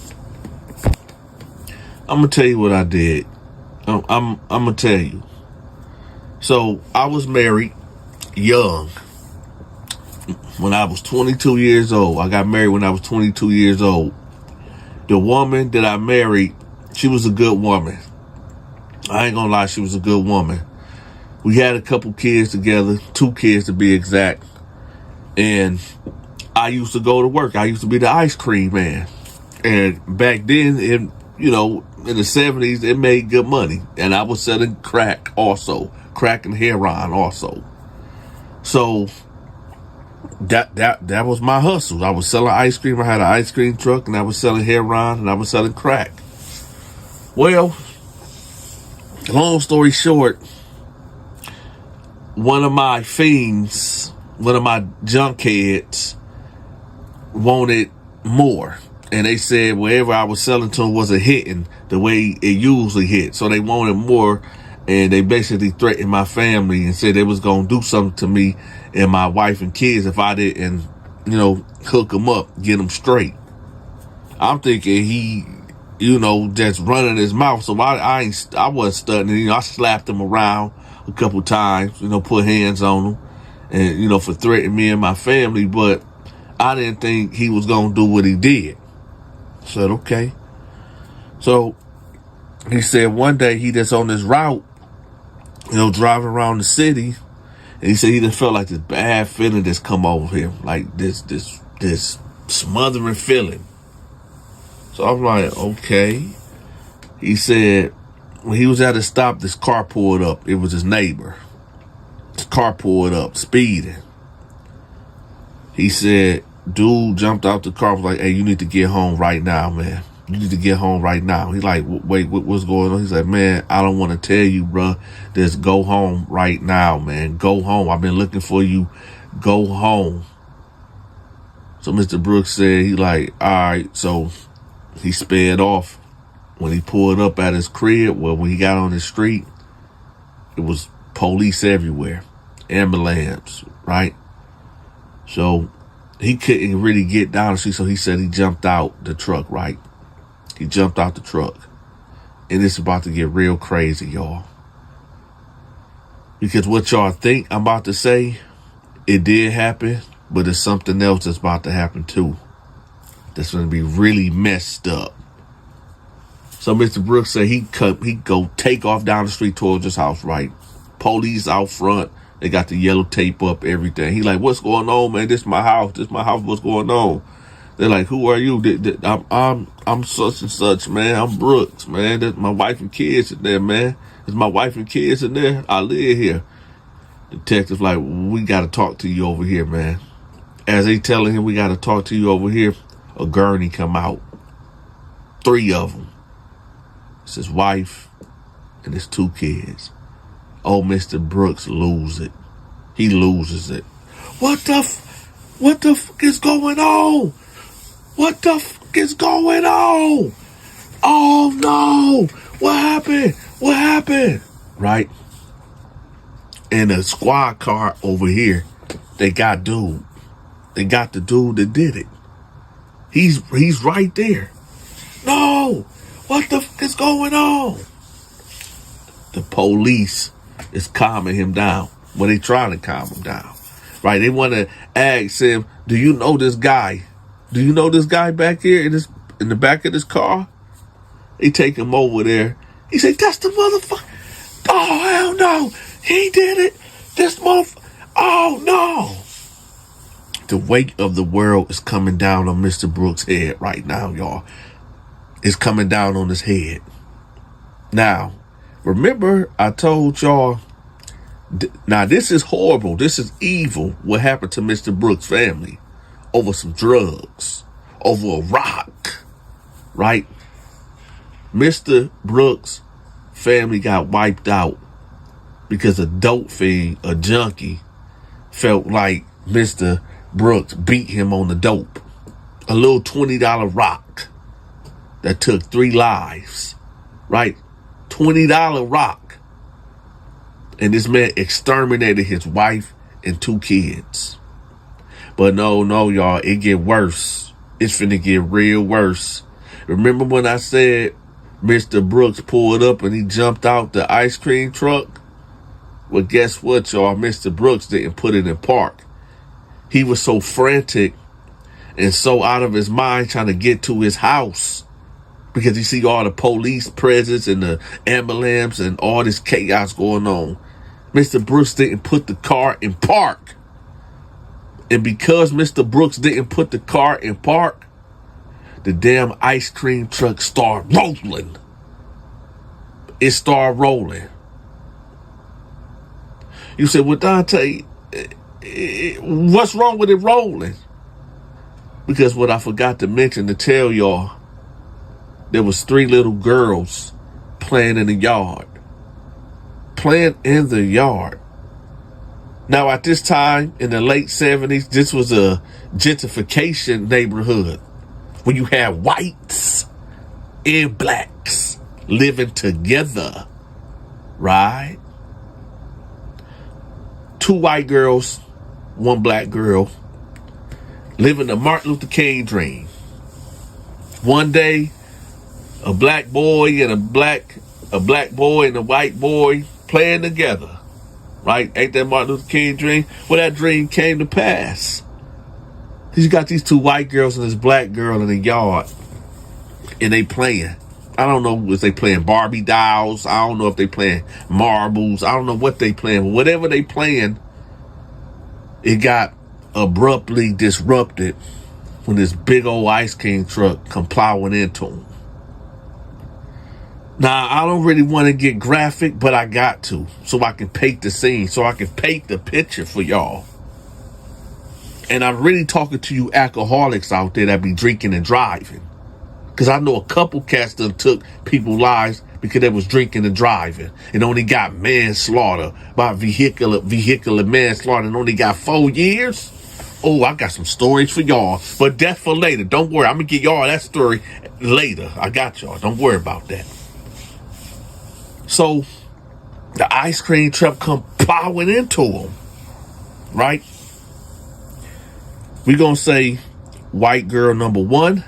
I'm gonna tell you what I did. I'm gonna tell you. So I was married young when I was 22 years old. I got married when I was 22 years old. The woman that I married, she was a good woman. I ain't gonna lie, she was a good woman. We had a couple kids together, 2 kids to be exact. And I used to go to work. I used to be the ice cream man. And back then, in the 70s, it made good money. And I was selling crack also. Crack and heroin also. So that was my hustle. I was selling ice cream. I had an ice cream truck, and I was selling heroin, and I was selling crack. Well, long story short, one of my fiends, one of my junkheads wanted more. And they said wherever I was selling to them wasn't hitting the way it usually hit. So they wanted more, and they basically threatened my family and said they was going to do something to me and my wife and kids if I didn't, hook them up, get them straight. I'm thinking he, just running his mouth. So I wasn't stunning. I slapped him around a couple times, put hands on him and, for threatening me and my family. But I didn't think he was going to do what he did. Said, okay. So he said one day he just on this route, driving around the city, and he said he just felt like this bad feeling just come over him, like this smothering feeling. So I'm like, okay. He said when he was at a stop, this car pulled up. It was his neighbor. His car pulled up, speeding. He said, dude jumped out the car, was like, hey, you need to get home right now, man. You need to get home right now. He's like, wait, what's going on? He's like, man, I don't want to tell you, bro. Just go home right now, man. Go home. I've been looking for you. Go home. So Mr. Brooks said, he like, all right. So he sped off. When he pulled up at his crib, when he got on the street, it was police everywhere. Ambulance, right? So he couldn't really get down the street, so he said he jumped out the truck, right? He jumped out the truck. And it's about to get real crazy, y'all. Because what y'all think I'm about to say, it did happen, but it's something else that's about to happen too. That's going to be really messed up. So Mr. Brooks said he go take off down the street towards his house, right? Police out front. They got the yellow tape up, everything. He like, what's going on, man? This is my house. This is my house. What's going on? They're like, who are you? I'm such and such, man. I'm Brooks, man. That's my wife and kids in there, man. Is my wife and kids in there? I live here. Detective's like, we got to talk to you over here, man. As they telling him we got to talk to you over here, a gurney come out. 3 of them. It's his wife and his 2 kids. Oh, Mr. Brooks loses it. He loses it. What the fuck is going on? What the fuck is going on? Oh no! What happened? What happened? Right? And the squad car over here, they got dude. They got the dude that did it. He's right there. No! What the fuck is going on? The police is calming him down. Well, they trying to calm him down. Right? They want to ask him, do you know this guy? Do you know this guy back here in the back of this car? They take him over there. He said, that's the motherfucker. Oh, hell no. He did it. This motherfucker. Oh, no. The weight of the world is coming down on Mr. Brooks' head right now, y'all. It's coming down on his head. Now, remember I told y'all, now this is horrible. This is evil. What happened to Mr. Brooks' family over some drugs, over a rock, right? Mr. Brooks' family got wiped out because a dope fiend, a junkie, felt like Mr. Brooks beat him on the dope. A little $20 rock that took 3 lives, right? $20 rock. And this man exterminated his wife and 2 kids. But no, y'all, it get worse. It's finna get real worse. Remember when I said Mr. Brooks pulled up and he jumped out the ice cream truck? Well, guess what, y'all? Mr. Brooks didn't put it in park. He was so frantic and so out of his mind trying to get to his house because you see all the police presence and the ambulance and all this chaos going on. Mr. Brooks didn't put the car in park. And because Mr. Brooks didn't put the car in park, the damn ice cream truck started rolling. It started rolling. You said, well, Dante, what's wrong with it rolling? Because what I forgot to mention to tell y'all, there was 3 little girls playing in the yard. Playing in the yard. Now, at this time, in the late 70s, this was a gentrification neighborhood when you had whites and blacks living together, right? 2 white girls, 1 black girl, living the Martin Luther King dream. One day, a black boy and a black boy and a white boy playing together. Right? Ain't that Martin Luther King dream? Well, that dream came to pass. You got these 2 white girls and this black girl in the yard, and they playing. I don't know if they playing Barbie dolls. I don't know if they playing marbles. I don't know what they playing. But whatever they playing, it got abruptly disrupted when this big old ice cream truck come plowing into them. Now, I don't really want to get graphic, but I got to, so I can paint the scene, so I can paint the picture for y'all. And I'm really talking to you alcoholics out there that be drinking and driving. Because I know a couple cats that took people's lives because they was drinking and driving and only got manslaughter by vehicular manslaughter and only got 4 years. Oh, I got some stories for y'all, but that's for later. Don't worry, I'm going to get y'all that story later. I got y'all. Don't worry about that. So the ice cream truck come plowing into them, right? We gonna say white girl number 1,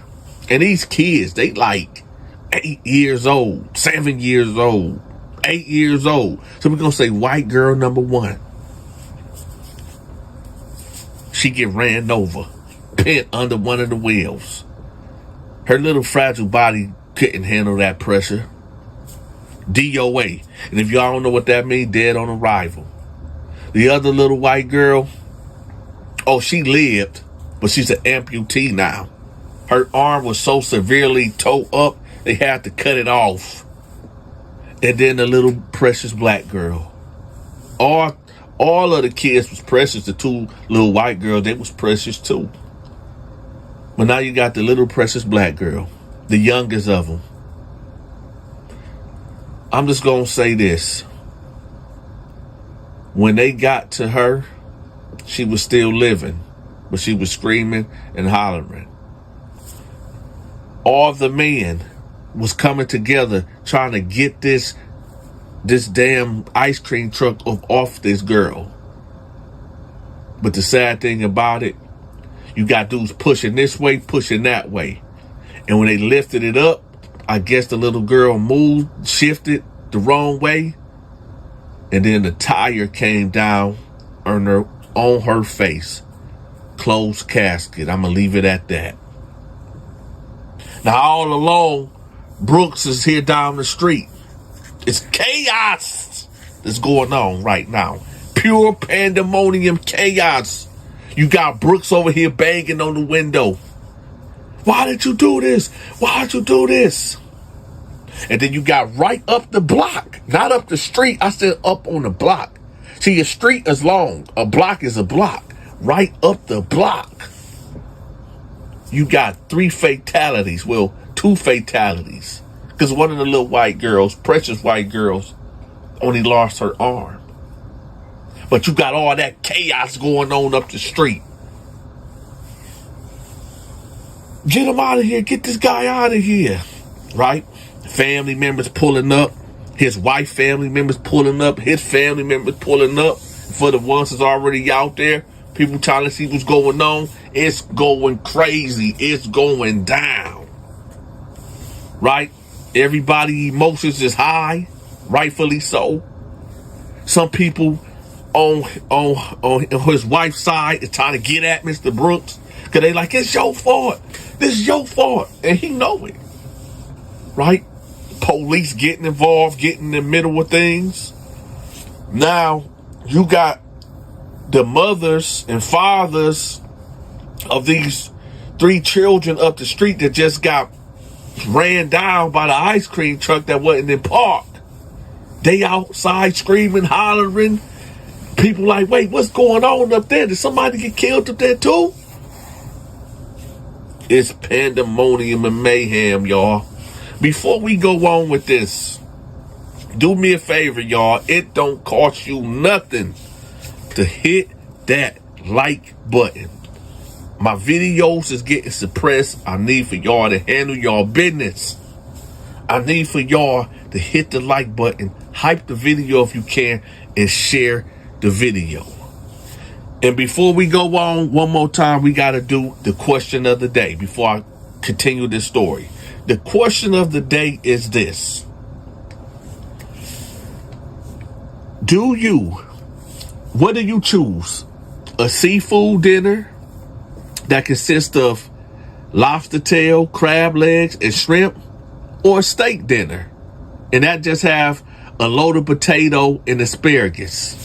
and these kids, they like 8 years old, 7 years old, 8 years old. So we're gonna say white girl number 1. She get ran over, pent under one of the wheels. Her little fragile body couldn't handle that pressure. DOA. And if y'all don't know what that means, dead on arrival. The other little white girl, oh, she lived, but she's an amputee now. Her arm was so severely tore up, they had to cut it off. And then the little precious black girl. All of the kids was precious. The 2 little white girls, they was precious too. But now you got the little precious black girl, the youngest of them. I'm just going to say this. When they got to her, she was still living, but she was screaming and hollering. All the men was coming together trying to get this damn ice cream truck off this girl. But the sad thing about it, you got dudes pushing this way, pushing that way. And when they lifted it up, I guess the little girl moved, shifted the wrong way, and then the tire came down on her face. Closed casket. I'm gonna leave it at that. Now all along, Brooks is here down the street. It's chaos that's going on right now. Pure pandemonium chaos. You got Brooks over here banging on the window. Why did you do this? Why did you do this? And then you got right up the block, not up the street. I said up on the block. See, a street is long. A block is a block. Right up the block. You got 3 fatalities. Well, 2 fatalities. Because one of the little white girls, precious white girls, only lost her arm. But you got all that chaos going on up the street. Get him out of here. Get this guy out of here. Right? Family members pulling up. His wife family members pulling up. His family members pulling up. For the ones that's already out there, People trying to see what's going on. It's going crazy. It's going down. Right? Everybody emotions is high. Rightfully so. Some people on his wife's side is trying to get at Mr. Brooks. Because they like, it's your fault. This is your fault. And he know it. Right? Police getting involved, getting in the middle of things. Now, you got the mothers and fathers of these 3 children up the street that just got ran down by the ice cream truck that wasn't in park. They outside screaming, hollering. People like, wait, what's going on up there? Did somebody get killed up there too? It's pandemonium and mayhem, y'all. Before we go on with this, do me a favor, y'all. It don't cost you nothing to hit that like button. My videos is getting suppressed. I need for y'all to handle y'all business. I need for y'all to hit the like button, hype the video if you can, and share the video. And before we go on, one more time, we got to do the question of the day before I continue this story. The question of the day is this. What do you choose? A seafood dinner that consists of lobster tail, crab legs, and shrimp, or a steak dinner, and that just have a loaded potato and asparagus?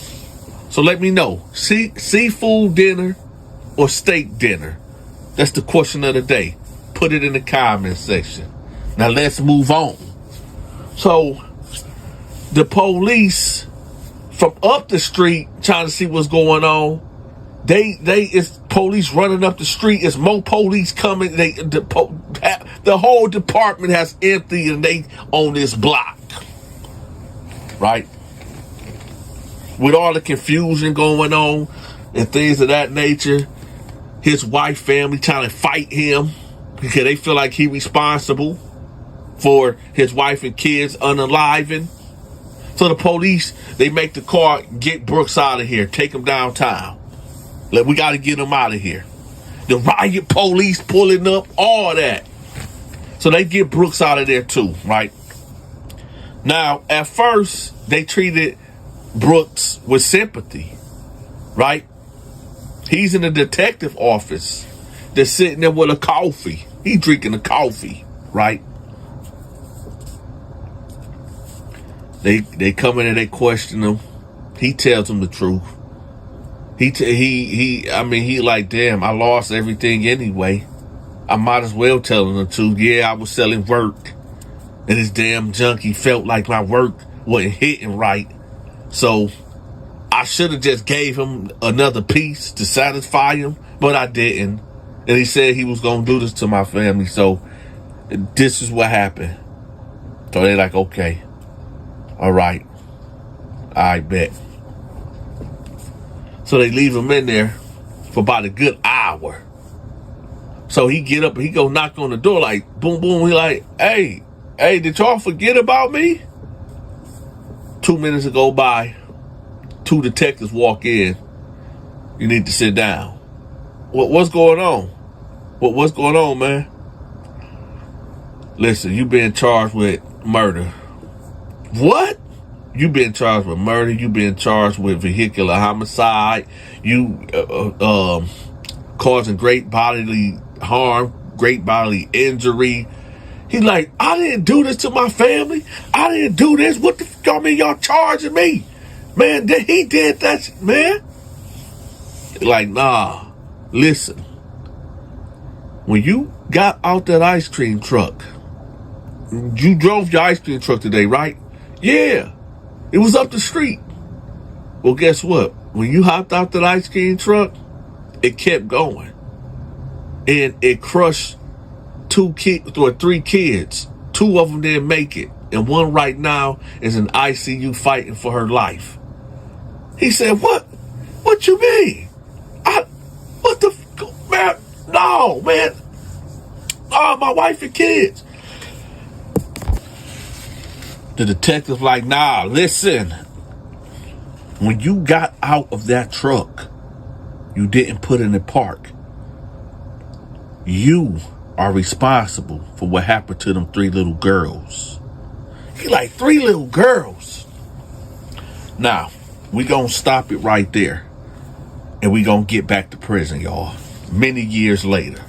So let me know, seafood dinner or steak dinner? That's the question of the day. Put it in the comment section. Now let's move on. So the police from up the street trying to see what's going on. It's police running up the street. It's more police coming. The whole department has emptied and they on this block. Right? With all the confusion going on and things of that nature, his wife family trying to fight him because they feel like he responsible for his wife and kids unaliving. So the police, they make the car, get Brooks out of here, take him downtown. Like, we got to get him out of here. The riot police pulling up, all that. So they get Brooks out of there too, right? Now, at first, they treated Brooks with sympathy, right? He's in the detective office. They're sitting there with a coffee. He's drinking a coffee, right? They come in and they question him. He tells them the truth. He like, damn, I lost everything anyway. I might as well tell him the truth. Yeah, I was selling work. And this damn junkie felt like my work wasn't hitting right. So I should have just gave him another piece to satisfy him, but I didn't. And he said he was going to do this to my family. So this is what happened. So they're like, okay. All right. I bet. So they leave him in there for about a good hour. So he get up and he go knock on the door like, boom, boom. He like, hey, did y'all forget about me? 2 minutes go by. 2 detectives walk in. You need to sit down. What's going on? What's going on, man? Listen, you being charged with murder. What? You been charged with murder. You been charged with vehicular homicide. You causing great bodily harm, great bodily injury. He's like, I didn't do this to my family. I didn't do this. What the fuck? I mean, y'all charging me, man? He did that, man. Like, nah. Listen, when you got out that ice cream truck, you drove your ice cream truck today, right? Yeah. It was up the street. Well, guess what? When you hopped out that ice cream truck, it kept going. And it crushed 3 kids. 2 of them didn't make it. And one right now is in ICU fighting for her life. He said, what? What you mean? What the man? No, man. Oh, my wife and kids. The detective like, nah, listen. When you got out of that truck, you didn't put in the park. You are responsible for what happened to them 3 little girls. He like, 3 little girls. Now, we gonna stop it right there. And we gonna get back to prison, y'all. Many years later.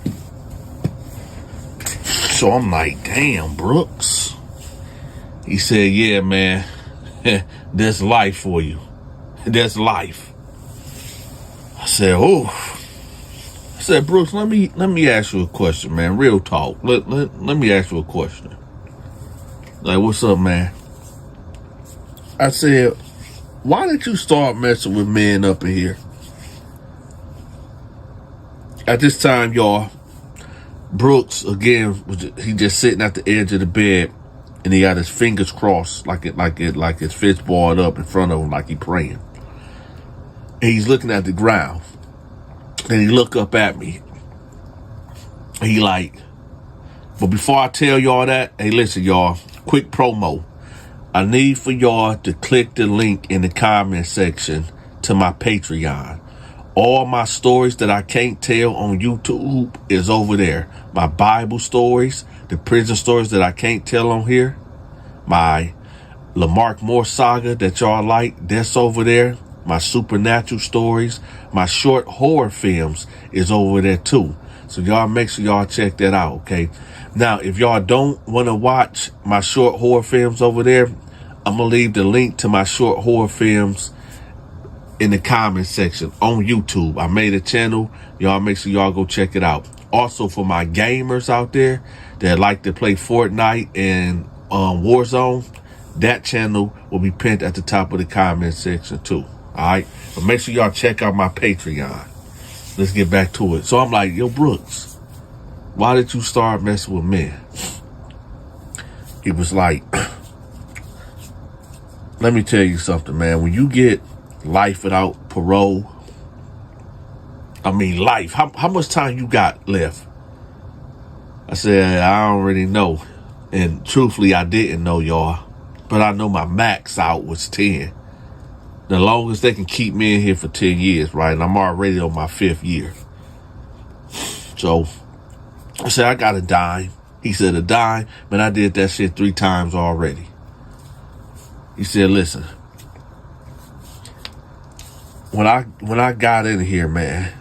So I'm like, damn, Brooks. He said, yeah, man. There's life for you. There's life. I said, oh. I said, Brooks, let me ask you a question, man. Real talk. Let me ask you a question. Like, what's up, man? I said, why did you start messing with men up in here? At this time, y'all, Brooks, again, he just sitting at the edge of the bed, and he got his fingers crossed, like his fists balled up in front of him, like he praying. And he's looking at the ground. Then he look up at me. He like, but before I tell y'all that, hey, listen, y'all, quick promo. I need for y'all to click the link in the comment section to my Patreon. All my stories that I can't tell on YouTube is over there. My Bible stories, the prison stories that I can't tell on here, my Lamarck Moore saga that y'all like, that's over there. My supernatural stories, my short horror films is over there too. So y'all make sure y'all check that out, okay? Now, if y'all don't want to watch my short horror films over there, I'm going to leave the link to my short horror films in the comment section on YouTube. I made a channel. Y'all make sure y'all go check it out. Also, for my gamers out there that like to play Fortnite and Warzone, that channel will be pinned at the top of the comment section too. All right, but make sure y'all check out my Patreon. Let's get back to it. So I'm like, yo, Brooks, why did you start messing with men? He was like, let me tell you something, man. When you get life without parole, I mean life, how much time you got left? I said, I don't really know. And truthfully, I didn't know, y'all. But I know my max out was 10. The longest they can keep me in here for 10 years, right? And I'm already on my 5th year. So I said, I got a dime. He said, a dime? Man, I did that shit 3 times already. He said, listen, when I got in here, man,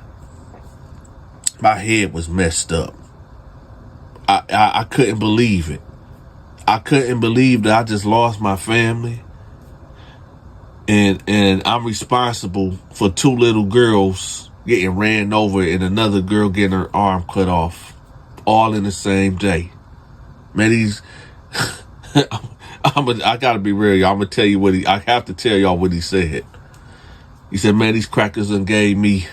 my head was messed up. I couldn't believe it. I couldn't believe that I just lost my family. And I'm responsible for 2 little girls getting ran over and another girl getting her arm cut off, all in the same day. Man, I gotta be real, y'all. I'm gonna tell you I have to tell y'all what he said. He said, man, these crackers done gave me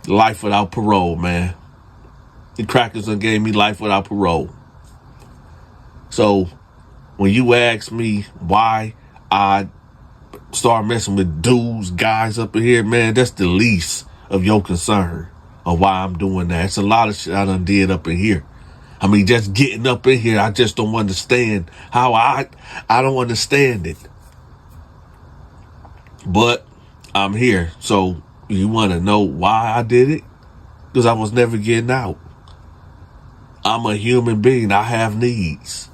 life without parole, man. The crackers done gave me life without parole. So when you ask me why I start messing with dudes, guys up in here, man, that's the least of your concern of why I'm doing that. It's a lot of shit I done did up in here. I mean, just getting up in here, I just don't understand how I don't understand it. But I'm here. So you want to know why I did it? Because I was never getting out. I'm a human being. I have needs.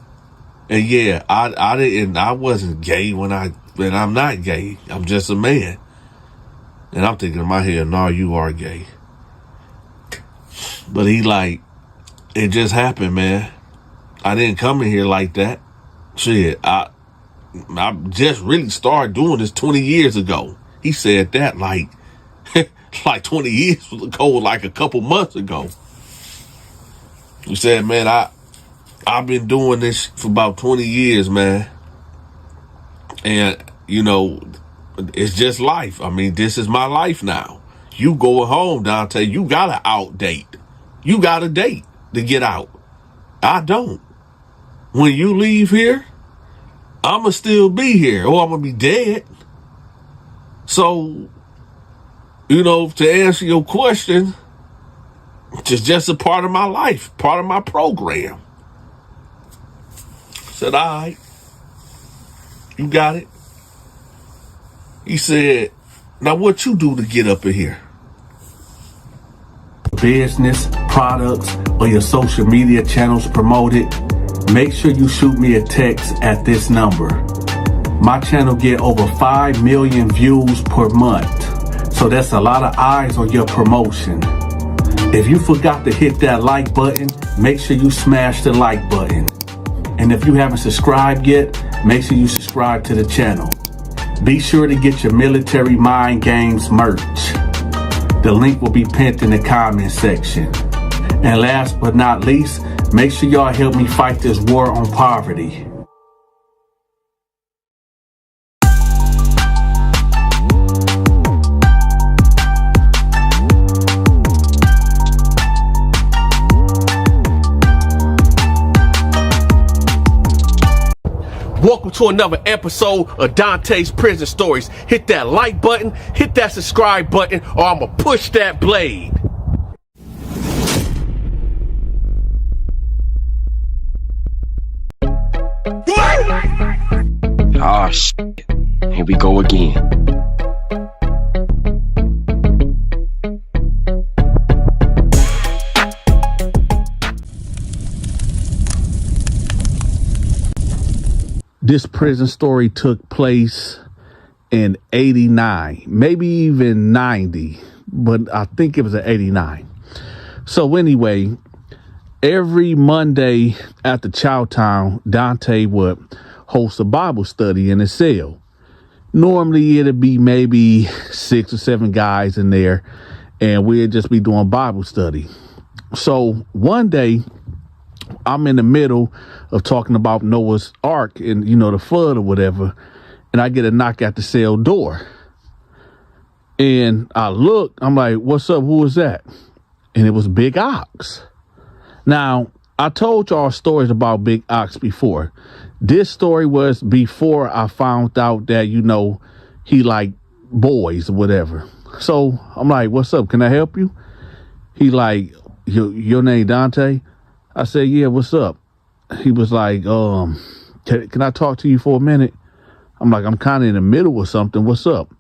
And yeah, I wasn't gay when I'm not gay. I'm just a man. And I'm thinking in my head, no, you are gay. But he like, it just happened, man. I didn't come in here like that. Shit, I just really started doing this 20 years ago. He said that like 20 years ago, like a couple months ago. He said, man, I've been doing this for about 20 years, man. And, you know, it's just life. I mean, this is my life now. You going home, Donta, you got to out date. You got a date to get out. I don't. When you leave here, I'm going to still be here or I'm going to be dead. So, you know, to answer your question, it's just a part of my life, part of my program. I said, all right, you got it. He said, now what you do to get up in here? business, products, or your social media channels promoted, make sure you shoot me a text at this number. My channel get over 5 million views per month, so that's a lot of eyes on your promotion. If you forgot to hit that like button, make sure you smash the like button. And if you haven't subscribed yet, make sure you subscribe to the channel. Be sure to get your Military Mind Games merch. The link will be pinned in the comment section. And last but not least, make sure y'all help me fight this war on poverty. Welcome to another episode of Dante's Prison Stories. Hit that like button, hit that subscribe button, or I'm gonna push that blade. Ah, shit. Here we go again. This prison story took place in 89, maybe even 90, but I think it was in 89. So anyway, every Monday after Chowtown, Dante would host a Bible study in his cell. Normally it'd be maybe 6 or 7 guys in there, and we'd just be doing Bible study. So one day, I'm in the middle of talking about Noah's Ark and, the flood or whatever, and I get a knock at the cell door. And I look, I'm like, what's up? Who is that? And it was Big Ox. Now, I told y'all stories about Big Ox before. This story was before I found out that, he liked boys or whatever. So I'm like, what's up? Can I help you? He like, your name Dante? I said, yeah, what's up? He was like, can I talk to you for a minute? I'm like, I'm kind of in the middle of something. What's up?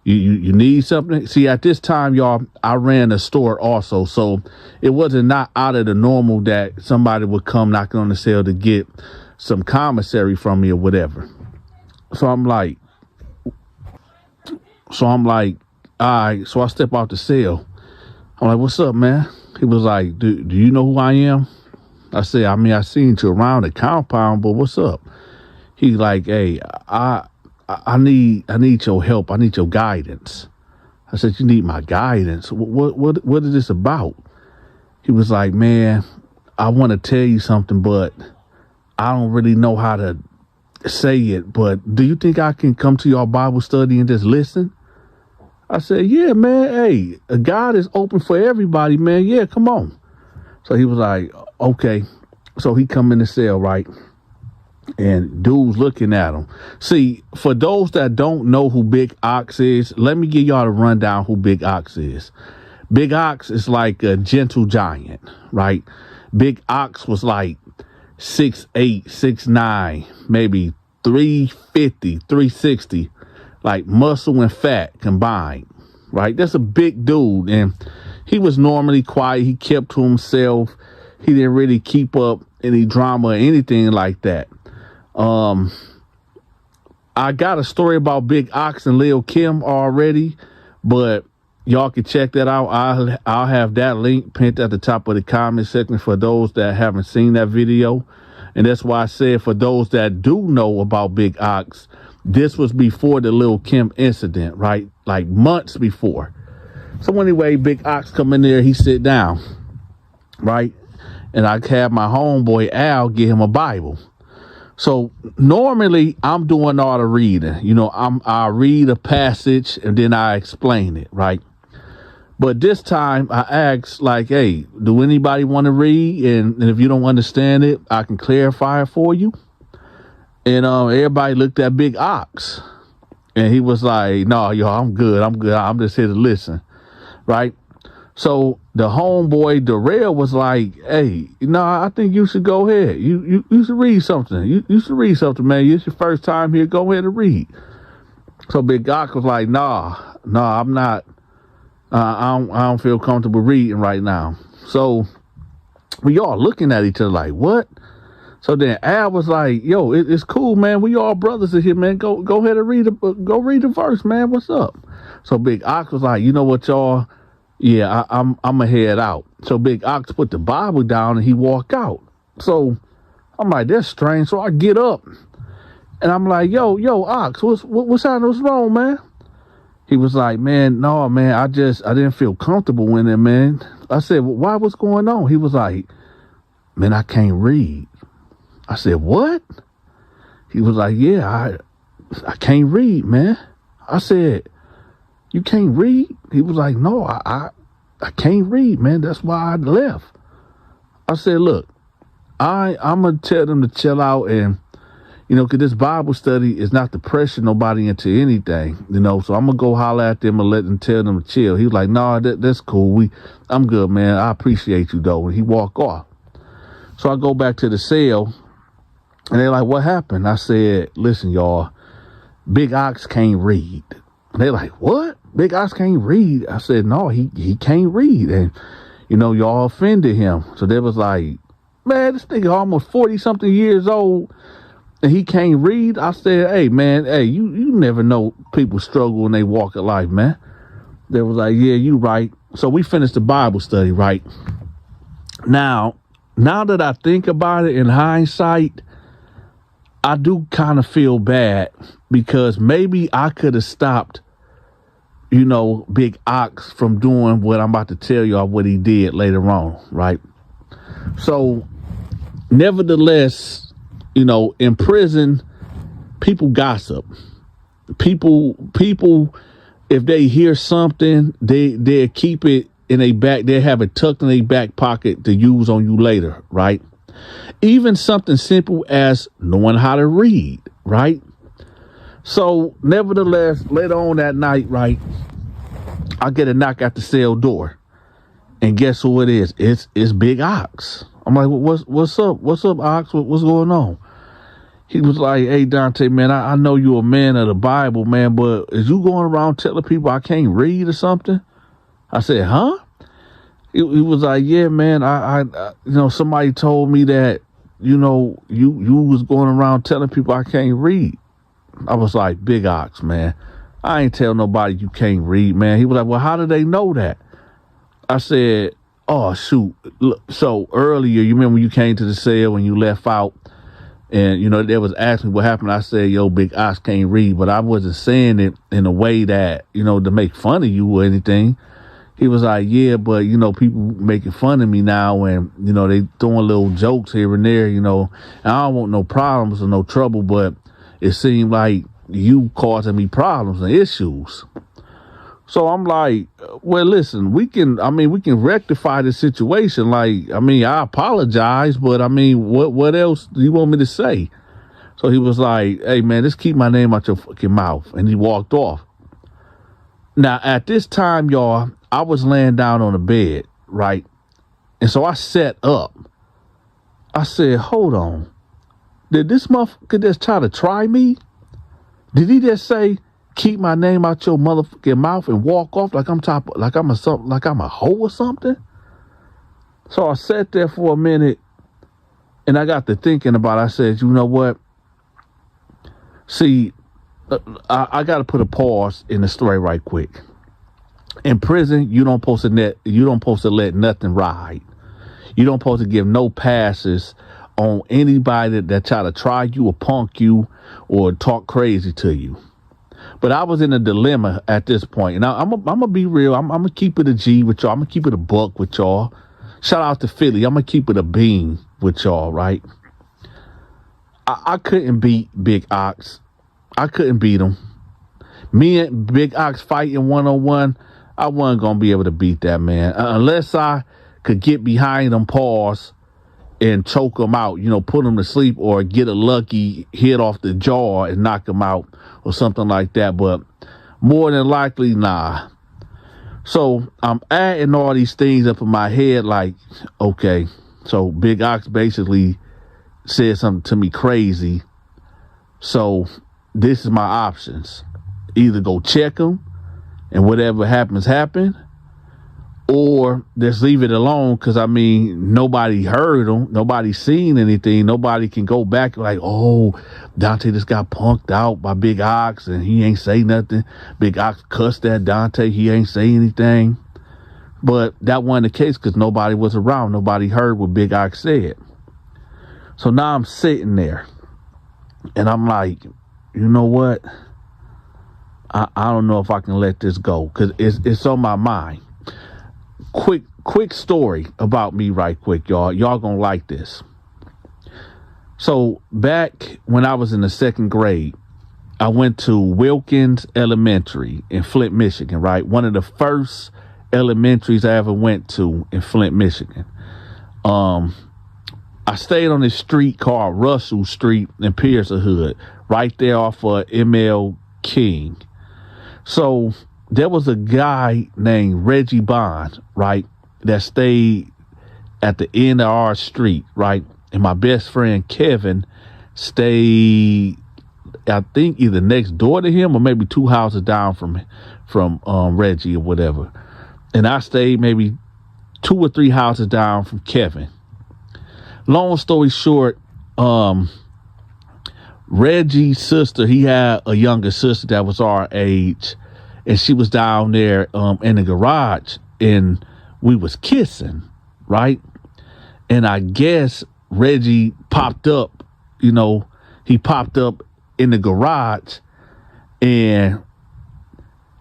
You need something? See, at this time, y'all, I ran a store also. So it wasn't not out of the normal that somebody would come knocking on the cell to get some commissary from me or whatever. So I'm like, all right. So I step out the cell. I'm like, what's up, man? He was like, do you know who I am? I said, I seen you around the compound, but what's up? He like, hey, I need your help. I need your guidance. I said, you need my guidance? What is this about? He was like, man, I want to tell you something, but I don't really know how to say it. But do you think I can come to your Bible study and just listen? I said, yeah, man. Hey, God is open for everybody, man. Yeah, come on. So he was like, okay. So he come in the cell, right? And dude's looking at him. See, for those that don't know who Big Ox is, let me give y'all a rundown who Big Ox is. Big Ox is like a gentle giant, right? Big Ox was like 6'8", 6'9", maybe 350, 360, like muscle and fat combined, right? That's a big dude. And he was normally quiet. He kept to himself. He didn't really keep up any drama or anything like that. I got a story about Big Ox and Lil Kim already, but y'all can check that out. I'll have that link pinned at the top of the comment section for those that haven't seen that video. And that's why I said for those that do know about Big Ox, this was before the Lil Kim incident, right? Like months before. So anyway, Big Ox come in there, he sit down, right? And I had my homeboy Al get him a Bible. So normally I'm doing all the reading. I read a passage and then I explain it, right? But this time I asked like, hey, do anybody want to read? And if you don't understand it, I can clarify it for you. And everybody looked at Big Ox. And he was like, no, yo, I'm good. I'm just here to listen. Right. So the homeboy Darrell was like, hey, I think you should go ahead. You should read something. You should read something, man. It's your first time here. Go ahead and read. So Big Ox was like, nah, I'm not I don't feel comfortable reading right now. So we all looking at each other like, what? So then Al was like, yo, it's cool, man. We all brothers in here, man. Go ahead and go read the verse, man. What's up? So Big Ox was like, you know what, y'all? Yeah, I'm going to head out. So Big Ox put the Bible down and he walked out. So I'm like, that's strange. So I get up and I'm like, yo, Ox, what's wrong, man? He was like, man, no, man, I didn't feel comfortable in there, man. I said, well, why? What's going on? He was like, man, I can't read. I said, what? He was like, yeah, I can't read, man. I said, you can't read? He was like, no, I can't read, man. That's why I left. I said, look, I'm going to tell them to chill out and, because this Bible study is not to pressure nobody into anything, so I'm going to go holler at them and tell them to chill. He was like, no, that's cool. I'm good, man. I appreciate you, though. And he walked off. So I go back to the cell, and they're like, what happened? I said, listen, y'all, Big Ox can't read. And they're like, what? Big Ox can't read? I said, no, he can't read. And, y'all offended him. So they was like, man, this nigga almost 40-something years old, and he can't read. I said, hey, man, you never know people struggle when they walk in life, man. They was like, yeah, you right. So we finished the Bible study, right? Now that I think about it in hindsight, I do kind of feel bad because maybe I could have stopped, Big Ox from doing what I'm about to tell y'all what he did later on, right? So, nevertheless, in prison, people gossip. People, if they hear something, they keep it in their back. They have it tucked in their back pocket to use on you later, right? Even something simple as knowing how to read, right? So, nevertheless, later on that night, right, I get a knock at the cell door, and guess who it is? It's Big Ox. I'm like, what's up? What's up, Ox? What's going on? He was like, hey, Donta, man, I know you're a man of the Bible, man, but is you going around telling people I can't read or something? I said, huh? He was like, yeah, man, I somebody told me that, you was going around telling people I can't read. I was like, Big Ox, man, I ain't tell nobody you can't read, man. He was like, well, how do they know that? I said, oh, shoot. Look, so earlier, you remember when you came to the cell when you left out and, they was asking what happened. I said, yo, Big Ox can't read, but I wasn't saying it in a way that, to make fun of you or anything. He was like, yeah, but, people making fun of me now and, they throwing little jokes here and there, and I don't want no problems or no trouble, but it seemed like you causing me problems and issues. So I'm like, well, listen, we can rectify the situation. Like, I apologize, but what else do you want me to say? So he was like, hey, man, just keep my name out your fucking mouth. And he walked off. Now, at this time, y'all, I was laying down on the bed, right? And so I sat up. I said, hold on. Did this motherfucker just try to try me? Did he just say, keep my name out your motherfucking mouth and walk off like I'm a hoe or something? So I sat there for a minute and I got to thinking about it. I said, you know what? See, I got to put a pause in the story right quick. In prison, you don't supposed to let nothing ride. You don't supposed to give no passes on anybody that try to try you or punk you or talk crazy to you. But I was in a dilemma at this point. And I'm going to be real. I'm going to keep it a G with y'all. I'm going to keep it a buck with y'all. Shout out to Philly. I'm going to keep it a bean with y'all, right? I couldn't beat Big Ox. I couldn't beat him. Me and Big Ox fighting one-on-one, I wasn't going to be able to beat that man. Unless I could get behind him, pause, and choke him out, put him to sleep or get a lucky hit off the jaw and knock him out or something like that. But more than likely, nah. So I'm adding all these things up in my head like, okay, so Big Ox basically said something to me crazy. So this is my options. Either go check him and whatever happens, happen, or just leave it alone. Cause I mean, nobody heard him. Nobody seen anything. Nobody can go back like, oh, Donta just got punked out by Big Ox and he ain't say nothing. Big Ox cussed at Donta. He ain't say anything. But that wasn't the case because nobody was around. Nobody heard what Big Ox said. So now I'm sitting there and I'm like, you know what? I don't know if I can let this go because it's on my mind. Quick story about me right quick, y'all. Y'all gonna like this. So back when I was in the second grade, I went to Wilkins Elementary in Flint, Michigan, right? One of the first elementaries I ever went to in Flint, Michigan. I stayed on this street called Russell Street in Piercehood, right there off of ML King. So there was a guy named Reggie Bond, right, that stayed at the end of our street, right? And my best friend Kevin stayed, I think, either next door to him or maybe 2 houses down from Reggie or whatever. And I stayed maybe 2 or 3 houses down from Kevin. Long story short, Reggie's sister, he had a younger sister that was our age, and she was down there in the garage, and we was kissing, right? And I guess Reggie popped up, he popped up in the garage, and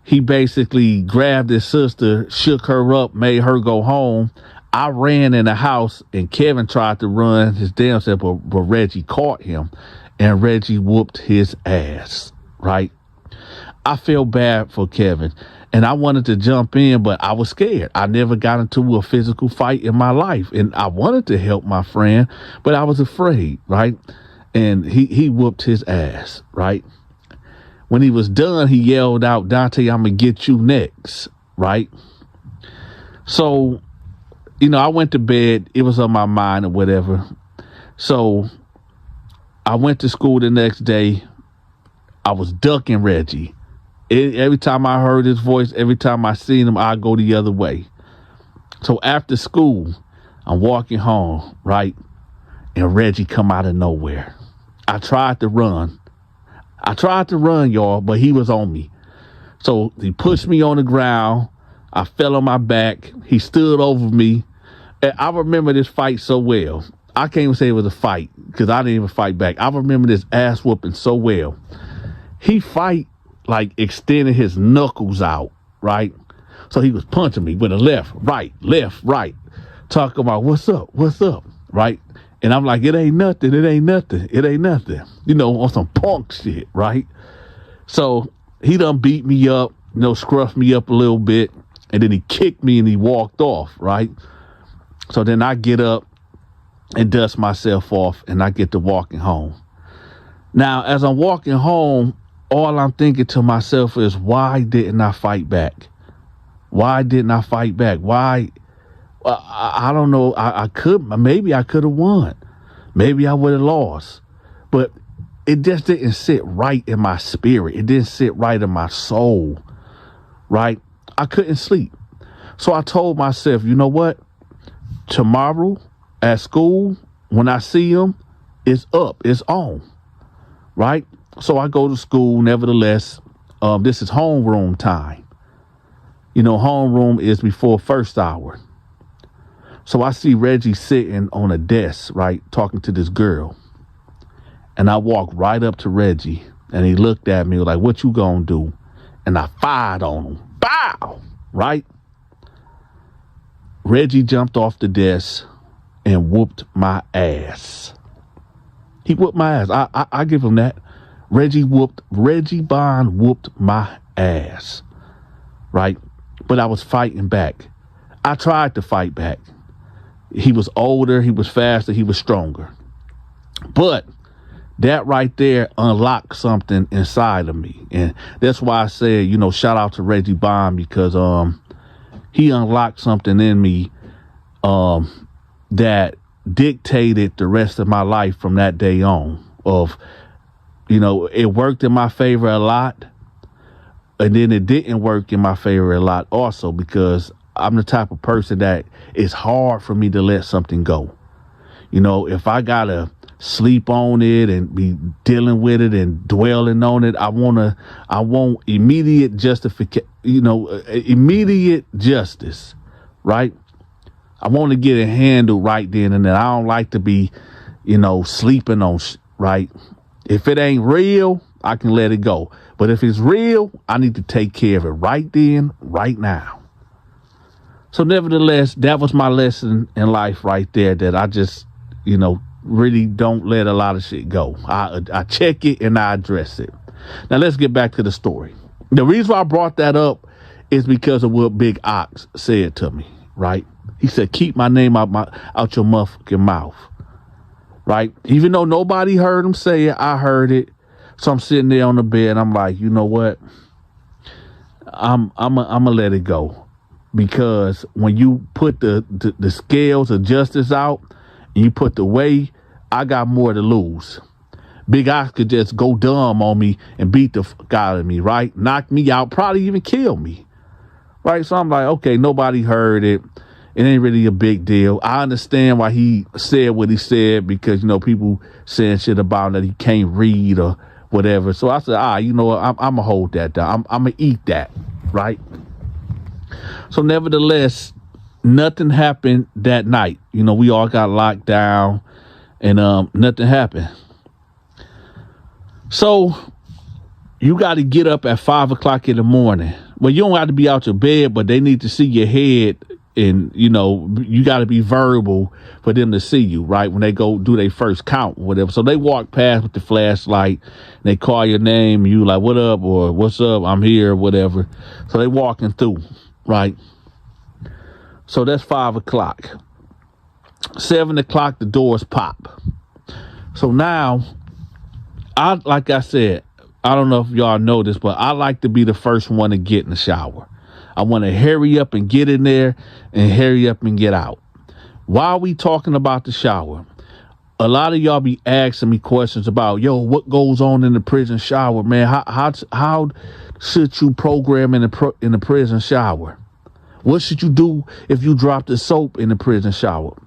he basically grabbed his sister, shook her up, made her go home. I ran in the house and Kevin tried to run his damn self, but Reggie caught him and Reggie whooped his ass, right? I felt bad for Kevin and I wanted to jump in, but I was scared. I never got into a physical fight in my life and I wanted to help my friend, but I was afraid, right? And he whooped his ass, right? When he was done, he yelled out, Donta, I'm going to get you next, right? So, I went to bed. It was on my mind or whatever. So I went to school the next day. I was ducking Reggie. Every time I heard his voice, every time I seen him, I'd go the other way. So after school, I'm walking home, right? And Reggie come out of nowhere. I tried to run, y'all, but he was on me. So he pushed me on the ground. I fell on my back. He stood over me. And I remember this fight so well. I can't even say it was a fight because I didn't even fight back. I remember this ass whooping so well. He fight like extending his knuckles out, right? So he was punching me with a left, right, talking about what's up, right? And I'm like, it ain't nothing, on some punk shit, right? So he done beat me up, scruffed me up a little bit, and then he kicked me and he walked off, right? So then I get up and dust myself off and I get to walking home. Now, as I'm walking home, all I'm thinking to myself is, why didn't I fight back? Why? I don't know. Maybe I could have won. Maybe I would have lost. But it just didn't sit right in my spirit. It didn't sit right in my soul, right? I couldn't sleep. So I told myself, you know what? Tomorrow at school, when I see him, it's up, it's on, right? So I go to school. Nevertheless, this is homeroom time. Homeroom is before first hour. So I see Reggie sitting on a desk, right, talking to this girl. And I walked right up to Reggie and he looked at me like, what you gonna do? And I fired on him. Bow! Right? Reggie jumped off the desk and whooped my ass. He whooped my ass. I give him that. Reggie Bond whooped my ass. Right? But I was fighting back. I tried to fight back. He was older, he was faster, he was stronger. But that right there unlocked something inside of me. And that's why I said, shout out to Reggie Bond because he unlocked something in me that dictated the rest of my life from that day on. It worked in my favor a lot. And then it didn't work in my favor a lot also because I'm the type of person that it's hard for me to let something go. You know, if I gotta sleep on it and be dealing with it and dwelling on it, I want immediate justification, immediate justice, right? I want to get it handled right then and there. I don't like to be, sleeping on, right? If it ain't real, I can let it go. But if it's real, I need to take care of it right then, right now. So nevertheless, that was my lesson in life right there, that I just, really don't let a lot of shit go. I check it and I address it. Now let's get back to the story. The reason why I brought that up is because of what Big Ox said to me, right? He said, keep my name out your motherfucking mouth, right? Even though nobody heard him say it, I heard it. So I'm sitting there on the bed and I'm like, you know what? I'm gonna let it go. Because when you put the scales of justice out and you put the weight, I got more to lose. Big Ox could just go dumb on me and beat the fuck out of me, right? Knock me out, probably even kill me, right? So I'm like, okay, nobody heard it. It ain't really a big deal. I understand why he said what he said, because, people saying shit about him that he can't read or whatever. So I said, you know what? I'm going to hold that down. I'm going to eat that, right? So nevertheless, nothing happened that night. We all got locked down and nothing happened. So you got to get up at 5 o'clock in the morning. Well, you don't have to be out your bed, but they need to see your head. And, you got to be verbal for them to see you, right? When they go do their first count or whatever. So they walk past with the flashlight and they call your name. And you like, what up? Or what's up? I'm here, whatever. So they walking through, right? So that's 5 o'clock. 7 o'clock, the doors pop. So now, like I said, I don't know if y'all know this, but I like to be the first one to get in the shower. I want to hurry up and get in there and hurry up and get out. While we talking about the shower, a lot of y'all be asking me questions about, what goes on in the prison shower, man? How should you program in the prison shower? What should you do if you drop the soap in the prison shower?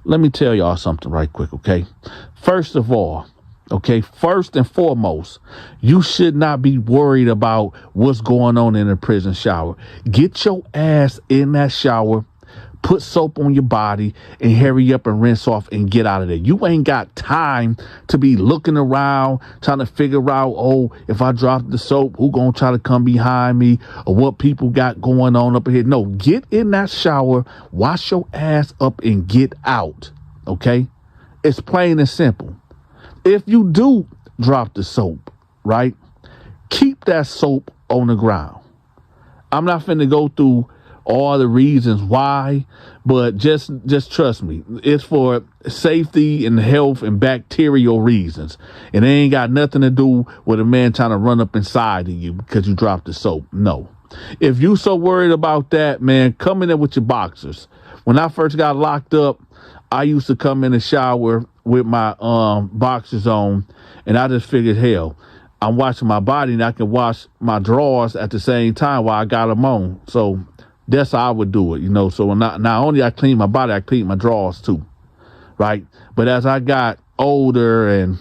Let me tell y'all something right quick, okay? First of all, okay, first and foremost, you should not be worried about what's going on in a prison shower. Get your ass in that shower, put soap on your body, and hurry up and rinse off and get out of there. You ain't got time to be looking around, trying to figure out, if I drop the soap, who gonna try to come behind me, or what people got going on up here. No, get in that shower, wash your ass up, and get out, okay? It's plain and simple. If you do drop the soap, right, keep that soap on the ground. I'm not finna go through all the reasons why, but just trust me. It's for safety and health and bacterial reasons. And it ain't got nothing to do with a man trying to run up inside of you because you dropped the soap. No. If you so worried about that, man, come in there with your boxers. When I first got locked up, I used to come in the shower with my boxers on, and I just figured, hell, I'm washing my body and I can wash my drawers at the same time while I got them on. So that's how I would do it, So not only I clean my body, I clean my drawers too, right? But as I got older and,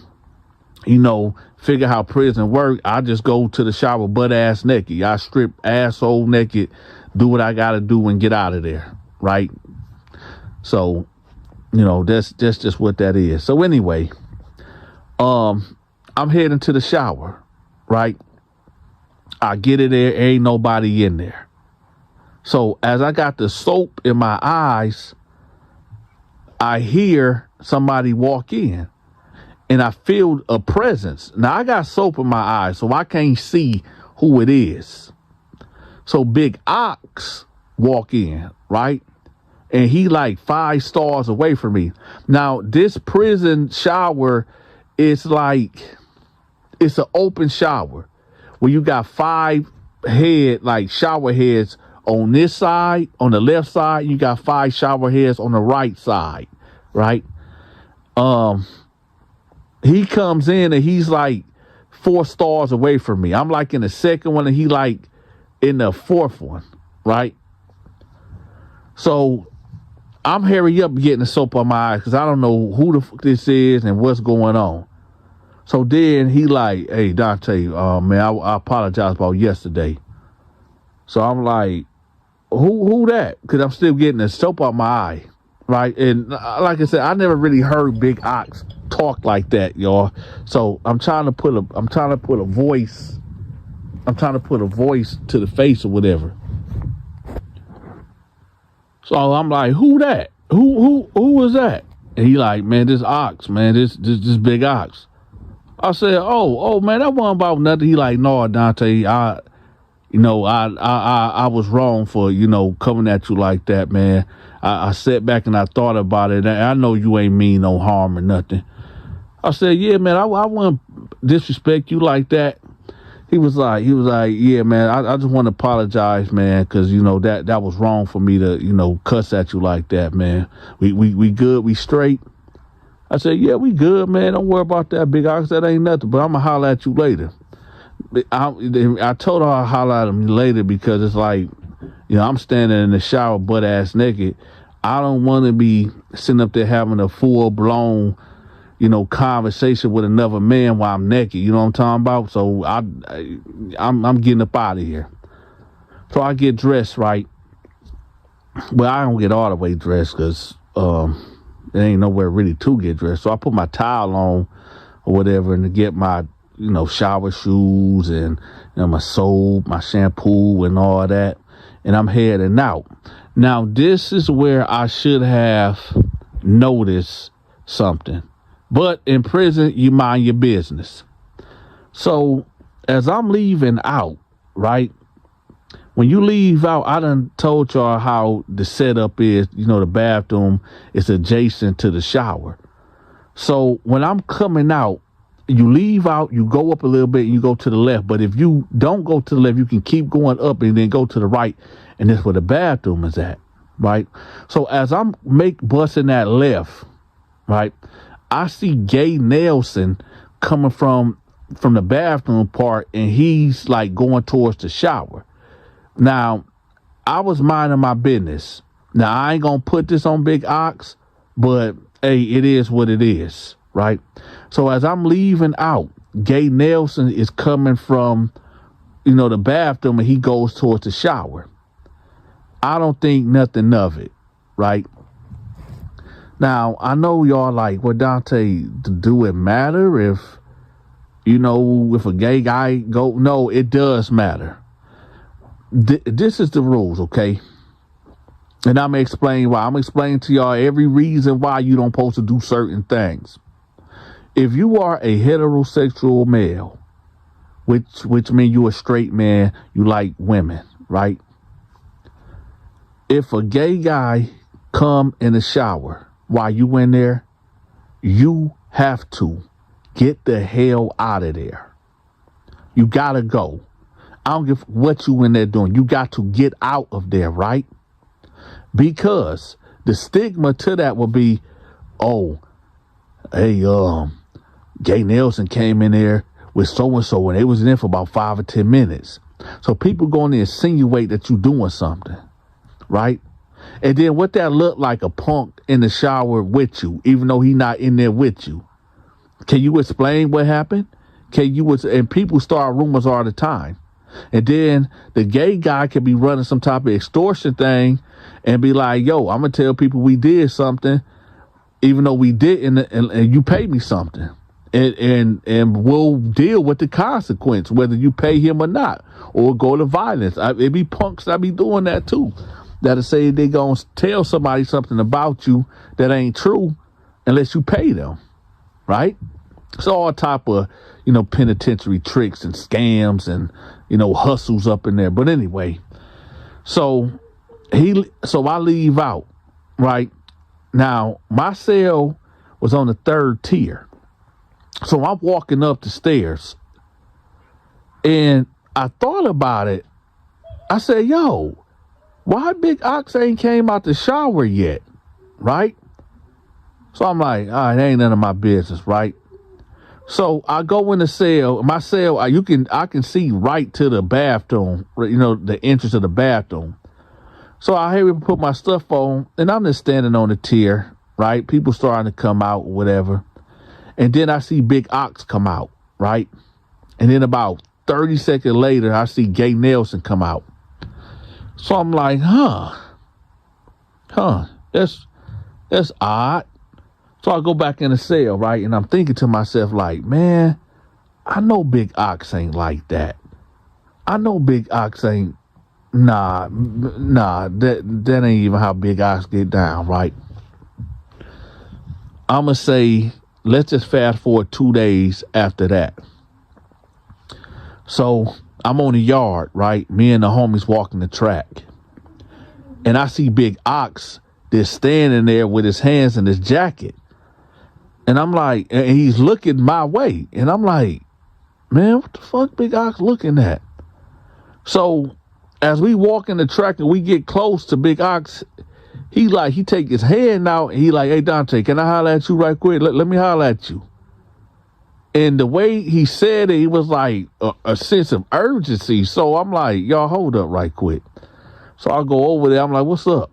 figure how prison work, I just go to the shower butt ass naked. I strip asshole naked, do what I got to do and get out of there, right? So, that's just what that is. So anyway, I'm heading to the shower, right? I get in there, ain't nobody in there. So as I got the soap in my eyes, I hear somebody walk in and I feel a presence. Now I got soap in my eyes, so I can't see who it is. So Big Ox walk in, right? And he like 5 stars away from me. Now, this prison shower is like, it's an open shower where you got 5 shower heads on this side, on the left side. You got 5 shower heads on the right side, right? He comes in and he's like 4 stars away from me. I'm like in the second one and he like in the 4th one, right? So I'm hurry up getting the soap on my eyes because I don't know who the fuck this is and what's going on. So then he like, hey, Dante, man, I apologize about yesterday. So I'm like, who that? Because I'm still getting the soap on my eye, right? And like I said, I never really heard Big Ox talk like that, y'all. So I'm trying to put a voice to the face or whatever. So I'm like, who that? Who was that? And he like, man, this Ox, man, this Big Ox. I said, oh man, that wasn't about nothing. He like, no, Dante, I was wrong for, coming at you like that, man. I sat back and I thought about it. And I know you ain't mean no harm or nothing. I said, yeah, man, I wouldn't disrespect you like that. He was like, yeah, man, I just want to apologize, man, because, that was wrong for me to, cuss at you like that, man. We good, we straight. I said, yeah, we good, man. Don't worry about that, Big Ox. That ain't nothing, but I'm going to holler at you later. I told her I'll holler at him later because it's like, I'm standing in the shower butt-ass naked. I don't want to be sitting up there having a full-blown, conversation with another man while I'm naked. You know what I'm talking about? So I'm getting up out of here. So I get dressed, right? But I don't get all the way dressed because there ain't nowhere really to get dressed. So I put my towel on or whatever and to get my, shower shoes and my soap, my shampoo and all that. And I'm heading out. Now, this is where I should have noticed something. But in prison, you mind your business. So as I'm leaving out, right? When you leave out, I done told y'all how the setup is. The bathroom is adjacent to the shower. So when I'm coming out, you leave out, you go up a little bit, and you go to the left. But if you don't go to the left, you can keep going up and then go to the right. And that's where the bathroom is at, right? So as I'm busting that left, right, I see Gay Nelson coming from the bathroom part, and he's like going towards the shower. Now, I was minding my business. Now, I ain't going to put this on Big Ox, but, hey, it is what it is, right? So as I'm leaving out, Gay Nelson is coming from, the bathroom, and he goes towards the shower. I don't think nothing of it, right? Now, I know y'all like, well, Dante, do it matter if, if a gay guy go? No, it does matter. This is the rules, okay? And I'm going to explain why. I'm going to explain to y'all every reason why you don't supposed to do certain things. If you are a heterosexual male, which means you a straight man, you like women, right? If a gay guy come in the shower while you in there, you have to get the hell out of there. You got to go. I don't give what you in there doing. You got to get out of there, right? Because the stigma to that will be, oh, hey, Gay Nelson came in there with so-and-so and they was in there for about 5 or 10 minutes. So people going to insinuate that you doing something, right? And then what that look like, a punk in the shower with you, even though he not in there with you. Can you explain what happened? And people start rumors all the time. And then the gay guy could be running some type of extortion thing and be like, yo, I'm going to tell people we did something, even though we didn't, and you pay me something. And we'll deal with the consequence, whether you pay him or not, or go to violence. It be punks that be doing that too. That'll say they going to tell somebody something about you that ain't true unless you pay them, right? So all type of, penitentiary tricks and scams and, hustles up in there. But anyway, so I leave out, right? Now, my cell was on the 3rd tier. So I'm walking up the stairs and I thought about it. I said, yo, why Big Ox ain't came out the shower yet, right? So I'm like, all right, ain't none of my business, right? So I go in the cell. My cell, I can see right to the bathroom, the entrance of the bathroom. So I had to put my stuff on, and I'm just standing on the tier, right? People starting to come out, whatever. And then I see Big Ox come out, right? And then about 30 seconds later, I see Gay Nelson come out. So I'm like, that's odd. So I go back in the cell, right? And I'm thinking to myself, like, man, I know Big Ox ain't like that. I know Big Ox ain't, nah, that ain't even how Big Ox get down, right? I'm going to say, let's just fast forward 2 days after that. So I'm on the yard, right? Me and the homies walking the track. And I see Big Ox just standing there with his hands in his jacket. And I'm like, and he's looking my way. And I'm like, man, what the fuck Big Ox looking at? So as we walk in the track and we get close to Big Ox, he take his hand out and he like, hey, Dante, can I holler at you right quick? Let me holler at you. And the way he said it, he was like a sense of urgency. So I'm like, y'all hold up right quick. So I go over there. I'm like, what's up?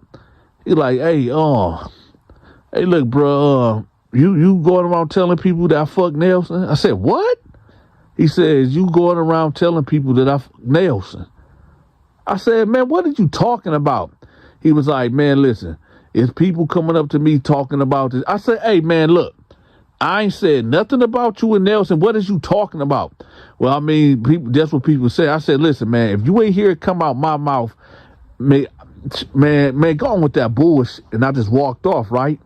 He like, hey, look, bro, you going around telling people that I fuck Nelson? I said, what? He says, you going around telling people that I fuck Nelson? I said, man, what are you talking about? He was like, man, listen, it's people coming up to me talking about this. I said, hey, man, look, I ain't said nothing about you and Nelson. What is you talking about? Well, I mean, that's what people say. I said, listen, man, if you ain't hear it come out my mouth, man, go on with that bullshit. And I just walked off, right?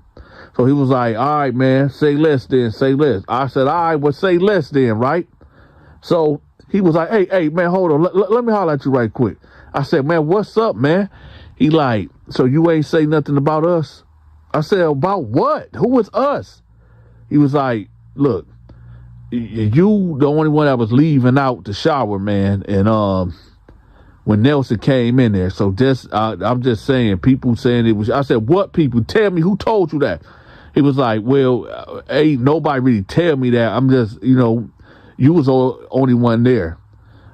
So he was like, all right, man, say less then, say less. I said, all right, well, say less then, right? So he was like, hey, man, hold on. Let me holler at you right quick. I said, man, what's up, man? He like, so you ain't say nothing about us? I said, about what? Who was us? He was like, look, you the only one that was leaving out the shower, man. And when Nelson came in there. So I'm just saying, people saying it was, I said, what people? Tell me, who told you that? He was like, well, ain't nobody really tell me that. I'm just, you was the only one there.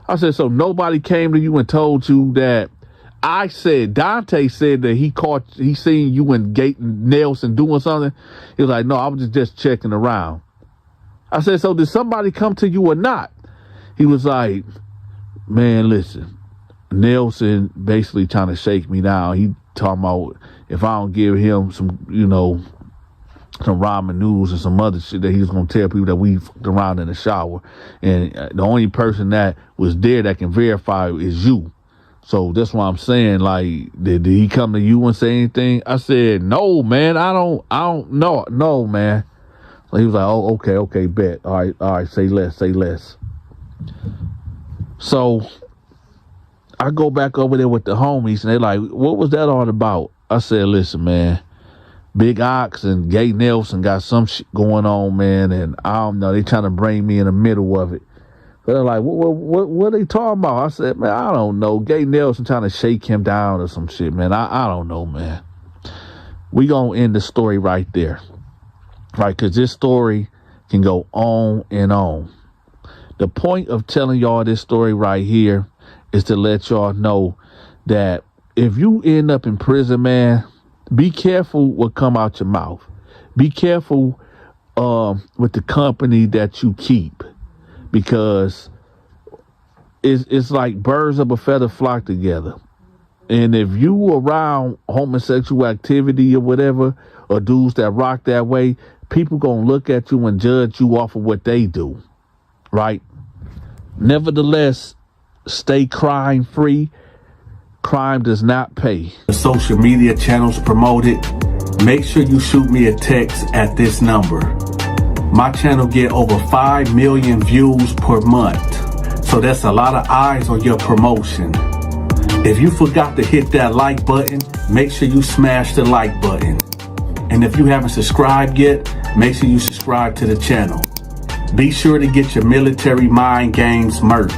I said, so nobody came to you and told you that? I said, Dante said that he seen you and Nelson doing something. He was like, no, I was just checking around. I said, so did somebody come to you or not? He was like, man, listen, Nelson basically trying to shake me down. He talking about if I don't give him some, some ramen noodles and some other shit that he was going to tell people that we fucked around in the shower. And the only person that was there that can verify is you. So that's why I'm saying, like, did he come to you and say anything? I said, no, man, I don't know. No, man. So he was like, oh, okay, bet. All right, say less. So I go back over there with the homies and they're like, what was that all about? I said, listen, man, Big Ox and Gay Nelson got some shit going on, man, and I don't know. They trying to bring me in the middle of it. So they're like, what are they talking about? I said, man, I don't know. Gay Nelson trying to shake him down or some shit, man. I don't know, man. We gonna end the story right there, right? Because this story can go on and on. The point of telling y'all this story right here is to let y'all know that if you end up in prison, man, be careful what come out your mouth. Be careful with the company that you keep, because it's like birds of a feather flock together. And if you around homosexual activity or whatever, or dudes that rock that way, people gonna look at you and judge you off of what they do, right? Nevertheless, stay crime free. Crime does not pay. The social media channels promoted. Make sure you shoot me a text at this number. My channel get over 5 million views per month. So that's a lot of eyes on your promotion. If you forgot to hit that like button, make sure you smash the like button. And if you haven't subscribed yet, make sure you subscribe to the channel. Be sure to get your Military Mind Games merch.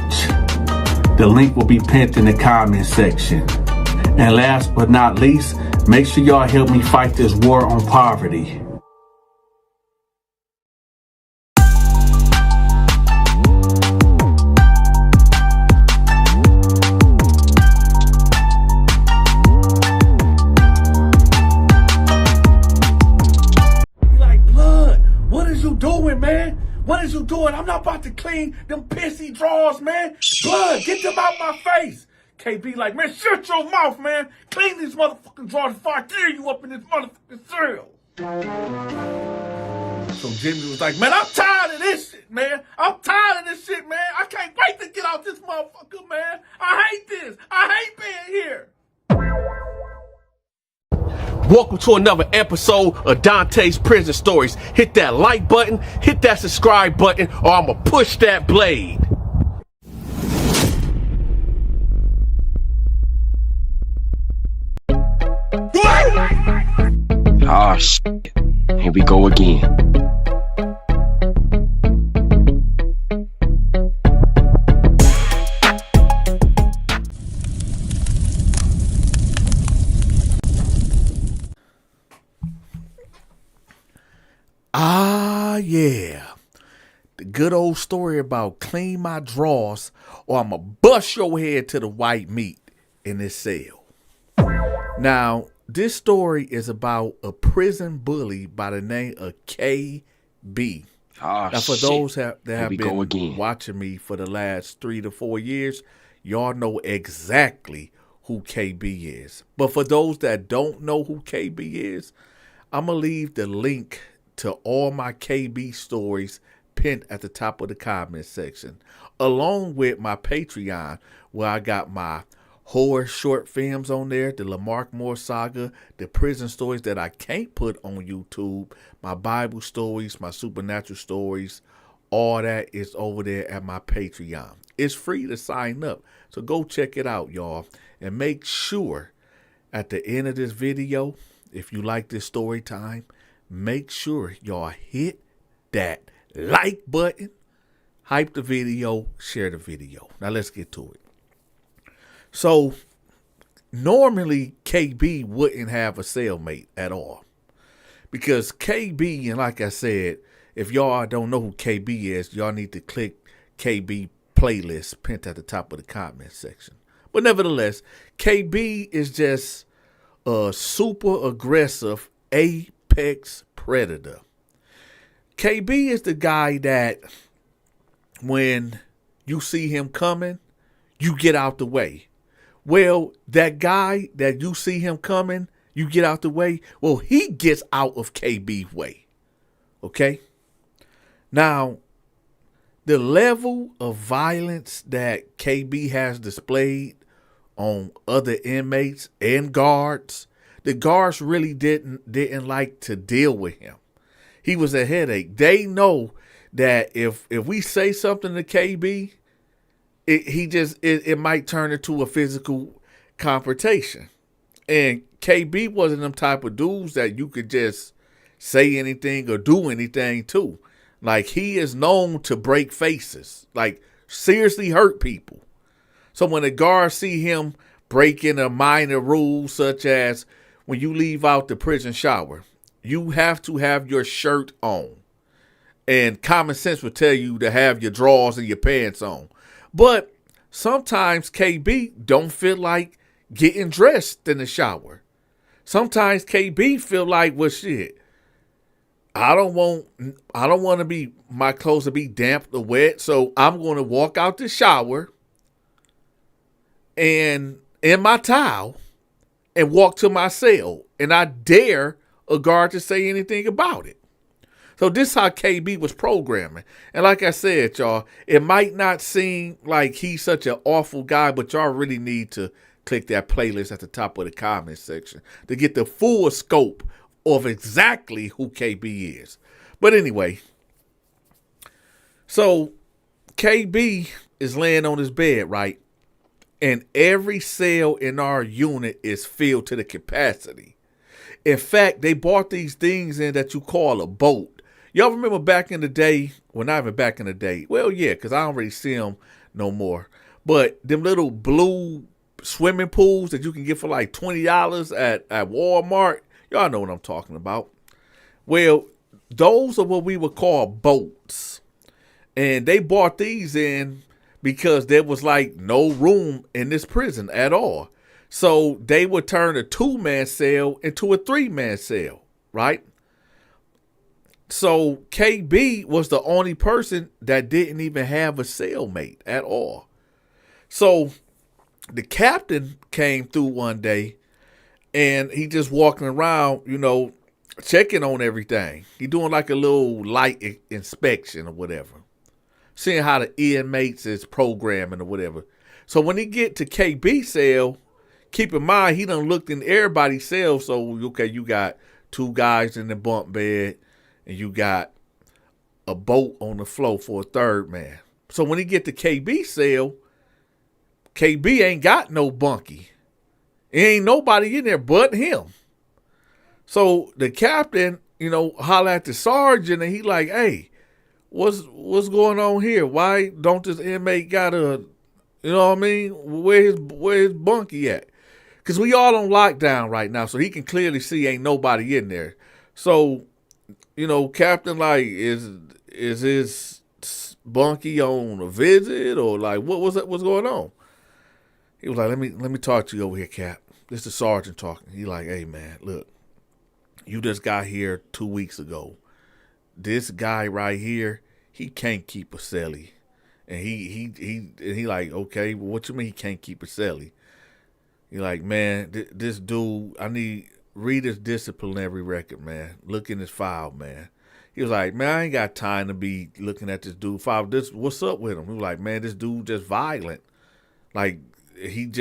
The link will be pinned in the comment section. And last but not least, make sure y'all help me fight this war on poverty. What is you doing? I'm not about to clean them pissy drawers, man. Blood, get them out my face. KB like, man, shut your mouth, man. Clean these motherfucking drawers before I tear you up in this motherfucking cereal. So Jimmy was like, man, I'm tired of this shit, man. I'm tired of this shit, man. I can't wait to get out this motherfucker, man. I hate this. I hate being here. Welcome to another episode of Dante's Prison Stories. Hit that like button, hit that subscribe button, or I'ma push that blade. Ah, shit. Here we go again. Ah, yeah. The good old story about clean my drawers or I'ma bust your head to the white meat in this cell. Now, this story is about a prison bully by the name of KB. Ah, Now, for shit. those that Here have we go been again. watching me for the last 3 to 4 years, y'all know exactly who KB is. But for those that don't know who KB is, I'm going to leave the link to all my KB stories pinned at the top of the comment section, along with my Patreon, where I got my horror short films on there, the Lamarck Moore saga, the prison stories that I can't put on YouTube, my Bible stories, my supernatural stories, all that is over there at my Patreon. It's free to sign up, so go check it out, y'all. And make sure at the end of this video, if you like this story time, make sure y'all hit that like button, hype the video, share the video. Now let's get to it. So normally KB wouldn't have a cellmate at all, because KB, and like I said, if y'all don't know who KB is, y'all need to click KB playlist pinned at the top of the comment section. But nevertheless, KB is just a super aggressive apex predator. KB is the guy that when you see him coming, you get out the way. Well, that guy that you see him coming, you get out the way. Well, he gets out of KB's way. Okay? Now, the level of violence that KB has displayed on other inmates and guards, the guards really didn't like to deal with him. He was a headache. They know that if we say something to KB, it might turn into a physical confrontation. And KB wasn't them type of dudes that you could just say anything or do anything to. Like, he is known to break faces, like seriously hurt people. So when the guards see him breaking a minor rule, such as when you leave out the prison shower, you have to have your shirt on. And common sense would tell you to have your drawers and your pants on. But sometimes KB don't feel like getting dressed in the shower. Sometimes KB feel like, well, shit, I don't want to be my clothes to be damp or wet, so I'm going to walk out the shower and in my towel and walk to my cell, and I dare a guard to say anything about it. So this is how KB was programming. And like I said, y'all, it might not seem like he's such an awful guy, but y'all really need to click that playlist at the top of the comment section to get the full scope of exactly who KB is. But anyway, so KB is laying on his bed, right? And every cell in our unit is filled to the capacity. In fact, they bought these things in that you call a boat. Y'all remember back in the day? Well, not even back in the day. Well, yeah, because I don't really see them no more. But them little blue swimming pools that you can get for like $20 at Walmart. Y'all know what I'm talking about. Well, those are what we would call boats. And they bought these in because there was like no room in this prison at all. So they would turn a 2-man cell into a 3-man cell, right? So KB was the only person that didn't even have a cellmate at all. So the captain came through one day and he just walking around, checking on everything. He doing like a little light inspection or whatever, seeing how the inmates is programming or whatever. So when he get to KB cell, keep in mind he done looked in everybody's cell. So okay, you got 2 guys in the bunk bed, and you got a boat on the floor for a 3rd man. So when he get to KB cell, KB ain't got no bunkie. Ain't nobody in there but him. So the captain, holler at the sergeant, and he like, hey, what's going on here? Why don't this inmate got a, where his bunkie at? Because we all on lockdown right now, so he can clearly see ain't nobody in there. So, captain, like, is his bunkie on a visit, or like what's going on? He was like, let me talk to you over here, Cap. This is the sergeant talking. He like, hey man, look, you just got here 2 weeks ago. This guy right here, he can't keep a cellie. And he like, okay, well, what you mean he can't keep a cellie? He like, man, this dude, read his disciplinary record, man. Look in his file, man. He was like, man, I ain't got time to be looking at this dude file. What's up with him? He was like, man, this dude just violent. Like, he need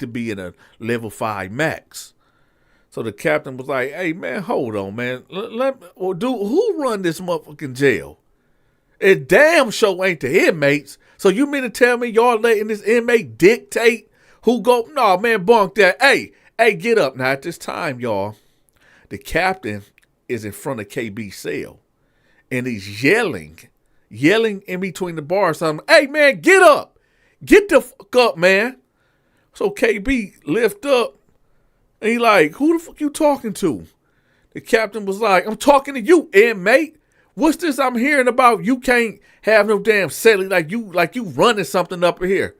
to be in a level 5 max. So the captain was like, hey man, hold on, man. Dude, who run this motherfucking jail? It damn sure ain't the inmates. So you mean to tell me y'all letting this inmate dictate who go? No, man, bunk that. Hey, get up now. At this time, y'all, the captain is in front of KB cell, and he's yelling in between the bars. Hey man, get up. Get the fuck up, man. So KB lift up, and he like, who the fuck you talking to? The captain was like, I'm talking to you, inmate. What's this I'm hearing about? You can't have no damn cellie like you running something up here.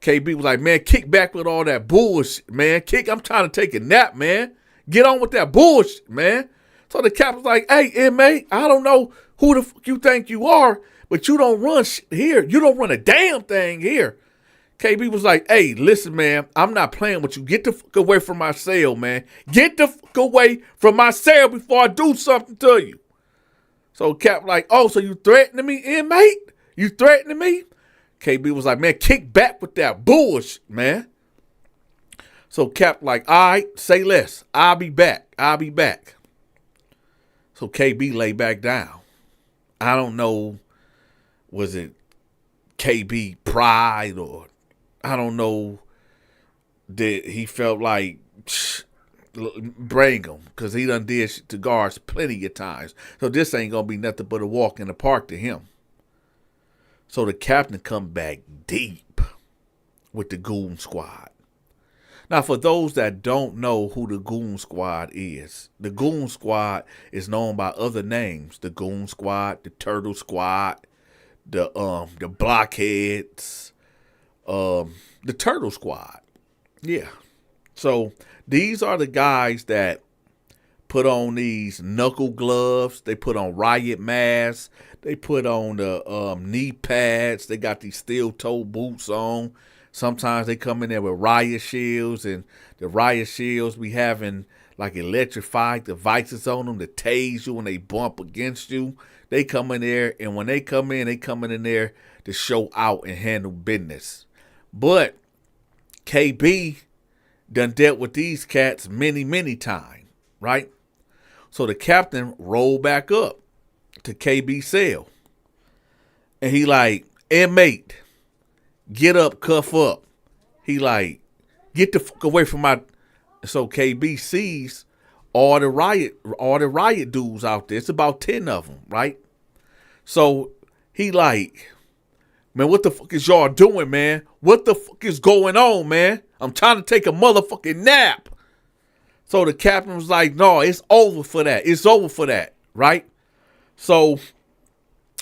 KB was like, man, kick back with all that bullshit, man. I'm trying to take a nap, man. Get on with that bullshit, man. So the captain was like, hey, inmate, I don't know who the fuck you think you are, but you don't run shit here. You don't run a damn thing here. KB was like, hey, listen, man, I'm not playing with you. Get the fuck away from my cell, man. Get the fuck away from my cell before I do something to you. So Cap like, oh, so you threatening me, inmate? You threatening me? KB was like, man, kick back with that bullshit, man. So Cap like, all right, say less. I'll be back. So KB lay back down. I don't know, was it KB pride, or I don't know that he felt like bring him, because he done did shit to guards plenty of times. So this ain't going to be nothing but a walk in the park to him. So the captain come back deep with the goon squad. Now, for those that don't know who the goon squad is, the goon squad is known by other names. The goon squad, the turtle squad, the blockheads, the turtle squad. Yeah. So these are the guys that put on these knuckle gloves. They put on riot masks. They put on the knee pads. They got these steel toe boots on. Sometimes they come in there with riot shields, and the riot shields be having like electrified devices on them to tase you when they bump against you. They come in there, and when they come in there to show out and handle business. But KB done dealt with these cats many, many times, right? So the captain rolled back up to KB cell. And he like, inmate, get up, cuff up. He like, get the fuck away from my... So KB sees all the riot dudes out there. It's about 10 of them, right? So he like, man, what the fuck is y'all doing, man? What the fuck is going on, man? I'm trying to take a motherfucking nap. So the captain was like, no, it's over for that. It's over for that, right? So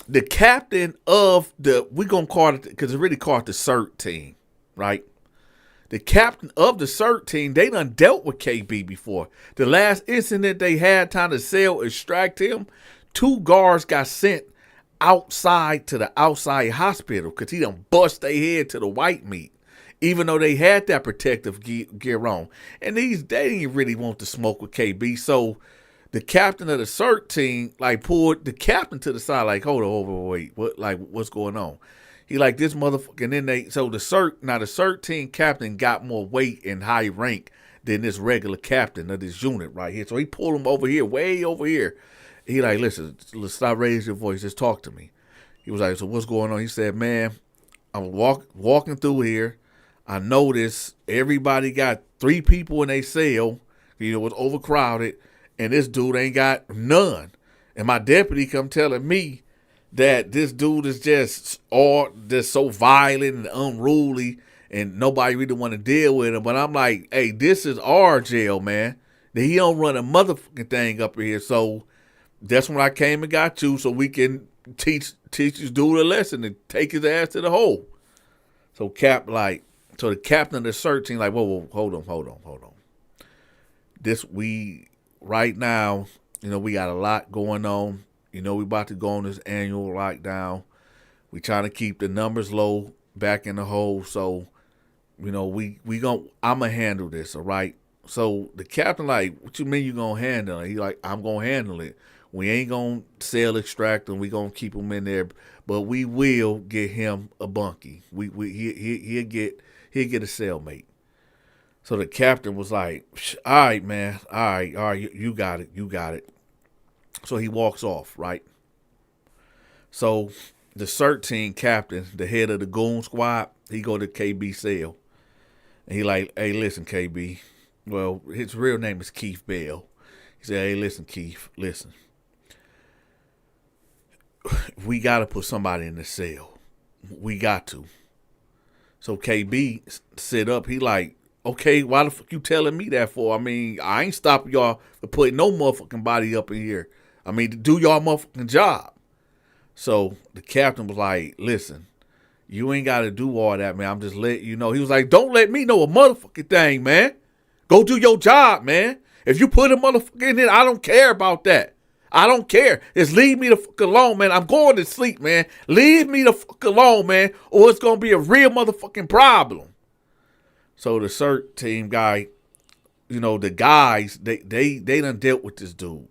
the captain of the, we're going to call it, because it's really called the CERT team, right? the captain of the CERT team, they done dealt with KB before. The last incident they had time to cell extract him, 2 guards got sent outside to the outside hospital because he done bust their head to the white meat, even though they had that protective gear on. And they didn't really want to smoke with KB. So the captain of the CERT team like pulled the captain to the side, like, hold on, wait, what's going on? He like, this motherfucker. And then the CERT team captain got more weight and high rank than this regular captain of this unit right here. So he pulled him over here, way over here. He like, listen, let's stop raising your voice. Just talk to me. He was like, so what's going on? He said, man, I'm walking through here. I noticed everybody got 3 people in their cell. It was overcrowded. And this dude ain't got none. And my deputy come telling me that this dude is just so violent and unruly and nobody really want to deal with him. But I'm like, hey, this is our jail, man. That he don't run a motherfucking thing up here. So that's when I came and got you so we can teach this dude a lesson and take his ass to the hole. So the captain of the CERT team like, whoa, hold on. Right now, we got a lot going on. We about to go on this annual lockdown. We trying to keep the numbers low back in the hole. So, I'ma handle this, all right? So the captain like, what you mean you gonna handle it? He like, I'm gonna handle it. We ain't gonna cell extract him. We gonna keep him in there, but we will get him a bunkie. He'll get a cellmate. So the captain was like, all right, man. All right. You got it. So he walks off, right? So the CERT team captain, the head of the goon squad, he go to KB cell. And he like, hey, listen, KB. Well, his real name is Keith Bell. He said, hey, listen, Keith, listen. We got to put somebody in the cell. We got to. So KB sit up. He like, okay, why the fuck you telling me that for? I mean, I ain't stopping y'all for putting no motherfucking body up in here. I mean, to do y'all motherfucking job. So the captain was like, listen, you ain't got to do all that, man. I'm just letting you know. He was like, don't let me know a motherfucking thing, man. Go do your job, man. If you put a motherfucker in there, I don't care about that. I don't care. Just leave me the fuck alone, man. I'm going to sleep, man. Leave me the fuck alone, man, or it's going to be a real motherfucking problem. So the CERT team guy, the guys, they done dealt with this dude.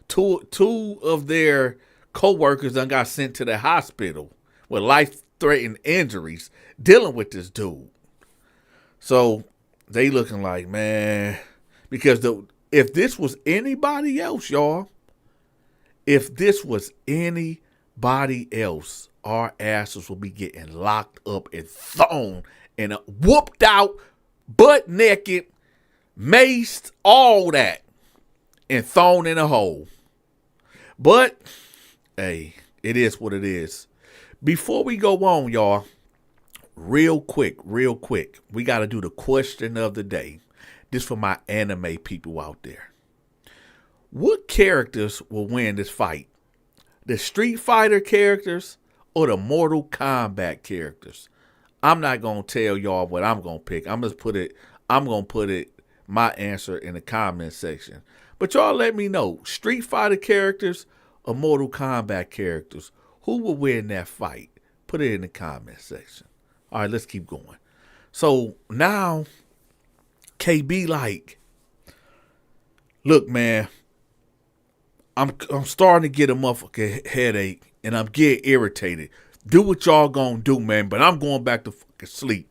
Two of their co-workers done got sent to the hospital with life-threatening injuries dealing with this dude. So they looking like, man, because if this was anybody else, y'all, our asses would be getting locked up and thrown and whooped out, butt naked, maced, all that, and thrown in a hole. But, hey, it is what it is. Before we go on, y'all, real quick, we got to do the question of the day. This for my anime people out there. What characters will win this fight? The Street Fighter characters or the Mortal Kombat characters? I'm not going to tell y'all what I'm going to pick. I'm going to put it, my answer in the comment section. But y'all let me know, Street Fighter characters or Mortal Kombat characters, who will win that fight? Put it in the comment section. All right, let's keep going. So now, KB like, look, man, I'm starting to get a motherfucking headache and I'm getting irritated. Do what y'all gonna do, man, but I'm going back to fucking sleep.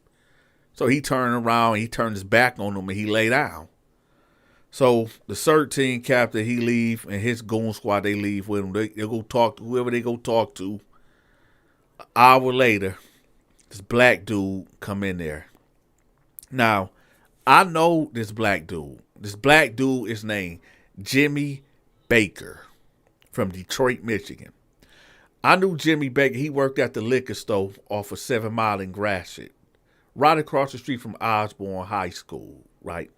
So he turned around, he turned his back on him and he lay down. So the CERT team captain, he leave, and his goon squad, they leave with him. They go talk to whoever they go talk to. An hour later, this black dude come in there. Now, I know this black dude. This black dude is named Jimmy Baker from Detroit, Michigan. I knew Jimmy Baker. He worked at the liquor store off of 7 Mile in Gratiot, right across the street from Osborne High School, right?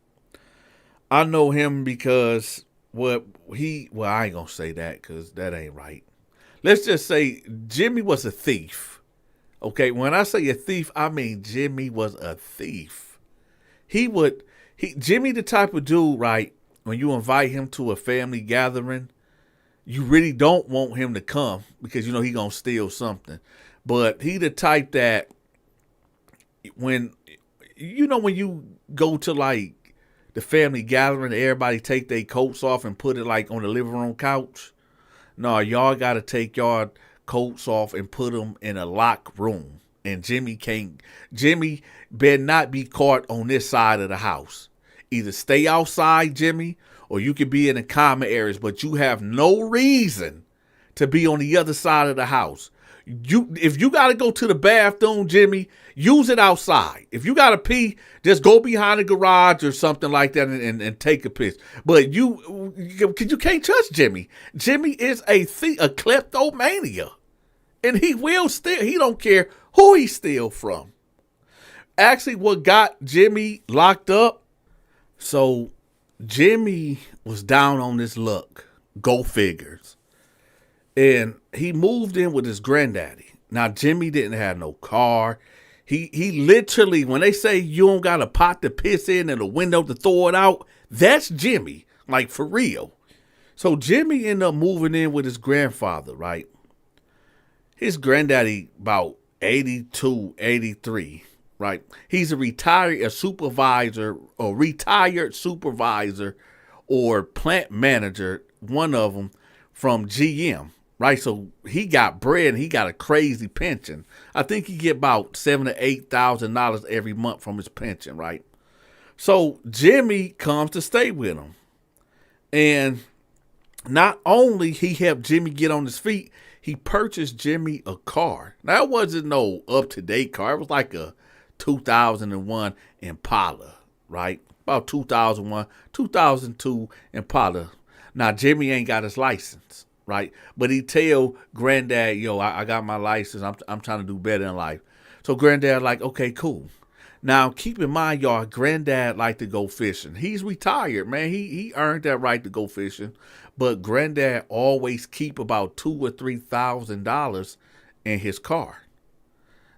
I know him because, I ain't going to say that because that ain't right. Let's just say Jimmy was a thief. Okay, when I say a thief, I mean Jimmy was a thief. Jimmy the type of dude, right? When you invite him to a family gathering, you really don't want him to come because you know he gonna steal something. But he the type that when when you go to like the family gathering, everybody take their coats off and put it like on the living room couch. No, y'all got to take y'all coats off and put them in a locked room. And Jimmy better not be caught on this side of the house. Either stay outside, Jimmy, or you could be in the common areas, but you have no reason to be on the other side of the house. If you got to go to the bathroom, Jimmy, use it outside. If you got to pee, just go behind the garage or something like that and take a piss. But you can't touch Jimmy. Jimmy is a kleptomania. And he will steal. He don't care who he steal from. Actually, what got Jimmy locked up, so Jimmy was down on his luck. Go figures. And he moved in with his granddaddy. Now, Jimmy didn't have no car. He literally, when they say you don't got a pot to piss in and a window to throw it out, that's Jimmy. Like, for real. So Jimmy ended up moving in with his grandfather, right? His granddaddy about 82, 83, right? He's a retired supervisor or plant manager, one of them from GM, right? So he got bread and he got a crazy pension. I think he get about $7,000 to $8,000 every month from his pension, right? So Jimmy comes to stay with him. And not only he helped Jimmy get on his feet, he purchased Jimmy a car. Now, it wasn't no up-to-date car. It was like a 2001 Impala, right? About 2001, 2002 Impala. Now, Jimmy ain't got his license, right? But he tell Granddad, I got my license. I'm trying to do better in life. So Granddad like, okay, cool. Now, keep in mind, y'all, Granddad like to go fishing. He's retired, man. He earned that right to go fishing. But Granddad always keep about $2,000 or $3,000 in his car.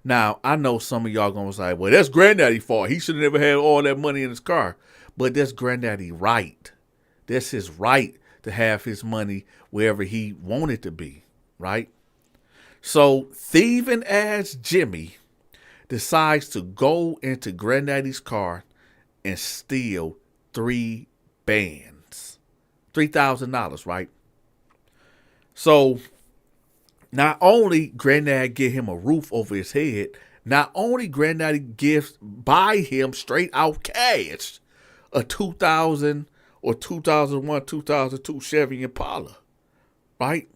Now, I know some of y'all gonna say, well, that's Granddaddy's fault. He should have never had all that money in his car. But that's Granddaddy right. That's his right to have his money wherever he wanted to be, right? So thieving ass Jimmy decides to go into Granddaddy's car and steal 3 bands. $3,000, right? So not only Granddad get him a roof over his head, not only Granddaddy buy him straight out cash a 2000 or 2001, 2002 Chevy Impala, right?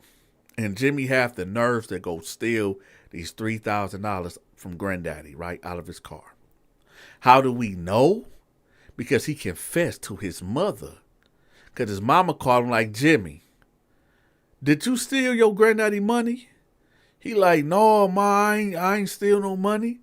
And Jimmy have the nerves to go steal these $3,000 from Granddaddy, right, out of his car. How do we know? Because he confessed to his mother. Because his mama called him like, Jimmy, did you steal your granddaddy money? He like, no, ma, I ain't steal no money.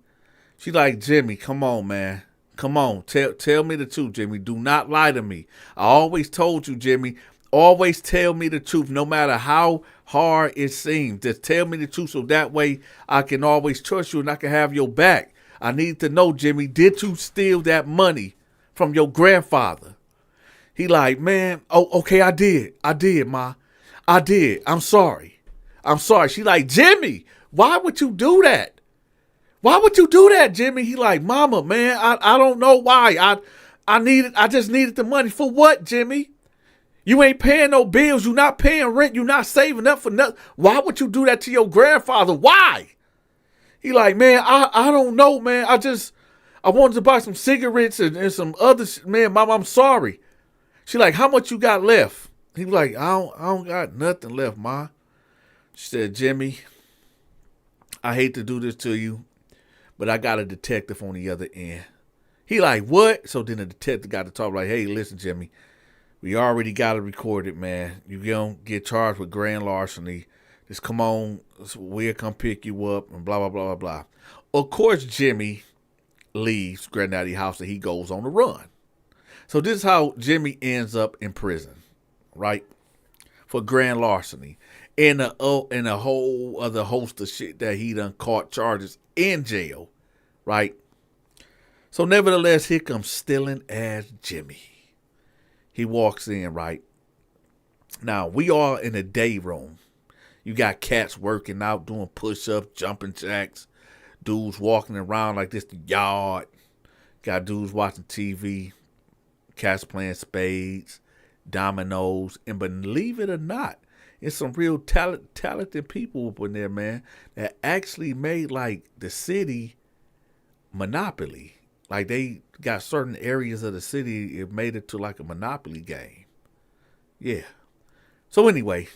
She like, Jimmy, come on, man. Come on, tell me the truth, Jimmy. Do not lie to me. I always told you, Jimmy, always tell me the truth, no matter how hard it seems. Just tell me the truth so that way I can always trust you and I can have your back. I need to know, Jimmy, did you steal that money from your grandfather? He like, man, oh, okay, I did, ma. I did. I'm sorry. She like, Jimmy, why would you do that? Why would you do that, Jimmy? He like, mama, man, I don't know why. I just needed the money. For what, Jimmy? You ain't paying no bills. You not paying rent. You not saving up for nothing. Why would you do that to your grandfather? Why? He like, man, I don't know, man. I wanted to buy some cigarettes and some other man, mama, I'm sorry. She like, how much you got left? He was like, I don't got nothing left, ma. She said, Jimmy, I hate to do this to you, but I got a detective on the other end. He like, what? So then the detective got to talk like, hey, listen, Jimmy, we already got it recorded, man. You gonna get charged with grand larceny. Just come on, we'll come pick you up and blah, blah, blah, blah, blah. Of course, Jimmy leaves Granddaddy's house and he goes on the run. So this is how Jimmy ends up in prison, right? For grand larceny. And a whole other host of shit that he done caught charges in jail, right? So nevertheless, here comes stealing ass Jimmy. He walks in, right? Now, we are in a day room. You got cats working out, doing push-ups, jumping jacks. Dudes walking around like this the yard. Got dudes watching TV. Cats playing spades, dominoes. And believe it or not, it's some real talented people up in there, man, that actually made like the city Monopoly. Like they got certain areas of the city, it made it to like a Monopoly game. Yeah. So anyway,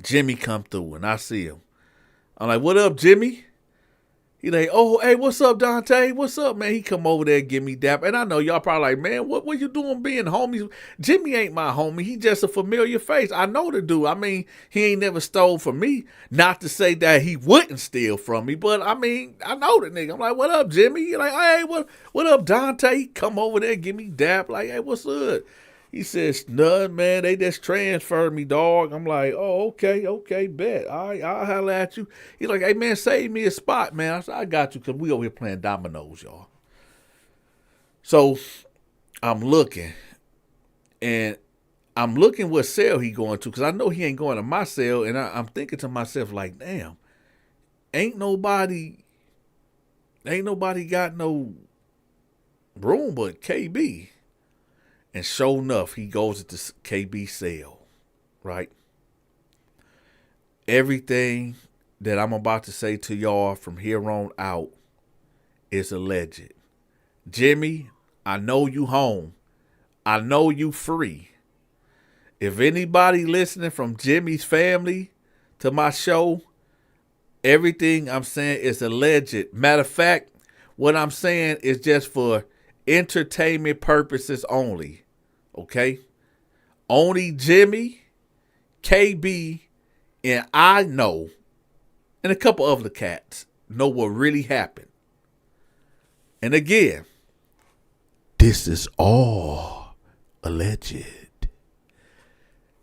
Jimmy come through and I see him. I'm like, what up, Jimmy? He like, oh, hey, what's up, Donta? What's up, man? He come over there and give me dap. And I know y'all probably like, man, what you doing being homies? Jimmy ain't my homie. He just a familiar face. I know the dude. I mean, he ain't never stole from me. Not to say that he wouldn't steal from me, but I mean, I know the nigga. I'm like, what up, Jimmy? He like, hey, what up, Donta? He come over there and give me dap. Like, hey, what's up? He says, none, man. They just transferred me, dog. I'm like, oh, okay, bet. All right, I'll holler at you. He's like, hey, man, save me a spot, man. I said, I got you, because we over here playing dominoes, y'all. So I'm looking, and I'm looking what cell he going to, because I know he ain't going to my cell, and I'm thinking to myself, like, damn, ain't nobody got no room but KB. And sure enough, he goes into KB cell, right? Everything that I'm about to say to y'all from here on out is alleged. Jimmy, I know you home. I know you free. If anybody listening from Jimmy's family to my show, everything I'm saying is alleged. Matter of fact, what I'm saying is just for entertainment purposes only. Okay? Only Jimmy, KB, and I know, and a couple other cats know what really happened. And again, this is all alleged.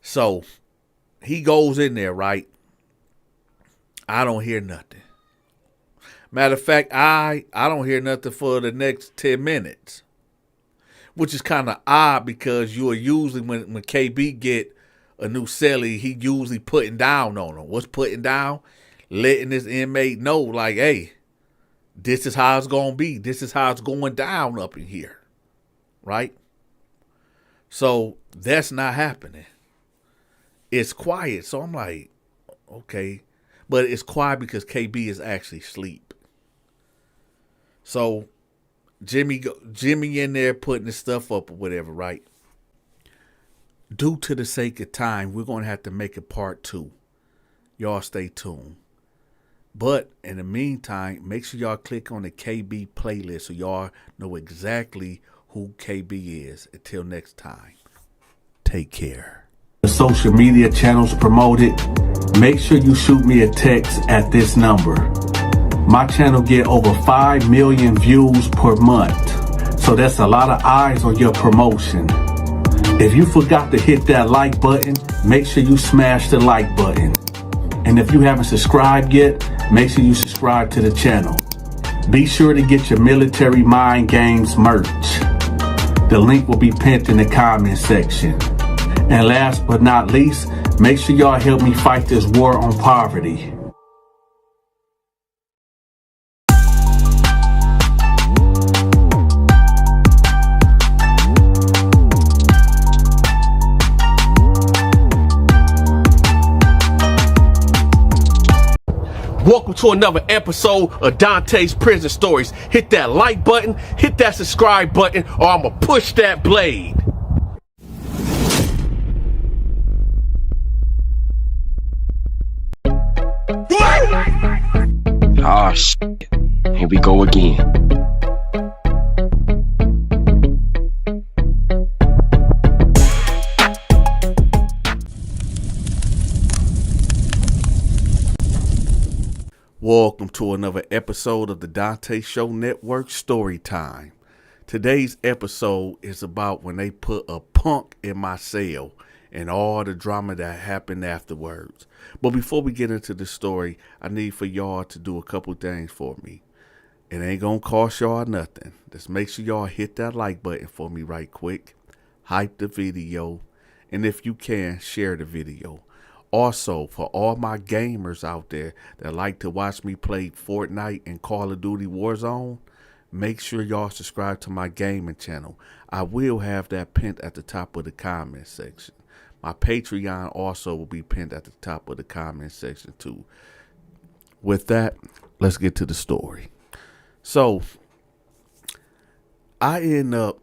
So, he goes in there, right? I don't hear nothing. Matter of fact, I don't hear nothing for the next 10 minutes. Which is kind of odd because you are usually, when KB get a new cellie, he usually putting down on him. What's putting down? Letting this inmate know, like, hey, this is how it's going to be. This is how it's going down up in here. Right? So that's not happening. It's quiet. So I'm like, okay. But it's quiet because KB is actually asleep. So Jimmy in there putting his stuff up or whatever, right? Due to the sake of time, we're going to have to make it part 2. Y'all stay tuned. But in the meantime, make sure y'all click on the KB playlist so y'all know exactly who KB is. Until next time, take care. The social media channels promoted. Make sure you shoot me a text at this number. My channel get over 5 million views per month. So that's a lot of eyes on your promotion. If you forgot to hit that like button, make sure you smash the like button. And if you haven't subscribed yet, make sure you subscribe to the channel. Be sure to get your Military Mind Games merch. The link will be pinned in the comment section. And last but not least, make sure y'all help me fight this war on poverty. Welcome to another episode of Dante's Prison Stories. Hit that like button, hit that subscribe button, or I'ma push that blade. Ah, shit. Here we go again. Welcome to another episode of the Dante Show Network Story Time. Today's episode is about when they put a punk in my cell and all the drama that happened afterwards. But before we get into the story, I need for y'all to do a couple things for me. It ain't gonna cost y'all nothing. Just make sure y'all hit that like button for me right quick. Hype the video. And if you can, share the video. Also, for all my gamers out there that like to watch me play Fortnite and Call of Duty Warzone, make sure y'all subscribe to my gaming channel. I will have that pinned at the top of the comment section. My Patreon also will be pinned at the top of the comment section too. With that, let's get to the story. So, I end up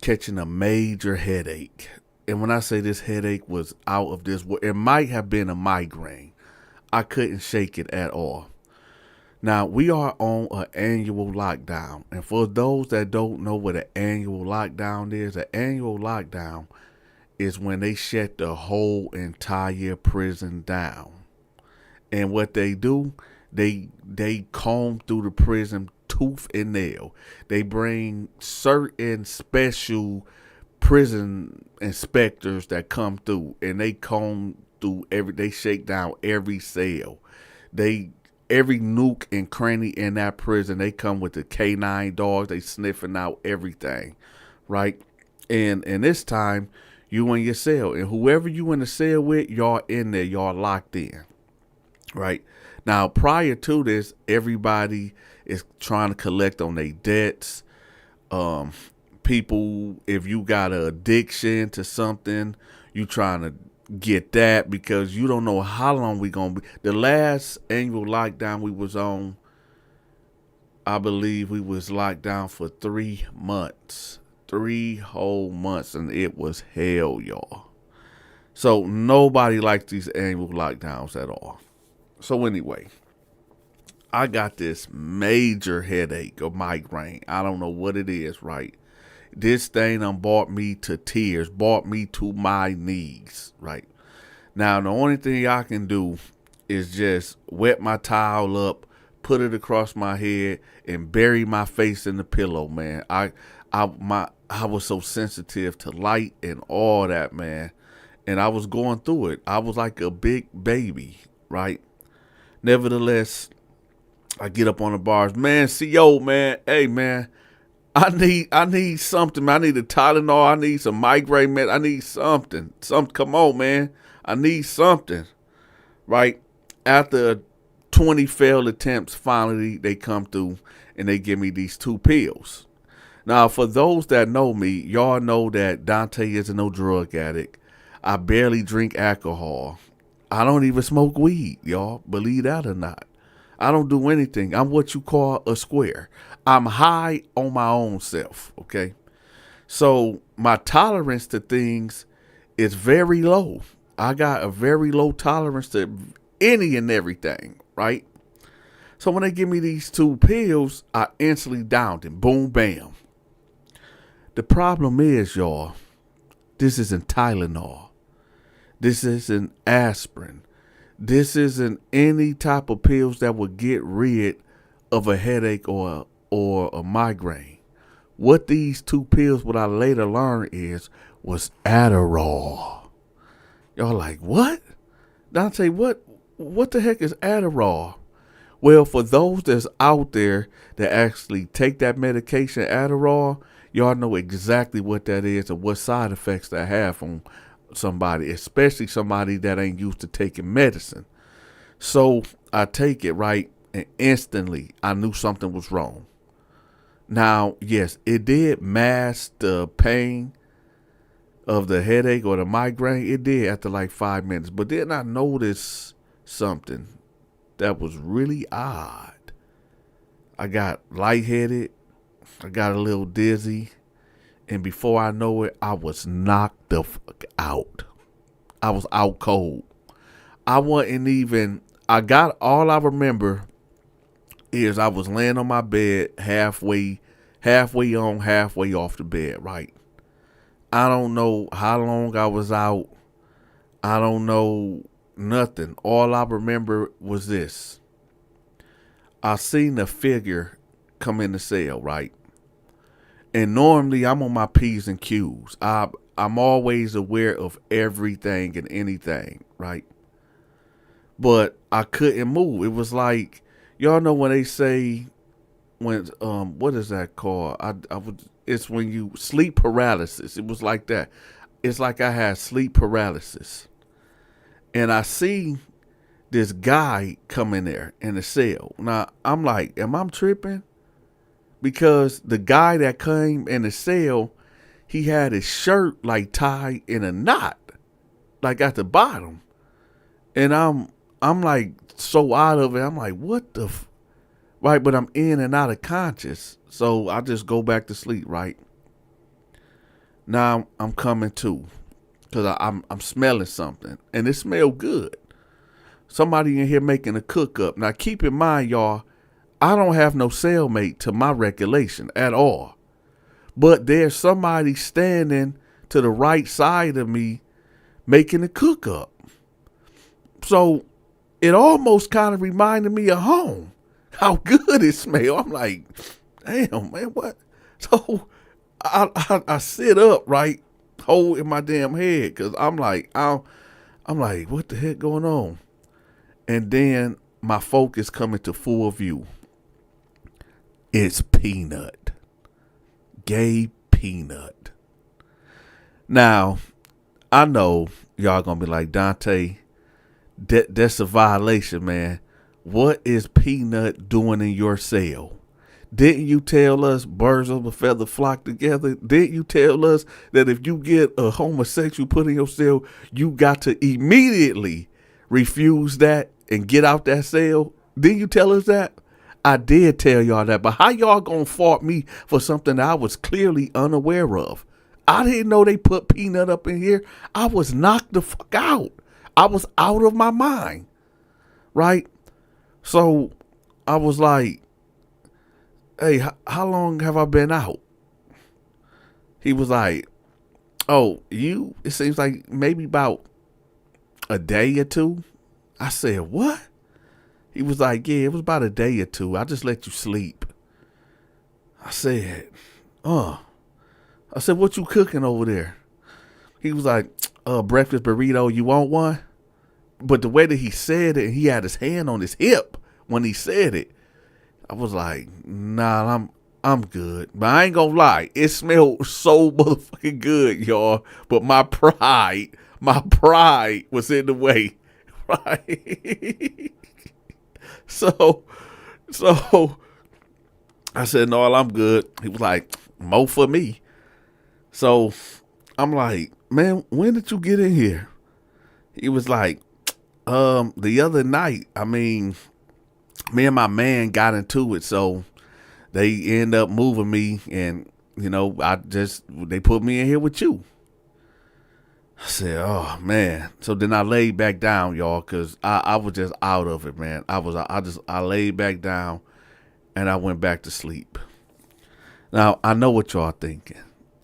catching a major headache. And when I say this headache was out of this world, it might have been a migraine. I couldn't shake it at all. Now, we are on an annual lockdown. And for those that don't know what an annual lockdown is, an annual lockdown is when they shut the whole entire prison down. And what they do, they comb through the prison tooth and nail. They bring certain special prison inspectors that come through, and they comb through they shake down every cell. Every nook and cranny in that prison, they come with the canine dogs. They sniffing out everything, right? And this time, you in your cell, and whoever you in the cell with, y'all in there, y'all locked in, right? Now, prior to this, everybody is trying to collect on their debts. People, if you got an addiction to something, you trying to get that because you don't know how long we gonna be. The last annual lockdown we was on, I believe we was locked down for 3 months, 3 whole months, and it was hell, y'all. So nobody likes these annual lockdowns at all. So anyway, I got this major headache or migraine. I don't know what it is, right? This thing done brought me to tears, brought me to my knees, right? Now, the only thing I can do is just wet my towel up, put it across my head, and bury my face in the pillow, man. I was so sensitive to light and all that, man. And I was going through it. I was like a big baby, right? Nevertheless, I get up on the bars. Man, CO, man, hey, man. I need something, man. I need a Tylenol. I need some migraine med. I need something. Come on, man. I need something. Right? After 20 failed attempts, finally they come through and they give me these 2 pills. Now, for those that know me, y'all know that Donta isn't no drug addict. I barely drink alcohol. I don't even smoke weed, y'all. Believe that or not. I don't do anything. I'm what you call a square. I'm high on my own self, okay? So my tolerance to things is very low. I got a very low tolerance to any and everything, right? So when they give me these 2 pills, I instantly downed them. Boom, bam. The problem is, y'all, this isn't Tylenol. This isn't aspirin. This isn't any type of pills that will get rid of a headache or a migraine. What these 2 pills, what I later learned was Adderall. Y'all like, what? Dante, what the heck is Adderall? Well, for those that's out there that actually take that medication, Adderall, y'all know exactly what that is and what side effects that have on somebody, especially somebody that ain't used to taking medicine. So I take it, right, and instantly I knew something was wrong. Now, yes, it did mask the pain of the headache or the migraine. It did after like 5 minutes. But then I noticed something that was really odd. I got lightheaded. I got a little dizzy. And before I know it, I was knocked the fuck out. I was out cold. I wasn't even, all I remember is I was laying on my bed halfway on, halfway off the bed, right? I don't know how long I was out. I don't know nothing. All I remember was this. I seen a figure come in the cell, right? And normally I'm on my P's and Q's. I'm always aware of everything and anything, right? But I couldn't move. It was like, y'all know when they say what is that called? It's when you sleep paralysis. It was like that. It's like I had sleep paralysis. And I see this guy come in there in the cell. Now, I'm like, am I tripping? Because the guy that came in the cell, he had his shirt like tied in a knot, like at the bottom. And I'm like so out of it. I'm like, what the right, but I'm in and out of conscious. So I just go back to sleep, right? Now I'm coming to, because I'm smelling something, and it smelled good. Somebody in here making a cook up. Now keep in mind, y'all, I don't have no cellmate to my recollection at all. But there's somebody standing to the right side of me making a cook up. So it almost kind of reminded me of home. How good it smelled. I'm like, damn, man, what? So I sit up, right, holding my damn head, because I'm like, what the heck going on? And then my focus coming to full view. It's Peanut. Gay Peanut. Now, I know y'all gonna be like, Dante, that's a violation, man. What is Peanut doing in your cell? Didn't you tell us birds of a feather flock together? Didn't you tell us that if you get a homosexual put in your cell, you got to immediately refuse that and get out that cell? Didn't you tell us that? I did tell y'all that, but how y'all gonna fault me for something that I was clearly unaware of? I didn't know they put Peanut up in here. I was knocked the fuck out. I was out of my mind, right? So I was like, hey, how long have I been out? He was like, oh, it seems like maybe about a day or two. I said, what? He was like, yeah, it was about a day or two. I just let you sleep. I said, I said, what you cooking over there? He was like, breakfast burrito, you want one? But the way that he said it, he had his hand on his hip when he said it. I was like, nah, I'm good. But I ain't gonna lie, it smelled so motherfucking good, y'all. But my pride was in the way, right? So I said, no, I'm good. He was like, more for me. So I'm like, man, when did you get in here? He was like, the other night. I mean, me and my man got into it, so they end up moving me, and they put me in here with you. I said, oh man. So then I laid back down, y'all, because I was just out of it, man. I laid back down and I went back to sleep. Now I know what y'all thinking.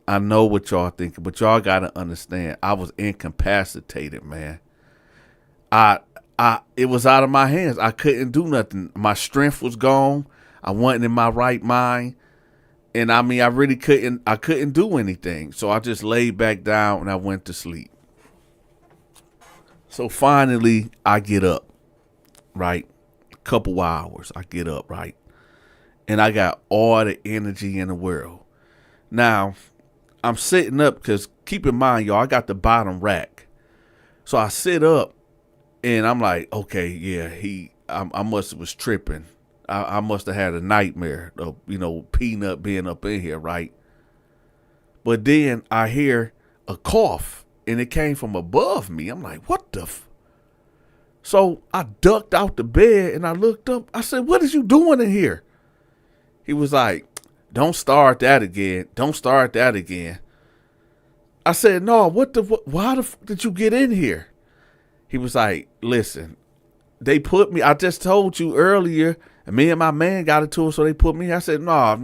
But y'all gotta understand, I was incapacitated, man. It was out of my hands. I couldn't do nothing. My strength was gone. I wasn't in my right mind. And I mean, I couldn't do anything. So I just laid back down and I went to sleep. So finally I get up, right? A couple hours, I get up, right? And I got all the energy in the world. Now, I'm sitting up because keep in mind, y'all, I got the bottom rack. So I sit up and I'm like, okay, yeah, I must have was tripping. I must have had a nightmare of, Peanut being up in here, right? But then I hear a cough, and it came from above me. I'm like, what the So I ducked out the bed, and I looked up. I said, what is you doing in here? He was like, don't start that again. I said, no, why the did you get in here? He was like, listen, they put me, I just told you earlier, and me and my man got into it, so they put me. I said, no,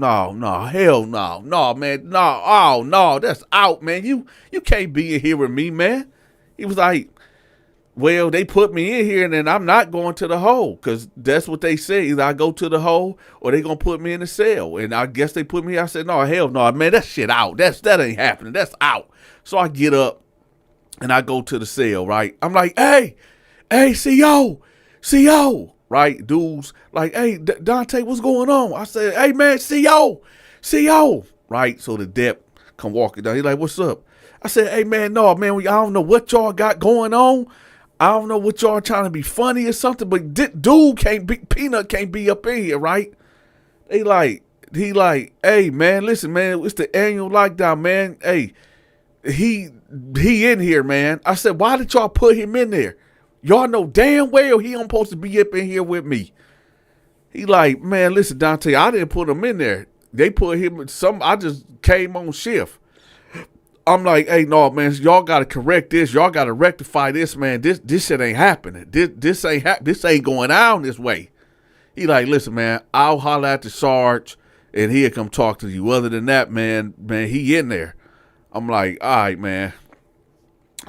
hell no, man, no, that's out, man. You can't be in here with me, man. He was like, well, they put me in here, and then I'm not going to the hole, because that's what they say. Either I go to the hole, or they going to put me in the cell. And I guess they put me, I said, no, hell no, man, that shit out. That ain't happening. That's out. So I get up, and I go to the cell, right? I'm like, hey, CO. right? Dudes like, hey, Dante, what's going on? I said, hey, man, CO, right? So the dep come walking down. He like, what's up? I said, hey, man, no, man, I don't know what y'all got going on. I don't know what y'all trying to be funny or something, but dude Peanut can't be up in here, right? He like, hey, man, listen, man, it's the annual lockdown, man. Hey, he in here, man. I said, why did y'all put him in there? Y'all know damn well he don't supposed to be up in here with me. He like, man, listen, Dante, I didn't put him in there. They put him I just came on shift. I'm like, hey, no, man, y'all got to correct this. Y'all got to rectify this, man. This shit ain't happening. This ain't going down this way. He like, listen, man, I'll holler at the Sarge and he'll come talk to you. Other than that, man, he in there. I'm like, all right, man.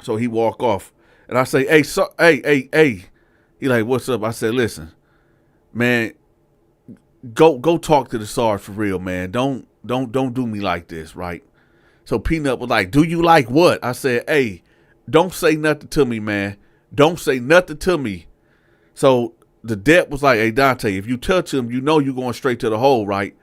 So he walk off. And I say, hey. He like, what's up? I said, listen, man, go talk to the Sarge for real, man. Don't do me like this, right? So Peanut was like, do you like what? I said, hey, don't say nothing to me, man. Don't say nothing to me. So the dep was like, hey, Dante, if you touch him, you know you're going straight to the hole, right?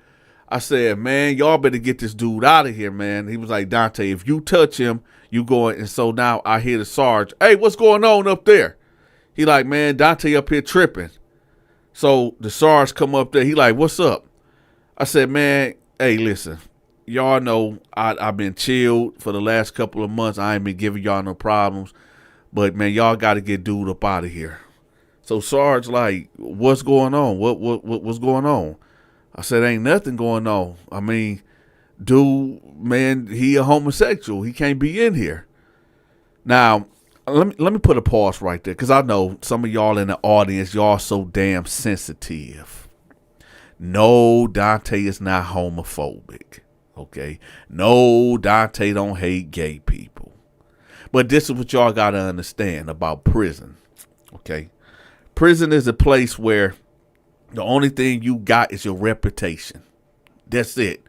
I said, man, y'all better get this dude out of here, man. He was like, Dante, if you touch him, you going. And so now I hear the Sarge, hey, what's going on up there? He like, man, Dante up here tripping. So the Sarge come up there. He like, what's up? I said, man, hey, listen. Y'all know I've been chilled for the last couple of months. I ain't been giving y'all no problems. But, man, y'all got to get dude up out of here. So Sarge like, what's going on? What's going on? I said, ain't nothing going on. I mean, dude, man, he a homosexual. He can't be in here. Now, let me put a pause right there because I know some of y'all in the audience, y'all so damn sensitive. No, Dante is not homophobic. Okay. No, Dante don't hate gay people. But this is what y'all got to understand about prison. Okay. Prison is a place where the only thing you got is your reputation. That's it.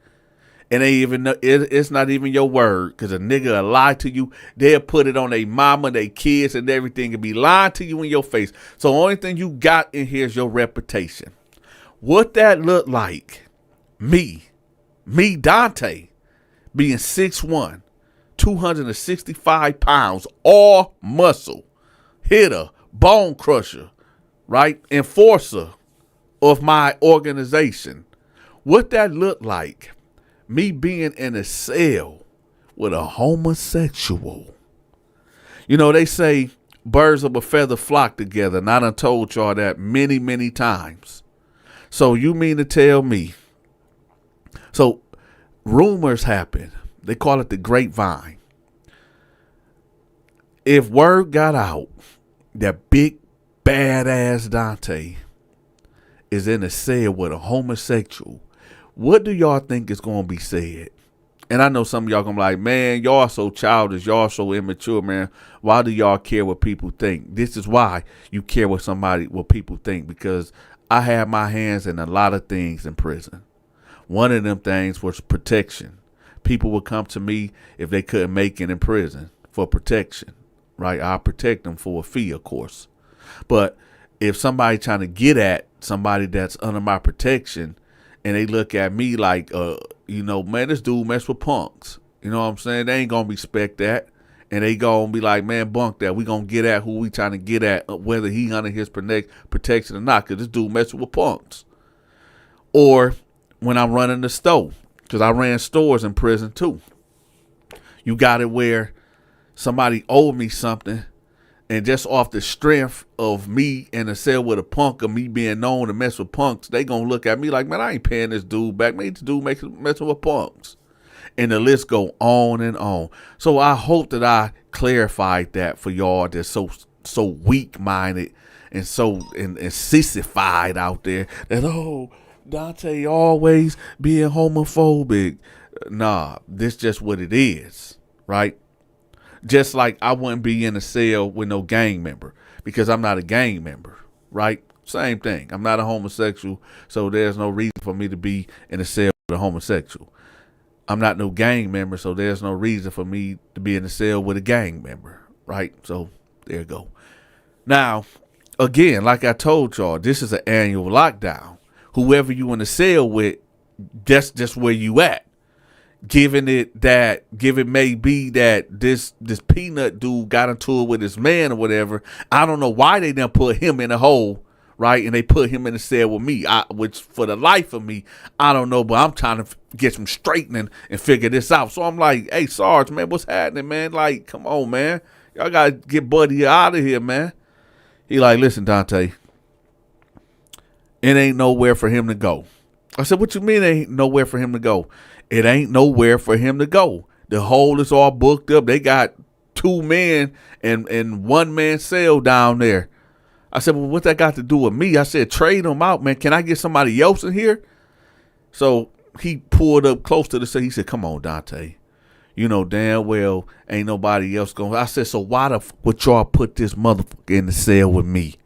It's not even your word because a nigga will lie to you. They'll put it on their mama, their kids and everything and be lying to you in your face. So the only thing you got in here is your reputation. What that look like, me, Dante, being 6'1", 265 pounds, all muscle, hitter, bone crusher, right? Enforcer of my organization. What that looked like, me being in a cell with a homosexual. You know, they say birds of a feather flock together, and I done told y'all that many, many times. So you mean to tell me, so rumors happen. They call it the grapevine. If word got out that big badass Dante is in a cell with a homosexual, what do y'all think is going to be said? And I know some of y'all going to be like, man, y'all so childish. Y'all so immature, man. Why do y'all care what people think? This is why you care what people think, because I had my hands in a lot of things in prison. One of them things was protection. People would come to me if they couldn't make it in prison for protection, right? I protect them for a fee, of course. But if somebody trying to get at somebody that's under my protection and they look at me like, man, this dude mess with punks. You know what I'm saying? They ain't going to respect that. And they going to be like, man, bunk that. We going to get at who we trying to get at, whether he under his protection or not, because this dude messing with punks. Or when I'm running the store, because I ran stores in prison too. You got it where somebody owed me something, and just off the strength of me in a cell with a punk, or me being known to mess with punks, they going to look at me like, man, I ain't paying this dude back. Man, this dude messing with punks. And the list go on and on. So I hope that I clarified that for y'all that's so weak-minded and so and sissified out there that, oh, Dante always being homophobic. Nah, this just what it is, right? Just like I wouldn't be in a cell with no gang member because I'm not a gang member, right? Same thing. I'm not a homosexual, so there's no reason for me to be in a cell with a homosexual. I'm not no gang member, so there's no reason for me to be in a cell with a gang member, right? So there you go. Now, again, like I told y'all, this is an annual lockdown. Whoever you in the cell with, that's just where you at. Given it may be that this peanut dude got into it with his man or whatever. I don't know why they done put him in a hole, right? And they put him in the cell with me, which for the life of me, I don't know, but I'm trying to get some straightening and figure this out. So I'm like, hey, Sarge, man, what's happening, man? Like, come on, man. Y'all got to get Buddy out of here, man. He like, listen, Donta, it ain't nowhere for him to go. I said, what you mean ain't nowhere for him to go? It ain't nowhere for him to go. The hole is all booked up. They got 2 men and 1 man cell down there. I said, well, what that got to do with me? I said, trade them out, man. Can I get somebody else in here? So he pulled up close to the cell. He said, come on, Donta. You know damn well ain't nobody else going. I said, so why the would y'all put this motherfucker in the cell with me?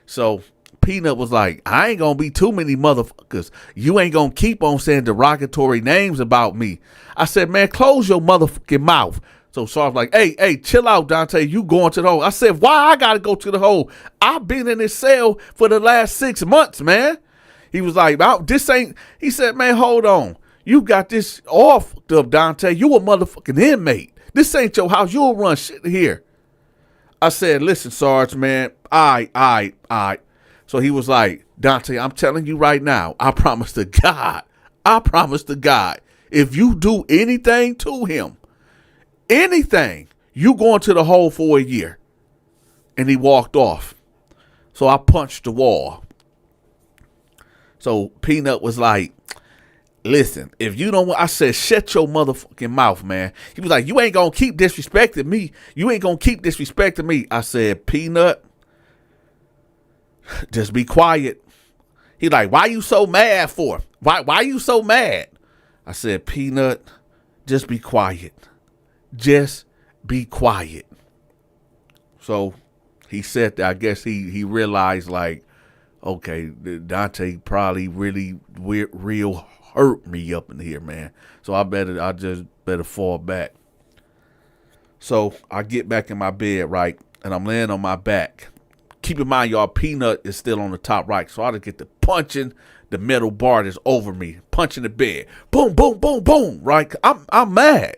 So Peanut was like, I ain't gonna be too many motherfuckers. You ain't gonna keep on saying derogatory names about me. I said, man, close your motherfucking mouth. So Sarge was like, hey, chill out, Donta. You going to the hole. I said, why I gotta go to the hole? I've been in this cell for the last 6 months, man. He was like, this ain't, he said, man, hold on. You got this all fucked up, Donta. You a motherfucking inmate. This ain't your house. You don't run shit here. I said, listen, Sarge, man. All right. So he was like, Donta, I'm telling you right now, I promise to God, if you do anything to him, anything, you going to the hole for a year. And he walked off. So I punched the wall. So Peanut was like, listen, if you don't want, I said, shut your motherfucking mouth, man. He was like, you ain't going to keep disrespecting me. I said, Peanut, just be quiet. He like, why you so mad for? Why you so mad? I said, Peanut, just be quiet. Just be quiet. So he said that. I guess he realized, like, okay, Donta probably really real hurt me up in here, man. So I just better fall back. So I get back in my bed, right? And I'm laying on my back. Keep in mind, y'all, Peanut is still on the top right. So I just get to punching the metal bar that's over me, punching the bed. Boom, boom, boom, boom, right? I'm mad.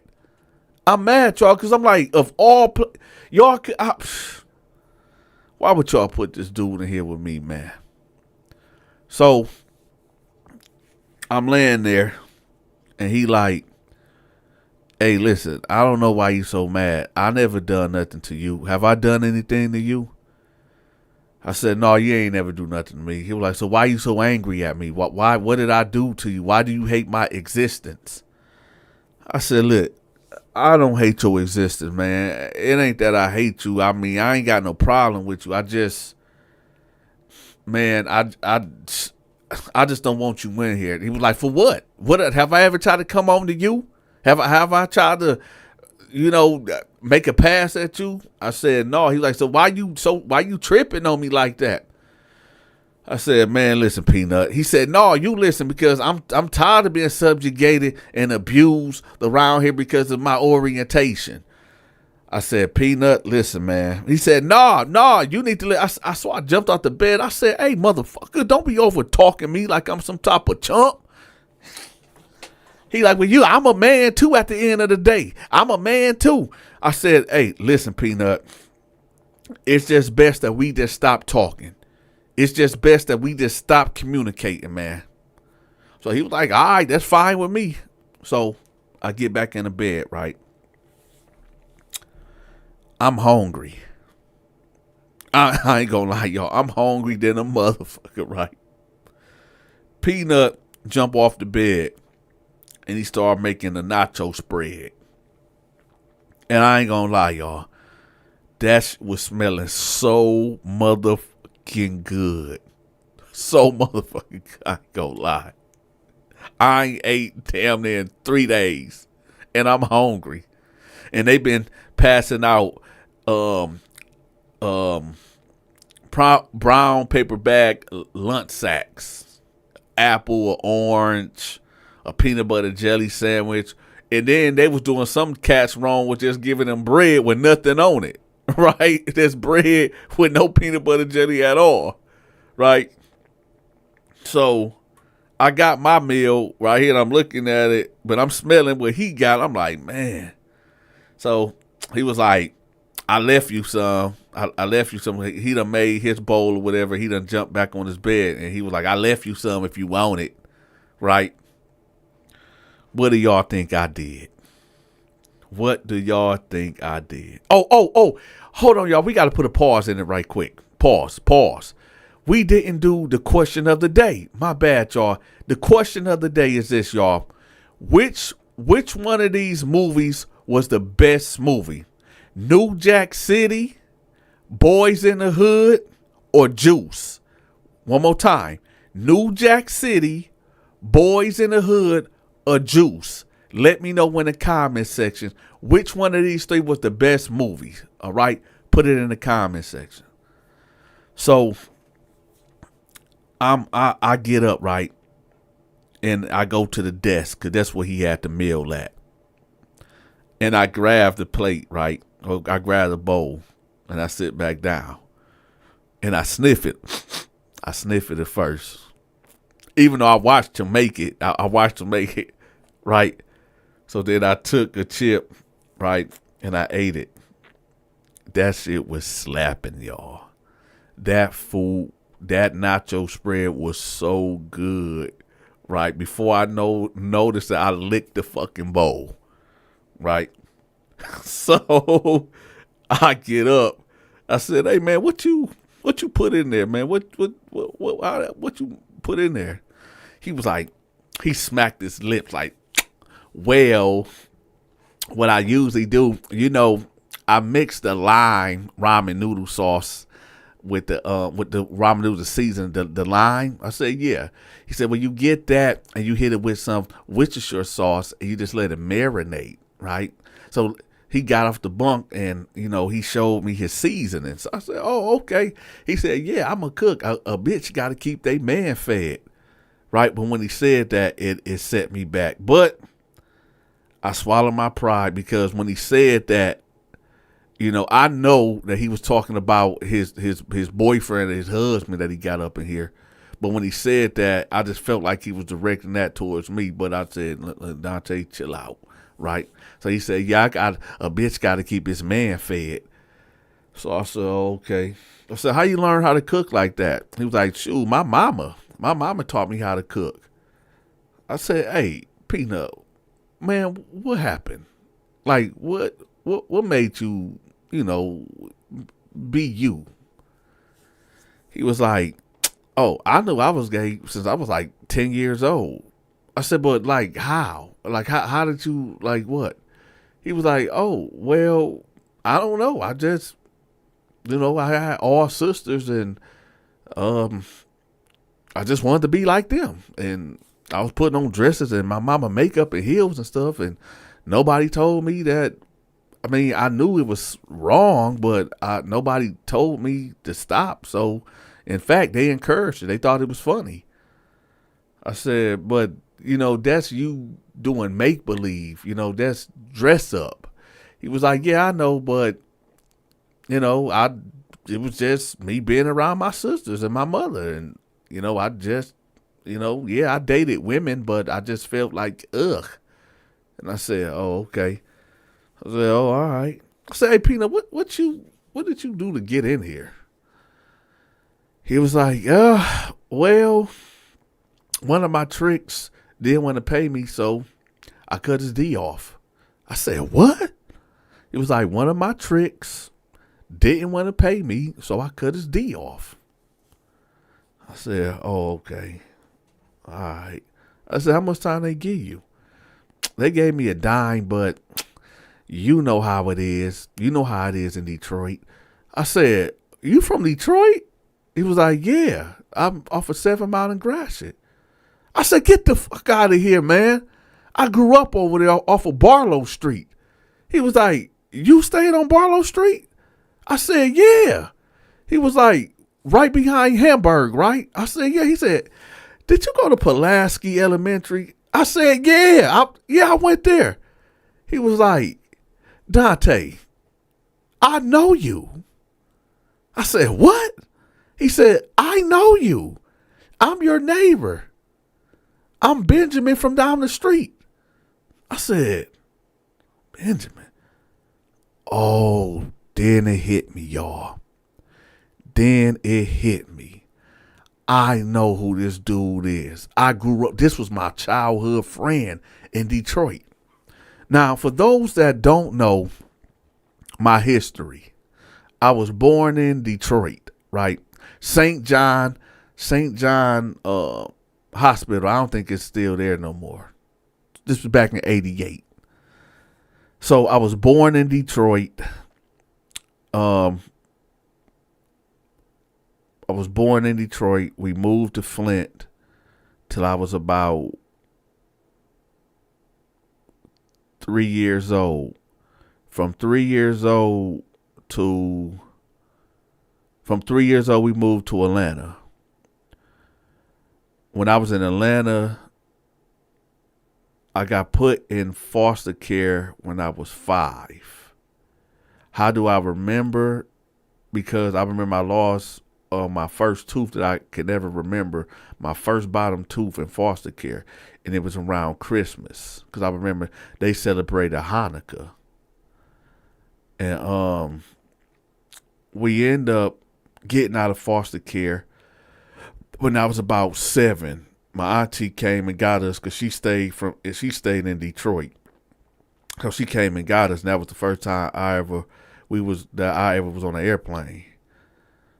I'm mad, y'all, because I'm like, of all, y'all, why would y'all put this dude in here with me, man? So I'm laying there, and he like, hey, listen, I don't know why you so mad. I never done nothing to you. Have I done anything to you? I said, no, you ain't never do nothing to me. He was like, so why you so angry at me? What did I do to you? Why do you hate my existence? I said, look, I don't hate your existence, man. It ain't that I hate you. I mean, I ain't got no problem with you. I just, man, I just don't want you in here. He was like, for what? What have I ever tried to come on to you? Have I tried to, make a pass at you? I said, no. He was like, so why you tripping on me like that? I said, man, listen, Peanut. He said, no, you listen, because I'm tired of being subjugated and abused around here because of my orientation. I said, Peanut, listen, man. He said, no, you need to so I jumped out the bed. I said, hey, motherfucker, don't be over talking me like I'm some type of chump. He like, well, I'm a man too at the end of the day. I'm a man too. I said, hey, listen, Peanut. It's just best that we just stop talking. It's just best that we just stop communicating, man. So he was like, all right, that's fine with me. So I get back in the bed, right? I'm hungry. I ain't gonna lie, y'all. I'm hungry than a motherfucker, right? Peanut jump off the bed and he started making the nacho spread. And I ain't gonna lie, y'all. That was smelling so motherfucking good. So motherfucking good. I ain't gonna lie. I ain't ate damn near in 3 days. And I'm hungry. And they've been passing out brown paper bag lunch sacks. Apple or orange, a peanut butter jelly sandwich. And then they was doing some cats wrong with just giving them bread with nothing on it. right? There's bread with no peanut butter jelly at all, right? So I got my meal right here and I'm looking at it, but I'm smelling what he got. I'm like, man. So he was like, I left you some. I left you some. He done made his bowl or whatever. He done jumped back on his bed and he was like, I left you some if you want it, right? What do y'all think I did? What do y'all think I did? Oh. Hold on, y'all. We got to put a pause in it right quick. Pause. We didn't do the question of the day. My bad, y'all. The question of the day is this, y'all. Which one of these movies was the best movie? New Jack City, Boys in the Hood, or Juice? One more time. New Jack City, Boys in the Hood, or Juice? Let me know in the comment section which one of these three was the best movie. All right? Put it in the comment section. So I get up, right? And I go to the desk because that's where he had the meal at. And I grab the plate, right? Or I grab the bowl and I sit back down. And I sniff it. I sniff it at first. Even though I watched him make it. I watched him make it, right? So then I took a chip, right? And I ate it. That shit was slapping, y'all. That food, that nacho spread was so good, right? Before I noticed that I licked the fucking bowl, right? So I get up. I said, "Hey man, what you put in there, man? What you put in there?" He was like, he smacked his lips like, "Well, what I usually do, I mix the lime ramen noodle sauce with the ramen noodles season, the lime." I said, "Yeah." He said, "Well, you get that and you hit it with some Worcestershire sauce and you just let it marinate, right?" So he got off the bunk and, he showed me his seasoning. So I said, "Oh, okay." He said, "Yeah, I'm a cook. A bitch got to keep they man fed," right? But when he said that, it set me back. But I swallowed my pride because when he said that, I know that he was talking about his boyfriend and his husband that he got up in here. But when he said that, I just felt like he was directing that towards me. But I said, "Dante, chill out," right? So he said, "Yeah, a bitch got to keep his man fed." So I said, "Oh, okay." I said, "How you learn how to cook like that?" He was like, "Shoot, my mama taught me how to cook." I said, "Hey, Peanut, man, what happened? Like, what made you, be you?" He was like, "Oh, I knew I was gay since I was like 10 years old." I said, "But like how? Like how did you, like what?" He was like, "Oh, well, I don't know. I just, I had all sisters and I just wanted to be like them. And I was putting on dresses and my mama makeup and heels and stuff, and nobody told me that. I mean, I knew it was wrong, but nobody told me to stop. So, in fact, they encouraged it. They thought it was funny." I said, "But, that's you doing make-believe. That's dress up." He was like, "Yeah, I know, but, it was just me being around my sisters and my mother. And, I just, I dated women, but I just felt like, ugh." And I said, "Oh, okay." I said, "Oh, all right." I said, "Hey, Peanut, what did you do to get in here?" He was like, well, one of my tricks didn't want to pay me, so I cut his D off." I said, "What?" He was like, "One of my tricks didn't want to pay me, so I cut his D off." I said, "Oh, okay. All right." I said, "How much time they give you?" They gave me a dime, but you know how it is. You know how it is in Detroit. I said, "You from Detroit?" He was like, "Yeah, I'm off of 7 Mile and Gratiot." I said, "Get the fuck out of here, man. I grew up over there off of Barlow Street." He was like, "You stayed on Barlow Street?" I said, "Yeah." He was like, "Right behind Hamburg, right?" I said, "Yeah." He said, "Did you go to Pulaski Elementary?" I said, "Yeah. I went there." He was like, "Dante, I know you. I said, what? He said, I know you. I'm your neighbor. I'm Benjamin from down the street. I said, Benjamin. Oh, then it hit me, y'all. Then it hit me. I know who this dude is. I grew up, this was my childhood friend in Detroit. Now, for those that don't know my history, I was born in Detroit, right? St. John Hospital. I don't think it's still there no more. This was back in 88. So I was born in Detroit. I was born in Detroit. We moved to Flint till I was about 3 years old. From 3 years old, we moved to Atlanta. When I was in Atlanta, I got put in foster care when I was 5. How do I remember? Because I remember I lost my first tooth that I could never remember, my first bottom tooth in foster care, and it was around Christmas, because I remember they celebrated Hanukkah. And we end up getting out of foster care when I was about 7. My auntie came and got us because she stayed in Detroit. So she came and got us, and that was the first time I ever was on an airplane.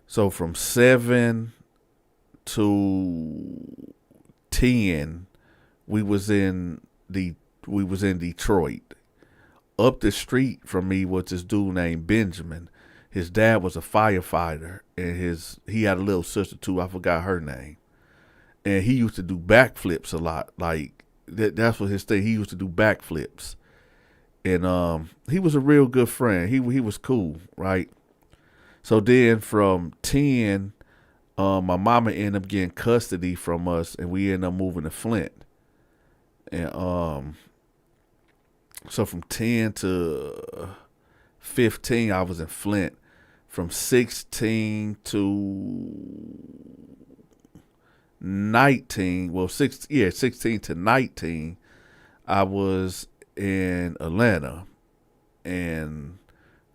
So from 7 to 10, we was in Detroit. Up the street from me was this dude named Benjamin. His dad was a firefighter, and he had a little sister too. I forgot her name. And he used to do backflips a lot. Like that's what his thing. He used to do backflips. And he was a real good friend. He was cool, right? So then from 10, my mama ended up getting custody from us, and we ended up moving to Flint. And so from 10 to 15, I was in Flint. From 16 to 19, 16 to 19, I was in Atlanta. And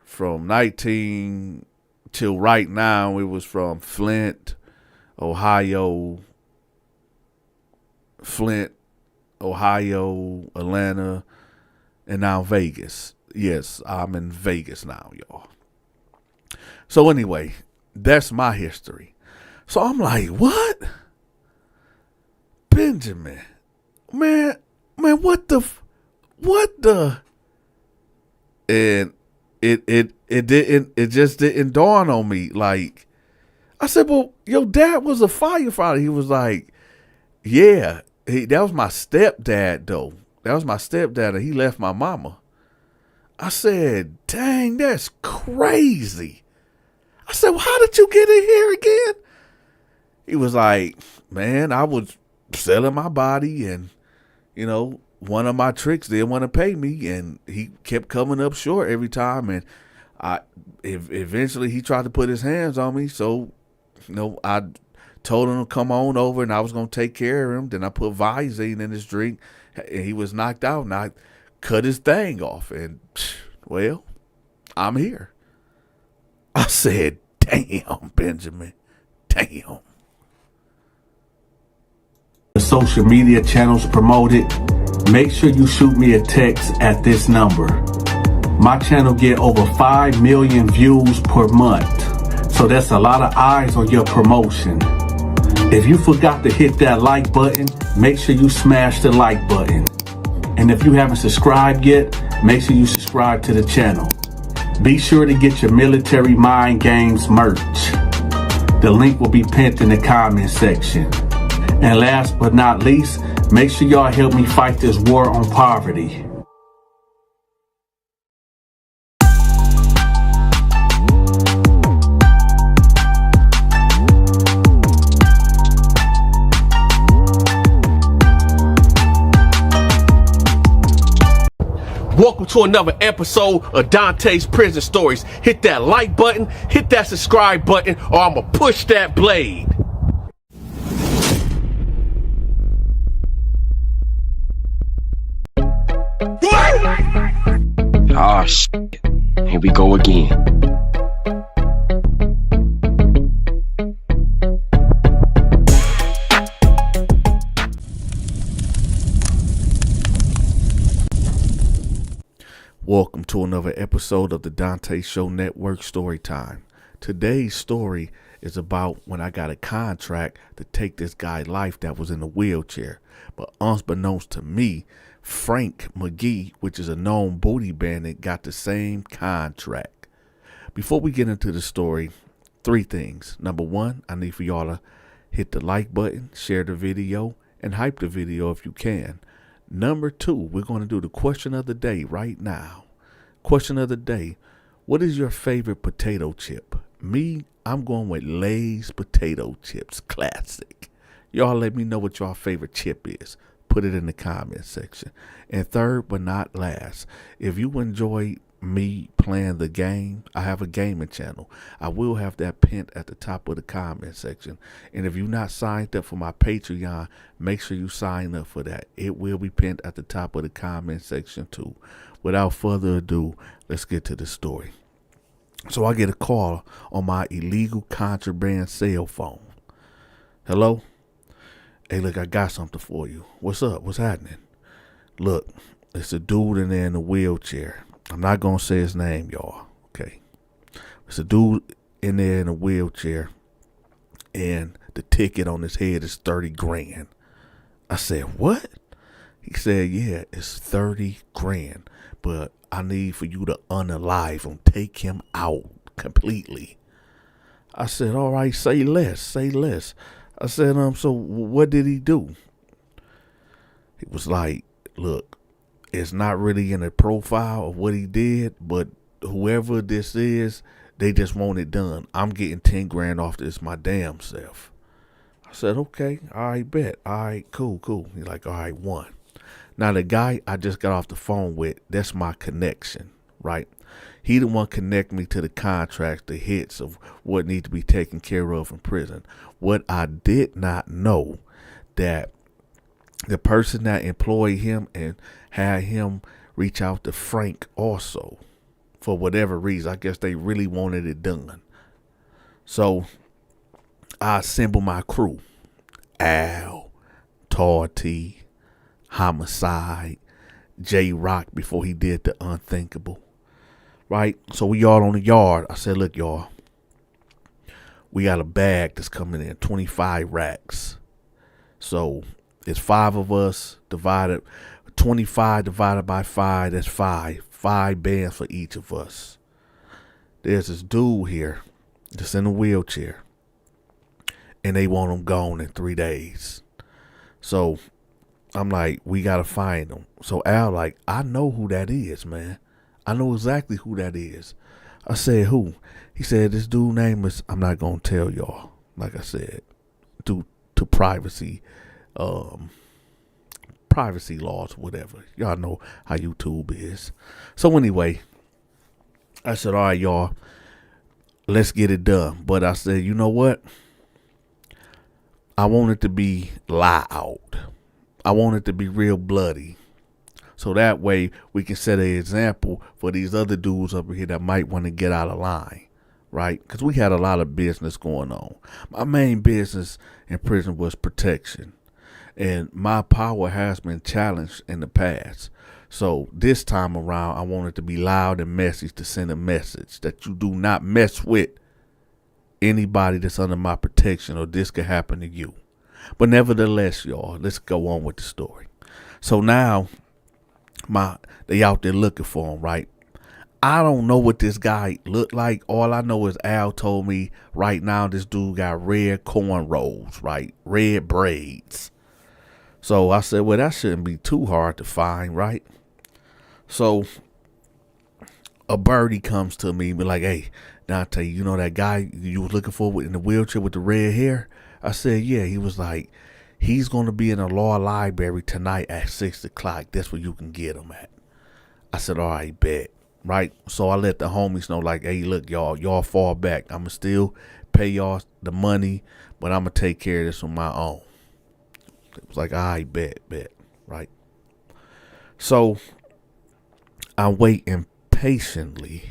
from 19 till right now, it was from Flint, Ohio, Atlanta, and now Vegas. Yes, I'm in Vegas now, y'all. So anyway, that's my history. So I'm like, what? Benjamin, man, what the? And it just didn't dawn on me. Like, I said, well, your dad was a firefighter. He was like, yeah, that was my stepdad though. That was my stepdad, and he left my mama. I said, dang, that's crazy. I said, well, how did you get in here again? He was like, man, I was selling my body, and, you know, one of my tricks didn't want to pay me, and he kept coming up short every time, and eventually he tried to put his hands on me, so, you know, I told him to come on over, and I was going to take care of him. Then I put Visine in his drink, and he was knocked out, and I cut his thing off, and, well, I'm here. I said, damn, Benjamin, damn. The social media channels promoted, make sure you shoot me a text at this number. My channel get over 5 million views per month, so that's a lot of eyes on your promotion. If you forgot to hit that like button, make sure you smash the like button. And if you haven't subscribed yet, make sure you subscribe to the channel. Be sure to get your Military Mind Games merch. The link will be pinned in the comment section. And last but not least, make sure y'all help me fight this war on poverty. Welcome to another episode of Donta's Prison Stories. Hit that like button, hit that subscribe button, or I'ma push that blade. Ah, shit. Here we go again. Welcome to another episode of the Donta Show Network Story Time. Today's story is about when I got a contract to take this guy's life that was in a wheelchair. But unbeknownst to me, Frank McGee, which is a known booty bandit, got the same contract. Before we get into the story, three things. Number one, I need for y'all to hit the like button, share the video, and hype the video if you can. Number two, we're going to do the question of the day right now. Question of the day, what is your favorite potato chip? Me, I'm going with Lay's potato chips, classic. Y'all let me know what your favorite chip is. Put it in the comment section. And third but not last, if you enjoy me playing the game, I have a gaming channel. I will have that pinned at the top of the comment section. And if you're not signed up for my Patreon, make sure you sign up for that. It will be pinned at the top of the comment section too. Without further ado, let's get to the story. So I get a call on my illegal contraband cell phone. Hello? Hey, look, I got something for you. What's up? What's happening? Look, it's a dude in there in a wheelchair. I'm not going to say his name, y'all. Okay. It's a dude in there in a wheelchair, and the ticket on his head is 30 grand. I said, what? He said, yeah, it's 30 grand, but I need for you to unalive him, take him out completely. I said, all right, say less, say less. I said, so what did he do? He was like, look, it's not really in the profile of what he did, but whoever this is, they just want it done. I'm getting 10 grand off this my damn self. I said, okay, all right, bet. All right, cool. He's like, all right, one. Now, the guy I just got off the phone with, that's my connection, right? He the one connect me to the contracts, the hits of what needs to be taken care of in prison. What I did not know, that the person that employed him and had him reach out to Frank also, for whatever reason. I guess they really wanted it done. So I assembled my crew. Al, Torty, Homicide, J-Rock before he did the unthinkable. Right? So we all on the yard. I said, look, y'all, we got a bag that's coming in, 25 racks. So it's 5 of us divided, 25 divided by 5, that's 5. 5 bands for each of us. There's this dude here that's in a wheelchair, and they want him gone in 3 days. So I'm like, we got to find him. So Al like, I know who that is, man. I know exactly who that is. I said, who? He said, this dude name is, I'm not going to tell y'all, like I said, due to privacy laws, whatever. Y'all know how YouTube is. So anyway, I said, all right, y'all, let's get it done. But I said, you know what? I want it to be loud. I want it to be real bloody. So that way we can set an example for these other dudes over here that might want to get out of line, right? Because we had a lot of business going on. My main business in prison was protection. And my power has been challenged in the past. So this time around, I want it to be loud and messy to send a message that you do not mess with anybody that's under my protection, or this could happen to you. But nevertheless, y'all, let's go on with the story. So now they out there looking for him, right? I don't know what this guy looked like. All I know is Al told me right now this dude got red cornrows, right? Red braids. So I said, well, that shouldn't be too hard to find, right? So a birdie comes to me and be like, hey, Dante, you know that guy you was looking for in the wheelchair with the red hair? I said, yeah. He was like, he's going to be in the law library tonight at 6 o'clock. That's where you can get him at. I said, all right, bet. Right? So I let the homies know, like, hey, look, y'all fall back. I'ma still pay y'all the money, but I'ma take care of this on my own. It was like, all right, bet. Right? So I'm waiting patiently.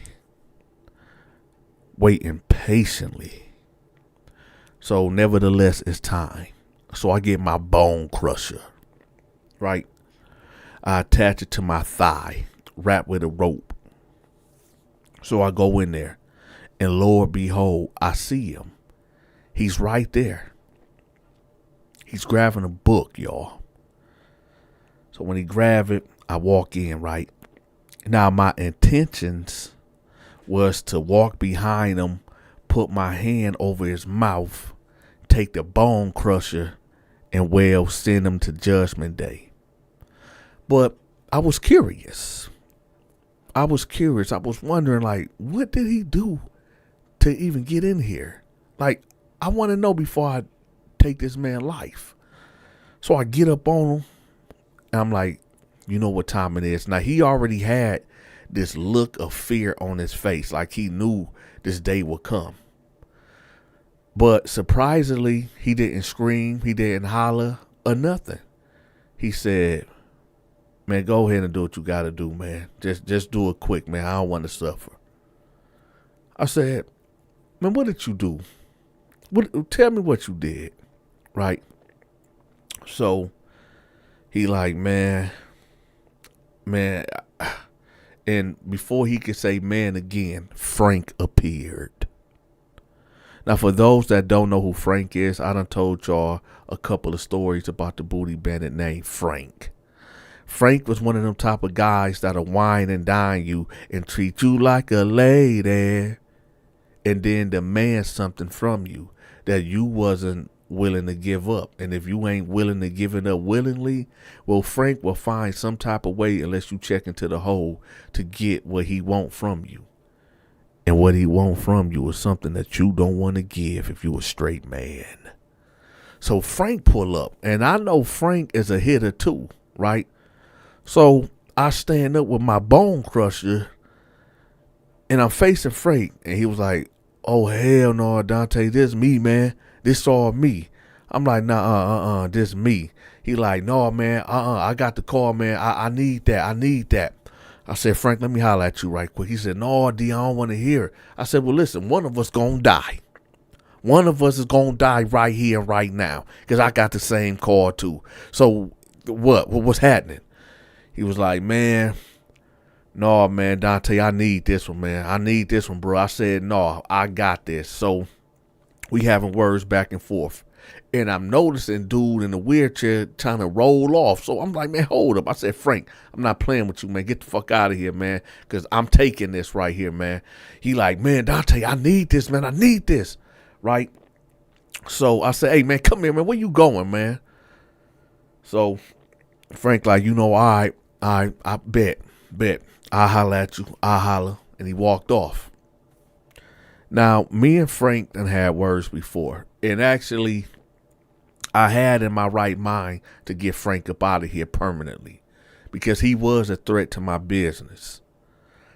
So nevertheless, it's time. So I get my bone crusher, right? I attach it to my thigh, wrapped with a rope. So I go in there, and Lord behold, I see him. He's right there. He's grabbing a book, y'all. So when he grab it, I walk in, right? Now my intentions was to walk behind him, put my hand over his mouth, take the bone crusher, and send him to Judgment Day. But I was curious. I was wondering, like, what did he do to even get in here? Like, I want to know before I take this man's life. So I get up on him, and I'm like, you know what time it is. Now, he already had this look of fear on his face, like he knew this day would come. But surprisingly, he didn't scream, he didn't holler, or nothing. He said, man, go ahead and do what you got to do, man. Just do it quick, man. I don't want to suffer. I said, man, what did you do? Tell me what you did, right? So he like, man. And before he could say man again, Frank appeared. Now, for those that don't know who Frank is, I done told y'all a couple of stories about the booty bandit named Frank. Frank was one of them type of guys that'll wine and dine you and treat you like a lady, and then demand something from you that you wasn't willing to give up. And if you ain't willing to give it up willingly, well, Frank will find some type of way, unless you check into the hole, to get what he want from you. And what he want from you is something that you don't want to give if you a straight man. So Frank pull up, and I know Frank is a hitter too, right? So I stand up with my bone crusher, and I'm facing Frank, and he was like, oh, hell no, Dante, this me, man. This all me. I'm like, nah, this me. He like, no, man, I got the call, man. I need that. I said, Frank, let me holler at you right quick. He said, no, D, I don't want to hear it. I said, well, listen, one of us gonna die. One of us is gonna die right here and right now, because I got the same call too. So what's happening? He was like, man, no, man, Dante, I need this one, man. I need this one, bro. I said, no, I got this. So we having words back and forth. And I'm noticing dude in the wheelchair trying to roll off. So I'm like, man, hold up. I said, Frank, I'm not playing with you, man. Get the fuck out of here, man, because I'm taking this right here, man. He like, man, Dante, I need this, man. I need this, right? So I said, hey, man, come here, man. Where you going, man? So Frank like, you know, all right, I bet. I'll holler at you. I'll holler. And he walked off. Now, me and Frank done had words before. And actually, I had in my right mind to get Frank up out of here permanently, because he was a threat to my business.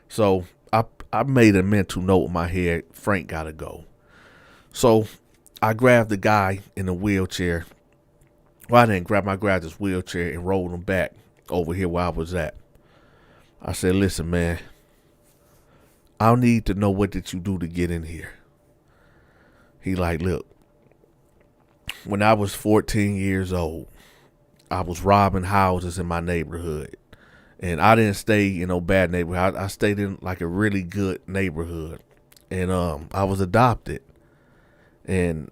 So I made a mental note in my head, Frank got to go. So I grabbed the guy in the wheelchair. Well, I didn't grab him. I grabbed his wheelchair and rolled him back over here where I was at. I said, listen, man, I need to know, what did you do to get in here? He like, look, when I was 14 years old, I was robbing houses in my neighborhood. And I didn't stay in no bad neighborhood. I stayed in like a really good neighborhood. And I was adopted. And,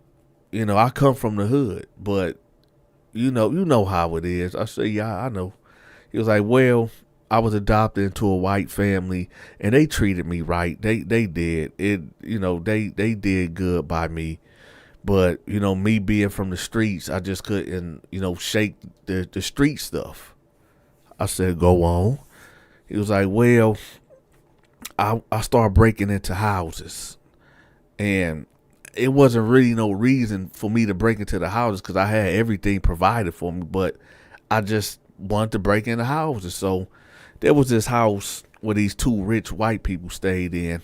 you know, I come from the hood, but you know how it is. I said, yeah, I know. He was like, well, I was adopted into a white family, and they treated me right. They did. They did good by me. But, you know, me being from the streets, I just couldn't, shake the street stuff. I said, go on. He was like, well, I started breaking into houses. And it wasn't really no reason for me to break into the houses, because I had everything provided for me. But I just wanted to break into houses. So there was this house where these two rich white people stayed in,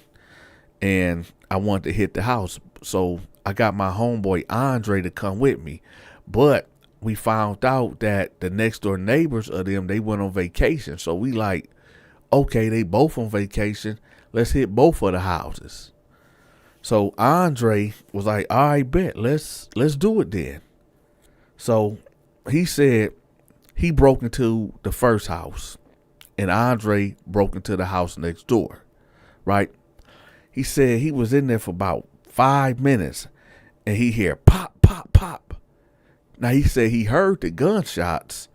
and I wanted to hit the house. So I got my homeboy Andre to come with me. But we found out that the next door neighbors of them, they went on vacation. So we like, okay, they both on vacation. Let's hit both of the houses. So Andre was like, all right, bet, let's do it then. So he said he broke into the first house and Andre broke into the house next door, right? He said he was in there for about 5 minutes and he heard pop, pop, pop. Now he said he heard the gunshots,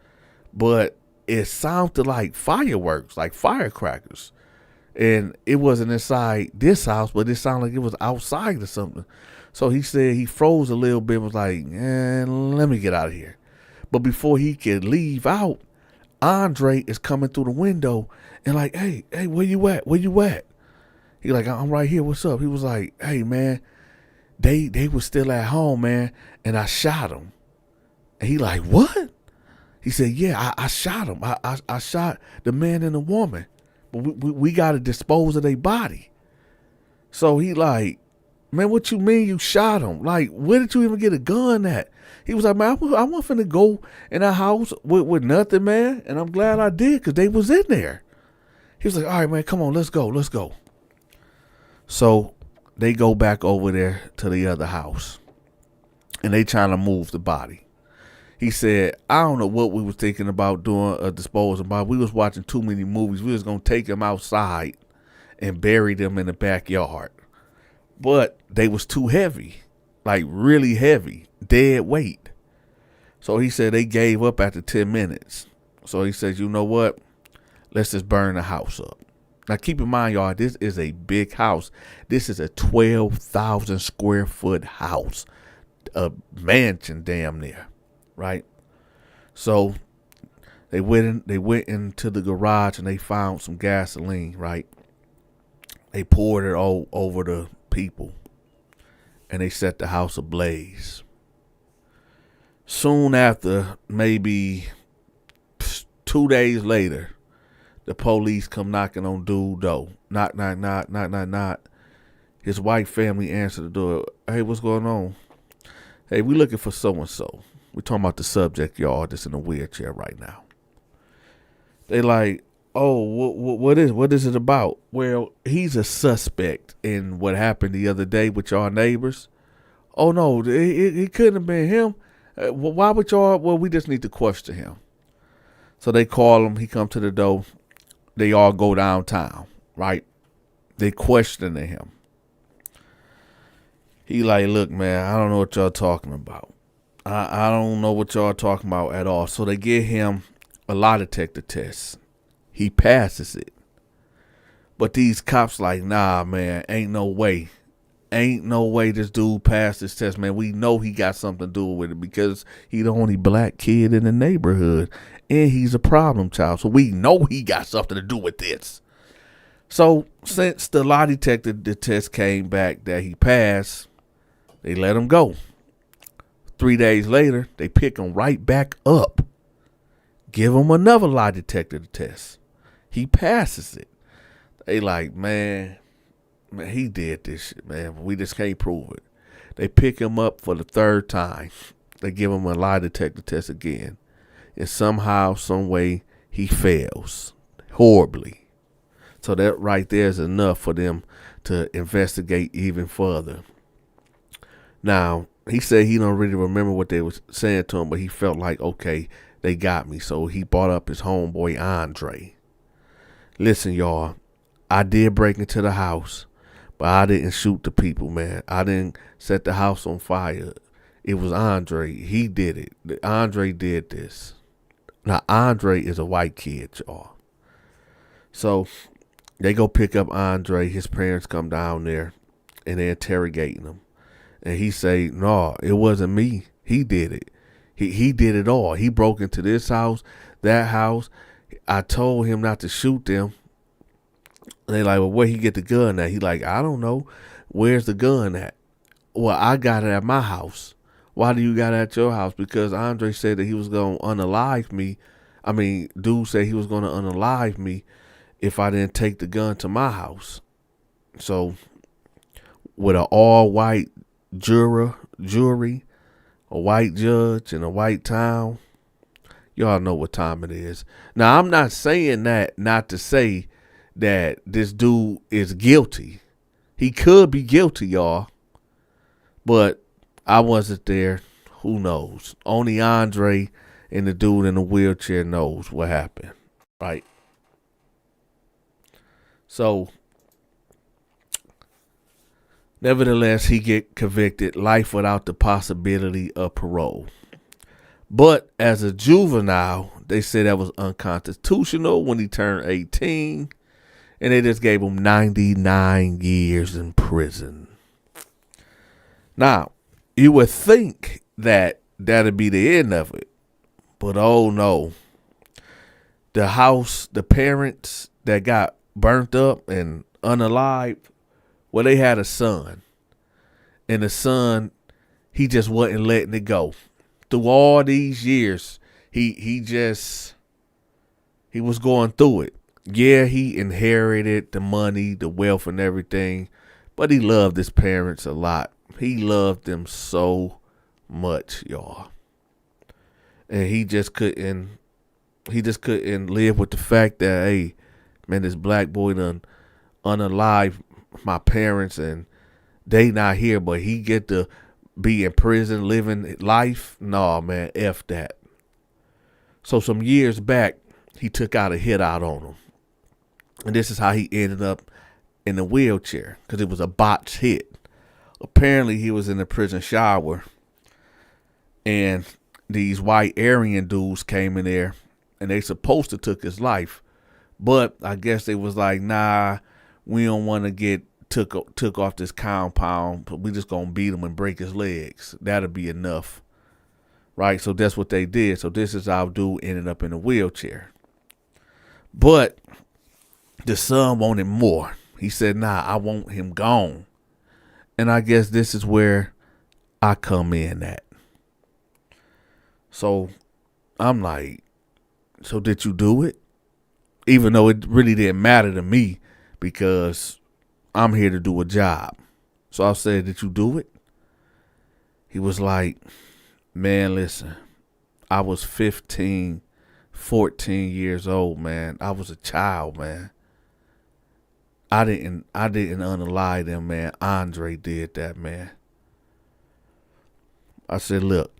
but it sounded like fireworks, like firecrackers. And it wasn't inside this house, but it sounded like it was outside or something. So he said he froze a little bit, was like, let me get out of here. But before he could leave out, Andre is coming through the window and like, hey, where you at? Where you at? He like, I'm right here. What's up? He was like, hey, man, they was still at home, man, and I shot him. And he like, what? He said, yeah, I shot him. I shot the man and the woman. But we got to dispose of their body. So he like, man, what you mean you shot him? Like, where did you even get a gun at? He was like, man, I wasn't finna go in a house with nothing, man. And I'm glad I did because they was in there. He was like, all right, man, come on, let's go. So they go back over there to the other house. And they trying to move the body. He said, I don't know what we was thinking about doing a disposal about. We was watching too many movies. We was going to take them outside and bury them in the backyard. But they was too heavy, like really heavy, dead weight. So he said they gave up after 10 minutes. So he said, you know what? Let's just burn the house up. Now keep in mind, y'all, this is a big house. This is a 12,000 square foot house, a mansion damn near. Right, so they went into the garage and they found some gasoline. Right, they poured it all over the people, and they set the house ablaze. Soon after, maybe 2 days later, the police come knocking on dude's door. Knock, knock, knock, knock, knock, knock. His white family answered the door. Hey, what's going on? Hey, we looking for so and so. We're talking about the subject, y'all, that's in a wheelchair right now. They like, oh, what is it about? Well, he's a suspect in what happened the other day with y'all neighbors. Oh, no, it couldn't have been him. Why would y'all? Well, we just need to question him. So they call him. He come to the door. They all go downtown, right? They questioning him. He like, look, man, I don't know what y'all talking about. I don't know what y'all talking about at all. So they give him a lie detector test. He passes it. But these cops like, nah, man, ain't no way. Ain't no way this dude passed this test, man. We know he got something to do with it because he the only black kid in the neighborhood. And he's a problem child. So we know he got something to do with this. So since the lie detector the test came back that he passed, they let him go. 3 days later, they pick him right back up. Give him another lie detector test. He passes it. They like, man, he did this shit, man. We just can't prove it. They pick him up for the third time. They give him a lie detector test again. And somehow, some way, he fails horribly. So that right there is enough for them to investigate even further. Now, he said he don't really remember what they was saying to him, but he felt like, okay, they got me. So he brought up his homeboy, Andre. Listen, y'all, I did break into the house, but I didn't shoot the people, man. I didn't set the house on fire. It was Andre. He did it. Andre did this. Now, Andre is a white kid, y'all. So they go pick up Andre. His parents come down there, and they're interrogating him. And he say, no, it wasn't me. He did it. He did it all. He broke into this house, that house. I told him not to shoot them. And they like, well, where he get the gun at? He like, I don't know. Where's the gun at? Well, I got it at my house. Why do you got it at your house? Because Andre said that he was going to unalive me. Dude said he was going to unalive me if I didn't take the gun to my house. So with an all white jury, a white judge, and a white town, y'all know what time it is. Now, I'm not saying that not to say that this dude is guilty. He could be guilty, y'all. But I wasn't there. Who knows? Only Andre and the dude in the wheelchair knows what happened. Right? So, nevertheless, he get convicted, life without the possibility of parole. But as a juvenile, they said that was unconstitutional when he turned 18. And they just gave him 99 years in prison. Now, you would think that that'd be the end of it. But oh no. The parents that got burnt up and unalived, well, they had a son. And the son, he just wasn't letting it go. Through all these years, he was going through it. Yeah, he inherited the money, the wealth, and everything, but he loved his parents a lot. He loved them so much, y'all. And he just couldn't live with the fact that, hey, man, this black boy done unalive my parents and they not here, but he get to be in prison living life. No, man, F that. So some years back, he took out a hit out on him. And this is how he ended up in the wheelchair, because it was a botched hit. Apparently, he was in the prison shower, and these white Aryan dudes came in there, and they supposed to took his life. But I guess they was like, nah, we don't want to get took off this compound, but we just going to beat him and break his legs. That'll be enough. Right? So that's what they did. So this is how dude ended up in a wheelchair. But the son wanted more. He said, nah, I want him gone. And I guess this is where I come in at. So I'm like, so did you do it? Even though it really didn't matter to me, because I'm here to do a job. So I said, did you do it? He was like, man, listen, I was 15, 14 years old, man. I was a child, man. I didn't unalive them, man. Andre did that, man. I said, look,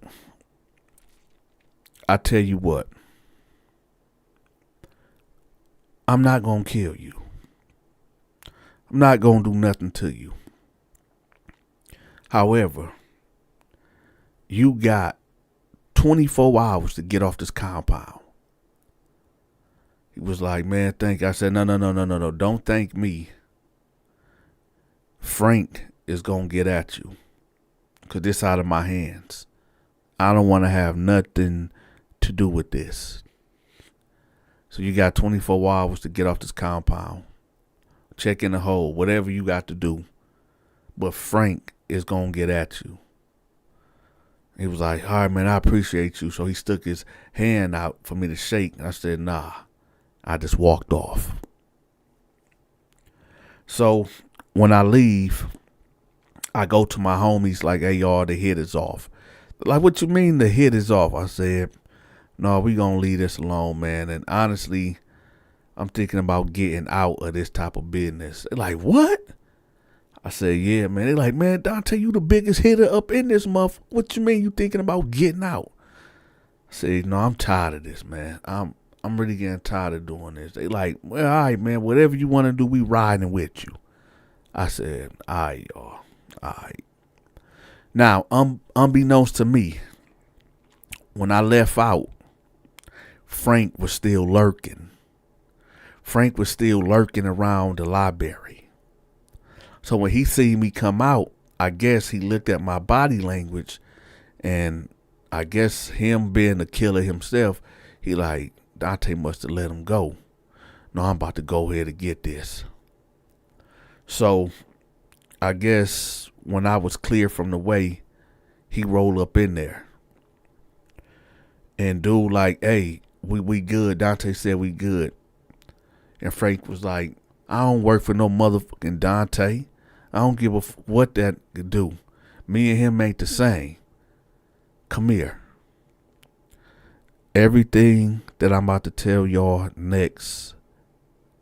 I tell you what, I'm not going to kill you. I'm not going to do nothing to you. However, you got 24 hours to get off this compound. He was like, man, thank you. I said, no. Don't thank me. Frank is going to get at you, because this out of my hands. I don't want to have nothing to do with this. So you got 24 hours to get off this compound. Check in the hole, whatever you got to do. But Frank is going to get at you. He was like, all right, man, I appreciate you. So he stuck his hand out for me to shake. I said, nah. I just walked off. So when I leave, I go to my homies like, hey, y'all, the hit is off. They're like, what you mean the hit is off? I said, no, we going to leave this alone, man. And honestly, I'm thinking about getting out of this type of business. They're like, what? I said, yeah, man. They're like, man, Donta, you the biggest hitter up in this month. What you mean you thinking about getting out? I said, no, I'm tired of this, man. I'm really getting tired of doing this. They like, well, all right, man, whatever you want to do, we riding with you. I said, all right, y'all. All right. Now, unbeknownst to me, when I left out, Frank was still lurking. Frank was still lurking around the library. So when he seen me come out, I guess he looked at my body language, and I guess him being a killer himself, he like, Donta must have let him go. No, I'm about to go ahead and get this. So I guess when I was clear from the way, he rolled up in there. And dude like, hey, we good. Dante said we good. And Frank was like, I don't work for no motherfucking Dante. I don't give a what that could do. Me and him ain't the same. Come here. Everything that I'm about to tell y'all next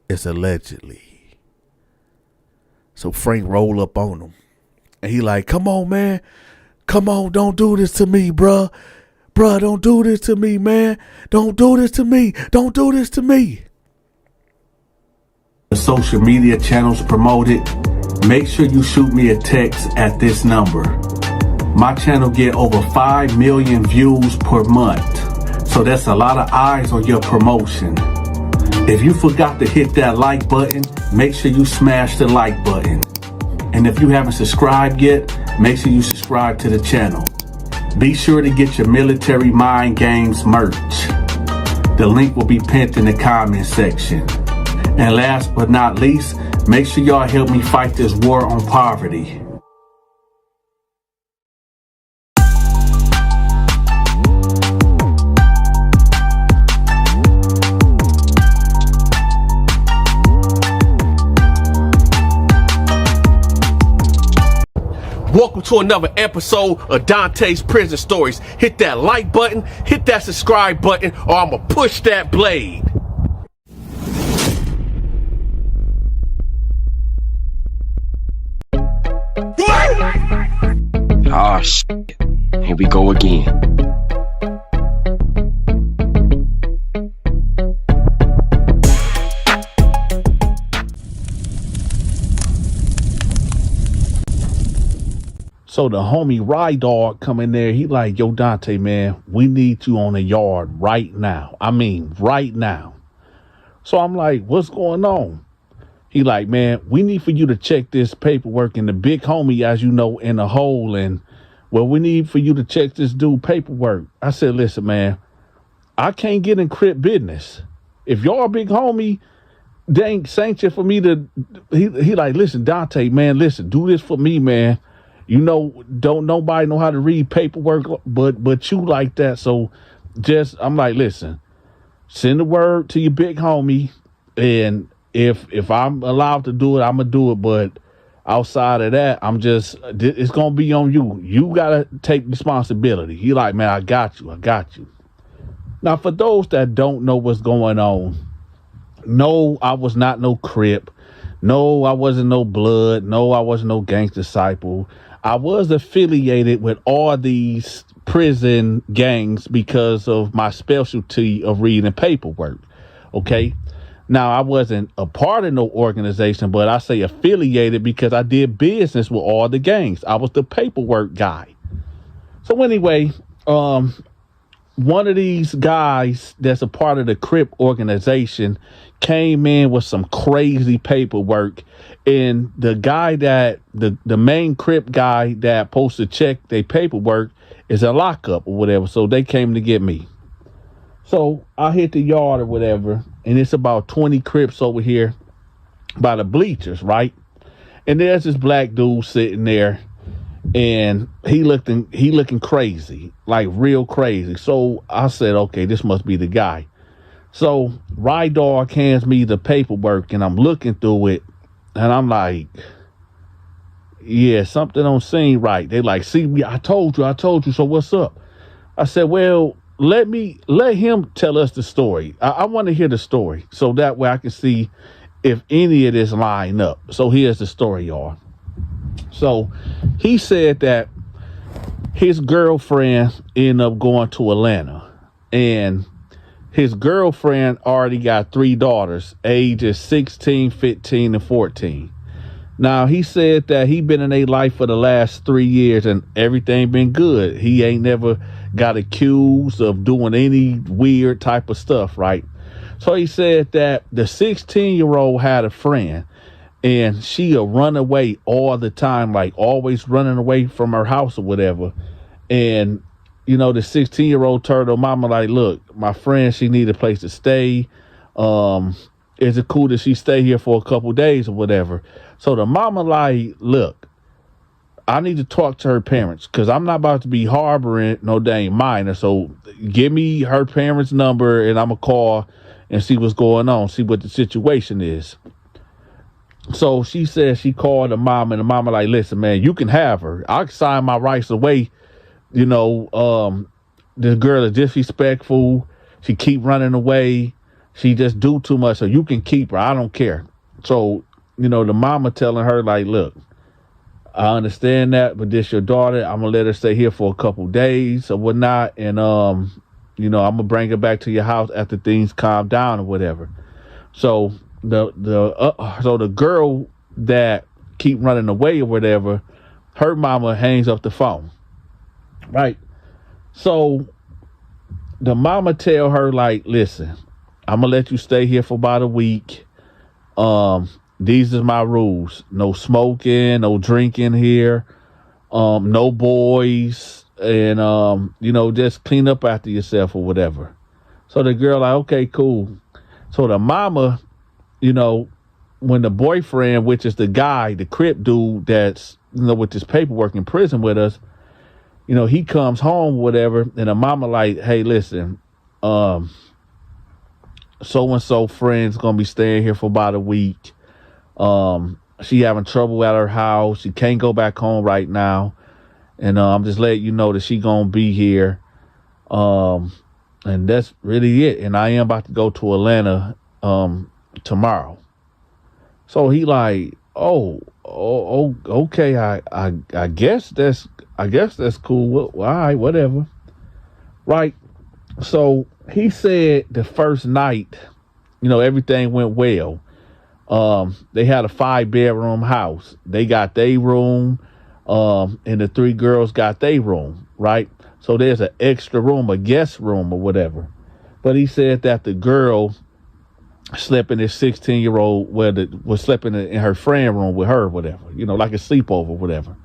is allegedly. So Frank roll up on him. And he like, come on, man. Come on, don't do this to me, bruh. Bruh, don't do this to me, man. Don't do this to me. Don't do this to me. The social media channels promoted, make sure you shoot me a text at this number. My channel get over 5 million views per month, so that's a lot of eyes on your promotion. If you forgot to hit that like button, make sure you smash the like button. And if you haven't subscribed yet, make sure you subscribe to the channel. Be sure to get your Military Mind Games merch. The link will be pinned in the comment section. And last but not least, make sure y'all help me fight this war on poverty. Welcome to another episode of Dante's Prison Stories. Hit that like button, hit that subscribe button, or I'ma push that blade. Ah, shit. Here we go again. So the homie Ride Dog come in there. He like, yo, Dante, man, we need you on the yard right now. I mean, right now. So I'm like, what's going on? He like, man, we need for you to check this paperwork. And the big homie, as you know, in the hole. And, well, we need for you to check this dude paperwork. I said, listen, man, I can't get in crip business. If y'all big homie, they ain't sanctioned for me to, he like, listen, Dante, man, listen, do this for me, man. You know, don't nobody know how to read paperwork, but you like that. So just, I'm like, listen, send the word to your big homie. And if I'm allowed to do it, I'm going to do it. But outside of that, it's going to be on you. You got to take responsibility. He like, man, I got you. Now, for those that don't know what's going on, no, I was not no Crip. No, I wasn't no Blood. No, I wasn't no Gang Disciple. I was affiliated with all these prison gangs because of my specialty of reading paperwork. Okay. Now, I wasn't a part of no organization, but I say affiliated because I did business with all the gangs. I was the paperwork guy. So anyway, one of these guys that's a part of the Crip organization came in with some crazy paperwork, and the guy that the main Crip guy that supposed to check their paperwork is a lockup or whatever. So they came to get me. So I hit the yard or whatever, and it's about 20 Crips over here by the bleachers, right? And there's this black dude sitting there, and he looking crazy, like real crazy. So I said, okay, this must be the guy. So Ride Dog hands me the paperwork, and I'm looking through it, and I'm like, yeah, something don't seem right. They like, see, I told you. So what's up? I said, well, let him tell us the story. I want to hear the story, so that way I can see if any of this line up. So here's the story, y'all. So he said that his girlfriend ended up going to Atlanta, and his girlfriend already got 3 daughters, ages 16, 15, and 14. Now, he said that he been in their life for the last 3 years and everything been good. He ain't never got accused of doing any weird type of stuff, right? So he said that the 16-year-old had a friend, and she'll run away all the time, like always running away from her house or whatever. And, you know, the 16-year-old told her mama, like, look, my friend, she need a place to stay. Is it cool that she stay here for a couple days or whatever? So the mama like, look, I need to talk to her parents because I'm not about to be harboring no dang minor. So give me her parents' number and I'm going to call and see what's going on, see what the situation is. So she said she called the mom and the mama like, listen, man, you can have her. I'll sign my rights away. You know, this girl is disrespectful. She keep running away. She just do too much. So you can keep her. I don't care. So, you know, the mama telling her like, look, I understand that, but this your daughter. I'm gonna let her stay here for a couple days or whatnot, and you know, I'm gonna bring her back to your house after things calm down or whatever. So the girl that keep running away or whatever, her mama hangs up the phone, right? So the mama tell her like, listen, I'm gonna let you stay here for about a week. These are my rules. No smoking, no drinking here, no boys, and you know, just clean up after yourself or whatever. So the girl like, okay, cool. So the mama, you know, when the boyfriend, which is the guy, the Crip dude that's, you know, with this paperwork in prison with us, you know, he comes home, whatever, and the mama like, hey, listen, so-and-so friend's gonna be staying here for about a week. She having trouble at her house. She can't go back home right now. And I'm just letting you know that she gonna be here. And that's really it. And I am about to go to Atlanta tomorrow. So he like, oh, okay, I guess that's cool. Well, all right, whatever. Right. So he said the first night, you know, everything went well. They had a 5-bedroom house. They got their room, and the 3 girls got their room, right? So there's an extra room, a guest room or whatever. But he said that the girl slept in this 16-year-old, was sleeping in her friend room with her, whatever, you know, like a sleepover, whatever.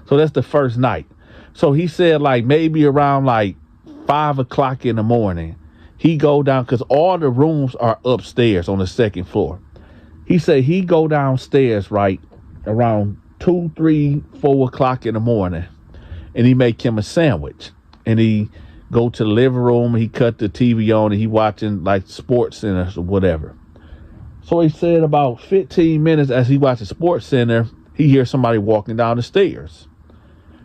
So that's the first night. So he said like maybe around like 5 o'clock in the morning, he go down, because all the rooms are upstairs on the second floor. He said he go downstairs right around 2, 3, 4 o'clock in the morning, and he make him a sandwich, and he go to the living room, he cut the TV on, and he watching like Sports Center or whatever. So he said about 15 minutes as he watching Sports Center, he hears somebody walking down the stairs.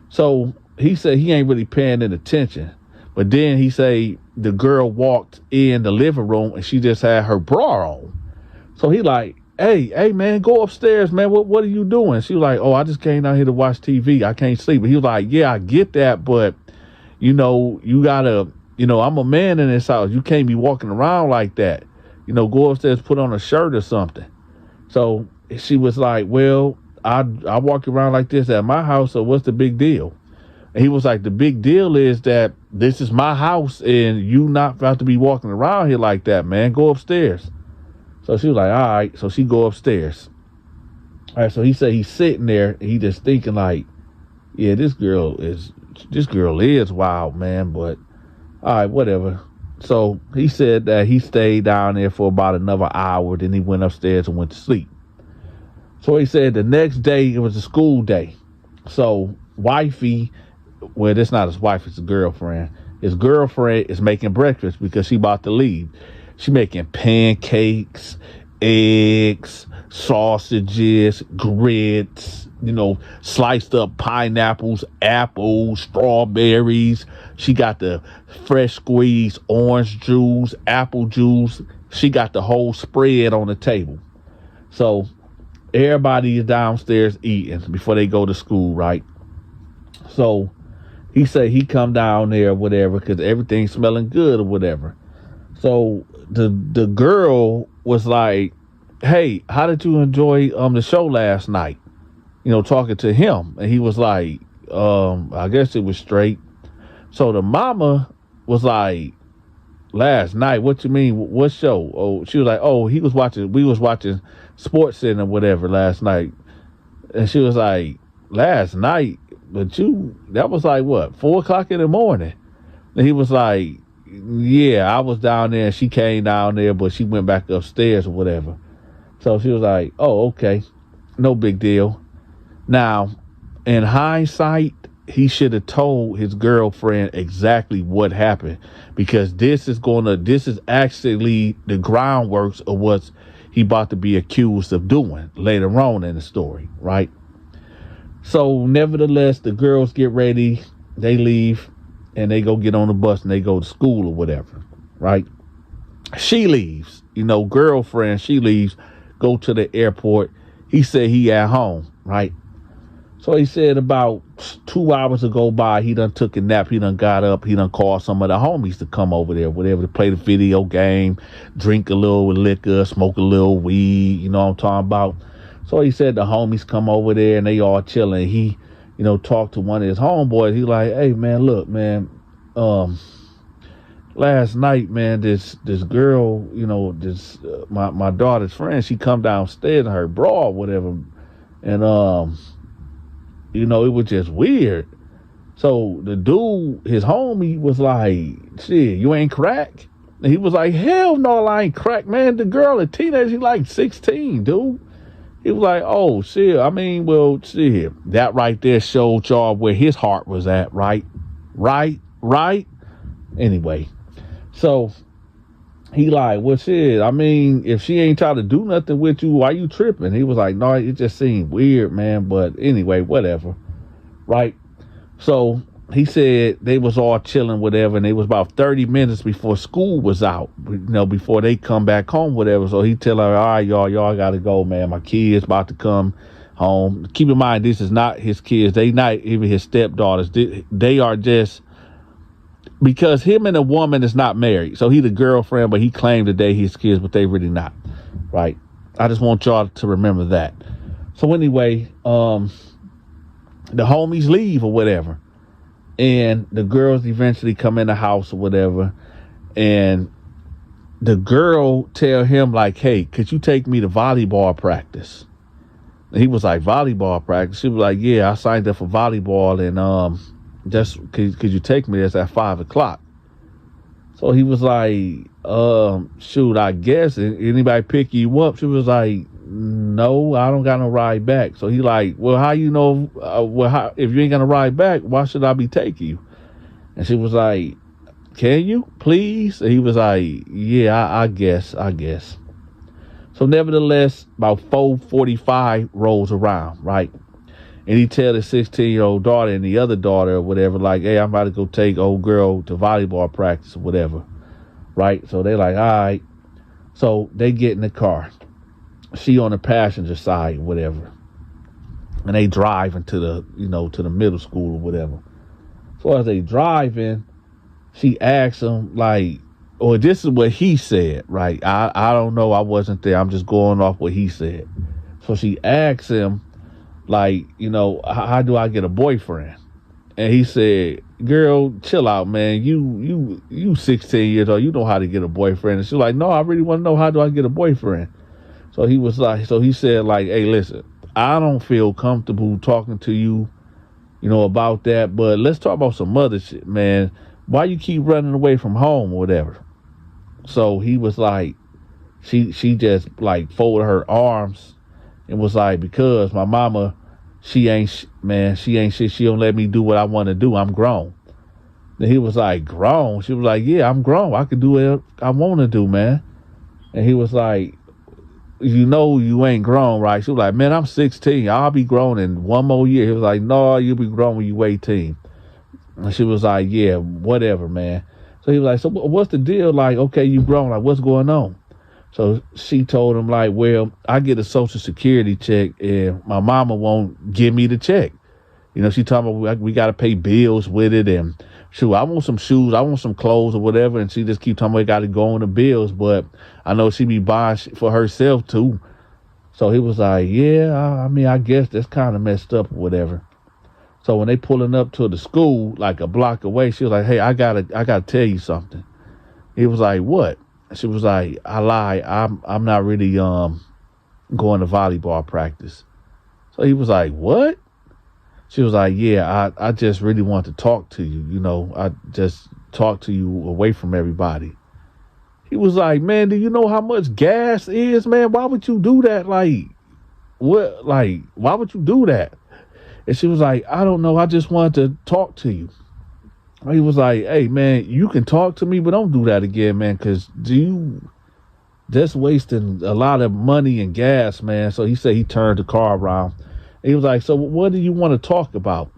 So he said he ain't really paying any attention, but then he say the girl walked in the living room and she just had her bra on. So he like, hey, man, go upstairs, man. What are you doing? She was like, oh, I just came down here to watch TV. I can't sleep. But he was like, yeah, I get that. But, you know, you got to, you know, I'm a man in this house. You can't be walking around like that. You know, go upstairs, put on a shirt or something. So she was like, well, I walk around like this at my house. So what's the big deal? And he was like, the big deal is that this is my house and you not about to be walking around here like that, man. Go upstairs. So she was like, all right. So she go upstairs. All right. So he said he's sitting there and he just thinking like, yeah, this girl is wild, man. But all right, whatever. So he said that he stayed down there for about another hour. Then he went upstairs and went to sleep. So he said the next day it was a school day. So wifey, well, that's not his wife, it's a girlfriend. His girlfriend is making breakfast because she about to leave. She making pancakes, eggs, sausages, grits, you know, sliced up pineapples, apples, strawberries. She got the fresh squeezed orange juice, apple juice. She got the whole spread on the table. So everybody is downstairs eating before they go to school, right? So he said he come down there or whatever because everything's smelling good or whatever. So the girl was like, hey, how did you enjoy the show last night? You know, talking to him. And he was like, I guess it was straight. So the mama was like, last night, what you mean? What show? Oh, she was like, oh, we was watching Sports Center or whatever last night. And she was like, last night? But that was like what, 4 o'clock in the morning? And he was like, yeah, I was down there and she came down there, but she went back upstairs or whatever. So she was like, oh, okay, no big deal. Now, in hindsight, he should have told his girlfriend exactly what happened, because this is actually the groundworks of what he about to be accused of doing later on in the story, right? So nevertheless, the girls get ready, they leave, and they go get on the bus and they go to school or whatever, right? She leaves, girlfriend, she leaves, go to the airport. He said he at home, right? So he said about 2 hours ago by, he done took a nap, he done got up, he done called some of the homies to come over there, whatever, to play the video game, drink a little liquor, smoke a little weed, you know what I'm talking about? So he said the homies come over there and they all chilling. He, talked to one of his homeboys. He like, hey man, look, man, last night, man, this girl, my daughter's friend, she come downstairs in her bra or whatever, and it was just weird. So the dude, his homie, was like, shit, you ain't crack? And he was like, hell no, I ain't crack, man. The girl, a teenager, she like 16, dude. He was like, oh, shit, I mean, well, shit. That right there showed y'all where his heart was at, right? Right? Anyway, so he like, well, shit, I mean, if she ain't trying to do nothing with you, why you tripping? He was like, no, it just seemed weird, man. But anyway, whatever, right? So he said they was all chilling, whatever, and it was about 30 minutes before school was out, before they come back home, whatever. So he tell her, all right, y'all got to go, man. My kid's about to come home. Keep in mind, this is not his kids. They not even his stepdaughters. They are just, because him and a woman is not married. So he the girlfriend, but he claimed that they his kids, but they really not, right? I just want y'all to remember that. So anyway, the homies leave or whatever. And the girls eventually come in the house or whatever. And the girl tell him like, hey, could you take me to volleyball practice? And he was like, volleyball practice? She was like, yeah, I signed up for volleyball, and just could you take me? That's at 5:00. So he was like, shoot, I guess. Anybody pick you up? She was like, no, I don't got no ride back. So he like, well, how you know? If you ain't gonna ride back, why should I be taking you? And she was like, can you please? And he was like, yeah, I guess. So nevertheless, about 4:45 rolls around, right? And he tell his 16-year-old daughter and the other daughter or whatever, like, hey, I'm about to go take old girl to volleyball practice or whatever, right? So they like, all right. So they get in the car. She on the passenger side, whatever. And they drive into the, to the middle school or whatever. So as they driving, she asks him, like, or this is what he said, right? I don't know. I wasn't there. I'm just going off what he said. So she asks him, like, how do I get a boyfriend? And he said, girl, chill out, man. You 16 years old. You know how to get a boyfriend. And she's like, no, I really want to know, how do I get a boyfriend? So he was like, so he said, like, hey, listen, I don't feel comfortable talking to you, about that. But let's talk about some other shit, man. Why you keep running away from home or whatever? So he was like, she just like folded her arms and was like, because my mama, she ain't shit. She don't let me do what I want to do. I'm grown. Then he was like, grown? She was like, yeah, I'm grown. I can do what I want to do, man. And he was like, you ain't grown, right? She was like, man, I'm 16. I'll be grown in one more year. He was like, no, you'll be grown when you 18. And she was like, yeah, whatever, man. So he was like, so what's the deal? Like, okay, you grown. Like, what's going on? So she told him, like, well, I get a Social Security check and my mama won't give me the check. She told me we got to pay bills with it. And shoot, I want some shoes, I want some clothes or whatever. And she just keep telling me I got to go on the bills. But I know she be buying for herself too. So he was like, yeah, I mean, I guess that's kind of messed up or whatever. So when they pulling up to the school, like a block away, she was like, hey, I gotta tell you something. He was like, what? She was like, I lied. I'm not really going to volleyball practice. So he was like, what? She was like, yeah, I just really want to talk to you. I just talk to you away from everybody. He was like, man, do you know how much gas is, man? Why would you do that? Like, what? Like, why would you do that? And she was like, I don't know. I just wanted to talk to you. He was like, hey, man, you can talk to me, but don't do that again, man, because that's wasting a lot of money and gas, man. So he said he turned the car around. He was like, so what do you want to talk about?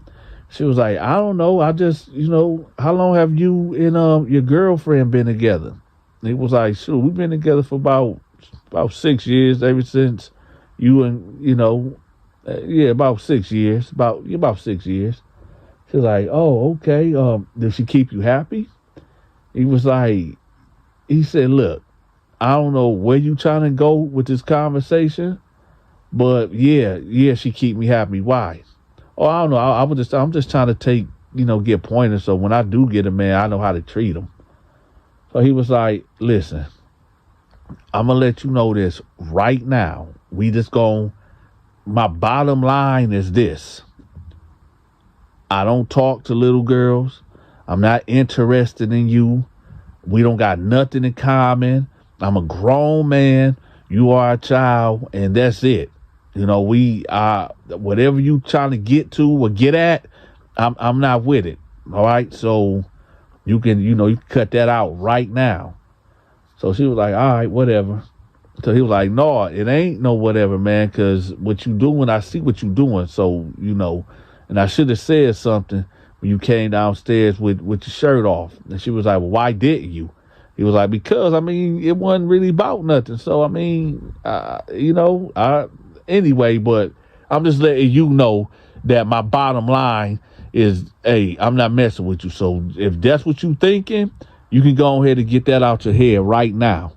She was like, I don't know. I just, how long have you and your girlfriend been together? And he was like, sure, we've been together for about 6 years, ever since you and, about 6 years, about 6 years. She was like, oh, okay. Did she keep you happy? He said, look, I don't know where you trying to go with this conversation, but yeah, she keep me happy. Why? Oh, I don't know. I'm just trying to get pointers. So when I do get a man, I know how to treat him. So he was like, listen, I'm going to let you know this right now. My bottom line is this. I don't talk to little girls. I'm not interested in you. We don't got nothing in common. I'm a grown man. You are a child, and that's it. We whatever you trying to get to or get at, I'm not with it. All right. So you can cut that out right now. So she was like, all right, whatever. So he was like, no, it ain't no whatever, man, because what you doing, I see what you doing. So, and I should have said something when you came downstairs with your shirt off. And she was like, well, why didn't you? He was like, because, it wasn't really about nothing. So, anyway, but I'm just letting you know that my bottom line is, hey, I'm not messing with you. So if that's what you thinking, you can go ahead and get that out your head right now.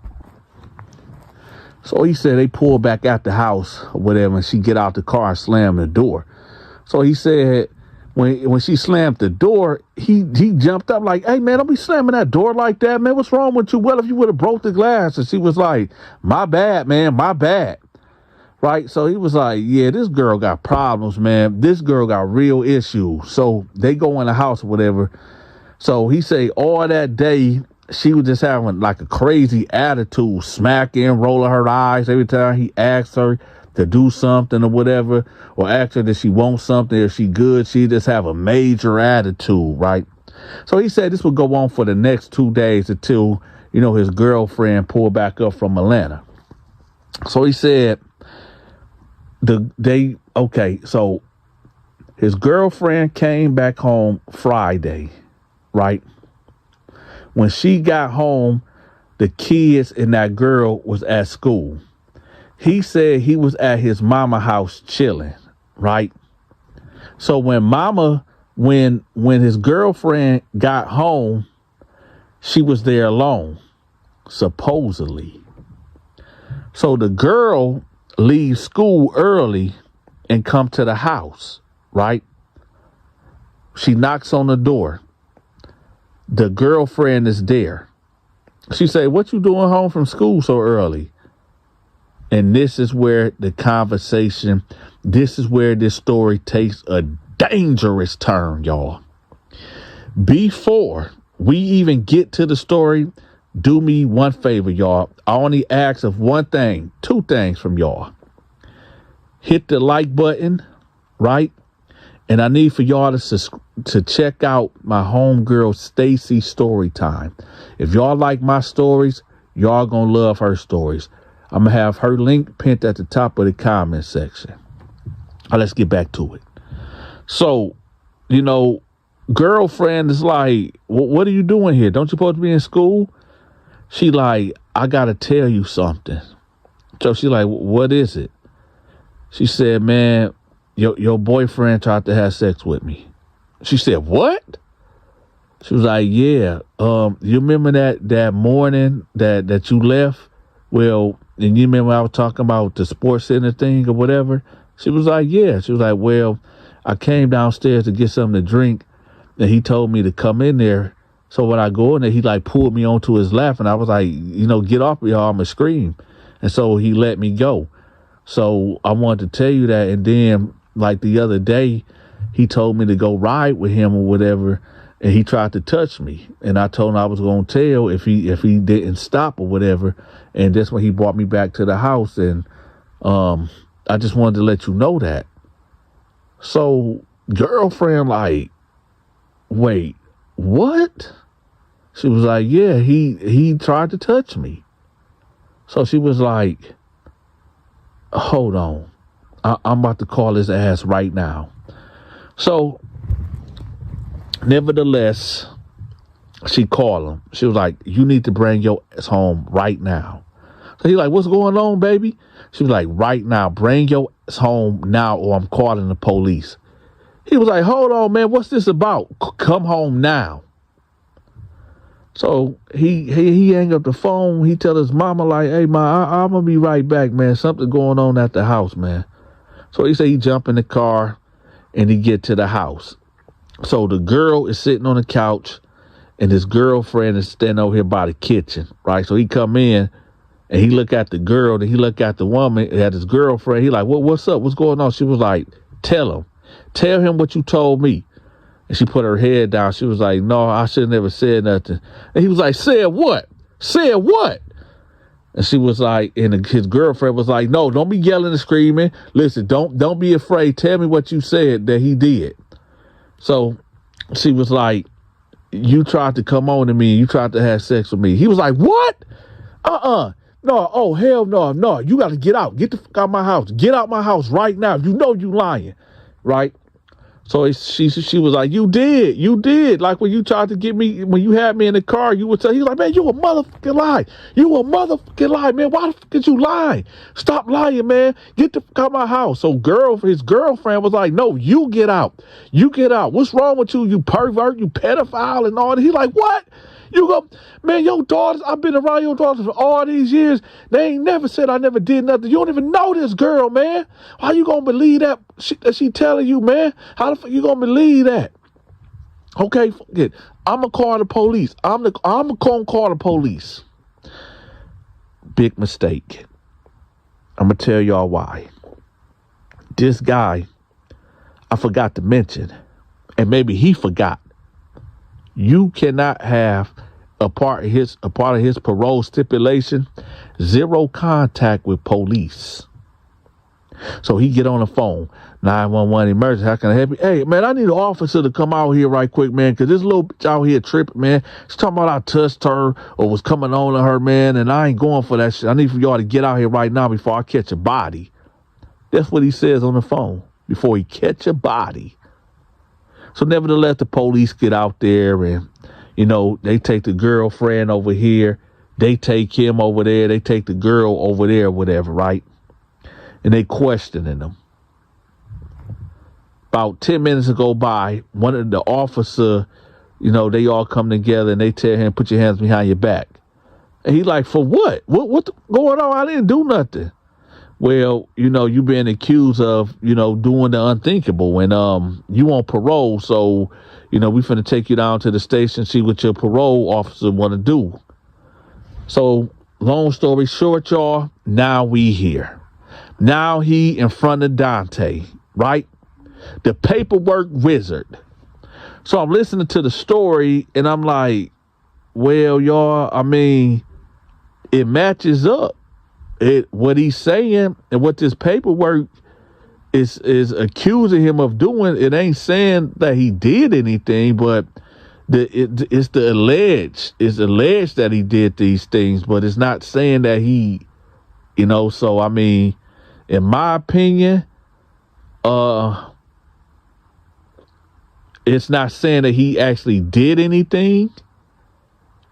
So he said they pulled back out the house or whatever, and she get out the car and slam the door. So he said when she slammed the door, he jumped up like, hey, man, don't be slamming that door like that, man. What's wrong with you? Well, if you would have broke the glass. And she was like, my bad, man, my bad. Right? So he was like, yeah, this girl got problems, man. This girl got real issues. So they go in the house or whatever. So he say all that day, she was just having like a crazy attitude, smacking, rolling her eyes every time he asked her to do something or whatever, or ask her that she wants something, or she good, she just have a major attitude, right? So he said this would go on for the next 2 days until, his girlfriend pulled back up from Atlanta. So he said so his girlfriend came back home Friday, right? When she got home, the kids and that girl was at school. He said he was at his mama house chilling, right? So when his girlfriend got home, she was there alone, supposedly. So the girl leaves school early and come to the house, right? She knocks on the door. The girlfriend is there. She said, what you doing home from school so early? And this is where this story takes a dangerous turn, y'all. Before we even get to the story, do me one favor, y'all. I only ask of one thing, 2 things from y'all. Hit the like button, right? And I need for y'all to check out my homegirl Stacy story time. If y'all like my stories, y'all gonna love her stories. I'm gonna have her link pinned at the top of the comment section. Let's get back to it. So, girlfriend is like, what are you doing here? Don't you supposed to be in school? She like, I gotta tell you something. So she like, what is it? She said, man, your boyfriend tried to have sex with me. She said, what? She was like, yeah. You remember that morning that you left? Well, and you remember I was talking about the sports center thing or whatever? She was like, yeah. She was like, well, I came downstairs to get something to drink, and he told me to come in there. So when I go in there, he like pulled me onto his lap, and I was like, get off me, y'all, I'm gonna scream. And so he let me go. So I wanted to tell you that. And then like the other day, he told me to go ride with him or whatever, and he tried to touch me. And I told him I was going to tell if he didn't stop or whatever. And that's when he brought me back to the house. And I just wanted to let you know that. So girlfriend like, wait, what? She was like, yeah, he tried to touch me. So she was like, hold on. I'm about to call his ass right now. So nevertheless, she called him. She was like, you need to bring your ass home right now. So he like, what's going on, baby? She was like, right now, bring your ass home now or I'm calling the police. He was like, hold on, man, what's this about? Come home now. So he hang up the phone. He tell his mama like, hey, ma, I'm going to be right back, man. Something going on at the house, man. So he say he jump in the car and he get to the house. So the girl is sitting on the couch and his girlfriend is standing over here by the kitchen, right? So he come in and he look at the girl, then he look at the woman, at his girlfriend. He like, what's up? What's going on? She was like, tell him what you told me. And she put her head down. She was like, no, I should have never said nothing. And he was like, said what? Said what? And she was like, and his girlfriend was like, no, don't be yelling and screaming. Listen, don't be afraid. Tell me what you said that he did. So she was like, you tried to come on to me and you tried to have sex with me. He was like, what? No, oh, hell no. You got to get out. Get the fuck out of my house. Get out my house right now. You know you lying, right? So she was like, you did. Like when you tried to get me, when you had me in the car, you would tell, he was like, man, you a motherfucking lie. You a motherfucking lie, man. Why the fuck did you lie? Stop lying, man. Get the fuck out of my house. So his girlfriend was like, no, you get out. You get out. What's wrong with you? You pervert, you pedophile and all that. He like, what? You go, man, your daughters, I've been around your daughters for all these years. They ain't never said I never did nothing. You don't even know this girl, man. How you gonna believe that she telling you, man? How the fuck you gonna believe that? Okay, forget. I'm gonna call the police. I'm gonna call the police. Big mistake. I'm gonna tell y'all why. This guy, I forgot to mention, and maybe he forgot. You cannot have a part of his parole stipulation, 0 contact with police. So he get on the phone, 911 emergency. How can I help you? Hey, man, I need an officer to come out here right quick, man, because this little bitch out here tripping, man. She's talking about I touched her or was coming on to her, man, and I ain't going for that shit. I need for y'all to get out here right now before I catch a body. That's what he says on the phone, before he catch a body. So nevertheless, the police get out there and, they take the girlfriend over here. They take him over there. They take the girl over there, whatever, right? And they questioning them. About 10 minutes go by, one of the officer, they all come together and they tell him, put your hands behind your back. And he like, for what? What's going on? I didn't do nothing. Well, you being accused of, doing the unthinkable and you on parole. So, we finna take you down to the station, see what your parole officer want to do. So long story short, y'all, now we here. Now he in front of Donta, right? The paperwork wizard. So I'm listening to the story and I'm like, well, y'all, I mean, it matches up. What he's saying and what this paperwork is accusing him of doing, it ain't saying that he did anything, but it's alleged that he did these things, but it's not saying that he, so I mean, in my opinion, it's not saying that he actually did anything,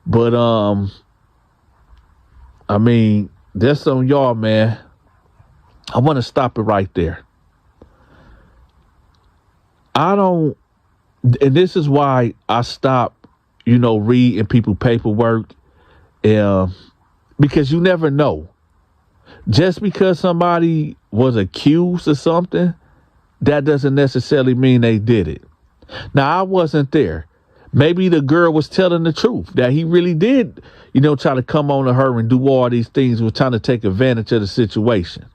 but I mean, that's on y'all, man. I want to stop it right there. And this is why I stopped, reading people paperwork, because you never know. Just because somebody was accused of something, that doesn't necessarily mean they did it. Now, I wasn't there. Maybe the girl was telling the truth, that he really did, try to come on to her and do all these things, was trying to take advantage of the situation.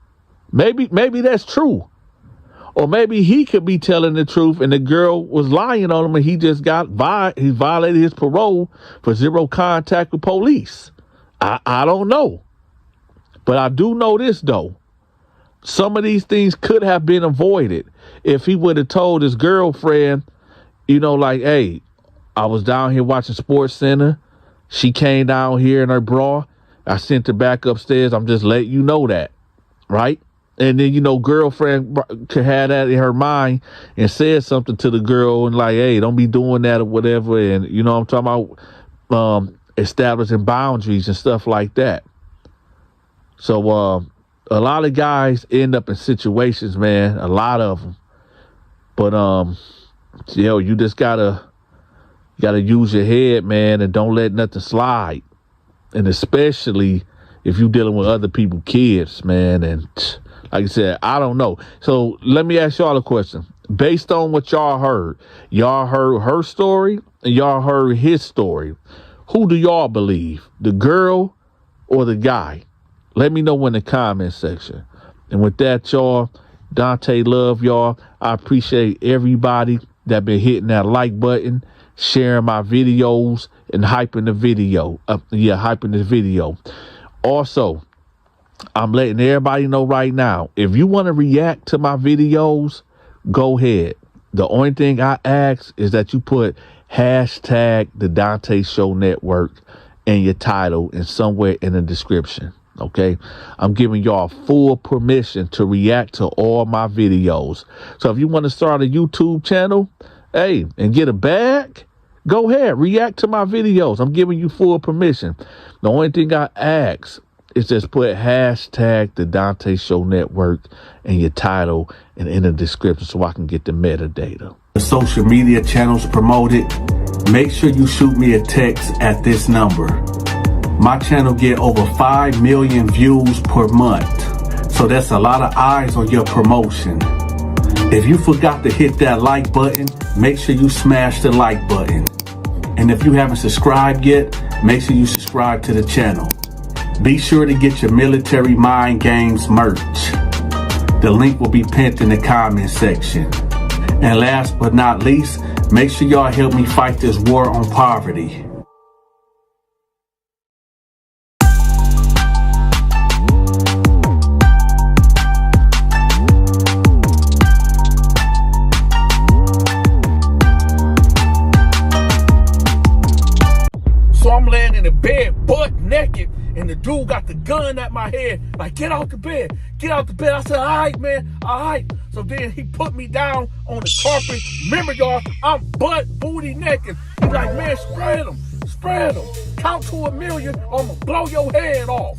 Maybe that's true. Or maybe he could be telling the truth and the girl was lying on him and he just he violated his parole for 0 contact with police. I don't know. But I do know this, though. Some of these things could have been avoided if he would have told his girlfriend, you know, like, hey, I was down here watching Sports Center. She came down here in her bra. I sent her back upstairs. I'm just letting you know that, right? And then, you know, girlfriend could have that in her mind and said something to the girl and like, hey, don't be doing that or whatever. And, you know, I'm talking about establishing boundaries and stuff like that. So a lot of guys end up in situations, man, a lot of them. But, you know, you just gotta use your head, man, and don't let nothing slide. And especially if you're dealing with other people's kids, man. And like I said, I don't know. So let me ask y'all a question. Based on what y'all heard her story and y'all heard his story. Who do y'all believe? The girl or the guy? Let me know in the comment section. And with that, y'all, Donta love y'all. I appreciate everybody that been hitting that like button, sharing my videos, and hyping the video. Hyping this video. Also, I'm letting everybody know right now, if you want to react to my videos, go ahead. The only thing I ask is that you put hashtag the Donta Show Network in your title and somewhere in the description. Okay, I'm giving y'all full permission to react to all my videos. So if you want to start a YouTube channel, hey, and get a bag, go ahead, react to my videos. I'm giving you full permission. The only thing I ask is just put hashtag the Donta Show Network in your title and in the description so I can get the metadata. The social media channels promoted, make sure you shoot me a text at this number. My channel get over 5 million views per month. So that's a lot of eyes on your promotion. If you forgot to hit that like button, make sure you smash the like button. And if you haven't subscribed yet, make sure you subscribe to the channel. Be sure to get your Military Mind Games merch. The link will be pinned in the comment section. And last but not least, make sure y'all help me fight this war on poverty. So I'm laying in the bed, butt naked, and the dude got the gun at my head, like, get out the bed, get out the bed. I said, all right, man, all right. So then he put me down on the carpet. Remember, y'all, I'm butt booty naked. He's like, man, spread them. Count to 1 million, or I'm gonna blow your head off.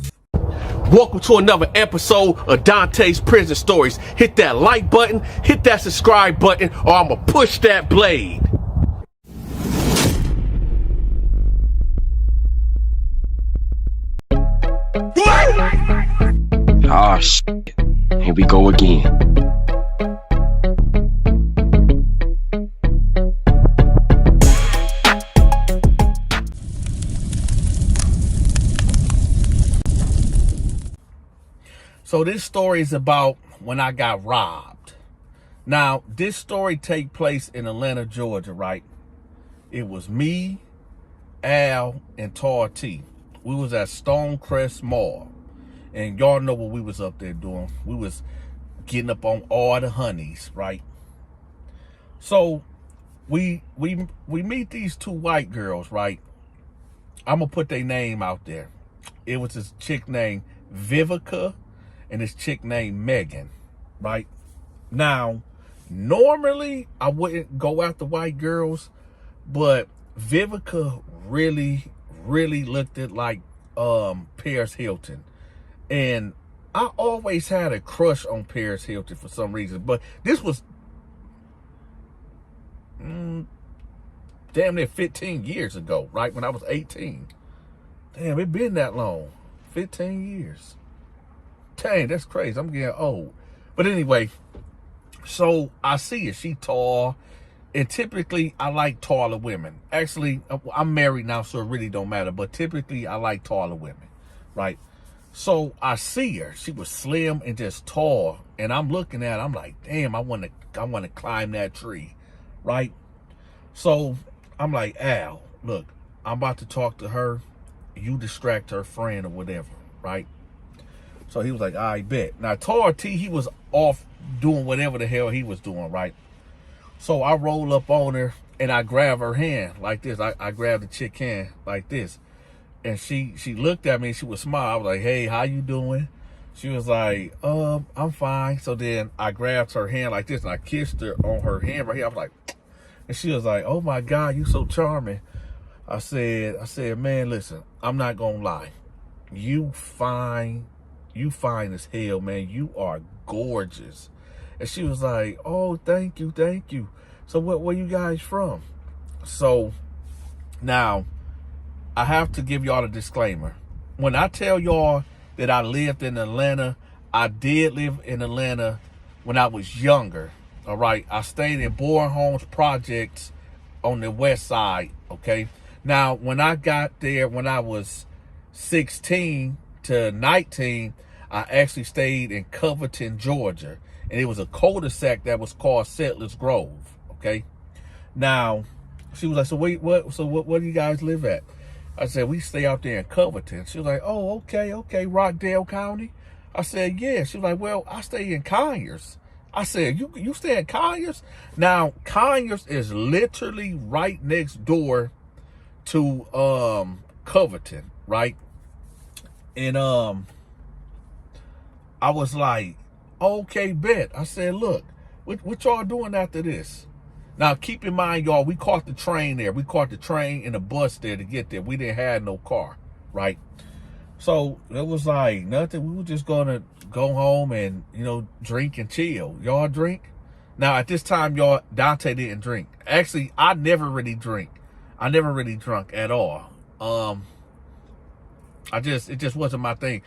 Welcome to another episode of Donta's Prison Stories. Hit that like button, hit that subscribe button, or I'm gonna push that blade. Oh, shit. Here we go again. So this story is about when I got robbed. Now, this story take place in Atlanta, Georgia, right? It was me, Al, and Tar T. We was at Stonecrest Mall. And y'all know what we was up there doing. We was getting up on all the honeys, right? So we meet these two white girls, right? I'm gonna put their name out there. It was this chick named Vivica and this chick named Megan, right? Now, normally I wouldn't go after white girls, but Vivica really looked at like Paris Hilton. And I always had a crush on Paris Hilton for some reason. But this was damn near 15 years ago, right? When I was 18. Damn, it been that long. 15 years. Dang, that's crazy. I'm getting old. But anyway, so I see her. She tall. And typically, I like taller women. Actually, I'm married now, so it really don't matter. But typically, I like taller women, right? So I see her. She was slim and just tall. And I'm looking at her. I'm like, damn, I want to climb that tree, right? So I'm like, Al, look, I'm about to talk to her. You distract her friend or whatever, right? So he was like, I bet. Now, Tor T, he was off doing whatever the hell he was doing, right? So I roll up on her and I grab her hand like this. I grabbed the chick hand like this. And she looked at me and she was smile. I was like, hey, how you doing? She was like, I'm fine. So then I grabbed her hand like this and I kissed her on her hand right here. I was like, and she was like, oh my God, you so charming. I said, man, listen, I'm not gonna lie. You fine as hell, man. You are gorgeous. And she was like, oh, thank you. So where you guys from? So now I have to give y'all a disclaimer. When I tell y'all that I lived in Atlanta, I did live in Atlanta when I was younger. All right. I stayed in Boring Homes Projects on the west side. Okay. Now, when I got there, when I was 16 to 19, I actually stayed in Covington, Georgia. And it was a cul-de-sac that was called Settlers Grove. Okay. Now, she was like, so what do you guys live at? I said, we stay out there in Covington. She was like, oh, okay, Rockdale County. I said, yeah. She was like, well, I stay in Conyers. I said, you stay in Conyers? Now, Conyers is literally right next door to Covington, right? And I was like, okay, bet. I said, look, what y'all doing after this? Now, keep in mind, y'all, we caught the train there. We caught the train and the bus there to get there. We didn't have no car, right? So it was like nothing. We were just going to go home and, drink and chill. Y'all drink? Now, at this time, y'all, Donta didn't drink. Actually, I never really drink. I never really drunk at all. It just wasn't my thing.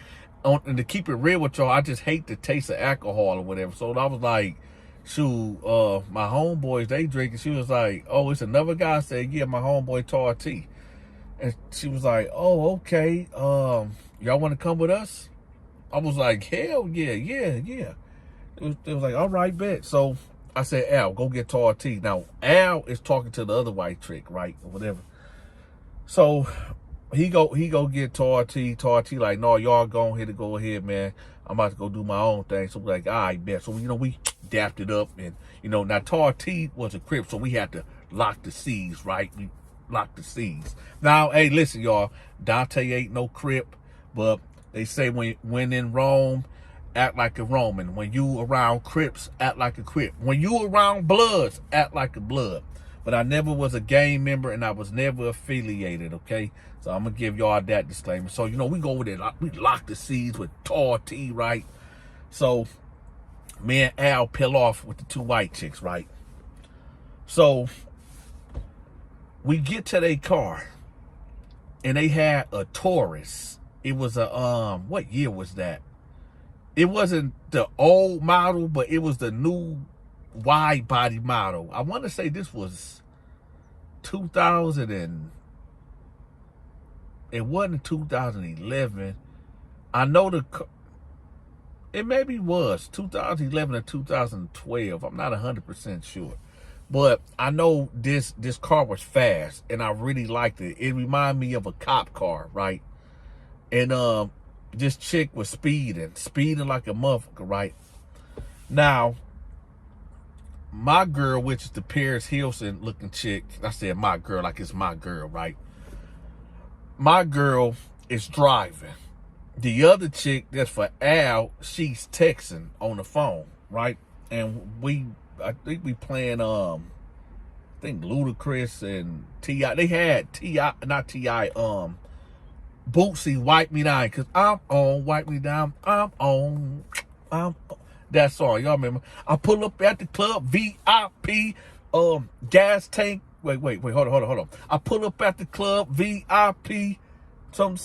And to keep it real with y'all, I just hate the taste of alcohol or whatever. So I was like, shoot, my homeboys, they drink. And she was like, oh, it's another guy. I said, yeah, my homeboy Tar T. And she was like, oh, okay. Y'all want to come with us? I was like, hell yeah. It was like, all right, bet. So I said, Al, go get Tar T. Now, Al is talking to the other white chick, right? Or whatever. So he go get Tar T. Tar T like, no, y'all go ahead, man. I'm about to go do my own thing. So we're like, all right, bet. So, we dapped it up. And, now Tar T was a Crip, so we had to lock the C's, right? We locked the C's. Now, hey, listen, y'all. Donta ain't no Crip, but they say when in Rome, act like a Roman. When you around Crips, act like a Crip. When you around Bloods, act like a Blood. But I never was a gang member and I was never affiliated, okay? So I'm going to give y'all that disclaimer. So, we go over there. We lock the C's with Tar T, right? So me and Al peel off with the two white chicks, right? So we get to their car and they had a Taurus. It was a, what year was that? It wasn't the old model, but it was the new wide body model. I want to say this was 2000 and it wasn't 2011. I know it maybe was 2011 or 2012. I'm not 100% sure. But I know this car was fast and I really liked it. It reminded me of a cop car, right? And this chick was speeding like a motherfucker, right? Now, my girl, which is the Paris Hilton looking chick, I said my girl like it's my girl, right? My girl is driving. The other chick, that's for Al, she's texting on the phone, right? And I think we playing, I think Ludacris and T.I. They had T.I., not T.I., Bootsy, Wipe Me Down, because I'm on, wipe me down, I'm on. That song, y'all remember? I pull up at the club, VIP, gas tank. Wait, hold on. I pull up at the club, VIP, some,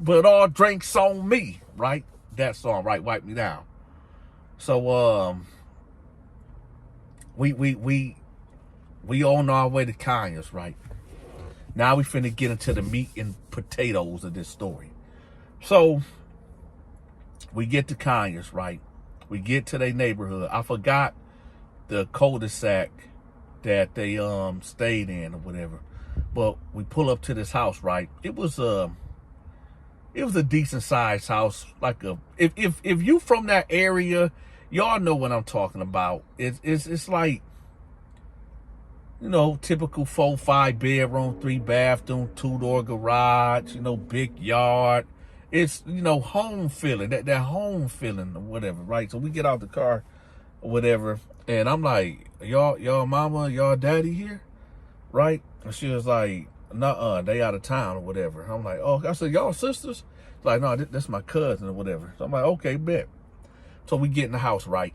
but all drinks on me, right? That song, right? Wipe Me Down. So, we on our way to Conyers, right? Now we finna get into the meat and potatoes of this story. So, we get to Conyers, right? We get to their neighborhood. I forgot the cul-de-sac that they stayed in or whatever. But we pull up to this house, right? It was It was a decent sized house. Like if you from that area, y'all know what I'm talking about. It's like, you know, typical 4-5 bedroom, 3 bathroom, 2-door garage, you know, big yard. It's, you know, home feeling, that home feeling or whatever, right? So we get out the car or whatever, and I'm like, y'all mama, y'all daddy here, right? And she was like, nuh-uh, they out of town or whatever. I'm like, oh, I said, y'all sisters? She's like, no, that's my cousin or whatever. So I'm like, okay, bet. So we get in the house, right?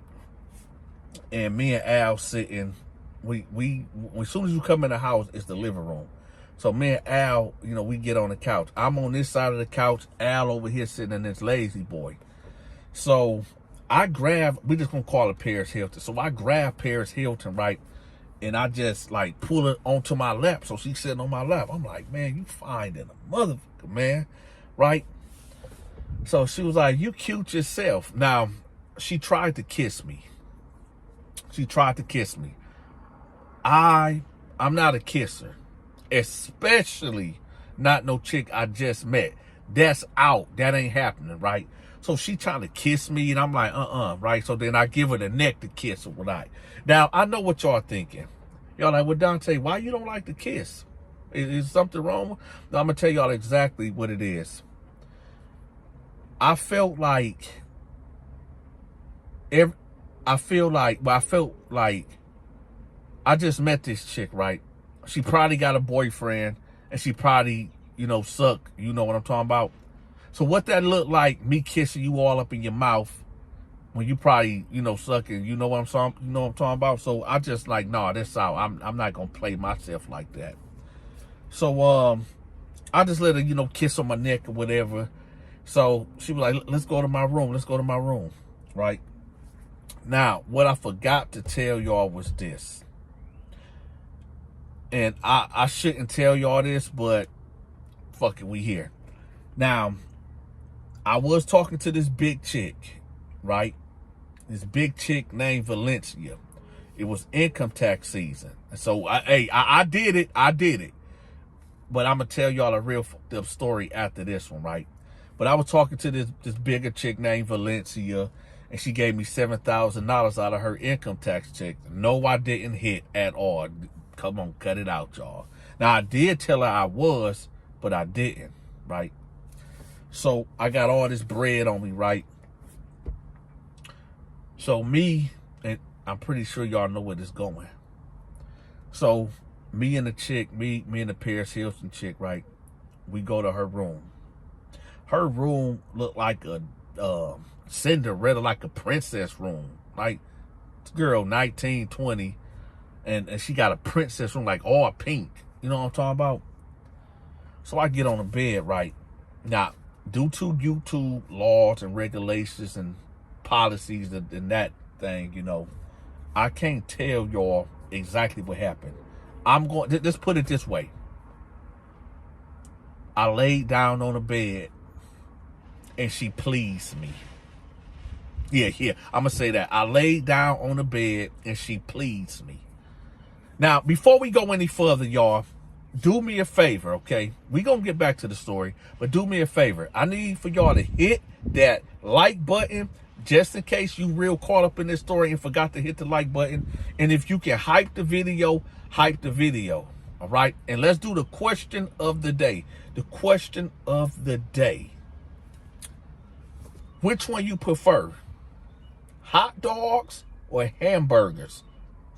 And me and Al sitting, we as soon as you come in the house, it's the living room. So me and Al, you know, we get on the couch. I'm on this side of the couch, Al over here sitting in this lazy boy. So I grab, we just gonna call it Paris Hilton. So I grab Paris Hilton, right? And I just like pull it onto my lap. So she's sitting on my lap. I'm like, man, you fine than a motherfucker, man. Right? So she was like, you cute yourself. Now, she tried to kiss me. I'm not a kisser. Especially not no chick I just met. That's out. That ain't happening, right? So she trying to kiss me, and I'm like, right? So then I give her the neck to kiss or what. Now, I know what y'all thinking. Y'all like, well, Dante, why you don't like to kiss? Is something wrong? No, I'm going to tell y'all exactly what it is. I felt like I just met this chick, right? She probably got a boyfriend, and she probably, you know, suck. You know what I'm talking about? So what that looked like, me kissing you all up in your mouth when you probably, you know, sucking, you know what I'm talking about? So I just like, nah, that's out. I'm not gonna play myself like that. So I just let her, you know, kiss on my neck or whatever. So she was like, let's go to my room, right? Now, what I forgot to tell y'all was this. And I shouldn't tell y'all this, but fuck it, we here. Now, I was talking to this big chick, right? This big chick named Valencia. It was income tax season. So, I did it. But I'm going to tell y'all a real story after this one, right? But I was talking to this bigger chick named Valencia, and she gave me $7,000 out of her income tax check. No, I didn't hit at all. Come on, cut it out, y'all. Now, I did tell her I was, but I didn't, right? So I got all this bread on me, right? So me, and I'm pretty sure y'all know where this going. So me and the chick, me and the Paris Hilton chick, right? We go to her room. Her room looked like a Cinderella, like a princess room. Like, this girl, 19, 20, and she got a princess room, like all pink. You know what I'm talking about? So I get on the bed, right? Now, due to YouTube laws and regulations and policies and that thing, you know, I can't tell y'all exactly what happened. I'm going to just put it this way. I laid down on the bed and she pleased me. Yeah, I'm going to say that. I laid down on the bed and she pleased me. Now, before we go any further, y'all, do me a favor, okay? We're going to get back to the story, but do me a favor. I need for y'all to hit that like button just in case you real caught up in this story and forgot to hit the like button. And if you can hype the video, all right? And let's do the question of the day. The question of the day. Which one you prefer? Hot dogs or hamburgers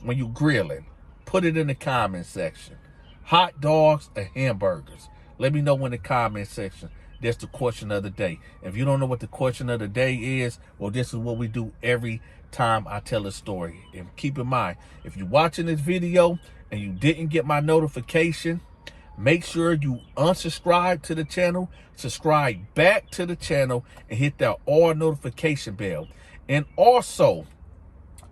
when you grilling? Put it in the comment section. Hot dogs or hamburgers? Let me know in the comment section. That's the question of the day. If you don't know what the question of the day is, well, this is what we do every time I tell a story. And keep in mind, if you're watching this video and you didn't get my notification, make sure you unsubscribe to the channel, subscribe back to the channel, and hit that all notification bell. And also,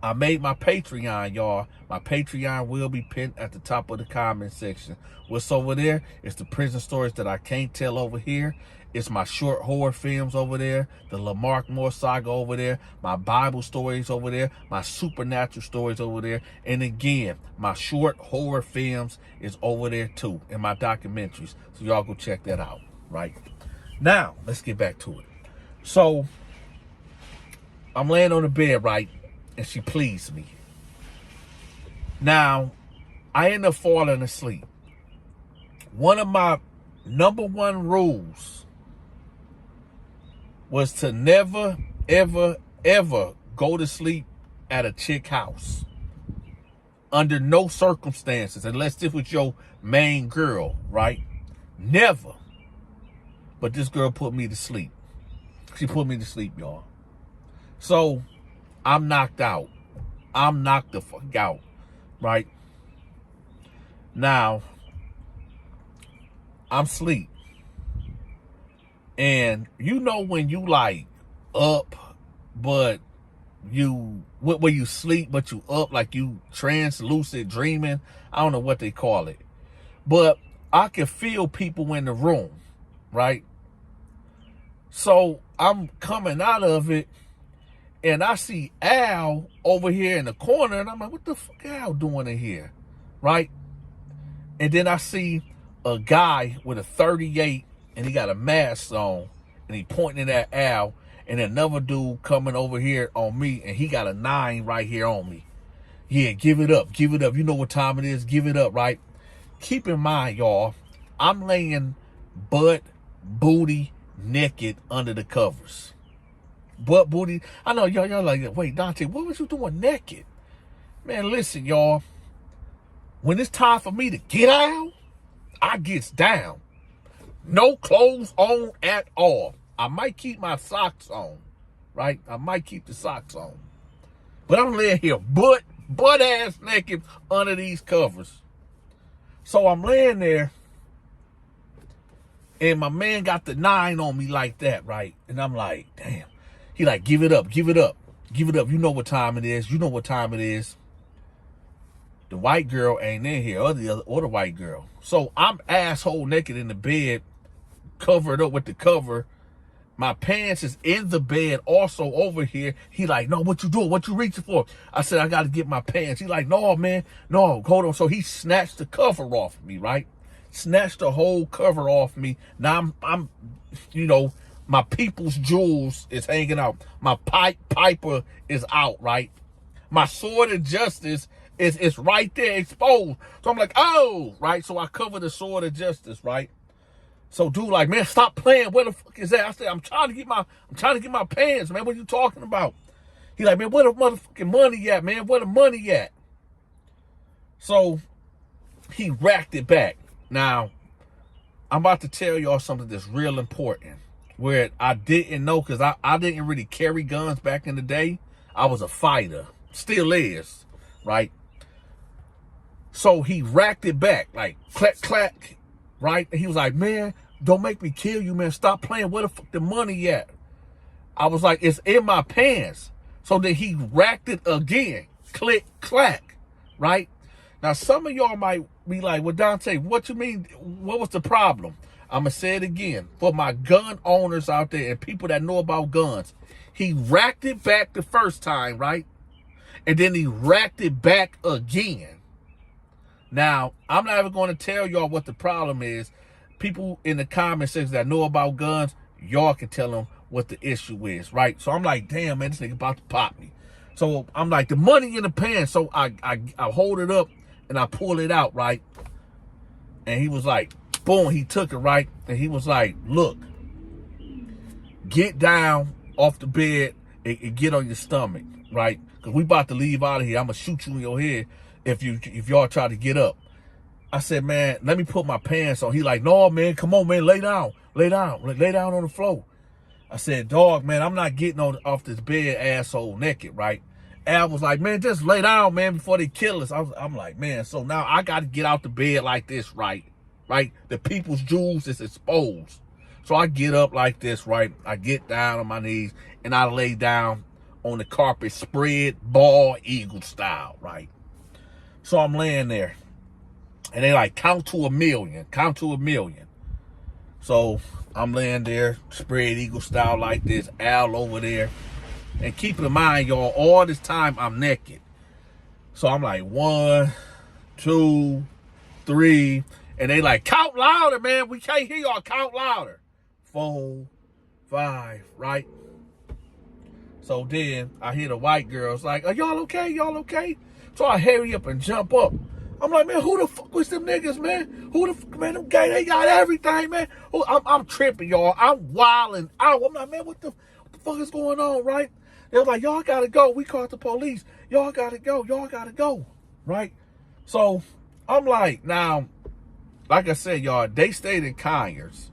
I made my Patreon, y'all. My Patreon will be pinned at the top of the comment section. What's over there? It's the prison stories that I can't tell over here. It's my short horror films over there. The Lamarck Moore saga over there. My Bible stories over there. My supernatural stories over there. And again, my short horror films is over there too. And my documentaries. So y'all go check that out, right? Now, let's get back to it. So, I'm laying on the bed, right? And she pleased me. Now, I end up falling asleep. One of my number one rules was to never, ever, ever go to sleep at a chick house. Under no circumstances, unless this was your main girl, right? Never. But this girl put me to sleep. She put me to sleep, y'all. So, I'm knocked out. I'm knocked the fuck out, right? Now, I'm asleep. And you know when you like up, but when you sleep, but you up, like you translucid dreaming. I don't know what they call it. But I can feel people in the room, right? So I'm coming out of it, and I see Al over here in the corner, and I'm like, what the fuck Al doing in here, right? And then I see a guy with a 38, and he got a mask on, and he pointing at Al, and another dude coming over here on me, and he got a 9 right here on me. Yeah, give it up, give it up. You know what time it is, give it up, right? Keep in mind, y'all, I'm laying butt, booty, naked under the covers. Butt, booty. I know y'all like, wait, Dante, what was you doing naked? Man, listen, y'all. When it's time for me to get out, I gets down. No clothes on at all. I might keep my socks on, right? I might keep the socks on. But I'm laying here butt ass naked under these covers. So I'm laying there, and my man got the 9 on me like that, right? And I'm like, damn. He like, give it up, give it up, give it up. You know what time it is. You know what time it is. The white girl ain't in here, or the white girl. So I'm asshole naked in the bed, covered up with the cover. My pants is in the bed, also over here. He like, no, what you doing? What you reaching for? I said, I got to get my pants. He like, no, man, no, hold on. So he snatched the cover off of me, right? Snatched the whole cover off me. Now I'm, you know, my people's jewels is hanging out. My piper is out, right? My sword of justice is right there exposed. So I'm like, oh, right? So I cover the sword of justice, right? So dude like, man, stop playing. Where the fuck is that? I said, I'm trying to get my pants, man. What you talking about? He like, man, where the motherfucking money at, man? Where the money at? So he racked it back. Now, I'm about to tell y'all something that's real important, where I didn't know, because I didn't really carry guns back in the day. I was a fighter. Still is, right? So he racked it back, like clack, clack, right? And he was like, man, don't make me kill you, man. Stop playing. Where the fuck the money at? I was like, it's in my pants. So then he racked it again. Click, clack, right? Now, some of y'all might be like, well, Dante, what you mean? What was the problem? I'm going to say it again. For my gun owners out there and people that know about guns, he racked it back the first time, right? And then he racked it back again. Now, I'm not even going to tell y'all what the problem is. People in the comment section that know about guns, y'all can tell them what the issue is, right? So I'm like, damn, man, this nigga about to pop me. So I'm like, the money in the pants. So I hold it up and I pull it out, right? And he was like, boom, he took it, right? And he was like, look, get down off the bed and get on your stomach, right? Because we about to leave out of here. I'm going to shoot you in your head if y'all try to get up. I said, man, let me put my pants on. He like, no, man, come on, man, lay down on the floor. I said, dog, man, I'm not getting off this bed asshole naked, right? Al was like, man, just lay down, man, before they kill us. I'm like, man, so now I got to get out the bed like this, right? The people's jewels is exposed. So I get up like this, right? I get down on my knees and I lay down on the carpet, spread ball eagle style, right? So I'm laying there. And they like, count to a million. So I'm laying there, spread eagle style like this, Al over there. And keep in mind, y'all, all this time I'm naked. So I'm like, 1, 2, 3. And they like, count louder, man. We can't hear y'all, count louder. 4, 5, right? So then I hear the white girls like, are y'all okay? Y'all okay? So I hurry up and jump up. I'm like, man, who the fuck was them niggas, man? Who the fuck, man, them gay, they got everything, man. I'm tripping, y'all. I'm wilding out. I'm like, man, what the fuck is going on, right? They was like, y'all gotta go. We called the police. Y'all gotta go. Y'all gotta go, right? So I'm like, now, like I said, y'all, they stayed in Conyers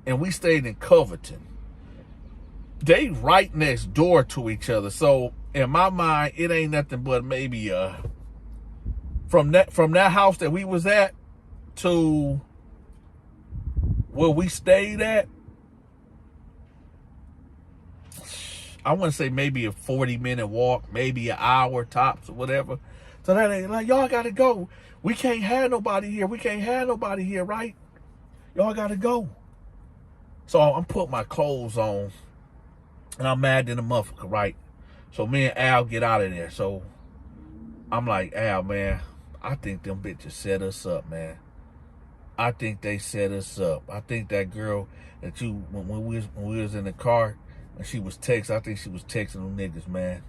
and we stayed in Covington. They right next door to each other. So in my mind, it ain't nothing but maybe from that house that we was at to where we stayed at, I want to say maybe a 40-minute walk, maybe an hour tops or whatever. So that ain't like, y'all gotta go. We can't have nobody here. We can't have nobody here, right? Y'all gotta go. So I'm putting my clothes on and I'm mad in the motherfucker, right? So me and Al get out of there. So I'm like, Al, man, I think them bitches set us up, man. I think they set us up. I think that girl that you, when we was in the car and she was texting, I think she was texting them niggas, man.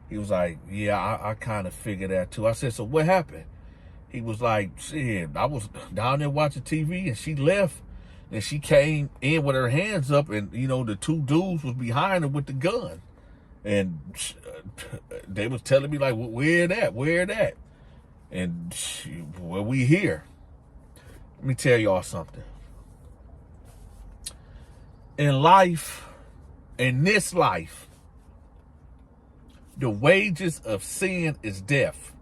He was like, yeah, I kind of figured that too. I said, so what happened? He was like, shit, I was down there watching TV and she left. And she came in with her hands up and, you know, the two dudes was behind her with the gun. And they was telling me, like, where that? Where that? And well, we here. Let me tell y'all something. In life, in this life, the wages of sin is death.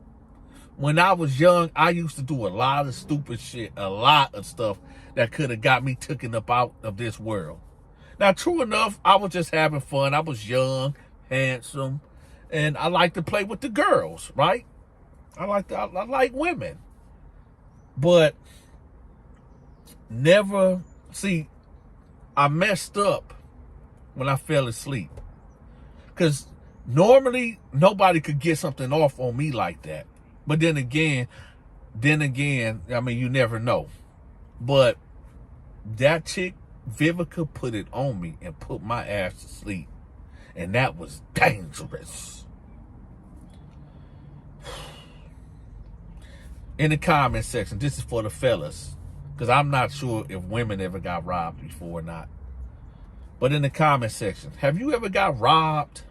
When I was young, I used to do a lot of stupid shit, a lot of stuff that could have got me taken up out of this world. Now, true enough, I was just having fun. I was young, handsome, and I like to play with the girls, right? I like women. But never, see, I messed up when I fell asleep. Because normally, nobody could get something off on me like that. But then again, I mean, you never know. But that chick, Vivica, put it on me and put my ass to sleep. And that was dangerous. In the comment section, this is for the fellas, because I'm not sure if women ever got robbed before or not. But in the comment section, have you ever got robbed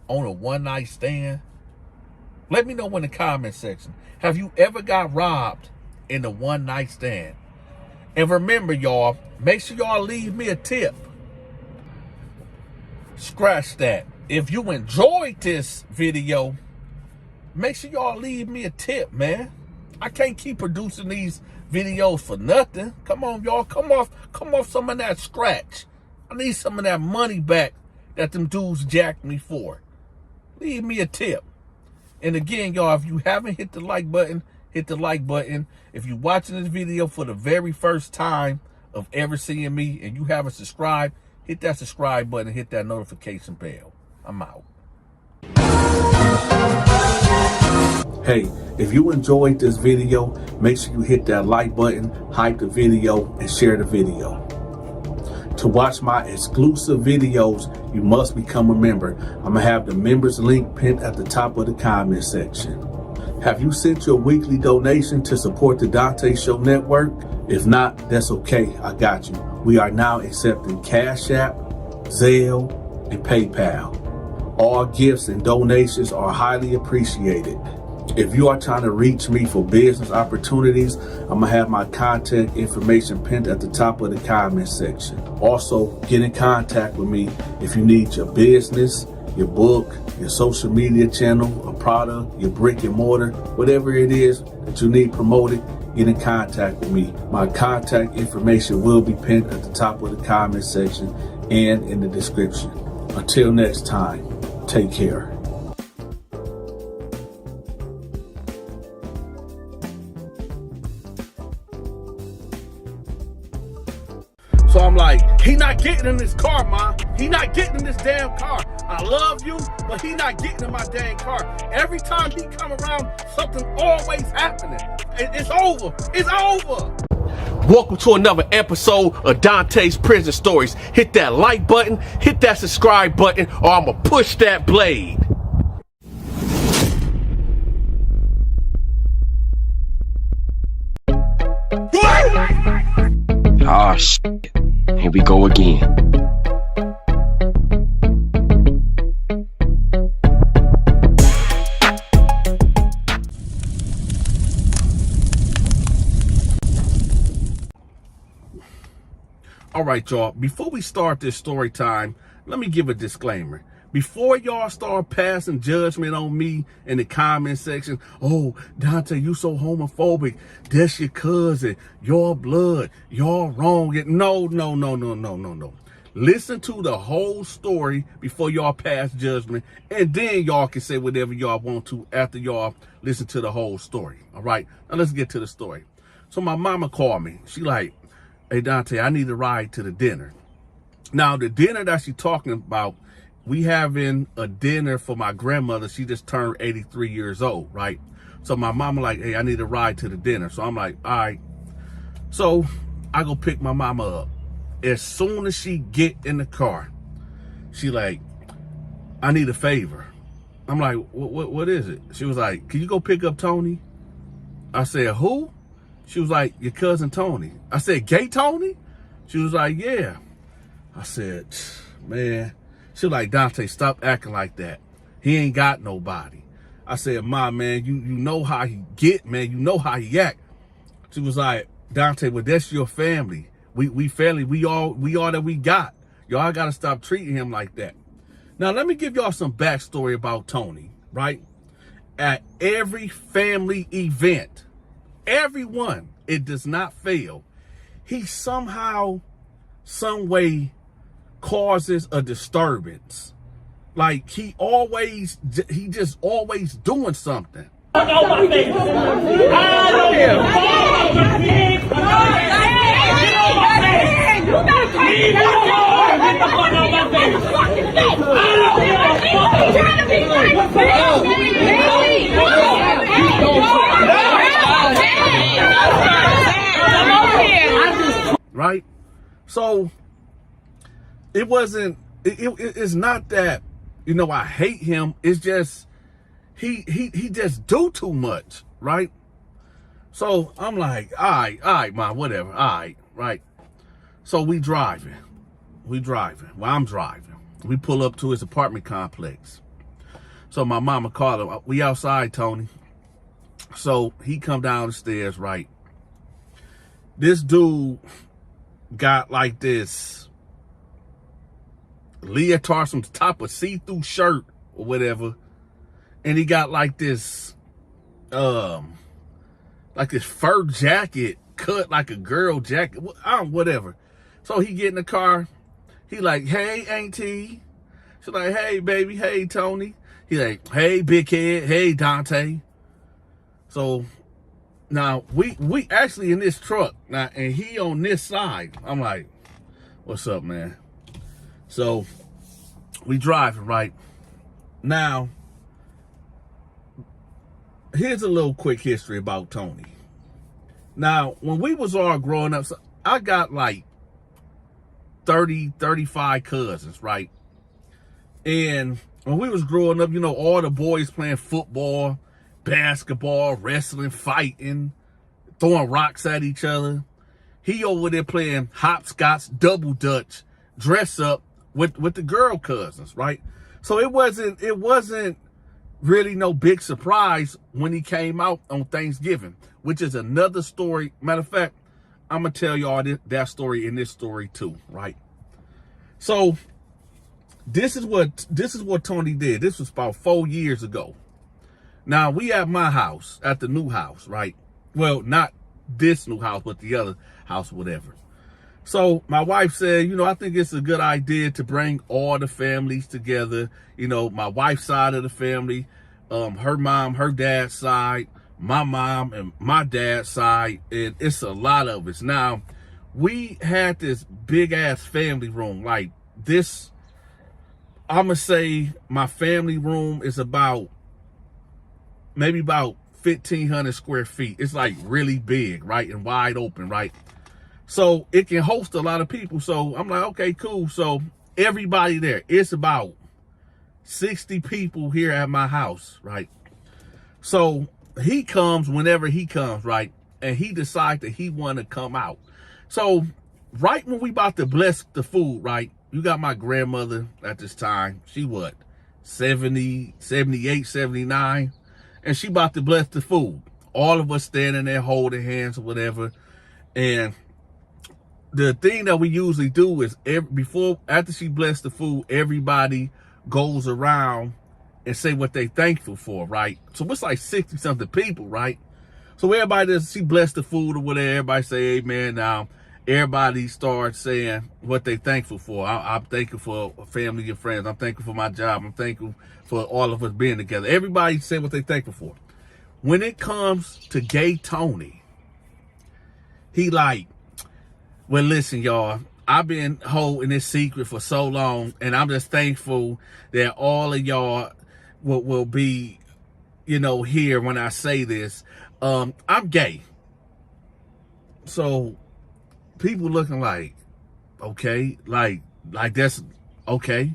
on a one-night stand? Let me know in the comment section. Have you ever got robbed in a one-night stand? And remember, y'all, make sure y'all leave me a tip. Scratch that. If you enjoyed this video, make sure y'all leave me a tip, man. I can't keep producing these videos for nothing. Come on, y'all. Come off some of that scratch. I need some of that money back that them dudes jacked me for. Leave me a tip. And again, y'all, if you haven't hit the like button, hit the like button. If you're watching this video for the very first time of ever seeing me and you haven't subscribed, hit that subscribe button, hit that notification bell. I'm out. Hey, if you enjoyed this video, make sure you hit that like button, hype the video, and share the video. To watch my exclusive videos, you must become a member. I'm gonna have the members link pinned at the top of the comment section. Have you sent your weekly donation to support the Donta Show Network? If not, that's okay, I got you. We are now accepting Cash App, Zelle, and PayPal. All gifts and donations are highly appreciated. If you are trying to reach me for business opportunities, I'm going to have my contact information pinned at the top of the comment section. Also, get in contact with me if you need your business, your book, your social media channel, a product, your brick and mortar, whatever it is that you need promoted, get in contact with me. My contact information will be pinned at the top of the comment section and in the description. Until next time, take care. So I'm like, he not getting in this car, Ma. He not getting in this damn car. I love you, but he not getting in my damn car. Every time he come around, something always happening. It's over. It's over. Welcome to another episode of Dante's Prison Stories. Hit that like button, hit that subscribe button, or I'ma push that blade. Ah, shit. Here we go again. All right, y'all. Before we start this story time, let me give a disclaimer. Before y'all start passing judgment on me in the comment section, oh, Dante, you so homophobic. That's your cousin. Your blood. Y'all wrong. No. Listen to the whole story before y'all pass judgment, and then y'all can say whatever y'all want to after y'all listen to the whole story. All right? Now let's get to the story. So my mama called me. She like, hey, Dante, I need a ride to the dinner. Now, the dinner that she's talking about, we having a dinner for my grandmother. She just turned 83 years old, right? So my mama like, hey, I need a ride to the dinner. So I'm like, all right. So I go pick my mama up. As soon as she get in the car, she like, I need a favor. I'm like, what is it? She was like, can you go pick up Tony? I said, who? She was like, your cousin Tony. I said, gay Tony? She was like, yeah. I said, man. She was like, Dante, stop acting like that. He ain't got nobody. I said, Ma, man, you know how he get, man. You know how he act. She was like, Dante, well, that's your family. We family. We all that we got. Y'all got to stop treating him like that. Now, let me give y'all some backstory about Tony, right? At every family event, everyone, it does not fail, he somehow, some way causes a disturbance. Like he just always doing something. Right? So it's not that, you know, I hate him. It's just he just do too much, right? So I'm like, all right, Mom, whatever. All right, right. So we driving. Well, I'm driving. We pull up to his apartment complex. So my mama called him. We outside, Tony. So he come down the stairs, right? This dude got like this leotard, some type of see-through shirt or whatever. And he got like this, fur jacket cut like a girl jacket, whatever. So he get in the car. He like, hey, auntie. She's like, hey, baby. Hey, Tony. He like, hey, big head. Hey, Dante. So now we actually in this truck now, and he on this side. I'm like, what's up, man? So we driving, right? Now, here's a little quick history about Tony. Now, when we was all growing up, so I got like 30, 35 cousins, right? And when we was growing up, you know, all the boys playing football, basketball, wrestling, fighting, throwing rocks at each other. He over there playing hopscotch, double dutch, dress up with the girl cousins, right? So it wasn't really no big surprise when he came out on Thanksgiving, which is another story. Matter of fact, I'm gonna tell y'all that story in this story too, right? So this is what Tony did. This was about 4 years ago. Now we at my house, at the new house, right? Well, not this new house, but the other house, whatever. So my wife said, you know, I think it's a good idea to bring all the families together. You know, my wife's side of the family, her mom, her dad's side, my mom and my dad's side, and it's a lot of us. Now, we had this big ass family room like this. I'm gonna say my family room is maybe about 1,500 square feet. It's like really big, right? And wide open, right? So it can host a lot of people. So I'm like, okay, cool. So everybody there, it's about 60 people here at my house, right? So he comes whenever he comes, right? And he decides that he want to come out. So right when we about to bless the food, right? You got my grandmother at this time. She what? 70, 78, 79. And she about to bless the food. All of us standing there holding hands or whatever. And the thing that we usually do is after she blessed the food, everybody goes around and say what they thankful for, right? So it's like 60 something people, right? So everybody she blessed the food or whatever, everybody say amen. Now everybody starts saying what they thankful for. I'm thankful for family and friends. I'm thankful for my job. I'm thankful for all of us being together. Everybody say what they thankful for. When it comes to Gay Tony, he like, well, listen, y'all, I've been holding this secret for so long, and I'm just thankful that all of y'all will be, here when I say this. I'm gay. So people looking like, okay, like that's okay,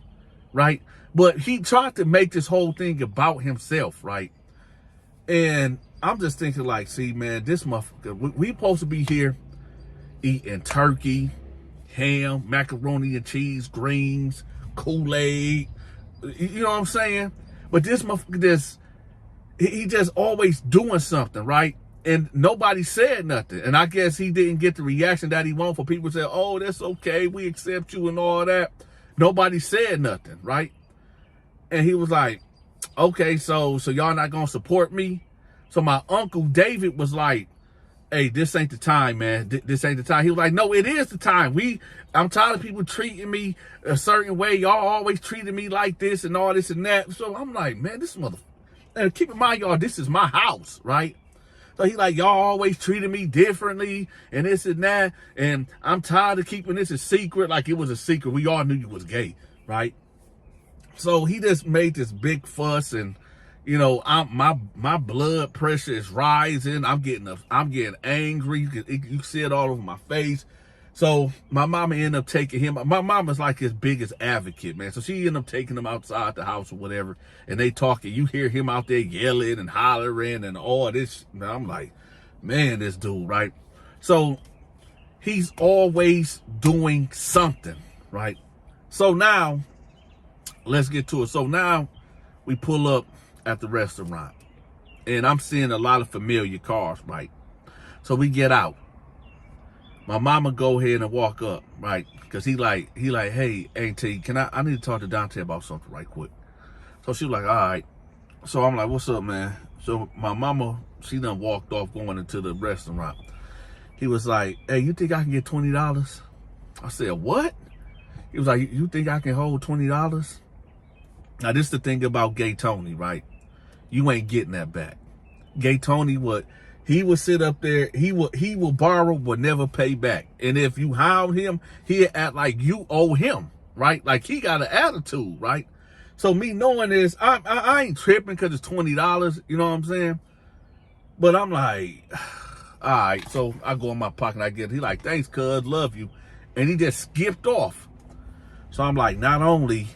right? But he tried to make this whole thing about himself, right? And I'm just thinking like, see, man, this motherfucker, we supposed to be here eating turkey, ham, macaroni and cheese, greens, Kool-Aid. You know what I'm saying? But this motherfucker, he just always doing something, right? And nobody said nothing. And I guess he didn't get the reaction that he wanted for people to say, oh, that's okay, we accept you and all that. Nobody said nothing, right? And he was like, okay, so y'all not gonna support me? So my uncle David was like, hey, this ain't the time, man. This ain't the time. He was like, no, it is the time. I'm tired of people treating me a certain way. Y'all always treated me like this and all this and that. So I'm like, man, this mother. And keep in mind, y'all, this is my house, right? So he like, y'all always treated me differently and this and that. And I'm tired of keeping this a secret like it was a secret. We all knew you was gay, right? So he just made this big fuss, and my blood pressure is rising. I'm getting angry. You can see it all over my face. So my mama ended up taking him. My mama's like his biggest advocate, man. So she ended up taking him outside the house or whatever, and they talking. You hear him out there yelling and hollering and all this. And I'm like, man, this dude, right? So he's always doing something, right? So now, let's get to it. So now we pull up at the restaurant, and I'm seeing a lot of familiar cars, right? So we get out. My mama go ahead and walk up, right? Because he like, hey, Auntie, I need to talk to Donta about something right quick. So she was like, all right. So I'm like, what's up, man? So my mama, she done walked off going into the restaurant. He was like, hey, you think I can get $20? I said, what? He was like, you think I can hold $20? Now, this is the thing about Gay Tony, right? You ain't getting that back. Gay Tony he would sit up there, he will borrow but never pay back. And if you hound him, he'll act like you owe him, right? Like he got an attitude, right? So me knowing this, I ain't tripping because it's $20, you know what I'm saying? But I'm like, all right. So I go in my pocket and I get it. He like, thanks, cuz, love you. And he just skipped off. So I'm like, not only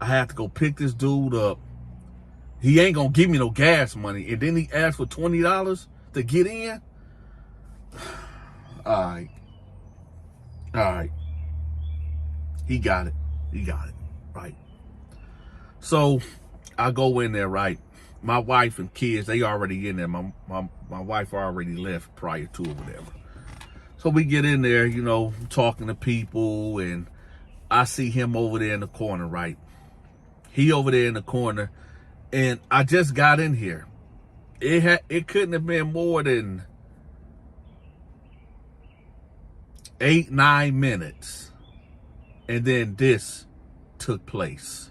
I have to go pick this dude up, he ain't gonna give me no gas money, and then he asked for $20 to get in. All right. He got it, right? So I go in there, right? My wife and kids, they already in there. My wife already left prior to or whatever. So we get in there, talking to people, and I see him over there in the corner, right? He over there in the corner. And I just got in here. It couldn't have been more than 8-9 minutes. And then this took place.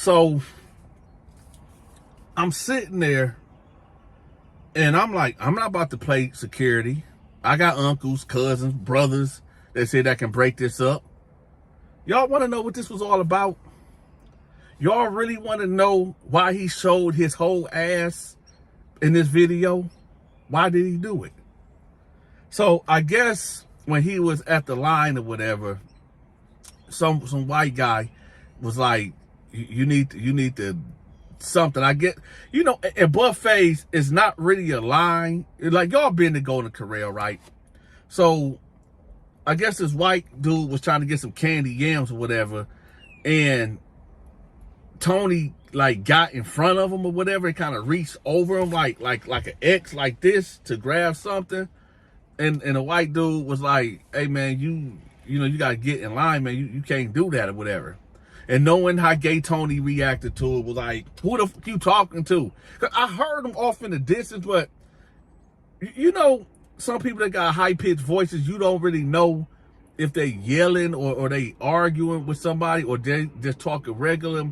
So I'm sitting there and I'm like, I'm not about to play security. I got uncles, cousins, brothers that say that can break this up. Y'all want to know what this was all about? Y'all really want to know why he showed his whole ass in this video? Why did he do it? So I guess when he was at the line or whatever, some white guy was like, you need to something. I get, you know, at buffets, it's not really a line. Like, y'all been to Golden Corral, right? So I guess this white dude was trying to get some candy yams or whatever, and Tony like got in front of him or whatever and kind of reached over him like an X like this to grab something, and the white dude was like, hey man, you know you gotta get in line, man, you can't do that or whatever. And knowing how gay Tony reacted to it was like, who the fuck you talking to? 'Cause I heard him off in the distance, but you know, some people that got high-pitched voices, you don't really know if they yelling or they arguing with somebody or they just talking regular.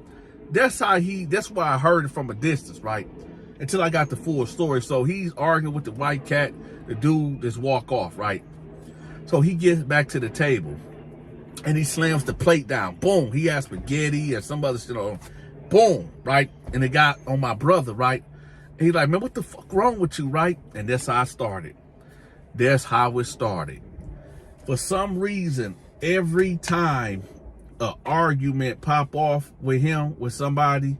That's why I heard it from a distance, right? Until I got the full story. So he's arguing with the white cat, the dude just walk off, right? So he gets back to the table and he slams the plate down. Boom. He has spaghetti or some other shit on. Boom, right? And it got on my brother, right? And he's like, man, what the fuck wrong with you, right? And that's how I started. That's how it started. For some reason, every time an argument pop off with him, with somebody,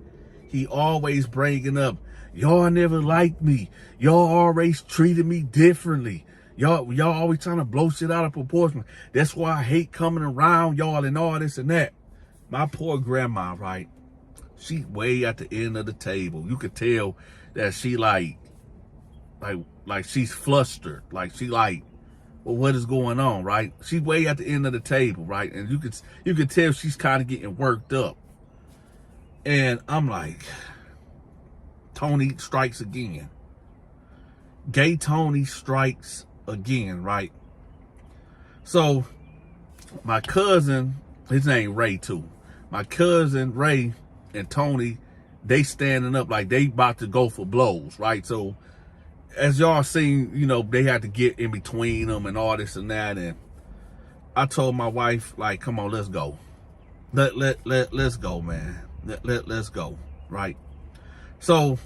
he always bringing up, y'all never liked me. Y'all always treated me differently. Y'all always trying to blow shit out of proportion. That's why I hate coming around y'all and all this and that. My poor grandma, right? She way at the end of the table. You could tell that she like she's flustered. Like she like, well, what is going on, right? She's way at the end of the table, right? And you could tell she's kind of getting worked up. And I'm like, Tony strikes again. Gay Tony strikes again, right? So my cousin, his name Ray too. My cousin Ray and Tony, they standing up like they about to go for blows, right? So as y'all seen, you know, they had to get in between them and all this and that. And I told my wife, like, come on, let's go. Let's go, man. Let's go, right? So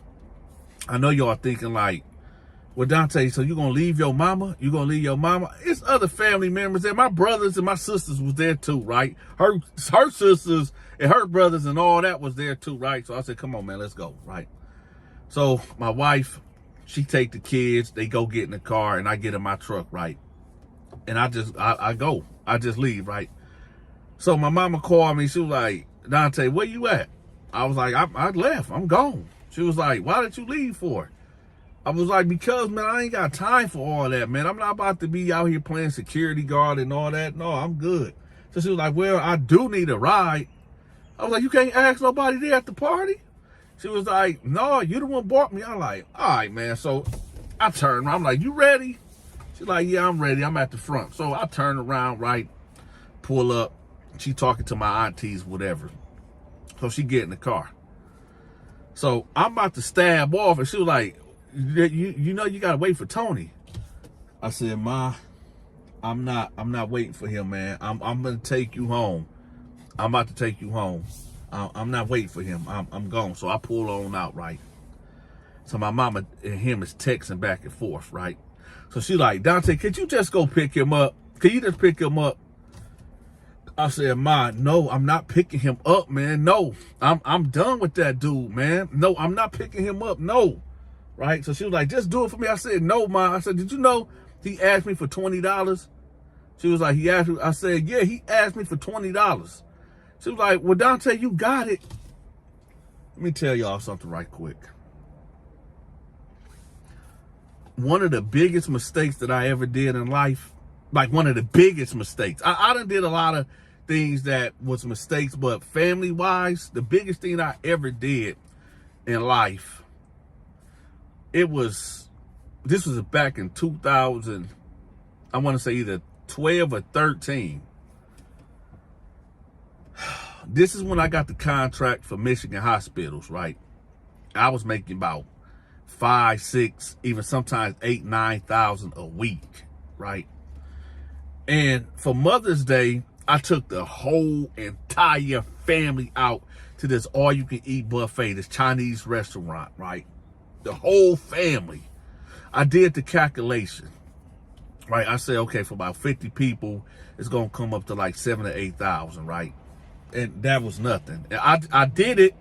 I know y'all thinking like, well, Dante, so you gonna leave your mama? You gonna leave your mama? It's other family members there. My brothers and my sisters was there too, right? Her sisters and her brothers and all that was there too, right? So I said, come on, man, let's go, right? So my wife, she take the kids, they go get in the car, and I get in my truck, right? And I just leave, right? So my mama called me. She was like, Dante, where you at? I was like, I left, I'm gone. She was like, why did you leave for? I was like, because, man, I ain't got time for all that, man. I'm not about to be out here playing security guard and all that. No, I'm good. So she was like, well, I do need a ride. I was like, you can't ask nobody there at the party? She was like, no, you the one bought me. I'm like, all right, man. So I turned around. I'm like, you ready? She's like, yeah, I'm ready. I'm at the front. So I turn around, right, pull up. She talking to my aunties, whatever. So she get in the car. So I'm about to stab off, and she was like, you know you gotta wait for Tony. I said, Ma, I'm not waiting for him, man. I'm gonna take you home. I'm about to take you home. I'm not waiting for him. I'm gone. So I pull on out, right? So my mama and him is texting back and forth, right? So she like, Dante, could you just go pick him up? Can you just pick him up? I said, Ma, no, I'm not picking him up, man. No, I'm done with that dude, man. No, I'm not picking him up. No. Right? So she was like, just do it for me. I said, no, Ma. I said, did you know he asked me for $20? She was like, he asked me. I said, yeah, he asked me for $20. She was like, well, Dante, you got it. Let me tell y'all something right quick. One of the biggest mistakes that I ever did in life, like one of the biggest mistakes. I done did a lot of things that was mistakes, but family-wise, the biggest thing I ever did in life, this was back in 2000, I want to say either 12 or 13. This is when I got the contract for Michigan hospitals, right? I was making about 5, 6, even sometimes 8, 9,000 a week, right? And for Mother's Day, I took the whole entire family out to this all-you-can-eat buffet, this Chinese restaurant, right? The whole family. I did the calculation, right? I said, okay, for about 50 people, it's gonna come up to like 7,000 to 8,000, right? And that was nothing. And I did it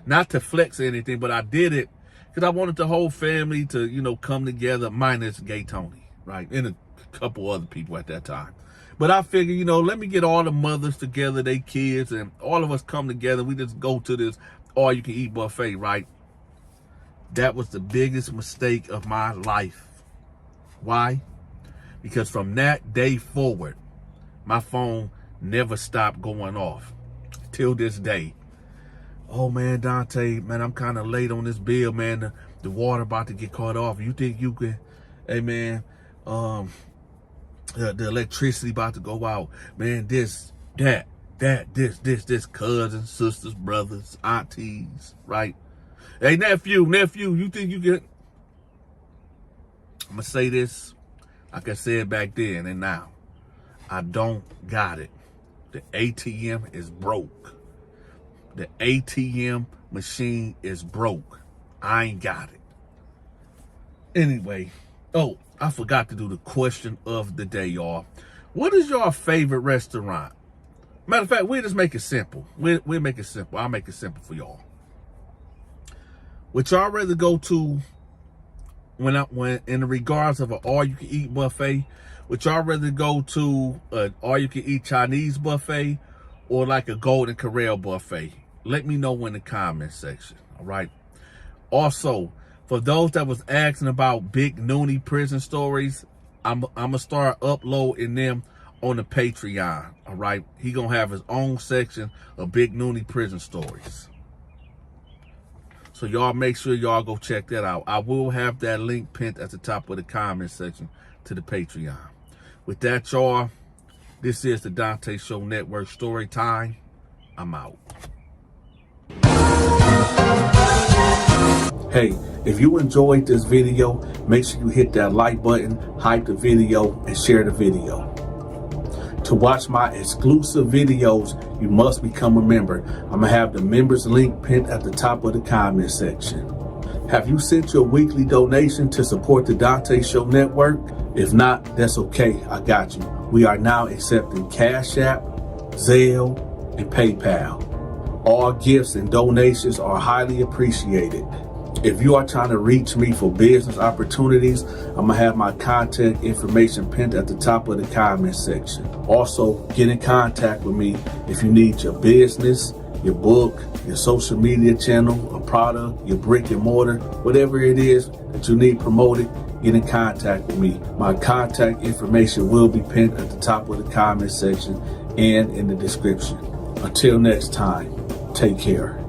not to flex or anything, but I did it because I wanted the whole family to, you know, come together, minus Gay Tony, right? And a couple other people at that time. But I figured, you know, let me get all the mothers together, they kids, and all of us come together. We just go to this all-you-can-eat buffet, right? That was the biggest mistake of my life. Why? Because from that day forward, my phone never stopped going off till this day. Oh man, Dante, man, I'm kind of late on this bill, man. The water about to get cut off. You think you can, hey man, the electricity about to go out, man, this, cousins, sisters, brothers, aunties, right? Hey, nephew, you think you can? I'm gonna say this like I said back then and now. I don't got it. The ATM is broke. The ATM machine is broke. I ain't got it. Anyway, oh, I forgot to do the question of the day, y'all. What is your favorite restaurant? Matter of fact, we'll just make it simple. We'll make it simple. I'll make it simple for y'all. Would y'all rather go to, when in the regards of an all-you-can-eat buffet, would y'all rather go to an all-you-can-eat Chinese buffet or like a Golden Corral buffet? Let me know in the comment section, all right? Also, for those that was asking about Big Noonie prison stories, I'm going to start uploading them on the Patreon, all right? He going to have his own section of Big Noonie prison stories. So y'all make sure y'all go check that out. I will have that link pinned at the top of the comment section to the Patreon. With that, y'all, this is the Dante Show Network Story Time. I'm out. Hey, if you enjoyed this video, make sure you hit that like button, hype the video, and share the video. To watch my exclusive videos, you must become a member. I'm going to have the members link pinned at the top of the comment section. Have you sent your weekly donation to support the Dante Show Network? If not, that's okay. I got you. We are now accepting Cash App, Zelle, and PayPal. All gifts and donations are highly appreciated. If you are trying to reach me for business opportunities, I'm going to have my contact information pinned at the top of the comment section. Also, get in contact with me if you need your business, your book, your social media channel, a product, your brick and mortar, whatever it is that you need promoted, get in contact with me. My contact information will be pinned at the top of the comment section and in the description. Until next time, take care.